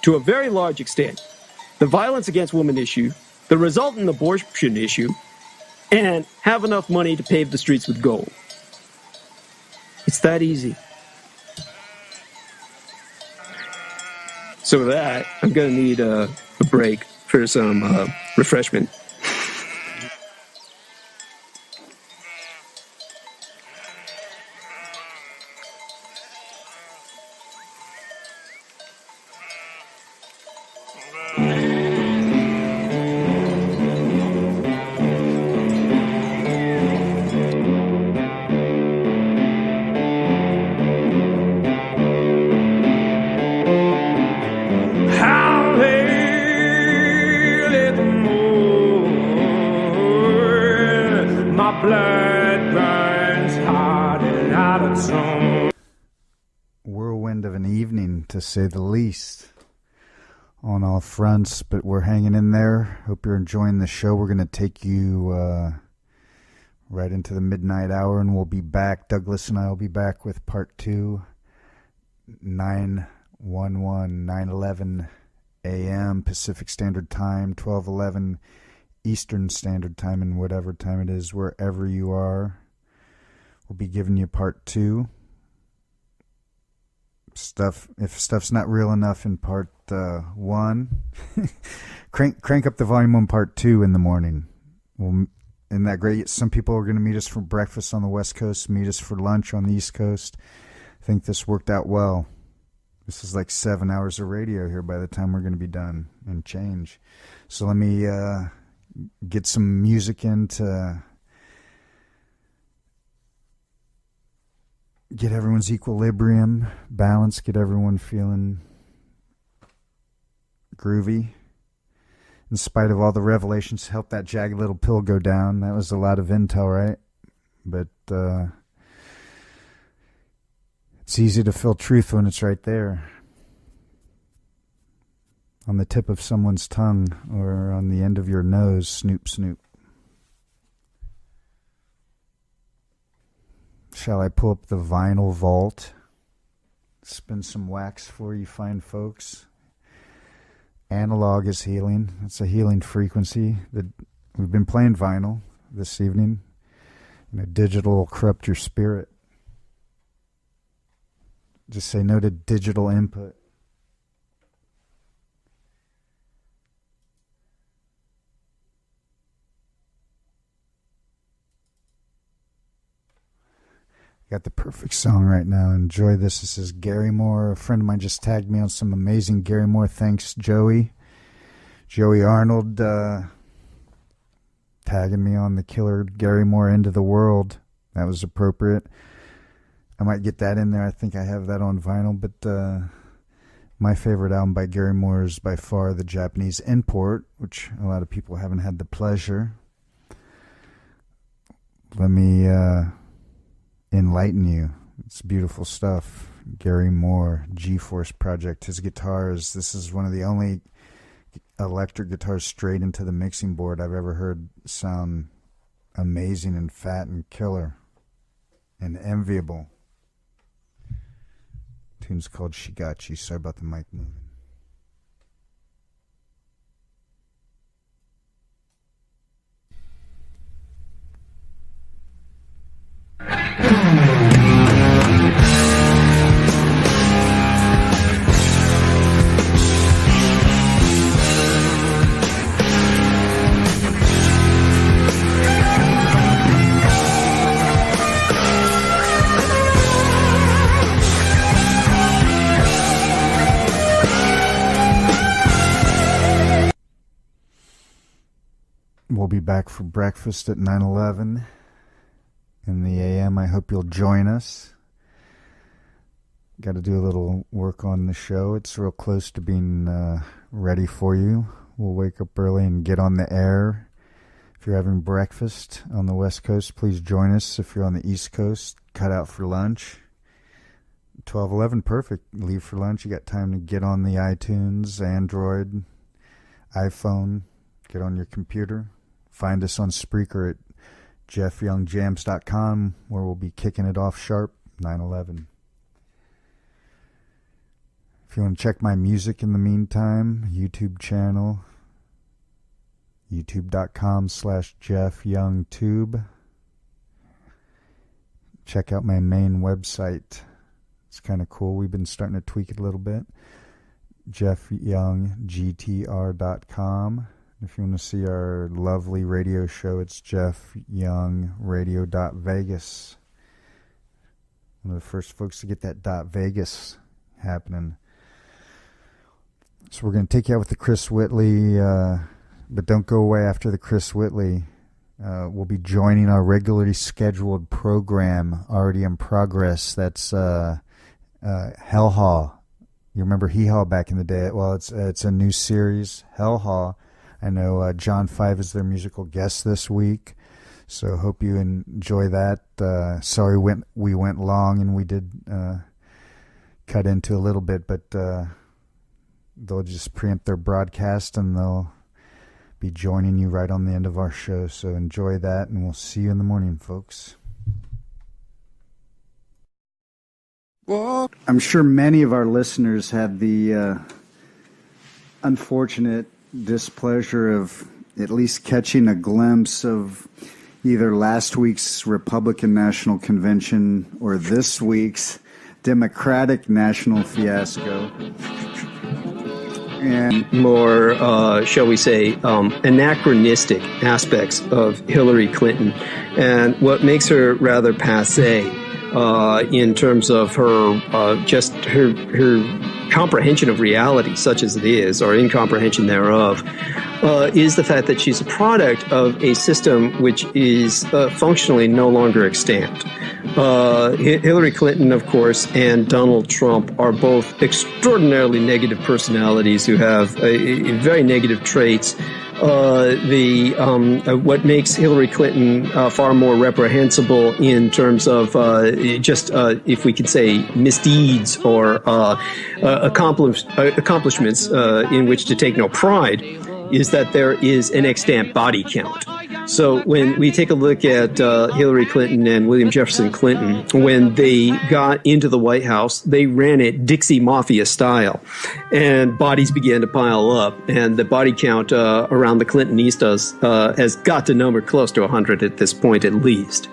to a very large extent, the violence against women issue, the resultant abortion issue, and have enough money to pave the streets with gold. It's that easy. So with that, I'm going to need a break for some refreshment. Whirlwind of an evening, to say the least. on all fronts, but we're hanging in there. Hope you're enjoying the show. We're going to take you right into the midnight hour, and we'll be back. Douglas and I will be back with part 2, 9:11 a.m. Pacific Standard Time, 12:11 Eastern Standard Time, and whatever time it is, wherever you are. We'll be giving you part 2. If stuff's not real enough in part 1, crank up the volume on part 2 in the morning. Isn't that great? Some people are going to meet us for breakfast on the West Coast, meet us for lunch on the East Coast. I think this worked out well. This is like 7 hours of radio here by the time we're going to be done and change. So let me get some music in to get everyone's equilibrium, balance, get everyone feeling groovy. In spite of all the revelations, help that jagged little pill go down. That was a lot of intel, right? But it's easy to feel truth when it's right there. On the tip of someone's tongue or on the end of your nose, snoop, snoop. Shall I pull up the vinyl vault? Spin some wax for you fine folks. Analog is healing. It's a healing frequency. We've been playing vinyl this evening. Digital will corrupt your spirit. Just say no to digital input. Got the perfect song right now. Enjoy this. This is Gary Moore. A friend of mine just tagged me on some amazing Gary Moore. Thanks, Joey. Joey Arnold tagging me on the killer Gary Moore End of the World. That was appropriate. I might get that in there. I think I have that on vinyl. But my favorite album by Gary Moore is by far The Japanese Import, which a lot of people haven't had the pleasure. Let me enlighten you. It's beautiful stuff. Gary Moore, G-Force Project. His guitars, this is one of the only electric guitars straight into the mixing board I've ever heard sound amazing and fat and killer and enviable. Tune's called Shigachi. Sorry about the mic moving. We'll be back for breakfast at 9:11 in the AM. I hope you'll join us. Got to do a little work on the show. It's real close to being ready for you. We'll wake up early and get on the air. If you're having breakfast on the West Coast, please join us. If you're on the East Coast, cut out for lunch. 12:11, perfect. Leave for lunch. You got time to get on the iTunes, Android, iPhone, get on your computer. Find us on Spreaker at jeffyoungjams.com, where we'll be kicking it off sharp, 9/11. If you want to check my music in the meantime, YouTube channel, youtube.com/jeffyoungtube. Check out my main website. It's kind of cool. We've been starting to tweak it a little bit. jeffyounggtr.com. If you want to see our lovely radio show, it's jeffyoungradio.vegas. One of the first folks to get that .vegas happening. So we're going to take you out with the Chris Whitley, but don't go away after the Chris Whitley. We'll be joining our regularly scheduled program already in progress. That's Hell Haw. You remember Hee Haw back in the day? Well, it's a new series, Hell Haw. I know John 5 is their musical guest this week, so hope you enjoy that. Sorry we went long and we did cut into a little bit, but they'll just preempt their broadcast and they'll be joining you right on the end of our show. So enjoy that, and we'll see you in the morning, folks. I'm sure many of our listeners had the unfortunate displeasure of at least catching a glimpse of either last week's Republican National Convention or this week's Democratic National Fiasco. And more, shall we say, anachronistic aspects of Hillary Clinton, and what makes her rather passé in terms of her just her comprehension of reality, such as it is, or incomprehension thereof, is the fact that she's a product of a system which is functionally no longer extant. Hillary Clinton, of course, and Donald Trump are both extraordinarily negative personalities who have very negative traits. What makes Hillary Clinton far more reprehensible in terms of if we could say, misdeeds or accomplishments in which to take no pride, is that there is an extant body count. So when we take a look at Hillary Clinton and William Jefferson Clinton, when they got into the White House, they ran it Dixie Mafia style, and bodies began to pile up, and the body count around the Clintonistas has got to number close to 100 at this point at least.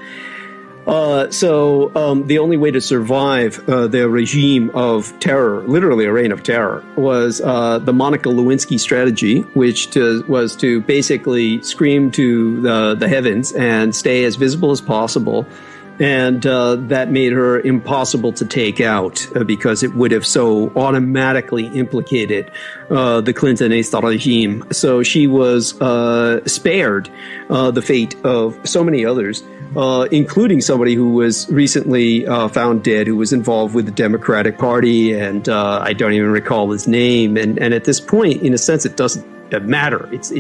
So the only way to survive the regime of terror, literally a reign of terror, was the Monica Lewinsky strategy, which was to basically scream to the heavens and stay as visible as possible. And that made her impossible to take out because it would have so automatically implicated the Clintonista regime. So she was spared the fate of so many others, including somebody who was recently found dead, who was involved with the Democratic Party, and I don't even recall his name. And at this point, in a sense, it doesn't matter. It's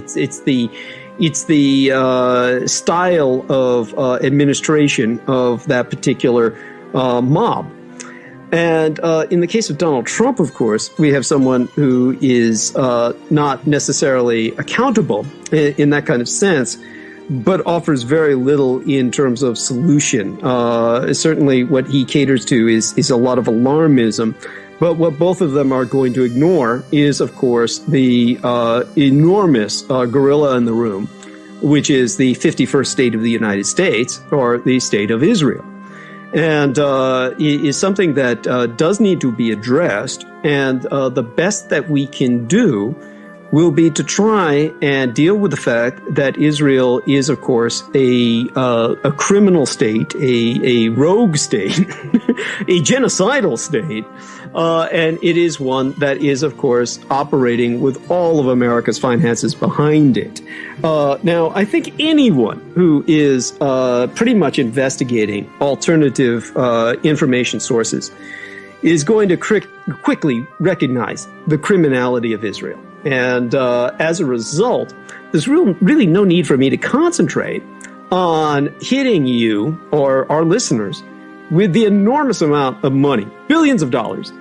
the style of administration of that particular mob. And in the case of Donald Trump, of course, we have someone who is not necessarily accountable in that kind of sense, but offers very little in terms of solution. Certainly what he caters to is a lot of alarmism. But what both of them are going to ignore is, of course, the enormous gorilla in the room, which is the 51st state of the United States, or the state of Israel. And is something that does need to be addressed. And the best that we can do will be to try and deal with the fact that Israel is, of course, a criminal state, a rogue state, a genocidal state, and it is one that is, of course, operating with all of America's finances behind it. Now, I think anyone who is pretty much investigating alternative information sources is going to quickly recognize the criminality of Israel. And as a result, there's really no need for me to concentrate on hitting you or our listeners with the enormous amount of money, billions of dollars,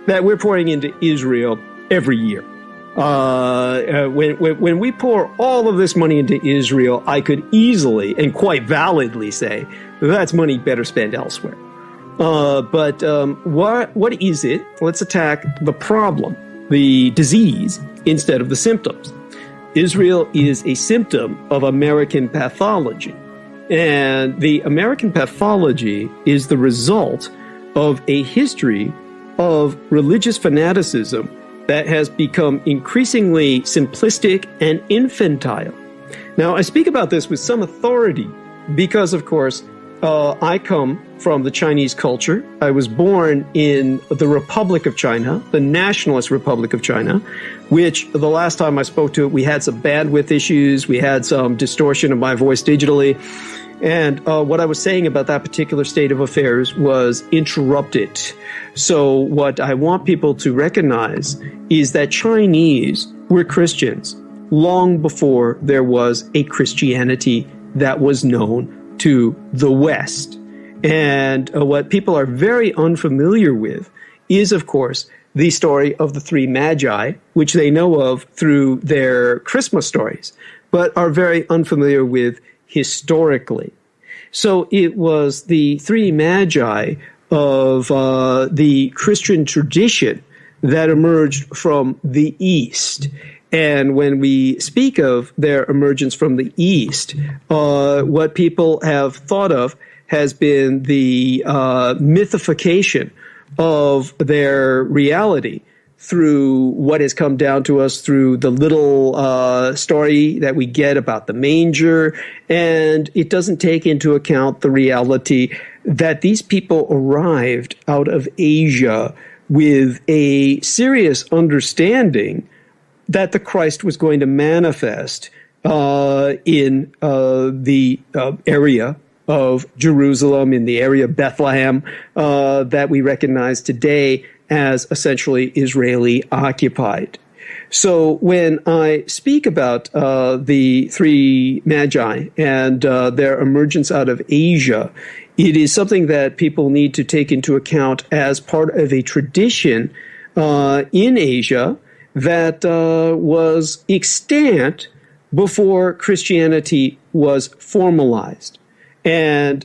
that we're pouring into Israel every year. When we pour all of this money into Israel, I could easily and quite validly say that's money better spent elsewhere. But what is it? Let's attack the problem, the disease, instead of the symptoms. Israel is a symptom of American pathology. And the American pathology is the result of a history of religious fanaticism that has become increasingly simplistic and infantile. Now, I speak about this with some authority because, of course, I come from the Chinese culture. I was born in the Republic of China, the Nationalist Republic of China, which the last time I spoke to it, we had some bandwidth issues. We had some distortion of my voice digitally. And what I was saying about that particular state of affairs was interrupted. So what I want people to recognize is that Chinese were Christians long before there was a Christianity that was known to the West. And what people are very unfamiliar with is, of course, the story of the three magi, which they know of through their Christmas stories, but are very unfamiliar with historically. So it was the three magi of the Christian tradition that emerged from the East. And when we speak of their emergence from the East, what people have thought of has been the mythification of their reality through what has come down to us through the little story that we get about the manger. And it doesn't take into account the reality that these people arrived out of Asia with a serious understanding that the Christ was going to manifest in the area of Jerusalem, in the area of Bethlehem, that we recognize today as essentially Israeli occupied. So when I speak about the three magi and their emergence out of Asia, it is something that people need to take into account as part of a tradition in Asia that was extant before Christianity was formalized. And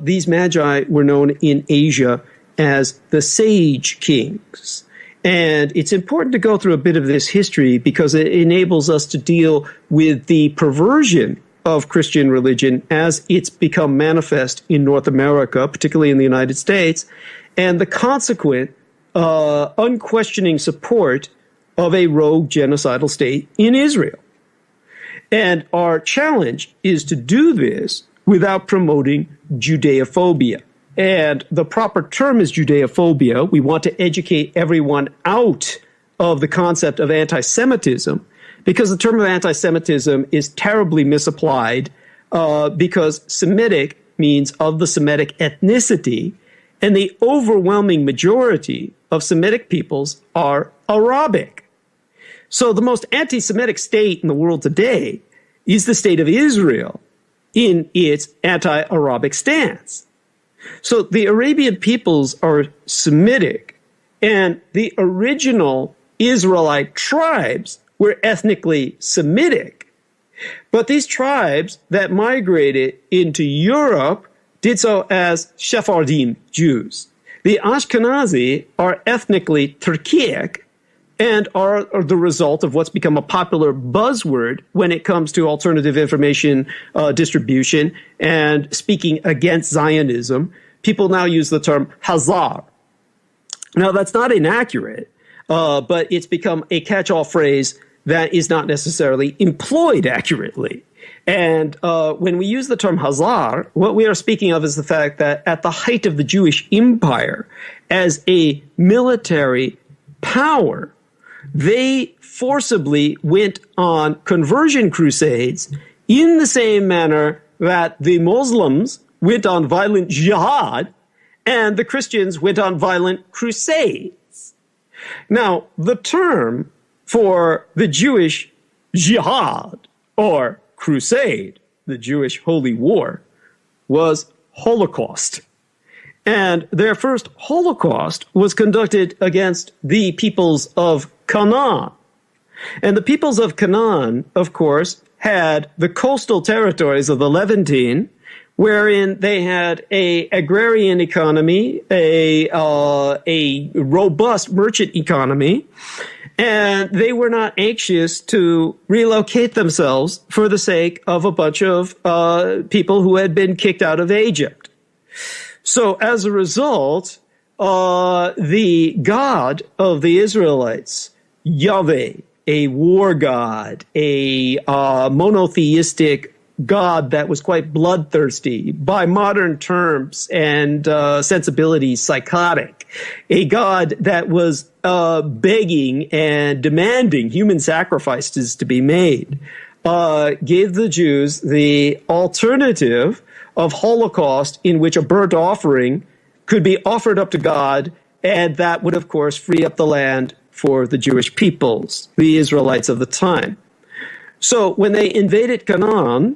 these magi were known in Asia as the sage kings. And it's important to go through a bit of this history because it enables us to deal with the perversion of Christian religion as it's become manifest in North America, particularly in the United States, and the consequent unquestioning support of a rogue genocidal state in Israel. And our challenge is to do this without promoting Judeophobia. And the proper term is Judeophobia. We want to educate everyone out of the concept of anti-Semitism because the term of anti-Semitism is terribly misapplied because Semitic means of the Semitic ethnicity, and the overwhelming majority of Semitic peoples are Arabic. So the most anti-Semitic state in the world today is the state of Israel in its anti-Arabic stance. So the Arabian peoples are Semitic, and the original Israelite tribes were ethnically Semitic. But these tribes that migrated into Europe did so as Sephardim Jews. The Ashkenazi are ethnically Turkic and are the result of what's become a popular buzzword when it comes to alternative information distribution and speaking against Zionism. People now use the term Hazar. Now, that's not inaccurate, but it's become a catch-all phrase that is not necessarily employed accurately. And when we use the term Hazar, what we are speaking of is the fact that at the height of the Jewish empire, as a military power, they forcibly went on conversion crusades in the same manner that the Muslims went on violent jihad and the Christians went on violent crusades. Now, the term for the Jewish jihad or crusade, the Jewish holy war, was Holocaust. And their first Holocaust was conducted against the peoples of Canaan. And the peoples of Canaan, of course, had the coastal territories of the Levantine, wherein they had a agrarian economy, a robust merchant economy, and they were not anxious to relocate themselves for the sake of a bunch of people who had been kicked out of Egypt. So as a result, the God of the Israelites, Yahweh, a war god, a monotheistic God that was quite bloodthirsty, by modern terms and sensibilities, psychotic, a God that was begging and demanding human sacrifices to be made, gave the Jews the alternative of Holocaust in which a burnt offering could be offered up to God, and that would, of course, free up the land for the Jewish peoples, the Israelites of the time. So when they invaded Canaan,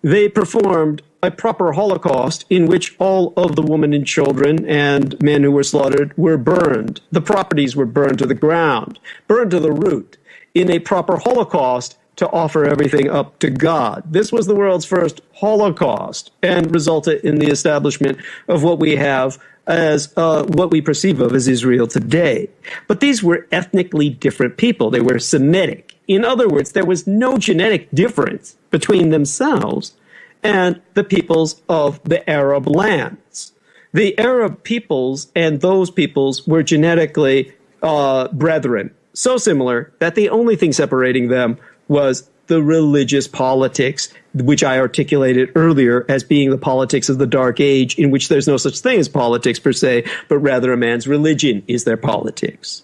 they performed a proper Holocaust in which all of the women and children and men who were slaughtered were burned. The properties were burned to the ground, burned to the root, in a proper Holocaust to offer everything up to God. This was the world's first Holocaust and resulted in the establishment of what we have as what we perceive of as Israel today. But these were ethnically different people. They were Semitic. In other words, there was no genetic difference between themselves and the peoples of the Arab lands. The Arab peoples and those peoples were genetically brethren, so similar that the only thing separating them was the religious politics, which I articulated earlier as being the politics of the Dark Age, in which there's no such thing as politics per se, but rather a man's religion is their politics.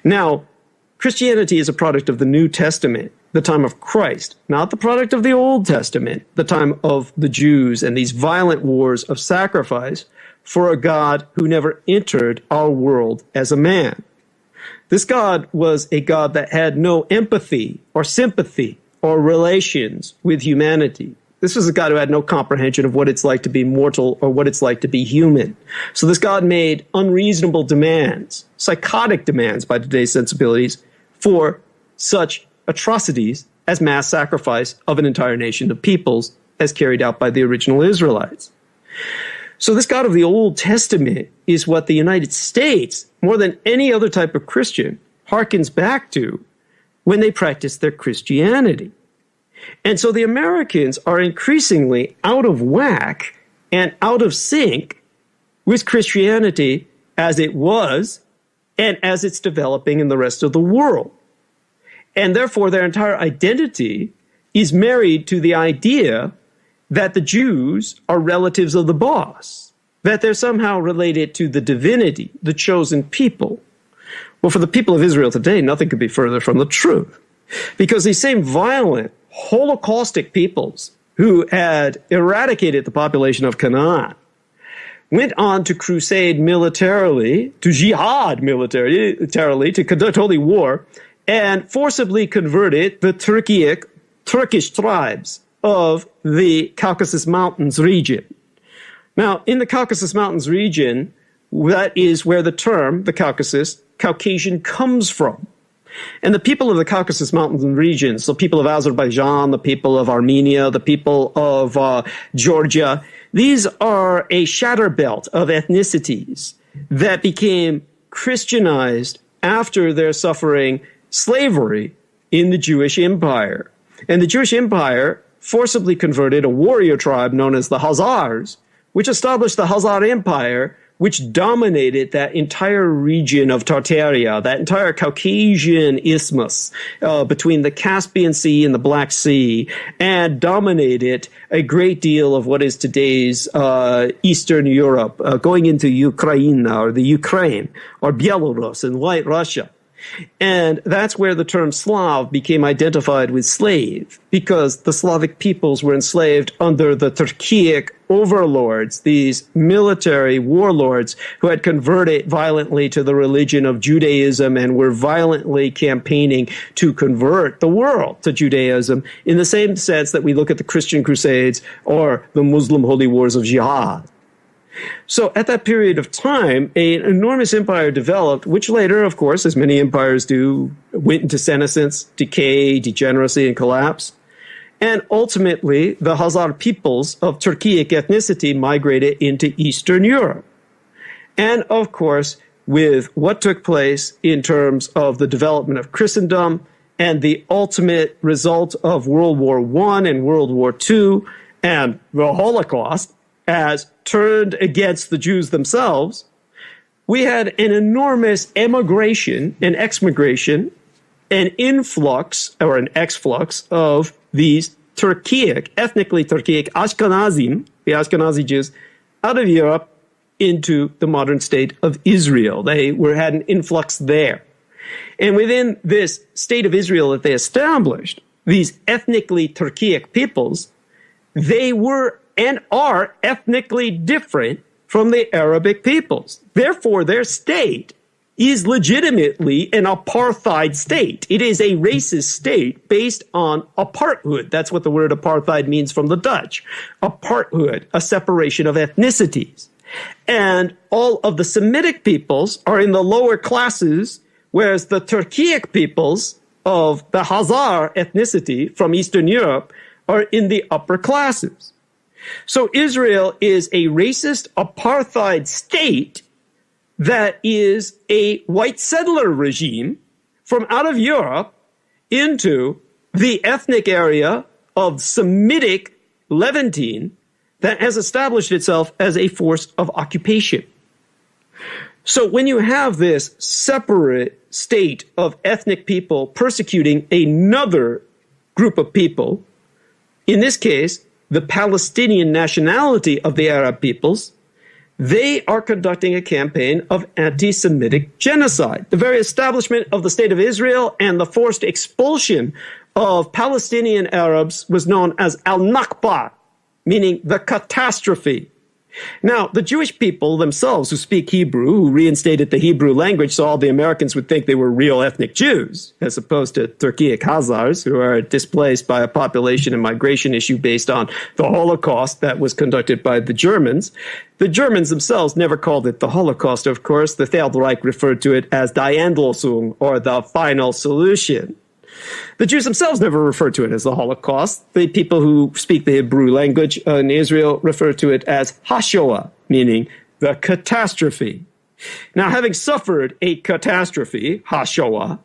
Now, Christianity is a product of the New Testament, the time of Christ, not the product of the Old Testament, the time of the Jews and these violent wars of sacrifice for a God who never entered our world as a man. This God was a God that had no empathy or sympathy or relations with humanity. This was a God who had no comprehension of what it's like to be mortal or what it's like to be human. So this God made unreasonable demands, psychotic demands by today's sensibilities, for such atrocities as mass sacrifice of an entire nation of peoples as carried out by the original Israelites. So this God of the Old Testament is what the United States, more than any other type of Christian, harkens back to when they practice their Christianity. And so the Americans are increasingly out of whack and out of sync with Christianity as it was and as it's developing in the rest of the world. And therefore, their entire identity is married to the idea that the Jews are relatives of the boss, that they're somehow related to the divinity, the chosen people. Well, for the people of Israel today, nothing could be further from the truth. Because these same violent, holocaustic peoples who had eradicated the population of Canaan went on to crusade militarily, to jihad militarily, to conduct holy war, and forcibly converted the Turkish tribes of the Caucasus Mountains region. Now, in the Caucasus Mountains region, that is where the term, the Caucasus, Caucasian, comes from. And the people of the Caucasus Mountains regions, the people of Azerbaijan, the people of Armenia, the people of Georgia, these are a shatter belt of ethnicities that became Christianized after their suffering slavery in the Jewish Empire. And the Jewish Empire forcibly converted a warrior tribe known as the Khazars, which established the Khazar Empire, which dominated that entire region of Tartaria, that entire Caucasian isthmus between the Caspian Sea and the Black Sea, and dominated a great deal of what is today's Eastern Europe, going into Ukraine or the Ukraine, or Belarus and White Russia. And that's where the term Slav became identified with slave, because the Slavic peoples were enslaved under the Turkic overlords, these military warlords who had converted violently to the religion of Judaism and were violently campaigning to convert the world to Judaism in the same sense that we look at the Christian Crusades or the Muslim holy wars of jihad. So at that period of time, an enormous empire developed, which later, of course, as many empires do, went into senescence, decay, degeneracy, and collapse. And ultimately, the Khazar peoples of Turkic ethnicity migrated into Eastern Europe. And of course, with what took place in terms of the development of Christendom and the ultimate result of World War I and World War II and the Holocaust, as turned against the Jews themselves, we had an enormous emigration, an exmigration, an influx or an exflux of these Turkic, ethnically Turkic, Ashkenazim, the Ashkenazi Jews, out of Europe into the modern state of Israel. They had an influx there. And within this state of Israel that they established, these ethnically Turkic peoples, they were and are ethnically different from the Arabic peoples. Therefore, their state is legitimately an apartheid state. It is a racist state based on apartheid. That's what the word apartheid means from the Dutch. Apartheid, a separation of ethnicities. And all of the Semitic peoples are in the lower classes, whereas the Turkic peoples of the Khazar ethnicity from Eastern Europe are in the upper classes. So Israel is a racist apartheid state that is a white settler regime from out of Europe into the ethnic area of Semitic Levantine that has established itself as a force of occupation. So when you have this separate state of ethnic people persecuting another group of people, in this case, the Palestinian nationality of the Arab peoples, they are conducting a campaign of anti-Semitic genocide. The very establishment of the State of Israel and the forced expulsion of Palestinian Arabs was known as al-Nakba, meaning the catastrophe. Now, the Jewish people themselves who speak Hebrew, who reinstated the Hebrew language so all the Americans would think they were real ethnic Jews, as opposed to Turkic Khazars, who are displaced by a population and migration issue based on the Holocaust that was conducted by the Germans. The Germans themselves never called it the Holocaust, of course. The Third Reich referred to it as Die Endlösung, or the final solution. The Jews themselves never referred to it as the Holocaust. The people who speak the Hebrew language in Israel refer to it as Hashoah, meaning the catastrophe. Now, having suffered a catastrophe, Hashoah,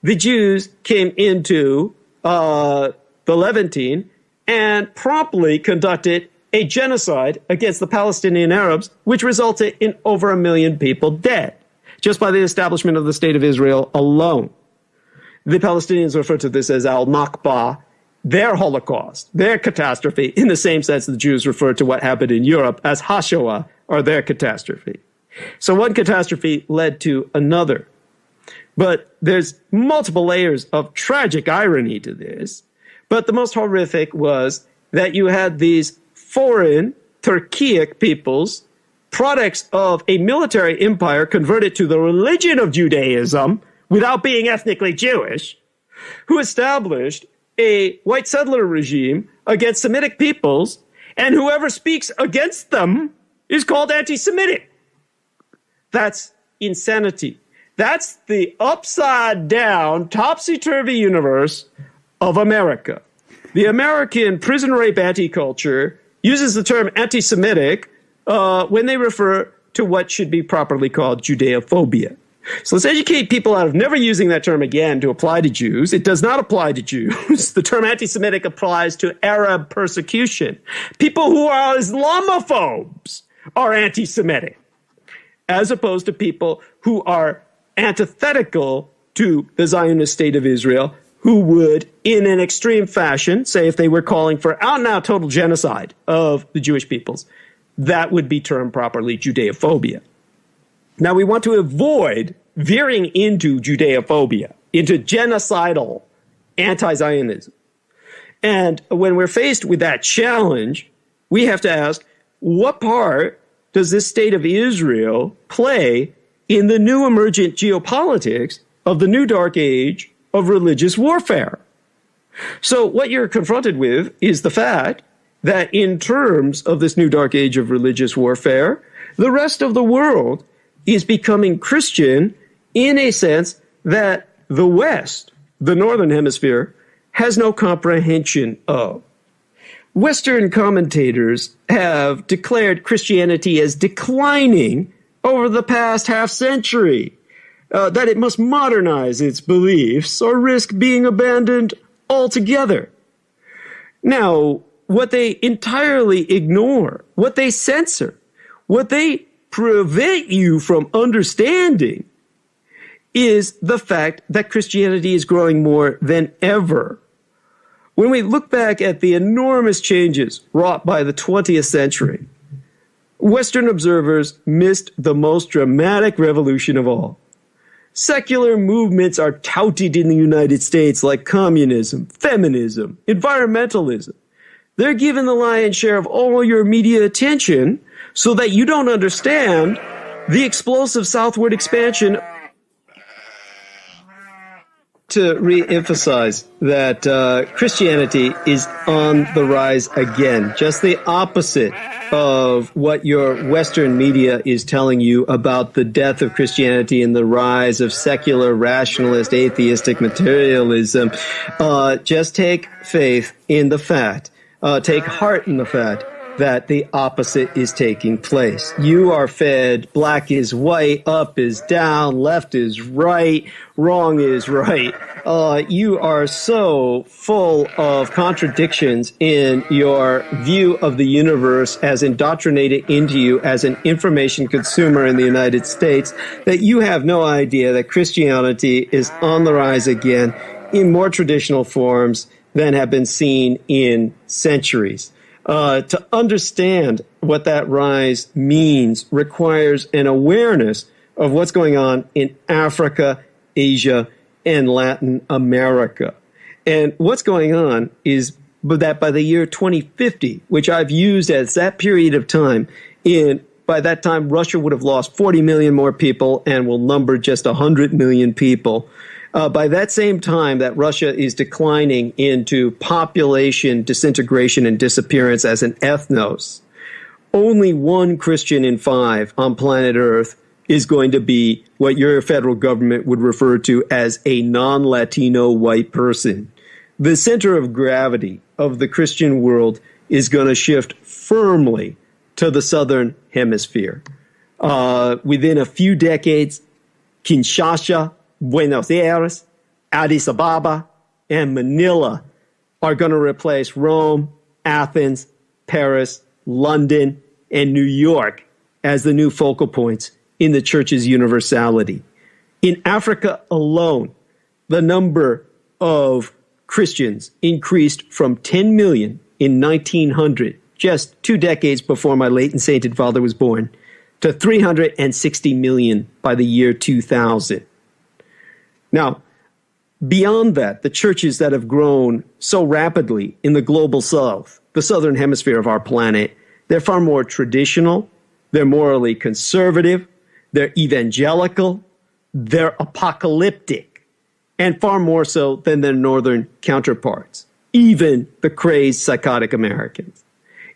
the Jews came into the Levantine and promptly conducted a genocide against the Palestinian Arabs, which resulted in over 1 million people dead, just by the establishment of the State of Israel alone. The Palestinians refer to this as al-Nakba, their Holocaust, their catastrophe, in the same sense the Jews refer to what happened in Europe as Hashoah, or their catastrophe. So one catastrophe led to another. But there's multiple layers of tragic irony to this. But the most horrific was that you had these foreign Turkic peoples, products of a military empire converted to the religion of Judaism, without being ethnically Jewish, who established a white settler regime against Semitic peoples, and whoever speaks against them is called anti-Semitic. That's insanity. That's the upside-down, topsy-turvy universe of America. The American prison rape anti-culture uses the term anti-Semitic when they refer to what should be properly called Judeophobia. So let's educate people out of never using that term again to apply to Jews. It does not apply to Jews. The term anti-Semitic applies to Arab persecution. People who are Islamophobes are anti-Semitic, as opposed to people who are antithetical to the Zionist state of Israel, who would, in an extreme fashion, say if they were calling for out-and-out total genocide of the Jewish peoples, that would be termed properly Judeophobia. Now, we want to avoid veering into Judeophobia, into genocidal anti-Zionism. And when we're faced with that challenge, we have to ask, what part does this state of Israel play in the new emergent geopolitics of the new dark age of religious warfare? So what you're confronted with is the fact that in terms of this new dark age of religious warfare, the rest of the world is becoming Christian in a sense that the West, the Northern Hemisphere, has no comprehension of. Western commentators have declared Christianity as declining over the past half century, that it must modernize its beliefs or risk being abandoned altogether. Now, what they entirely ignore, what they censor, what they prevent you from understanding is the fact that Christianity is growing more than ever. When we look back at the enormous changes wrought by the 20th century, Western observers missed the most dramatic revolution of all. Secular movements are touted in the United States like communism, feminism, environmentalism. They're given the lion's share of all your media attention so that you don't understand the explosive southward expansion to re-emphasize that Christianity is on the rise again, just the opposite of what your Western media is telling you about the death of Christianity and the rise of secular, rationalist, atheistic materialism. Just take faith in the fact, take heart in the fact that the opposite is taking place. You are fed black is white, up is down, left is right, wrong is right. You are so full of contradictions in your view of the universe as indoctrinated into you as an information consumer in the United States that you have no idea that Christianity is on the rise again in more traditional forms than have been seen in centuries. To understand what that rise means requires an awareness of what's going on in Africa, Asia, and Latin America. And what's going on is that by the year 2050, which I've used as that period of time, by that time, Russia would have lost 40 million more people and will number just 100 million people. By that same time that Russia is declining into population disintegration and disappearance as an ethnos, only one Christian in 5 on planet Earth is going to be what your federal government would refer to as a non-Latino white person. The center of gravity of the Christian world is going to shift firmly to the southern hemisphere. Within a few decades, Kinshasa, Buenos Aires, Addis Ababa, and Manila are going to replace Rome, Athens, Paris, London, and New York as the new focal points in the church's universality. In Africa alone, the number of Christians increased from 10 million in 1900, just 2 decades before my late and sainted father was born, to 360 million by the year 2000. Now, beyond that, the churches that have grown so rapidly in the global south, the southern hemisphere of our planet, they're far more traditional, they're morally conservative, they're evangelical, they're apocalyptic, and far more so than their northern counterparts, even the crazed psychotic Americans.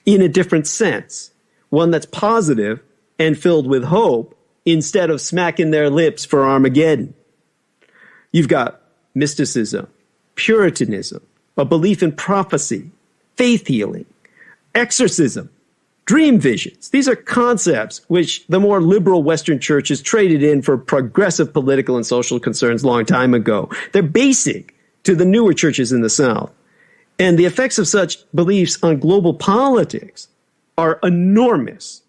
In a different sense, one that's positive and filled with hope instead of smacking their lips for Armageddon. You've got mysticism, Puritanism, a belief in prophecy, faith healing, exorcism, dream visions. These are concepts which the more liberal Western churches traded in for progressive political and social concerns a long time ago. They're basic to the newer churches in the South. And the effects of such beliefs on global politics are enormous,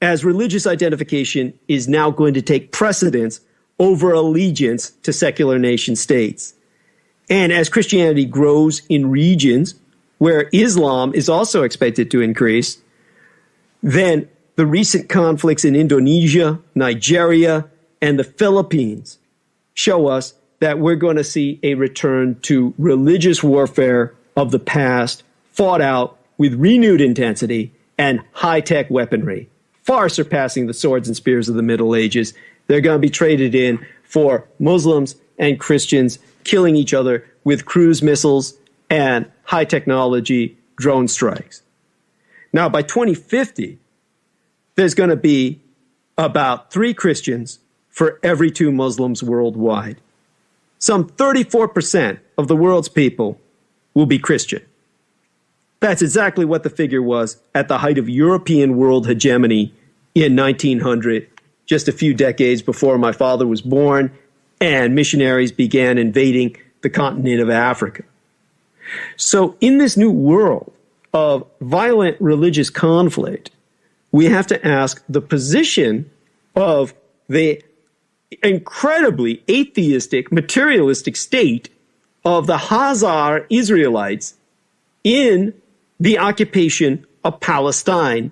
as religious identification is now going to take precedence over allegiance to secular nation states. And as Christianity grows in regions where Islam is also expected to increase, then the recent conflicts in Indonesia, Nigeria, and the Philippines show us that we're going to see a return to religious warfare of the past, fought out with renewed intensity and high-tech weaponry, far surpassing the swords and spears of the Middle Ages. They're going to be traded in for Muslims and Christians killing each other with cruise missiles and high-technology drone strikes. Now, by 2050, there's going to be about 3 Christians for every 2 Muslims worldwide. Some 34% of the world's people will be Christian. That's exactly what the figure was at the height of European world hegemony in 1900, just a few decades before my father was born, and missionaries began invading the continent of Africa. So in this new world of violent religious conflict, we have to ask the position of the incredibly atheistic, materialistic state of the Hazar Israelites in the occupation of Palestine,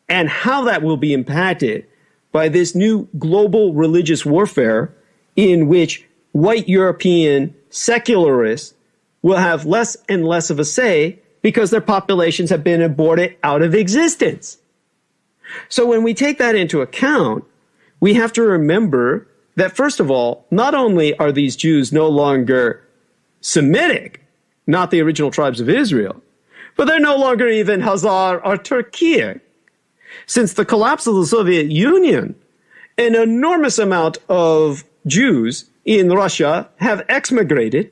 and how that will be impacted by this new global religious warfare in which white European secularists will have less and less of a say because their populations have been aborted out of existence. So when we take that into account, we have to remember that, first of all, not only are these Jews no longer Semitic, not the original tribes of Israel, but they're no longer even Khazar or Turkic. Since the collapse of the Soviet Union, an enormous amount of Jews in Russia have exmigrated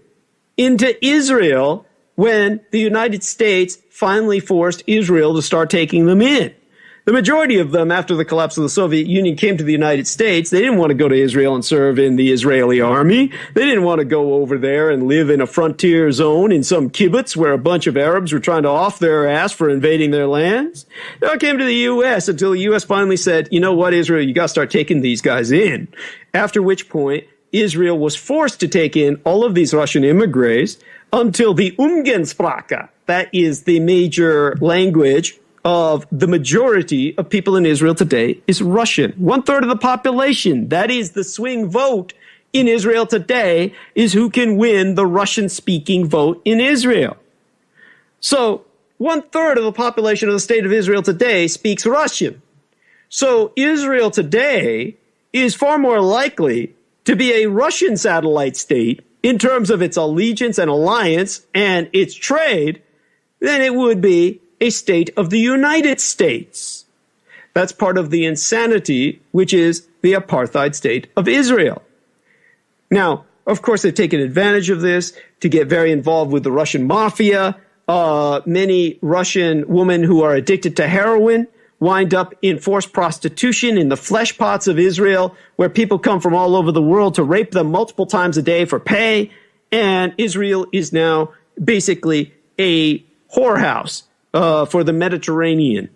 into Israel when the United States finally forced Israel to start taking them in. The majority of them, after the collapse of the Soviet Union, came to the United States. They didn't want to go to Israel and serve in the Israeli army. They didn't want to go over there and live in a frontier zone in some kibbutz where a bunch of Arabs were trying to off their ass for invading their lands. They all came to the U.S. until the U.S. finally said, you know what, Israel, you got to start taking these guys in. After which point, Israel was forced to take in all of these Russian immigrants until the Umgangssprache, that is the major language of the majority of people in Israel today, is Russian. 1/3 of the population, that is the swing vote in Israel today, is who can win the Russian-speaking vote in Israel. So 1/3 of the population of the state of Israel today speaks Russian. So Israel today is far more likely to be a Russian satellite state in terms of its allegiance and alliance and its trade than it would be a state of the United States. That's part of the insanity, which is the apartheid state of Israel. Now, of course, they've taken advantage of this to get very involved with the Russian mafia. Many Russian women who are addicted to heroin wind up in forced prostitution in the flesh pots of Israel, where people come from all over the world to rape them multiple times a day for pay. And Israel is now basically a whorehouse for the Mediterranean.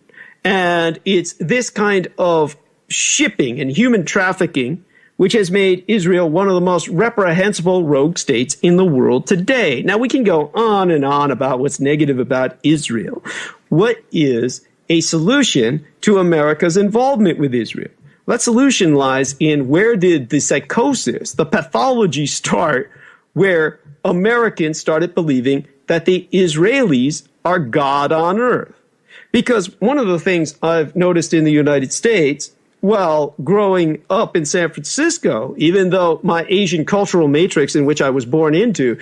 And it's this kind of shipping and human trafficking which has made Israel one of the most reprehensible rogue states in the world today. Now, we can go on and on about what's negative about Israel. What is a solution to America's involvement with Israel? That solution lies in where did the psychosis, the pathology start, where Americans started believing that the Israelis are God on earth. Because one of the things I've noticed in the United States while growing up in San Francisco, even though my Asian cultural matrix in which I was born into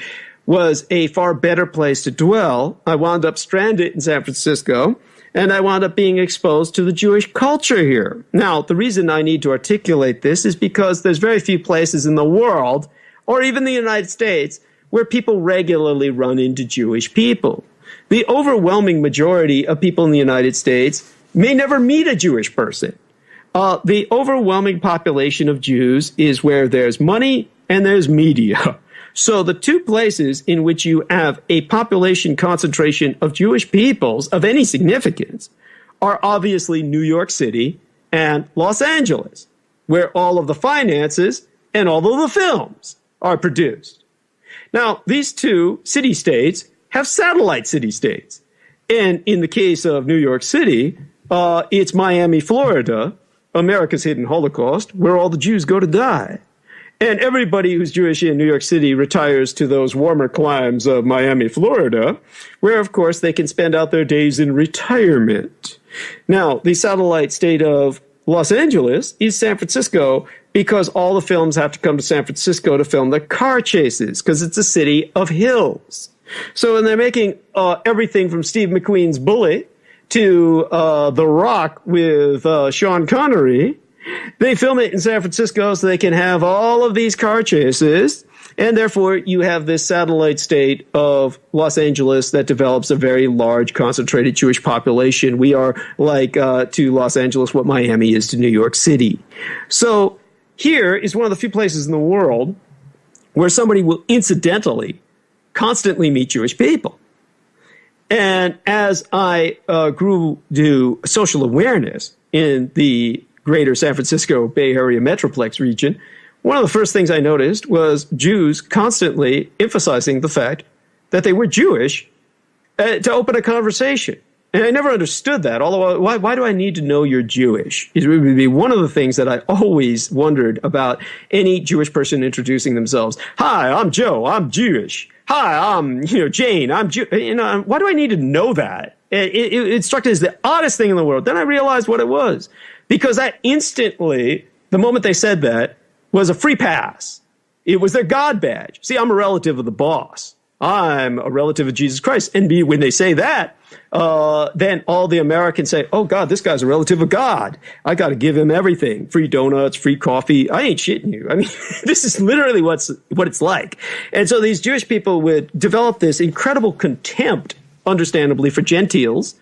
was a far better place to dwell, I wound up stranded in San Francisco, and I wound up being exposed to the Jewish culture here. Now, the reason I need to articulate this is because there's very few places in the world, or even the United States, where people regularly run into Jewish people. The overwhelming majority of people in the United States may never meet a Jewish person. The overwhelming population of Jews is where there's money and there's media. So the two places in which you have a population concentration of Jewish peoples of any significance are obviously New York City and Los Angeles, where all of the finances and all of the films are produced. Now, these two city-states have satellite city-states. And in the case of New York City, it's Miami, Florida, America's hidden Holocaust, where all the Jews go to die. And everybody who's Jewish in New York City retires to those warmer climes of Miami, Florida, where, of course, they can spend out their days in retirement. Now, the satellite state of Los Angeles is San Francisco because all the films have to come to San Francisco to film the car chases because it's a city of hills. So when they're making everything from Steve McQueen's Bullet to The Rock with Sean Connery, they film it in San Francisco so they can have all of these car chases, and therefore you have this satellite state of Los Angeles that develops a very large, concentrated Jewish population. We are like to Los Angeles what Miami is to New York City. So here is one of the few places in the world where somebody will incidentally constantly meet Jewish people. And as I grew to social awareness in the greater San Francisco Bay Area Metroplex region, one of the first things I noticed was Jews constantly emphasizing the fact that they were Jewish to open a conversation. And I never understood that. Although, why do I need to know you're Jewish? It would be one of the things that I always wondered about any Jewish person introducing themselves. Hi, I'm Joe. I'm Jewish. Hi, I'm Jane. I'm Jew. Why do I need to know that? It struck me as the oddest thing in the world. Then I realized what it was. Because that instantly, the moment they said that, was a free pass. It was their God badge. See, I'm a relative of the boss. I'm a relative of Jesus Christ. And when they say that, then all the Americans say, oh, God, this guy's a relative of God. I got to give him everything. Free donuts, free coffee. I ain't shitting you. I mean, this is literally what it's like. And so these Jewish people would develop this incredible contempt, understandably, for Gentiles,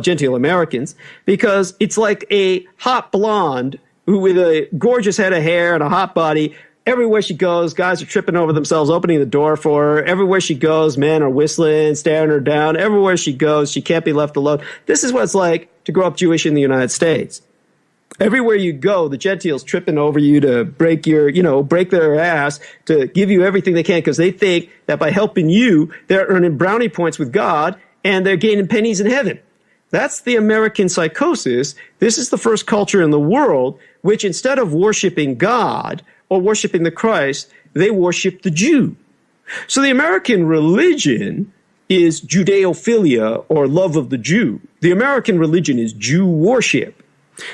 Gentile Americans, because it's like a hot blonde who with a gorgeous head of hair and a hot body. Everywhere she goes, guys are tripping over themselves, opening the door for her. Everywhere she goes, men are whistling, staring her down. Everywhere she goes, she can't be left alone. This is what it's like to grow up Jewish in the United States. Everywhere you go, the Gentiles tripping over you to break their ass, to give you everything they can, because they think that by helping you, they're earning brownie points with God and they're gaining pennies in heaven. That's the American psychosis. This is the first culture in the world which, instead of worshiping God or worshiping the Christ, they worship the Jew. So the American religion is Judeophilia, or love of the Jew. The American religion is Jew worship.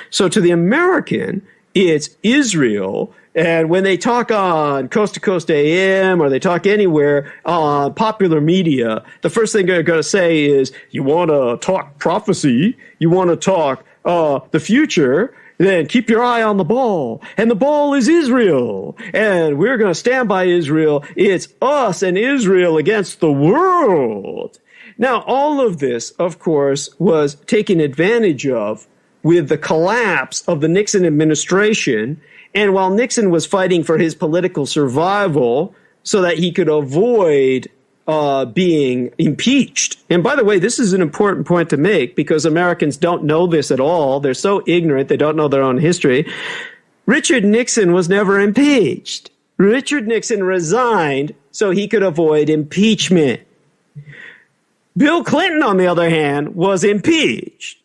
So to the American, it's Israel. And when they talk on Coast to Coast AM or they talk anywhere on popular media, the first thing they're going to say is, you want to talk prophecy, you want to talk the future, then keep your eye on the ball. And the ball is Israel. And we're going to stand by Israel. It's us and Israel against the world. Now, all of this, of course, was taken advantage of with the collapse of the Nixon administration. And while Nixon was fighting for his political survival so that he could avoid being impeached. And by the way, this is an important point to make because Americans don't know this at all. They're so ignorant. They don't know their own history. Richard Nixon was never impeached. Richard Nixon resigned so he could avoid impeachment. Bill Clinton, on the other hand, was impeached.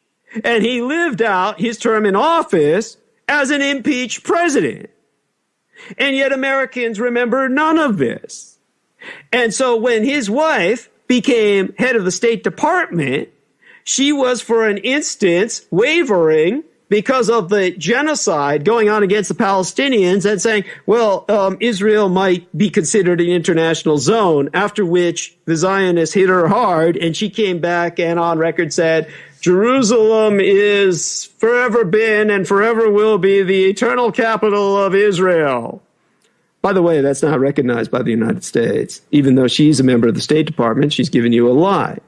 And he lived out his term in office as an impeached president. And yet Americans remember none of this. And so when his wife became head of the State Department, she was for an instance wavering because of the genocide going on against the Palestinians and saying, well, Israel might be considered an international zone, after which the Zionists hit her hard. And she came back and on record said, Jerusalem is forever been and forever will be the eternal capital of Israel. By the way, that's not recognized by the United States. Even though she's a member of the State Department, she's giving you a lie.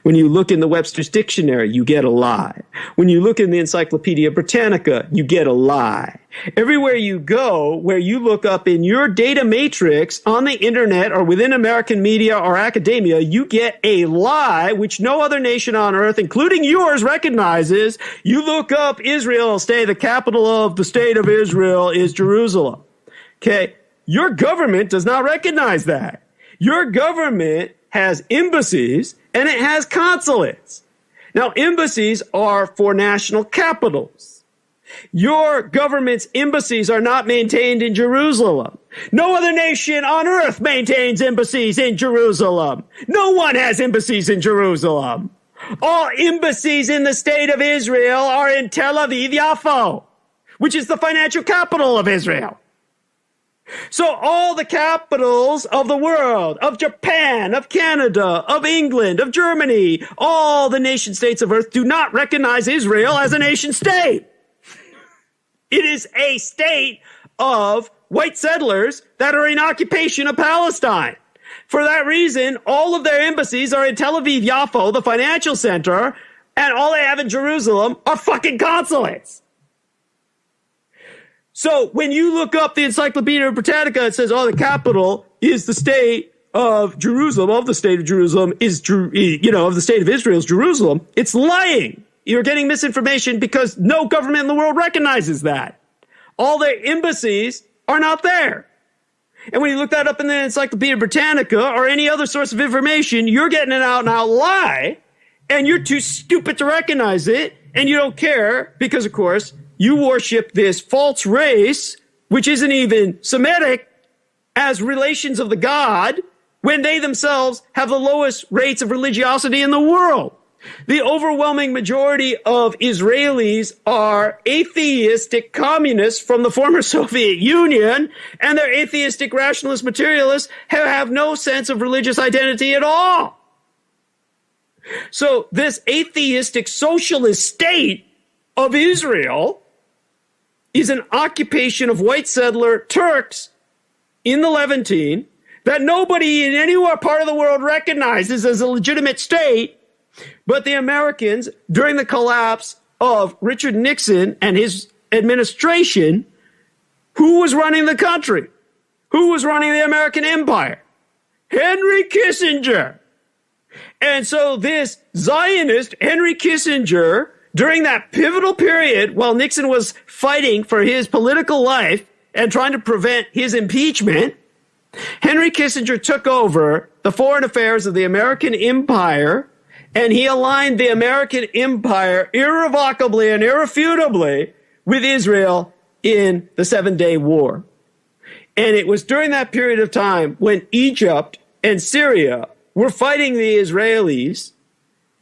When you look in the Webster's Dictionary, you get a lie. When you look in the Encyclopedia Britannica, you get a lie. Everywhere you go, where you look up in your data matrix on the internet or within American media or academia, you get a lie which no other nation on earth, including yours, recognizes. You look up Israel, say the capital of the state of Israel is Jerusalem. Okay. Your government does not recognize that. Your government has embassies and it has consulates. Now, embassies are for national capitals. Your government's embassies are not maintained in Jerusalem. No other nation on earth maintains embassies in Jerusalem. No one has embassies in Jerusalem. All embassies in the state of Israel are in Tel Aviv Yafo, which is the financial capital of Israel. So all the capitals of the world, of Japan, of Canada, of England, of Germany, all the nation states of earth do not recognize Israel as a nation state. It is a state of white settlers that are in occupation of Palestine. For that reason, all of their embassies are in Tel Aviv Yafo, the financial center, and all they have in Jerusalem are fucking consulates. So when you look up the Encyclopedia Britannica, it says, oh, the capital is the state of Jerusalem, of the state of Jerusalem, of the state of Israel is Jerusalem. It's lying. You're getting misinformation because no government in the world recognizes that. All their embassies are not there. And when you look that up in the Encyclopedia Britannica or any other source of information, you're getting an out-and-out lie, and you're too stupid to recognize it, and you don't care because, of course, you worship this false race, which isn't even Semitic, as relations of the God, when they themselves have the lowest rates of religiosity in the world. The overwhelming majority of Israelis are atheistic communists from the former Soviet Union, and they're atheistic rationalist materialists who have no sense of religious identity at all. So this atheistic socialist state of Israel is an occupation of white settler Turks in the Levantine that nobody in any part of the world recognizes as a legitimate state. But the Americans, during the collapse of Richard Nixon and his administration, who was running the country? Who was running the American empire? Henry Kissinger. And so this Zionist, Henry Kissinger, during that pivotal period while Nixon was fighting for his political life and trying to prevent his impeachment, Henry Kissinger took over the foreign affairs of the American empire, and he aligned the American empire irrevocably and irrefutably with Israel in the 7-Day War. And it was during that period of time when Egypt and Syria were fighting the Israelis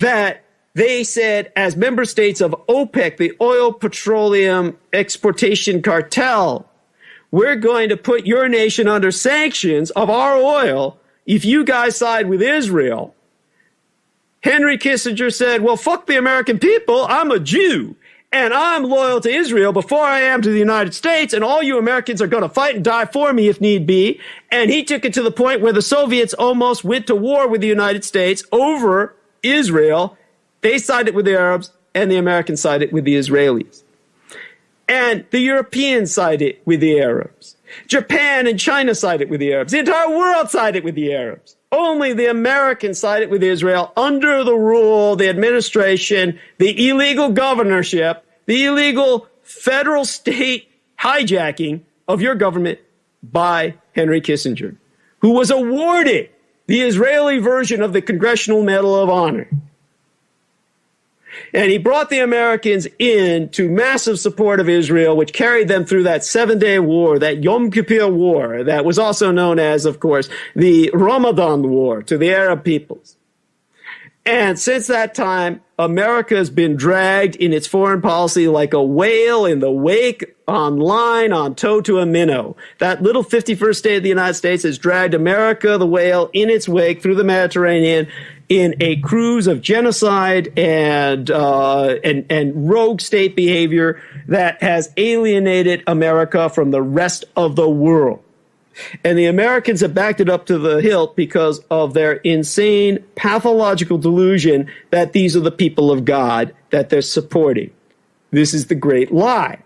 that they said, as member states of OPEC, the oil petroleum exportation cartel, we're going to put your nation under sanctions of our oil if you guys side with Israel. Henry Kissinger said, well, fuck the American people. I'm a Jew, and I'm loyal to Israel before I am to the United States, and all you Americans are going to fight and die for me if need be. And he took it to the point where the Soviets almost went to war with the United States over Israel. They sided with the Arabs, and the Americans sided with the Israelis. And the Europeans sided with the Arabs. Japan and China sided with the Arabs. The entire world sided with the Arabs. Only the Americans sided with Israel under the rule, the administration, the illegal governorship, the illegal federal state hijacking of your government by Henry Kissinger, who was awarded the Israeli version of the Congressional Medal of Honor. And he brought the Americans into massive support of Israel, which carried them through that 7-Day War, that Yom Kippur War, that was also known as, of course, the Ramadan War to the Arab peoples. And since that time, America has been dragged in its foreign policy like a whale in the wake, on line, on tow to a minnow. That little 51st state of the United States has dragged America, the whale, in its wake through the Mediterranean in a cruise of genocide and rogue state behavior that has alienated America from the rest of the world. And the Americans have backed it up to the hilt because of their insane pathological delusion that these are the people of God that they're supporting. This is the great lie.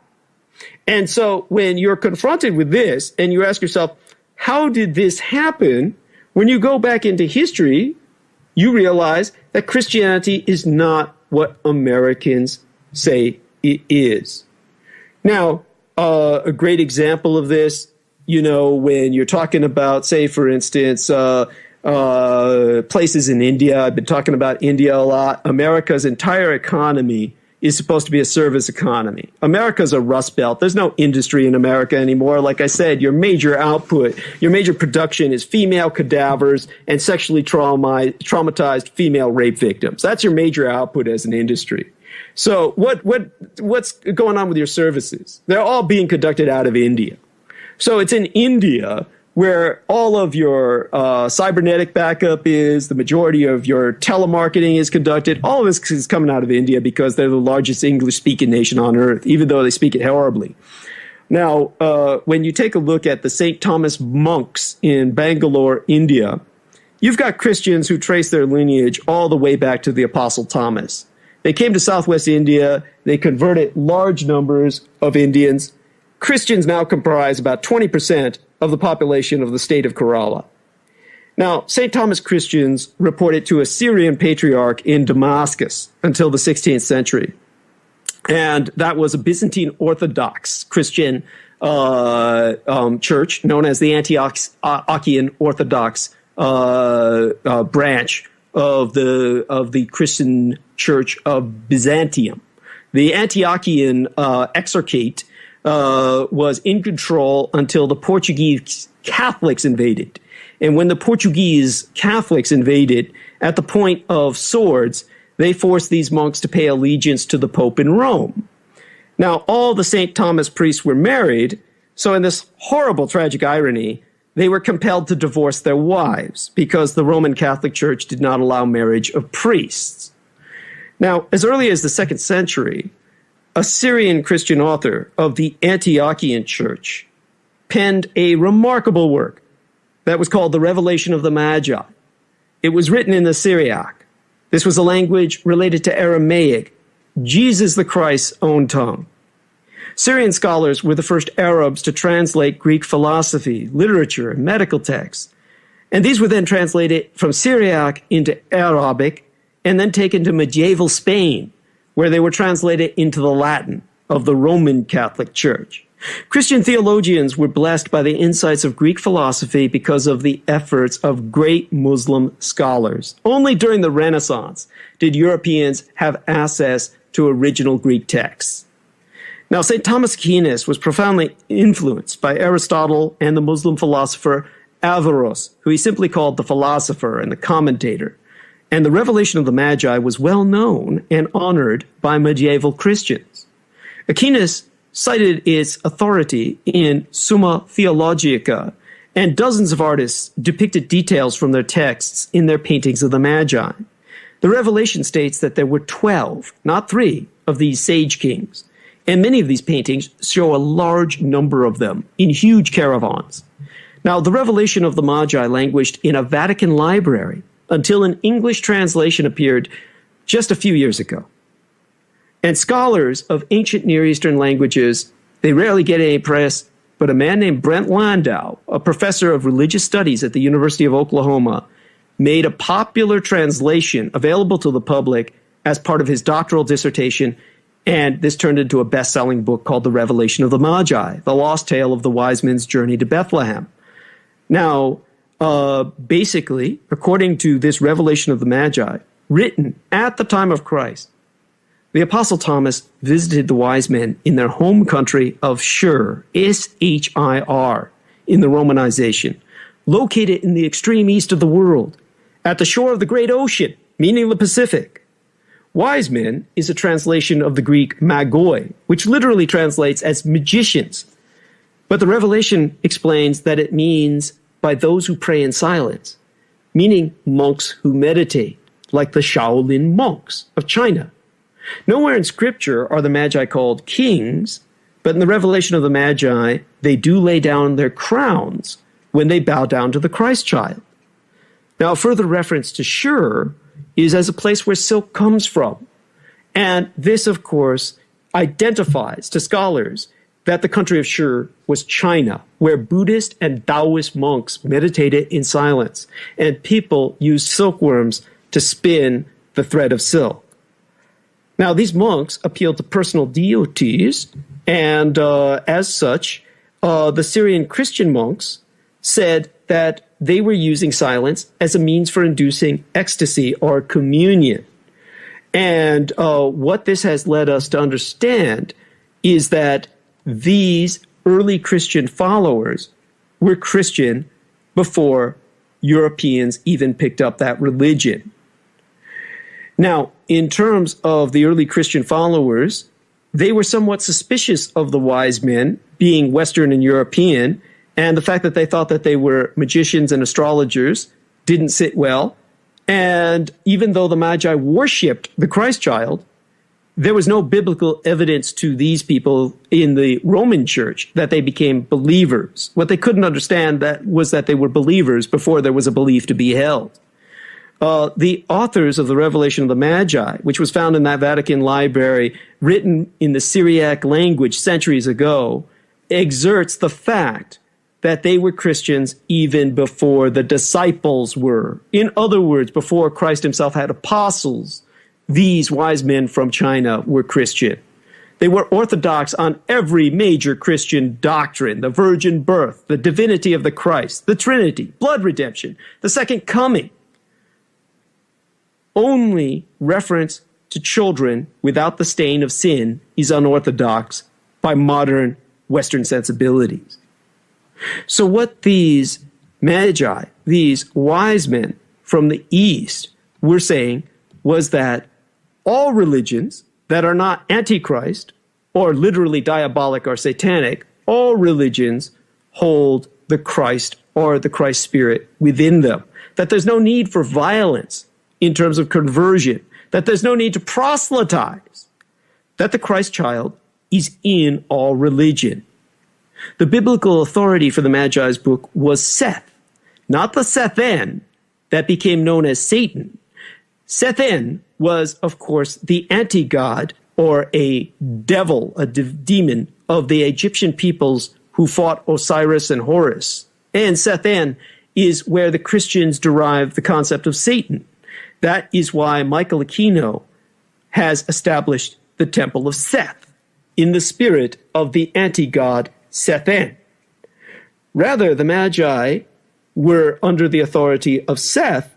And so when you're confronted with this and you ask yourself, how did this happen? When you go back into history, you realize that Christianity is not what Americans say it is. Now, a great example of this, you know, when you're talking about, say, for instance, places in India. I've been talking about India a lot. America's entire economy is supposed to be a service economy. America's a rust belt. There's no industry in America anymore. Like I said, your major output, your major production is female cadavers and sexually traumatized female rape victims. That's your major output as an industry. So what's going on with your services? They're all being conducted out of India. So it's in India where all of your cybernetic backup is, the majority of your telemarketing is conducted. All of this is coming out of India because they're the largest English-speaking nation on earth, even though they speak it horribly. Now, when you take a look at the St. Thomas monks in Bangalore, India, you've got Christians who trace their lineage all the way back to the Apostle Thomas. They came to Southwest India. They converted large numbers of Indians. Christians now comprise about 20% of the population of the state of Kerala. Now, St. Thomas Christians reported to a Syrian patriarch in Damascus until the 16th century. And that was a Byzantine Orthodox Christian church known as the Antiochian Orthodox branch of the Christian Church of Byzantium. The Antiochian Exarchate was in control until the Portuguese Catholics invaded. And when the Portuguese Catholics invaded, at the point of swords, they forced these monks to pay allegiance to the Pope in Rome. Now, all the St. Thomas priests were married, so in this horrible tragic irony, they were compelled to divorce their wives because the Roman Catholic Church did not allow marriage of priests. Now, as early as the 2nd century, a Syrian Christian author of the Antiochian Church penned a remarkable work that was called The Revelation of the Magi. It was written in the Syriac. This was a language related to Aramaic, Jesus the Christ's own tongue. Syrian scholars were the first Arabs to translate Greek philosophy, literature, and medical texts. And these were then translated from Syriac into Arabic and then taken to medieval Spain, where they were translated into the Latin of the Roman Catholic Church. Christian theologians were blessed by the insights of Greek philosophy because of the efforts of great Muslim scholars. Only during the Renaissance did Europeans have access to original Greek texts. Now, St. Thomas Aquinas was profoundly influenced by Aristotle and the Muslim philosopher Averroes, who he simply called the philosopher and the commentator. And the revelation of the Magi was well known and honored by medieval Christians. Aquinas cited its authority in Summa Theologica, and dozens of artists depicted details from their texts in their paintings of the Magi. The revelation states that there were 12, not 3, of these sage kings, and many of these paintings show a large number of them in huge caravans. Now, the revelation of the Magi languished in a Vatican library until an English translation appeared just a few years ago. And scholars of ancient Near Eastern languages, they rarely get any press, but a man named Brent Landau, a professor of religious studies at the University of Oklahoma, made a popular translation available to the public as part of his doctoral dissertation, and this turned into a best-selling book called The Revelation of the Magi, the lost tale of the wise men's journey to Bethlehem. Now, basically, according to this Revelation of the Magi, written at the time of Christ, the Apostle Thomas visited the wise men in their home country of Shur, S-H-I-R, in the Romanization, located in the extreme east of the world, at the shore of the great ocean, meaning the Pacific. Wise men is a translation of the Greek magoi, which literally translates as magicians. But the Revelation explains that it means by those who pray in silence, meaning monks who meditate, like the Shaolin monks of China. Nowhere in Scripture are the Magi called kings, but in the Revelation of the Magi, they do lay down their crowns when they bow down to the Christ child. Now, a further reference to Shur is as a place where silk comes from. And this, of course, identifies to scholars that the country of Shur was China, where Buddhist and Taoist monks meditated in silence, and people used silkworms to spin the thread of silk. Now, these monks appealed to personal deities, and as such, the Syrian Christian monks said that they were using silence as a means for inducing ecstasy or communion. And what this has led us to understand is that these early Christian followers were Christian before Europeans even picked up that religion. Now, in terms of the early Christian followers, they were somewhat suspicious of the wise men being Western and European, and the fact that they thought that they were magicians and astrologers didn't sit well. And even though the Magi worshipped the Christ child, there was no biblical evidence to these people in the Roman Church that they became believers. What they couldn't understand was that they were believers before there was a belief to be held. The authors of the Revelation of the Magi, which was found in that Vatican library, written in the Syriac language centuries ago, exerts the fact that they were Christians even before the disciples were. In other words, before Christ himself had apostles, these wise men from China were Christian. They were orthodox on every major Christian doctrine: the virgin birth, the divinity of the Christ, the Trinity, blood redemption, the second coming. Only reference to children without the stain of sin is unorthodox by modern Western sensibilities. So what these magi, these wise men from the East, were saying was that all religions that are not antichrist or literally diabolic or satanic, all religions hold the Christ or the Christ spirit within them. That there's no need for violence in terms of conversion, that there's no need to proselytize, that the Christ child is in all religion. The biblical authority for the Magi's book was Seth, not the Sethen that became known as Satan. Sethen was, of course, the anti-god or a devil, a demon of the Egyptian peoples who fought Osiris and Horus. And Sethen is where the Christians derive the concept of Satan. That is why Michael Aquino has established the Temple of Seth in the spirit of the anti-god Sethen. Rather, the Magi were under the authority of Seth,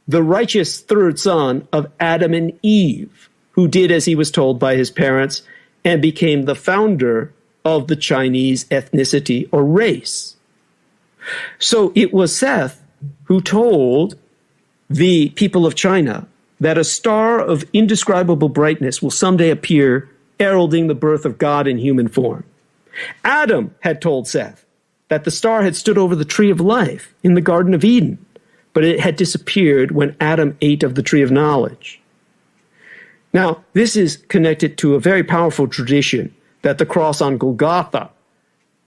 the righteous third son of Adam and Eve, who did as he was told by his parents and became the founder of the Chinese ethnicity or race. So it was Seth who told the people of China that a star of indescribable brightness will someday appear, heralding the birth of God in human form. Adam had told Seth that the star had stood over the tree of life in the Garden of Eden, but it had disappeared when Adam ate of the tree of knowledge. Now, this is connected to a very powerful tradition that the cross on Golgotha,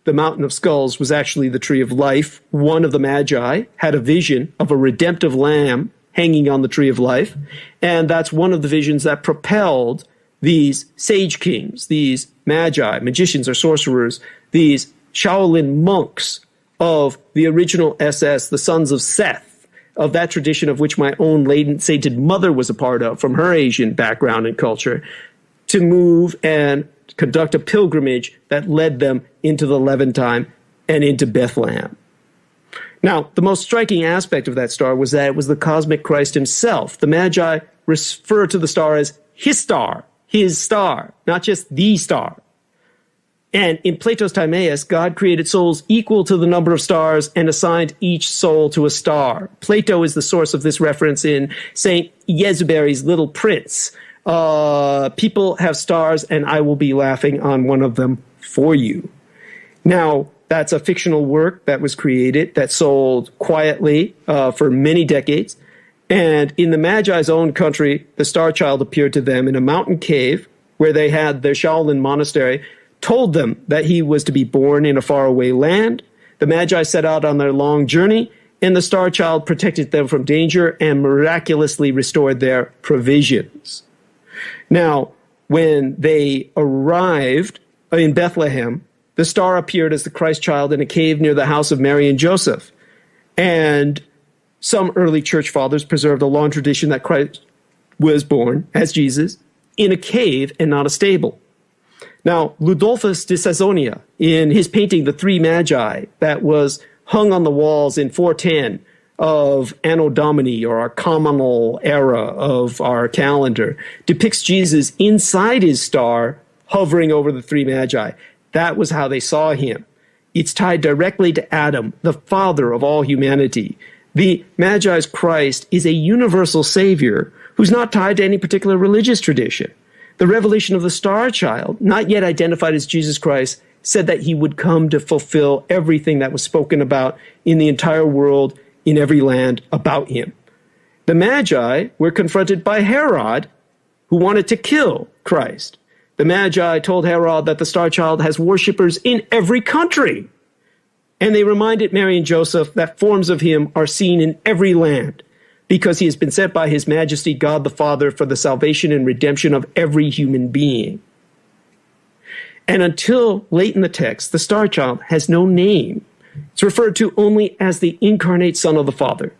the mountain of skulls, was actually the tree of life. One of the Magi had a vision of a redemptive lamb hanging on the tree of life, and that's one of the visions that propelled these sage kings, these Magi, magicians or sorcerers, these Shaolin monks of the original SS, the sons of Seth, of that tradition of which my own latent sainted mother was a part of from her Asian background and culture, to move and conduct a pilgrimage that led them into the Levantine and into Bethlehem. Now, the most striking aspect of that star was that it was the cosmic Christ himself. The Magi refer to the star as his star, not just the star. And in Plato's Timaeus, God created souls equal to the number of stars and assigned each soul to a star. Plato is the source of this reference in St. Exupéry's Little Prince. People have stars, and I will be laughing on one of them for you. Now, that's a fictional work that was created, that sold quietly for many decades. And in the Magi's own country, the star child appeared to them in a mountain cave where they had their Shaolin monastery, told them that he was to be born in a faraway land. The Magi set out on their long journey, and the star child protected them from danger and miraculously restored their provisions. Now, when they arrived in Bethlehem, the star appeared as the Christ child in a cave near the house of Mary and Joseph. And some early church fathers preserved a long tradition that Christ was born as Jesus in a cave and not a stable. Now, Ludolphus de Sazonia, in his painting The Three Magi, that was hung on the walls in 410 of Anno Domini, or our communal era of our calendar, depicts Jesus inside his star, hovering over the three Magi. That was how they saw him. It's tied directly to Adam, the father of all humanity. The Magi's Christ is a universal savior who's not tied to any particular religious tradition. The revelation of the star child, not yet identified as Jesus Christ, said that he would come to fulfill everything that was spoken about in the entire world, in every land, about him. The Magi were confronted by Herod, who wanted to kill Christ. The Magi told Herod that the star child has worshippers in every country. And they reminded Mary and Joseph that forms of him are seen in every land, because he has been sent by his majesty God the Father for the salvation and redemption of every human being. And until late in the text, the star child has no name. It's referred to only as the incarnate Son of the Father.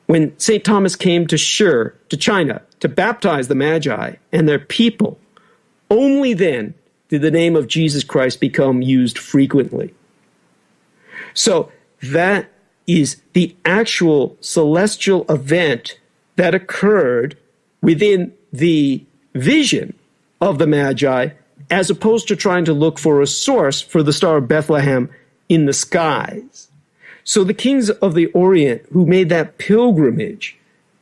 When St. Thomas came to China, to baptize the Magi and their people, only then did the name of Jesus Christ become used frequently. So that is the actual celestial event that occurred within the vision of the Magi, as opposed to trying to look for a source for the Star of Bethlehem in the skies. So the kings of the Orient who made that pilgrimage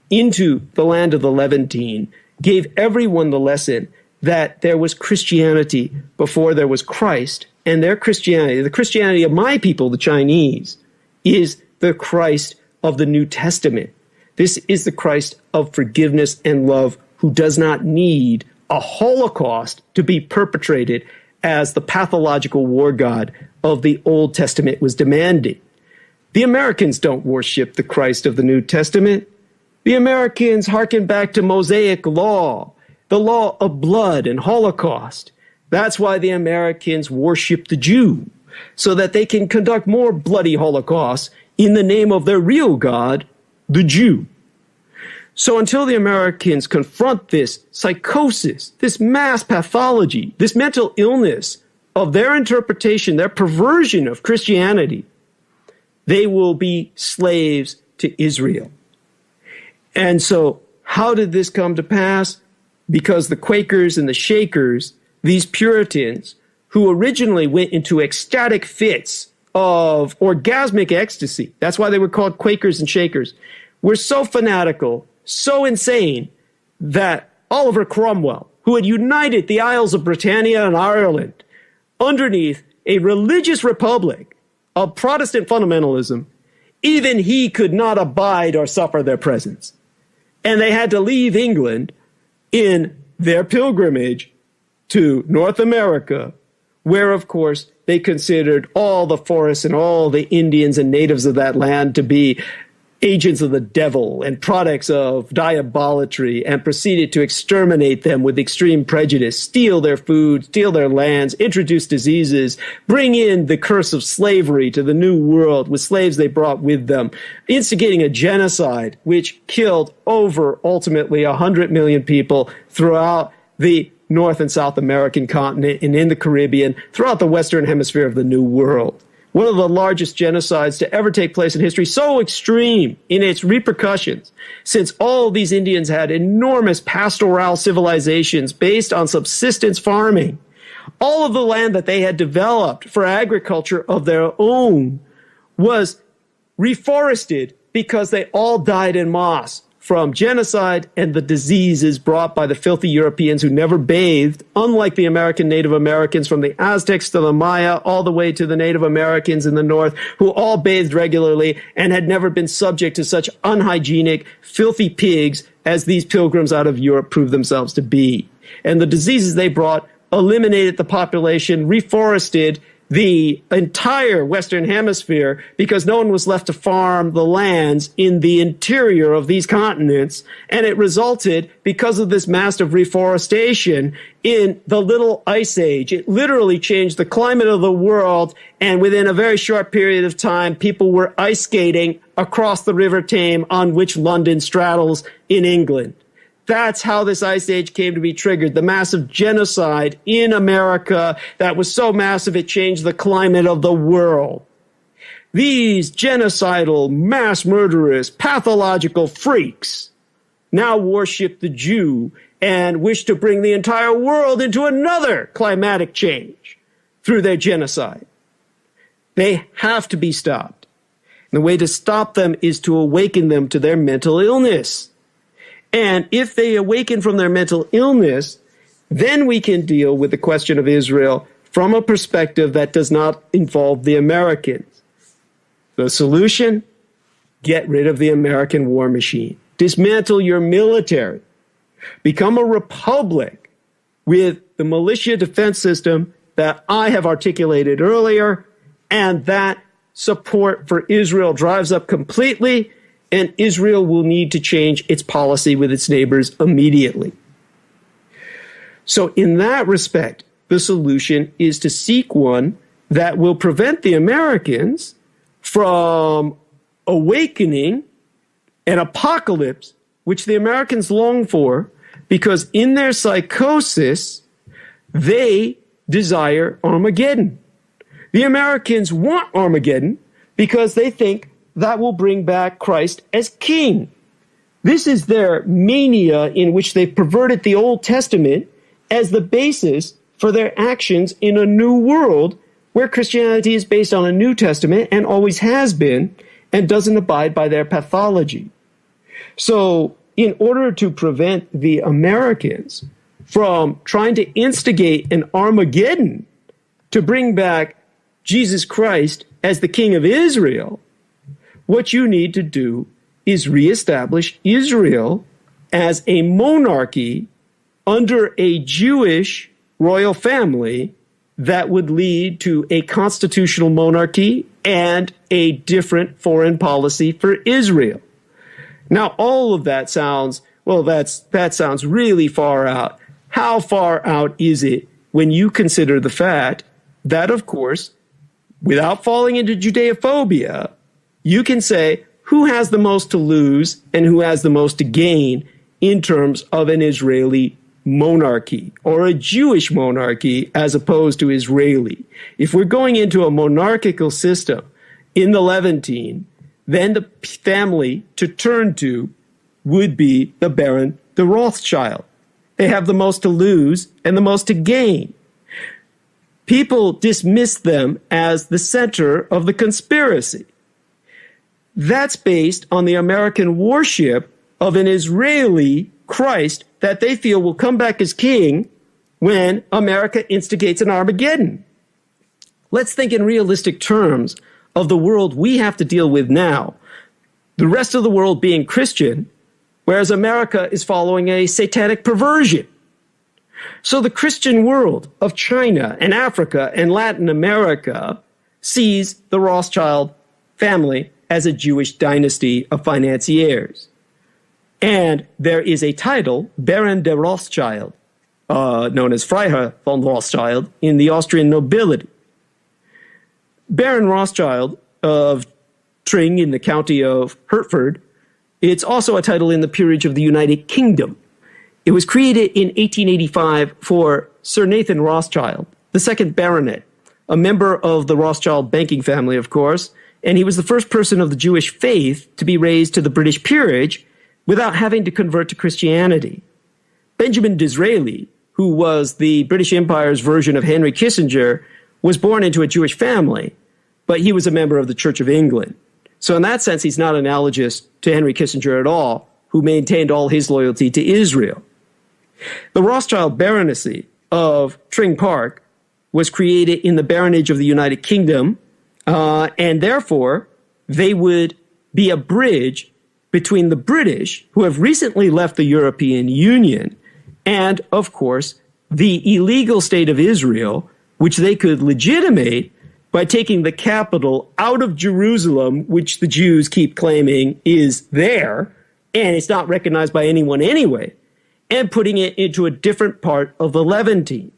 into the land of the Levantine gave everyone the lesson that there was Christianity before there was Christ, and their Christianity, the Christianity of my people, the Chinese, is the Christ of the New Testament. This is the Christ of forgiveness and love, who does not need a Holocaust to be perpetrated as the pathological war god of the Old Testament was demanding. The Americans don't worship the Christ of the New Testament. The Americans hearken back to Mosaic law, the law of blood and Holocaust. That's why the Americans worship the Jew, so that they can conduct more bloody Holocausts in the name of their real God, the Jew. So until the Americans confront this psychosis, this mass pathology, this mental illness of their interpretation, their perversion of Christianity, they will be slaves to Israel. And so how did this come to pass? Because the Quakers and the Shakers, these Puritans, who originally went into ecstatic fits of orgasmic ecstasy, that's why they were called Quakers and Shakers, were so fanatical, so insane, that Oliver Cromwell, who had united the Isles of Britannia and Ireland underneath a religious republic of Protestant fundamentalism, even he could not abide or suffer their presence. And they had to leave England in their pilgrimage to North America, where, of course, they considered all the forests and all the Indians and natives of that land to be agents of the devil and products of diabolatry, and proceeded to exterminate them with extreme prejudice, steal their food, steal their lands, introduce diseases, bring in the curse of slavery to the New World with slaves they brought with them, instigating a genocide which killed over ultimately 100 million people throughout the North and South American continent and in the Caribbean, throughout the Western Hemisphere of the New World. One of the largest genocides to ever take place in history, so extreme in its repercussions, since all these Indians had enormous pastoral civilizations based on subsistence farming. All of the land that they had developed for agriculture of their own was reforested because they all died en masse from genocide and the diseases brought by the filthy Europeans who never bathed, unlike the American Native Americans, from the Aztecs to the Maya, all the way to the Native Americans in the North, who all bathed regularly and had never been subject to such unhygienic, filthy pigs as these pilgrims out of Europe proved themselves to be. And the diseases they brought eliminated the population, reforested the entire Western Hemisphere, because no one was left to farm the lands in the interior of these continents. And it resulted, because of this massive reforestation, in the Little Ice Age. It literally changed the climate of the world, and within a very short period of time, people were ice skating across the River Thames, on which London straddles in England. That's how this ice age came to be triggered. The massive genocide in America that was so massive it changed the climate of the world. These genocidal, mass murderous, pathological freaks now worship the Jew and wish to bring the entire world into another climatic change through their genocide. They have to be stopped. And the way to stop them is to awaken them to their mental illness. And if they awaken from their mental illness, then we can deal with the question of Israel from a perspective that does not involve the Americans. The solution? Get rid of the American war machine. Dismantle your military. Become a republic with the militia defense system that I have articulated earlier, and that support for Israel drives up completely, and Israel will need to change its policy with its neighbors immediately. So in that respect, the solution is to seek one that will prevent the Americans from awakening an apocalypse, which the Americans long for, because in their psychosis, they desire Armageddon. The Americans want Armageddon because they think that will bring back Christ as king. This is their mania, in which they've perverted the Old Testament as the basis for their actions in a new world where Christianity is based on a New Testament and always has been, and doesn't abide by their pathology. So in order to prevent the Americans from trying to instigate an Armageddon to bring back Jesus Christ as the King of Israel, what you need to do is reestablish Israel as a monarchy under a Jewish royal family that would lead to a constitutional monarchy and a different foreign policy for Israel. Now, all of that sounds, well, that sounds really far out. How far out is it when you consider the fact that, of course, without falling into Judeophobia, you can say who has the most to lose and who has the most to gain in terms of an Israeli monarchy or a Jewish monarchy as opposed to Israeli. If we're going into a monarchical system in the Levantine, then the family to turn to would be the Baron de Rothschild. They have the most to lose and the most to gain. People dismiss them as the center of the conspiracy. That's based on the American worship of an Israeli Christ that they feel will come back as king when America instigates an Armageddon. Let's think in realistic terms of the world we have to deal with now. The rest of the world being Christian, whereas America is following a satanic perversion. So the Christian world of China and Africa and Latin America sees the Rothschild family as a Jewish dynasty of financiers. And there is a title, Baron de Rothschild, known as Freiherr von Rothschild, in the Austrian nobility. Baron Rothschild of Tring in the county of Hertford, it's also a title in the peerage of the United Kingdom. It was created in 1885 for Sir Nathan Rothschild, the second baronet, a member of the Rothschild banking family, of course, and he was the first person of the Jewish faith to be raised to the British peerage without having to convert to Christianity. Benjamin Disraeli, who was the British Empire's version of Henry Kissinger, was born into a Jewish family, but he was a member of the Church of England. So in that sense, he's not analogous to Henry Kissinger at all, who maintained all his loyalty to Israel. The Rothschild baronetcy of Tring Park was created in the baronage of the United Kingdom, and therefore they would be a bridge between the British, who have recently left the European Union, and, of course, the illegal state of Israel, which they could legitimate by taking the capital out of Jerusalem, which the Jews keep claiming is there, and it's not recognized by anyone anyway, and putting it into a different part of the Levantine.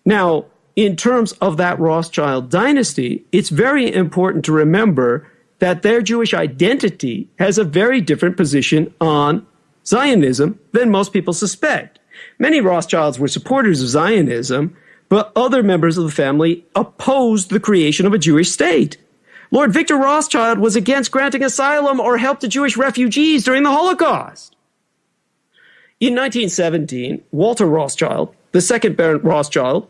Now, in terms of that Rothschild dynasty, it's very important to remember that their Jewish identity has a very different position on Zionism than most people suspect. Many Rothschilds were supporters of Zionism, but other members of the family opposed the creation of a Jewish state. Lord Victor Rothschild was against granting asylum or help to Jewish refugees during the Holocaust. In 1917, Walter Rothschild, the second Baron Rothschild,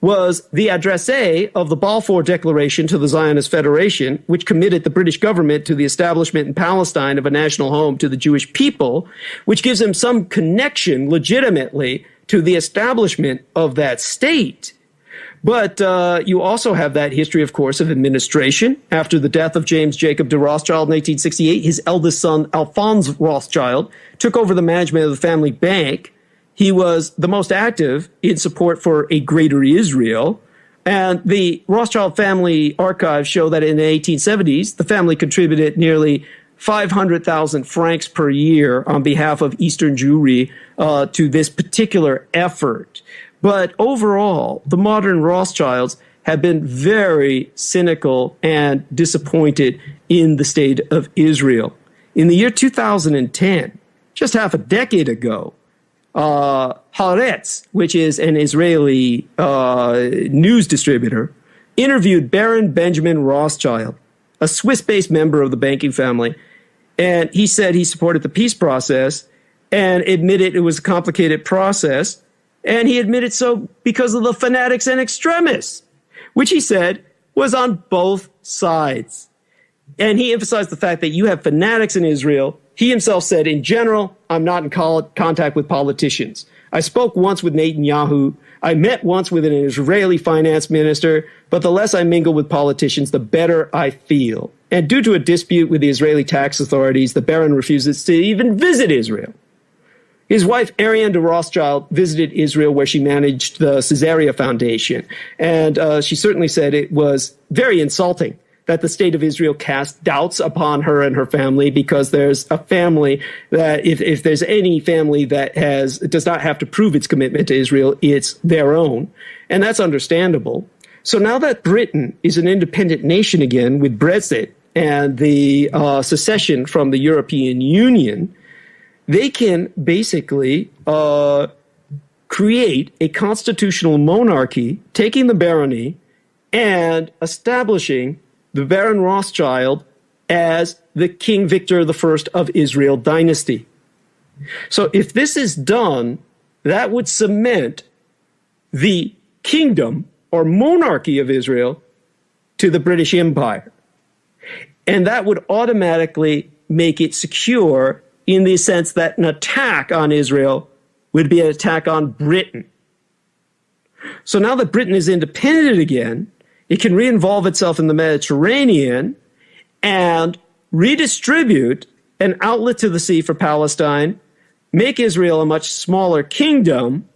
was the addressee of the Balfour Declaration to the Zionist Federation, which committed the British government to the establishment in Palestine of a national home to the Jewish people, which gives him some connection legitimately to the establishment of that state. But you also have that history, of course, of administration. After the death of James Jacob de Rothschild in 1868, his eldest son, Alphonse Rothschild, took over the management of the family bank. He was the most active in support for a greater Israel. And the Rothschild family archives show that in the 1870s, the family contributed nearly 500,000 francs per year on behalf of Eastern Jewry to this particular effort. But overall, the modern Rothschilds have been very cynical and disappointed in the state of Israel. In the year 2010, just half a decade ago, Haaretz, which is an Israeli news distributor, interviewed Baron Benjamin Rothschild, a Swiss-based member of the banking family, and he said he supported the peace process and admitted it was a complicated process, and he admitted so because of the fanatics and extremists, which he said was on both sides. And he emphasized the fact that you have fanatics in Israel He himself said, in general, I'm not in contact with politicians. I spoke once with Netanyahu. I met once with an Israeli finance minister, but the less I mingle with politicians, the better I feel. And due to a dispute with the Israeli tax authorities, the Baron refuses to even visit Israel. His wife, Ariane de Rothschild, visited Israel where she managed the Caesarea Foundation. And she certainly said it was very insulting that the state of Israel cast doubts upon her and her family, because there's a family that if there's any family that does not have to prove its commitment to Israel, it's their own. And that's understandable. So now that Britain is an independent nation again with Brexit and the secession from the European Union, they can basically create a constitutional monarchy, taking the barony and establishing the Baron Rothschild as the King Victor I of Israel dynasty. So if this is done, that would cement the kingdom or monarchy of Israel to the British Empire. And that would automatically make it secure in the sense that an attack on Israel would be an attack on Britain. So now that Britain is independent again, it can re-involve itself in the Mediterranean and redistribute an outlet to the sea for Palestine, make Israel a much smaller kingdom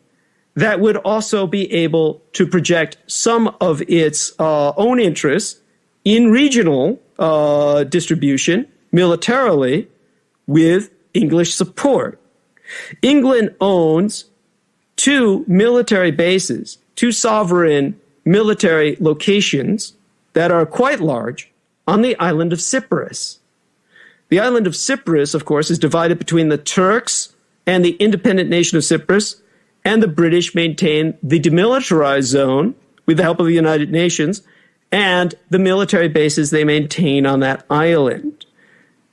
that would also be able to project some of its own interests in regional distribution militarily with English support. England owns 2 military bases, 2 sovereign military locations that are quite large on the island of Cyprus. The island of Cyprus, of course, is divided between the Turks and the independent nation of Cyprus, and the British maintain the demilitarized zone with the help of the United Nations and the military bases they maintain on that island.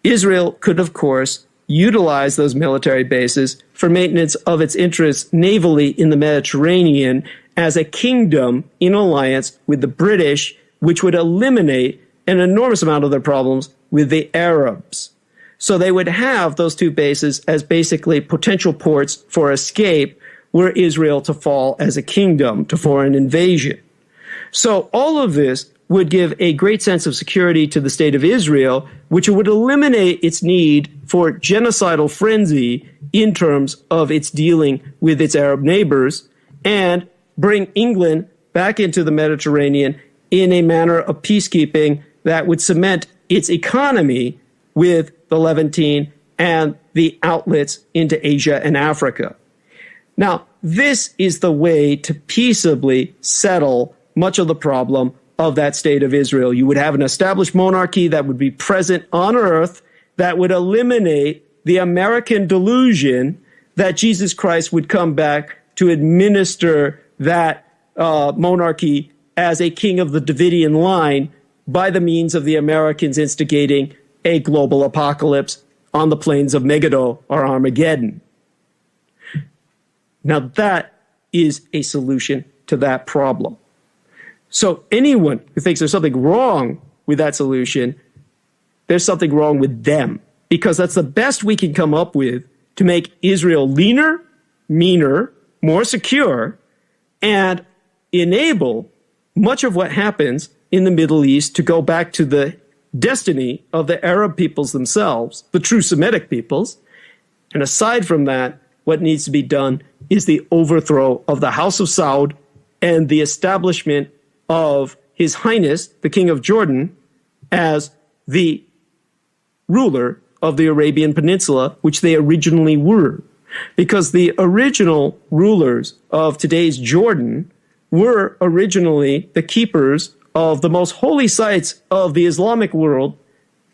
Israel could, of course, utilize those military bases for maintenance of its interests navally in the Mediterranean as a kingdom in alliance with the British, which would eliminate an enormous amount of their problems with the Arabs. So they would have those 2 bases as basically potential ports for escape were Israel to fall as a kingdom to foreign invasion. So all of this would give a great sense of security to the state of Israel, which would eliminate its need for genocidal frenzy in terms of its dealing with its Arab neighbors, and bring England back into the Mediterranean in a manner of peacekeeping that would cement its economy with the Levantine and the outlets into Asia and Africa. Now, this is the way to peaceably settle much of the problem of that state of Israel. You would have an established monarchy that would be present on earth, that would eliminate the American delusion that Jesus Christ would come back to administer that monarchy as a king of the Davidian line by the means of the Americans instigating a global apocalypse on the plains of Megiddo or Armageddon. Now that is a solution to that problem. So anyone who thinks there's something wrong with that solution, there's something wrong with them, because that's the best we can come up with to make Israel leaner, meaner, more secure, and enable much of what happens in the Middle East to go back to the destiny of the Arab peoples themselves, the true Semitic peoples. And aside from that, what needs to be done is the overthrow of the House of Saud and the establishment of His Highness, the King of Jordan, as the ruler of the Arabian Peninsula, which they originally were. Because the original rulers of today's Jordan were originally the keepers of the most holy sites of the Islamic world,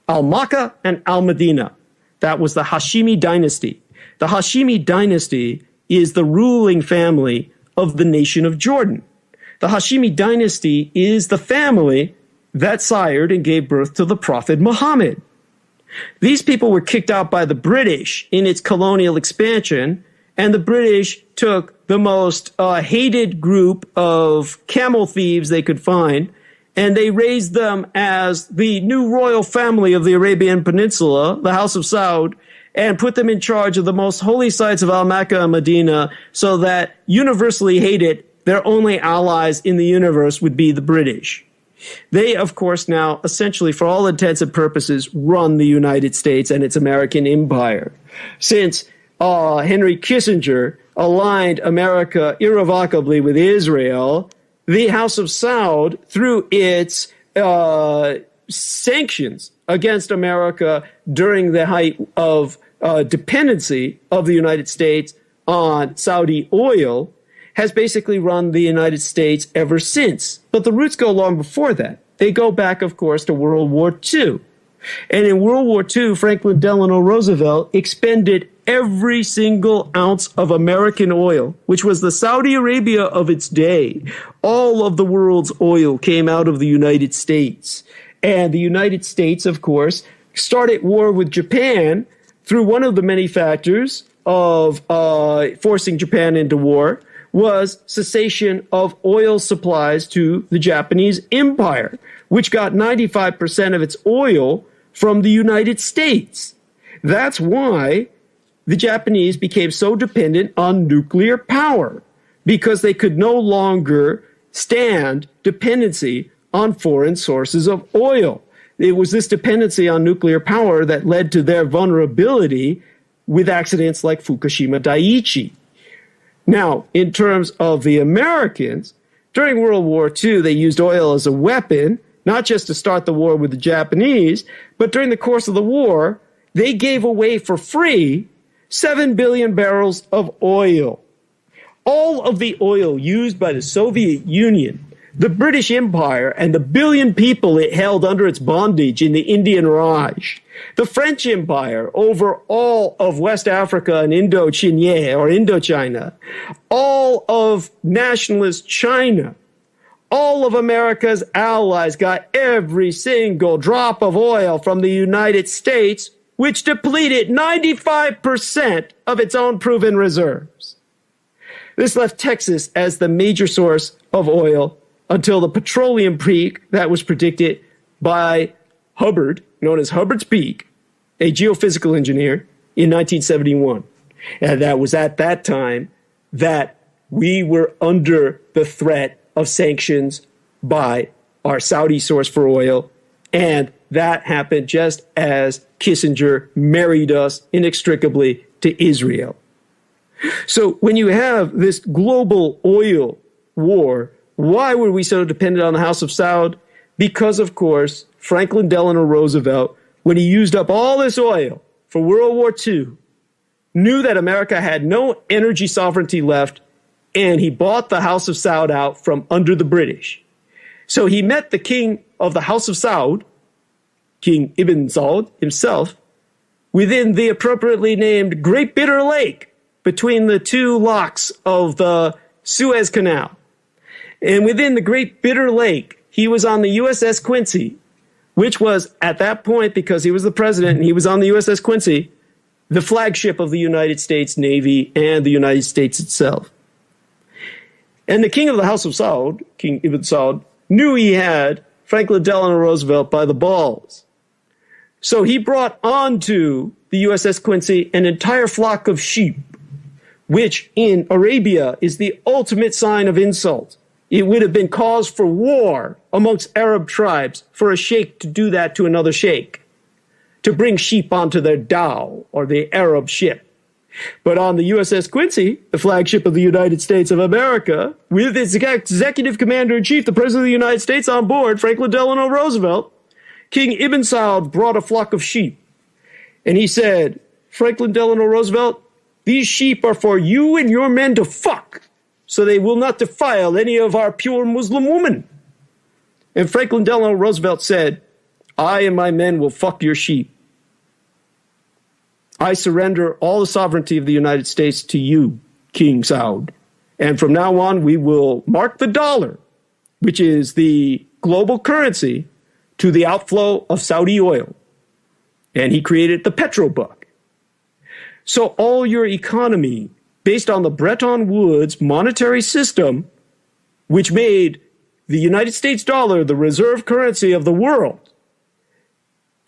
Al-Makkah and Al-Medina. That was the Hashimi dynasty. The Hashimi dynasty is the ruling family of the nation of Jordan. The Hashimi dynasty is the family that sired and gave birth to the Prophet Muhammad. These people were kicked out by the British in its colonial expansion, and the British took the most hated group of camel thieves they could find, and they raised them as the new royal family of the Arabian Peninsula, the House of Saud, and put them in charge of the most holy sites of Al-Makkah and Medina so that universally hated, their only allies in the universe would be the British. They, of course, now essentially, for all intents and purposes, run the United States and its American empire. Since Henry Kissinger aligned America irrevocably with Israel, the House of Saud, through its sanctions against America during the height of dependency of the United States on Saudi oil, has basically run the United States ever since. But the roots go long before that. They go back, of course, to World War II. And in World War II, Franklin Delano Roosevelt expended every single ounce of American oil, which was the Saudi Arabia of its day. All of the world's oil came out of the United States. And the United States, of course, started war with Japan through one of the many factors of forcing Japan into war, was cessation of oil supplies to the Japanese Empire, which got 95% of its oil from the United States. That's why the Japanese became so dependent on nuclear power, because they could no longer stand dependency on foreign sources of oil. It was this dependency on nuclear power that led to their vulnerability with accidents like Fukushima Daiichi. Now, in terms of the Americans, during World War II, they used oil as a weapon, not just to start the war with the Japanese, but during the course of the war, they gave away for free 7 billion barrels of oil. All of the oil used by the Soviet Union, the British Empire, and the billion people it held under its bondage in the Indian Raj, the French Empire over all of West Africa and Indochina or Indochina, all of nationalist China, all of America's allies got every single drop of oil from the United States, which depleted 95% of its own proven reserves. This left Texas as the major source of oil until the petroleum peak that was predicted by Hubbard, known as Hubbard's Peak, a geophysical engineer, in 1971. And that was at that time that we were under the threat of sanctions by our Saudi source for oil. And that happened just as Kissinger married us inextricably to Israel. So when you have this global oil war, why were we so dependent on the House of Saud? Because, of course, Franklin Delano Roosevelt, when he used up all this oil for World War II, knew that America had no energy sovereignty left, and he bought the House of Saud out from under the British. So he met the king of the House of Saud, King Ibn Saud himself, within the appropriately named Great Bitter Lake between the two locks of the Suez Canal. And within the Great Bitter Lake, he was on the USS Quincy, which was, at that point, because he was the president and he was on the USS Quincy, the flagship of the United States Navy and the United States itself. And the king of the House of Saud, King Ibn Saud, knew he had Franklin Delano Roosevelt by the balls. So he brought onto the USS Quincy an entire flock of sheep, which in Arabia is the ultimate sign of insult. It would have been cause for war amongst Arab tribes for a sheikh to do that to another sheikh, to bring sheep onto their dhow, or the Arab ship. But on the USS Quincy, the flagship of the United States of America, with its executive commander-in-chief, the President of the United States on board, Franklin Delano Roosevelt, King Ibn Saud brought a flock of sheep. And he said, Franklin Delano Roosevelt, these sheep are for you and your men to fuck, so they will not defile any of our pure Muslim women. And Franklin Delano Roosevelt said, I and my men will fuck your sheep. I surrender all the sovereignty of the United States to you, King Saud. And from now on, we will mark the dollar, which is the global currency, to the outflow of Saudi oil. And he created the petrobuck. So all your economy, based on the Bretton Woods monetary system, which made the United States dollar the reserve currency of the world,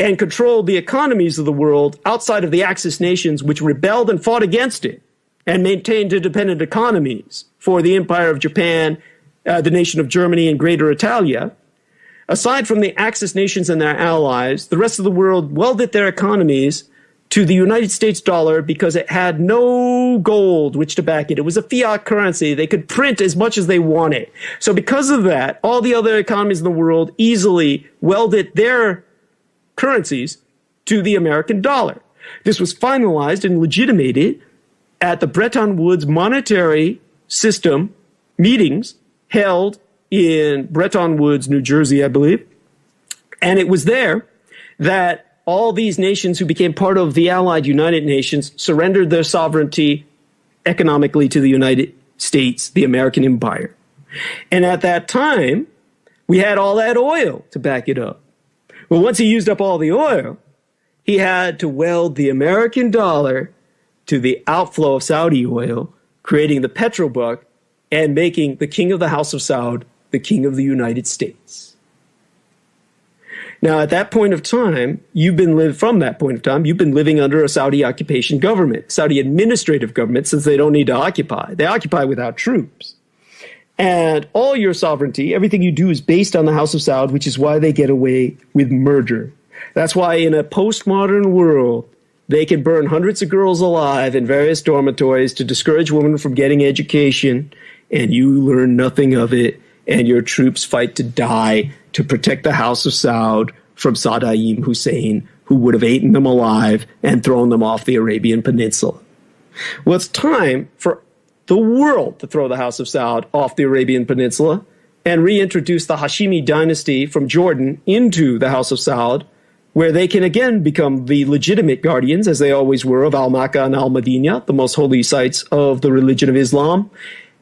and controlled the economies of the world outside of the Axis nations, which rebelled and fought against it and maintained independent economies for the Empire of Japan, the nation of Germany, and Greater Italia. Aside from the Axis nations and their allies, the rest of the world welded their economies to the United States dollar because it had no gold which to back it. It was a fiat currency. They could print as much as they wanted. So because of that, all the other economies in the world easily welded their currencies to the American dollar. This was finalized and legitimated at the Bretton Woods monetary system meetings held in Bretton Woods, New Jersey, I believe. And it was there that all these nations who became part of the Allied United Nations surrendered their sovereignty economically to the United States, the American empire. And at that time, we had all that oil to back it up. Well, once he used up all the oil, he had to weld the American dollar to the outflow of Saudi oil, creating the petrobuck and making the king of the House of Saud the king of the United States. Now, at that point of time, you've been living under a Saudi occupation government, Saudi administrative government, since they don't need to occupy. They occupy without troops. And all your sovereignty, everything you do is based on the House of Saud, which is why they get away with murder. That's why in a postmodern world, they can burn hundreds of girls alive in various dormitories to discourage women from getting education, and you learn nothing of it, and your troops fight to die to protect the House of Saud from Saddam Hussein, who would have eaten them alive and thrown them off the Arabian Peninsula. Well, it's time for the world to throw the House of Saud off the Arabian Peninsula and reintroduce the Hashimi dynasty from Jordan into the House of Saud, where they can again become the legitimate guardians, as they always were, of Al-Makkah and Al-Madinah, the most holy sites of the religion of Islam.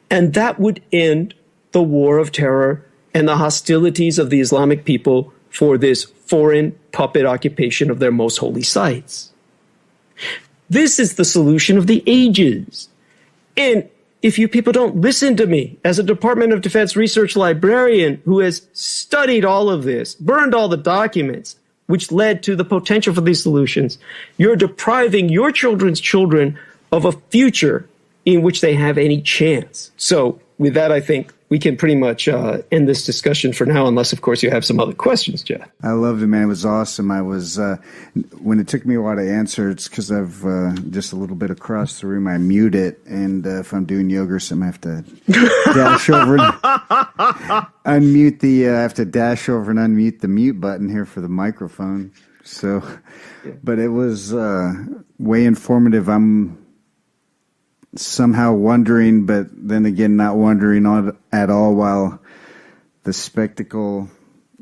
And that would end the war of terror and the hostilities of the Islamic people for this foreign puppet occupation of their most holy sites. This is the solution of the ages. And if you people don't listen to me, as a Department of Defense research librarian who has studied all of this, burned all the documents, which led to the potential for these solutions, you're depriving your children's children of a future in which they have any chance. So with that, I think we can pretty much end this discussion for now, unless, of course, you have some other questions, Jeff. I loved it, man. It was awesome. I was, when it took me a while to answer, it's because I've just a little bit across the room, I mute it. And if I'm doing yoga or something, I have to dash over and unmute the, I have to dash over and unmute the mute button here for the microphone. So, but it was way informative. I'm somehow wondering, but then again not wondering at all, while the spectacle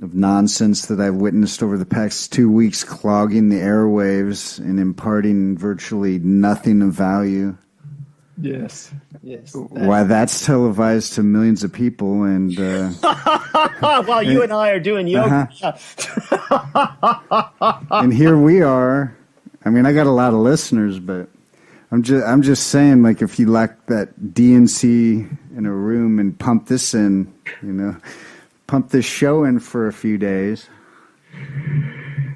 of nonsense that I've witnessed over the past 2 weeks clogging the airwaves and imparting virtually nothing of value. Yes. Why that's televised to millions of people, and while you and I are doing yoga. And here we are. I mean, I got a lot of listeners, but I'm just saying, like, if you lack that DNC in a room and pump this in, pump this show in for a few days.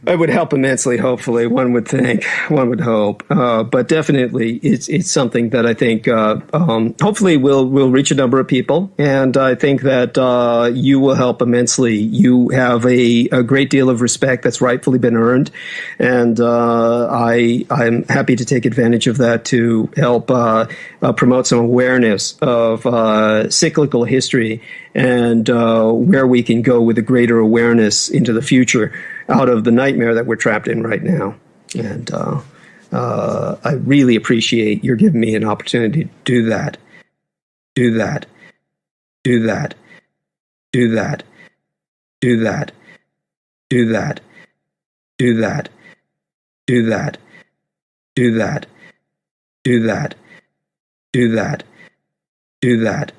It would help immensely, hopefully, one would think, one would hope. But definitely, it's something that I think hopefully will reach a number of people. And I think that you will help immensely. You have a great deal of respect that's rightfully been earned. And I'm happy to take advantage of that to help promote some awareness of cyclical history and where we can go with a greater awareness into the future, out of the nightmare that we're trapped in right now. And I really appreciate your giving me an opportunity to do that. Do that. Do that. Do that. Do that. Do that. Do that. Do that. Do that. Do that. Do that. Do that.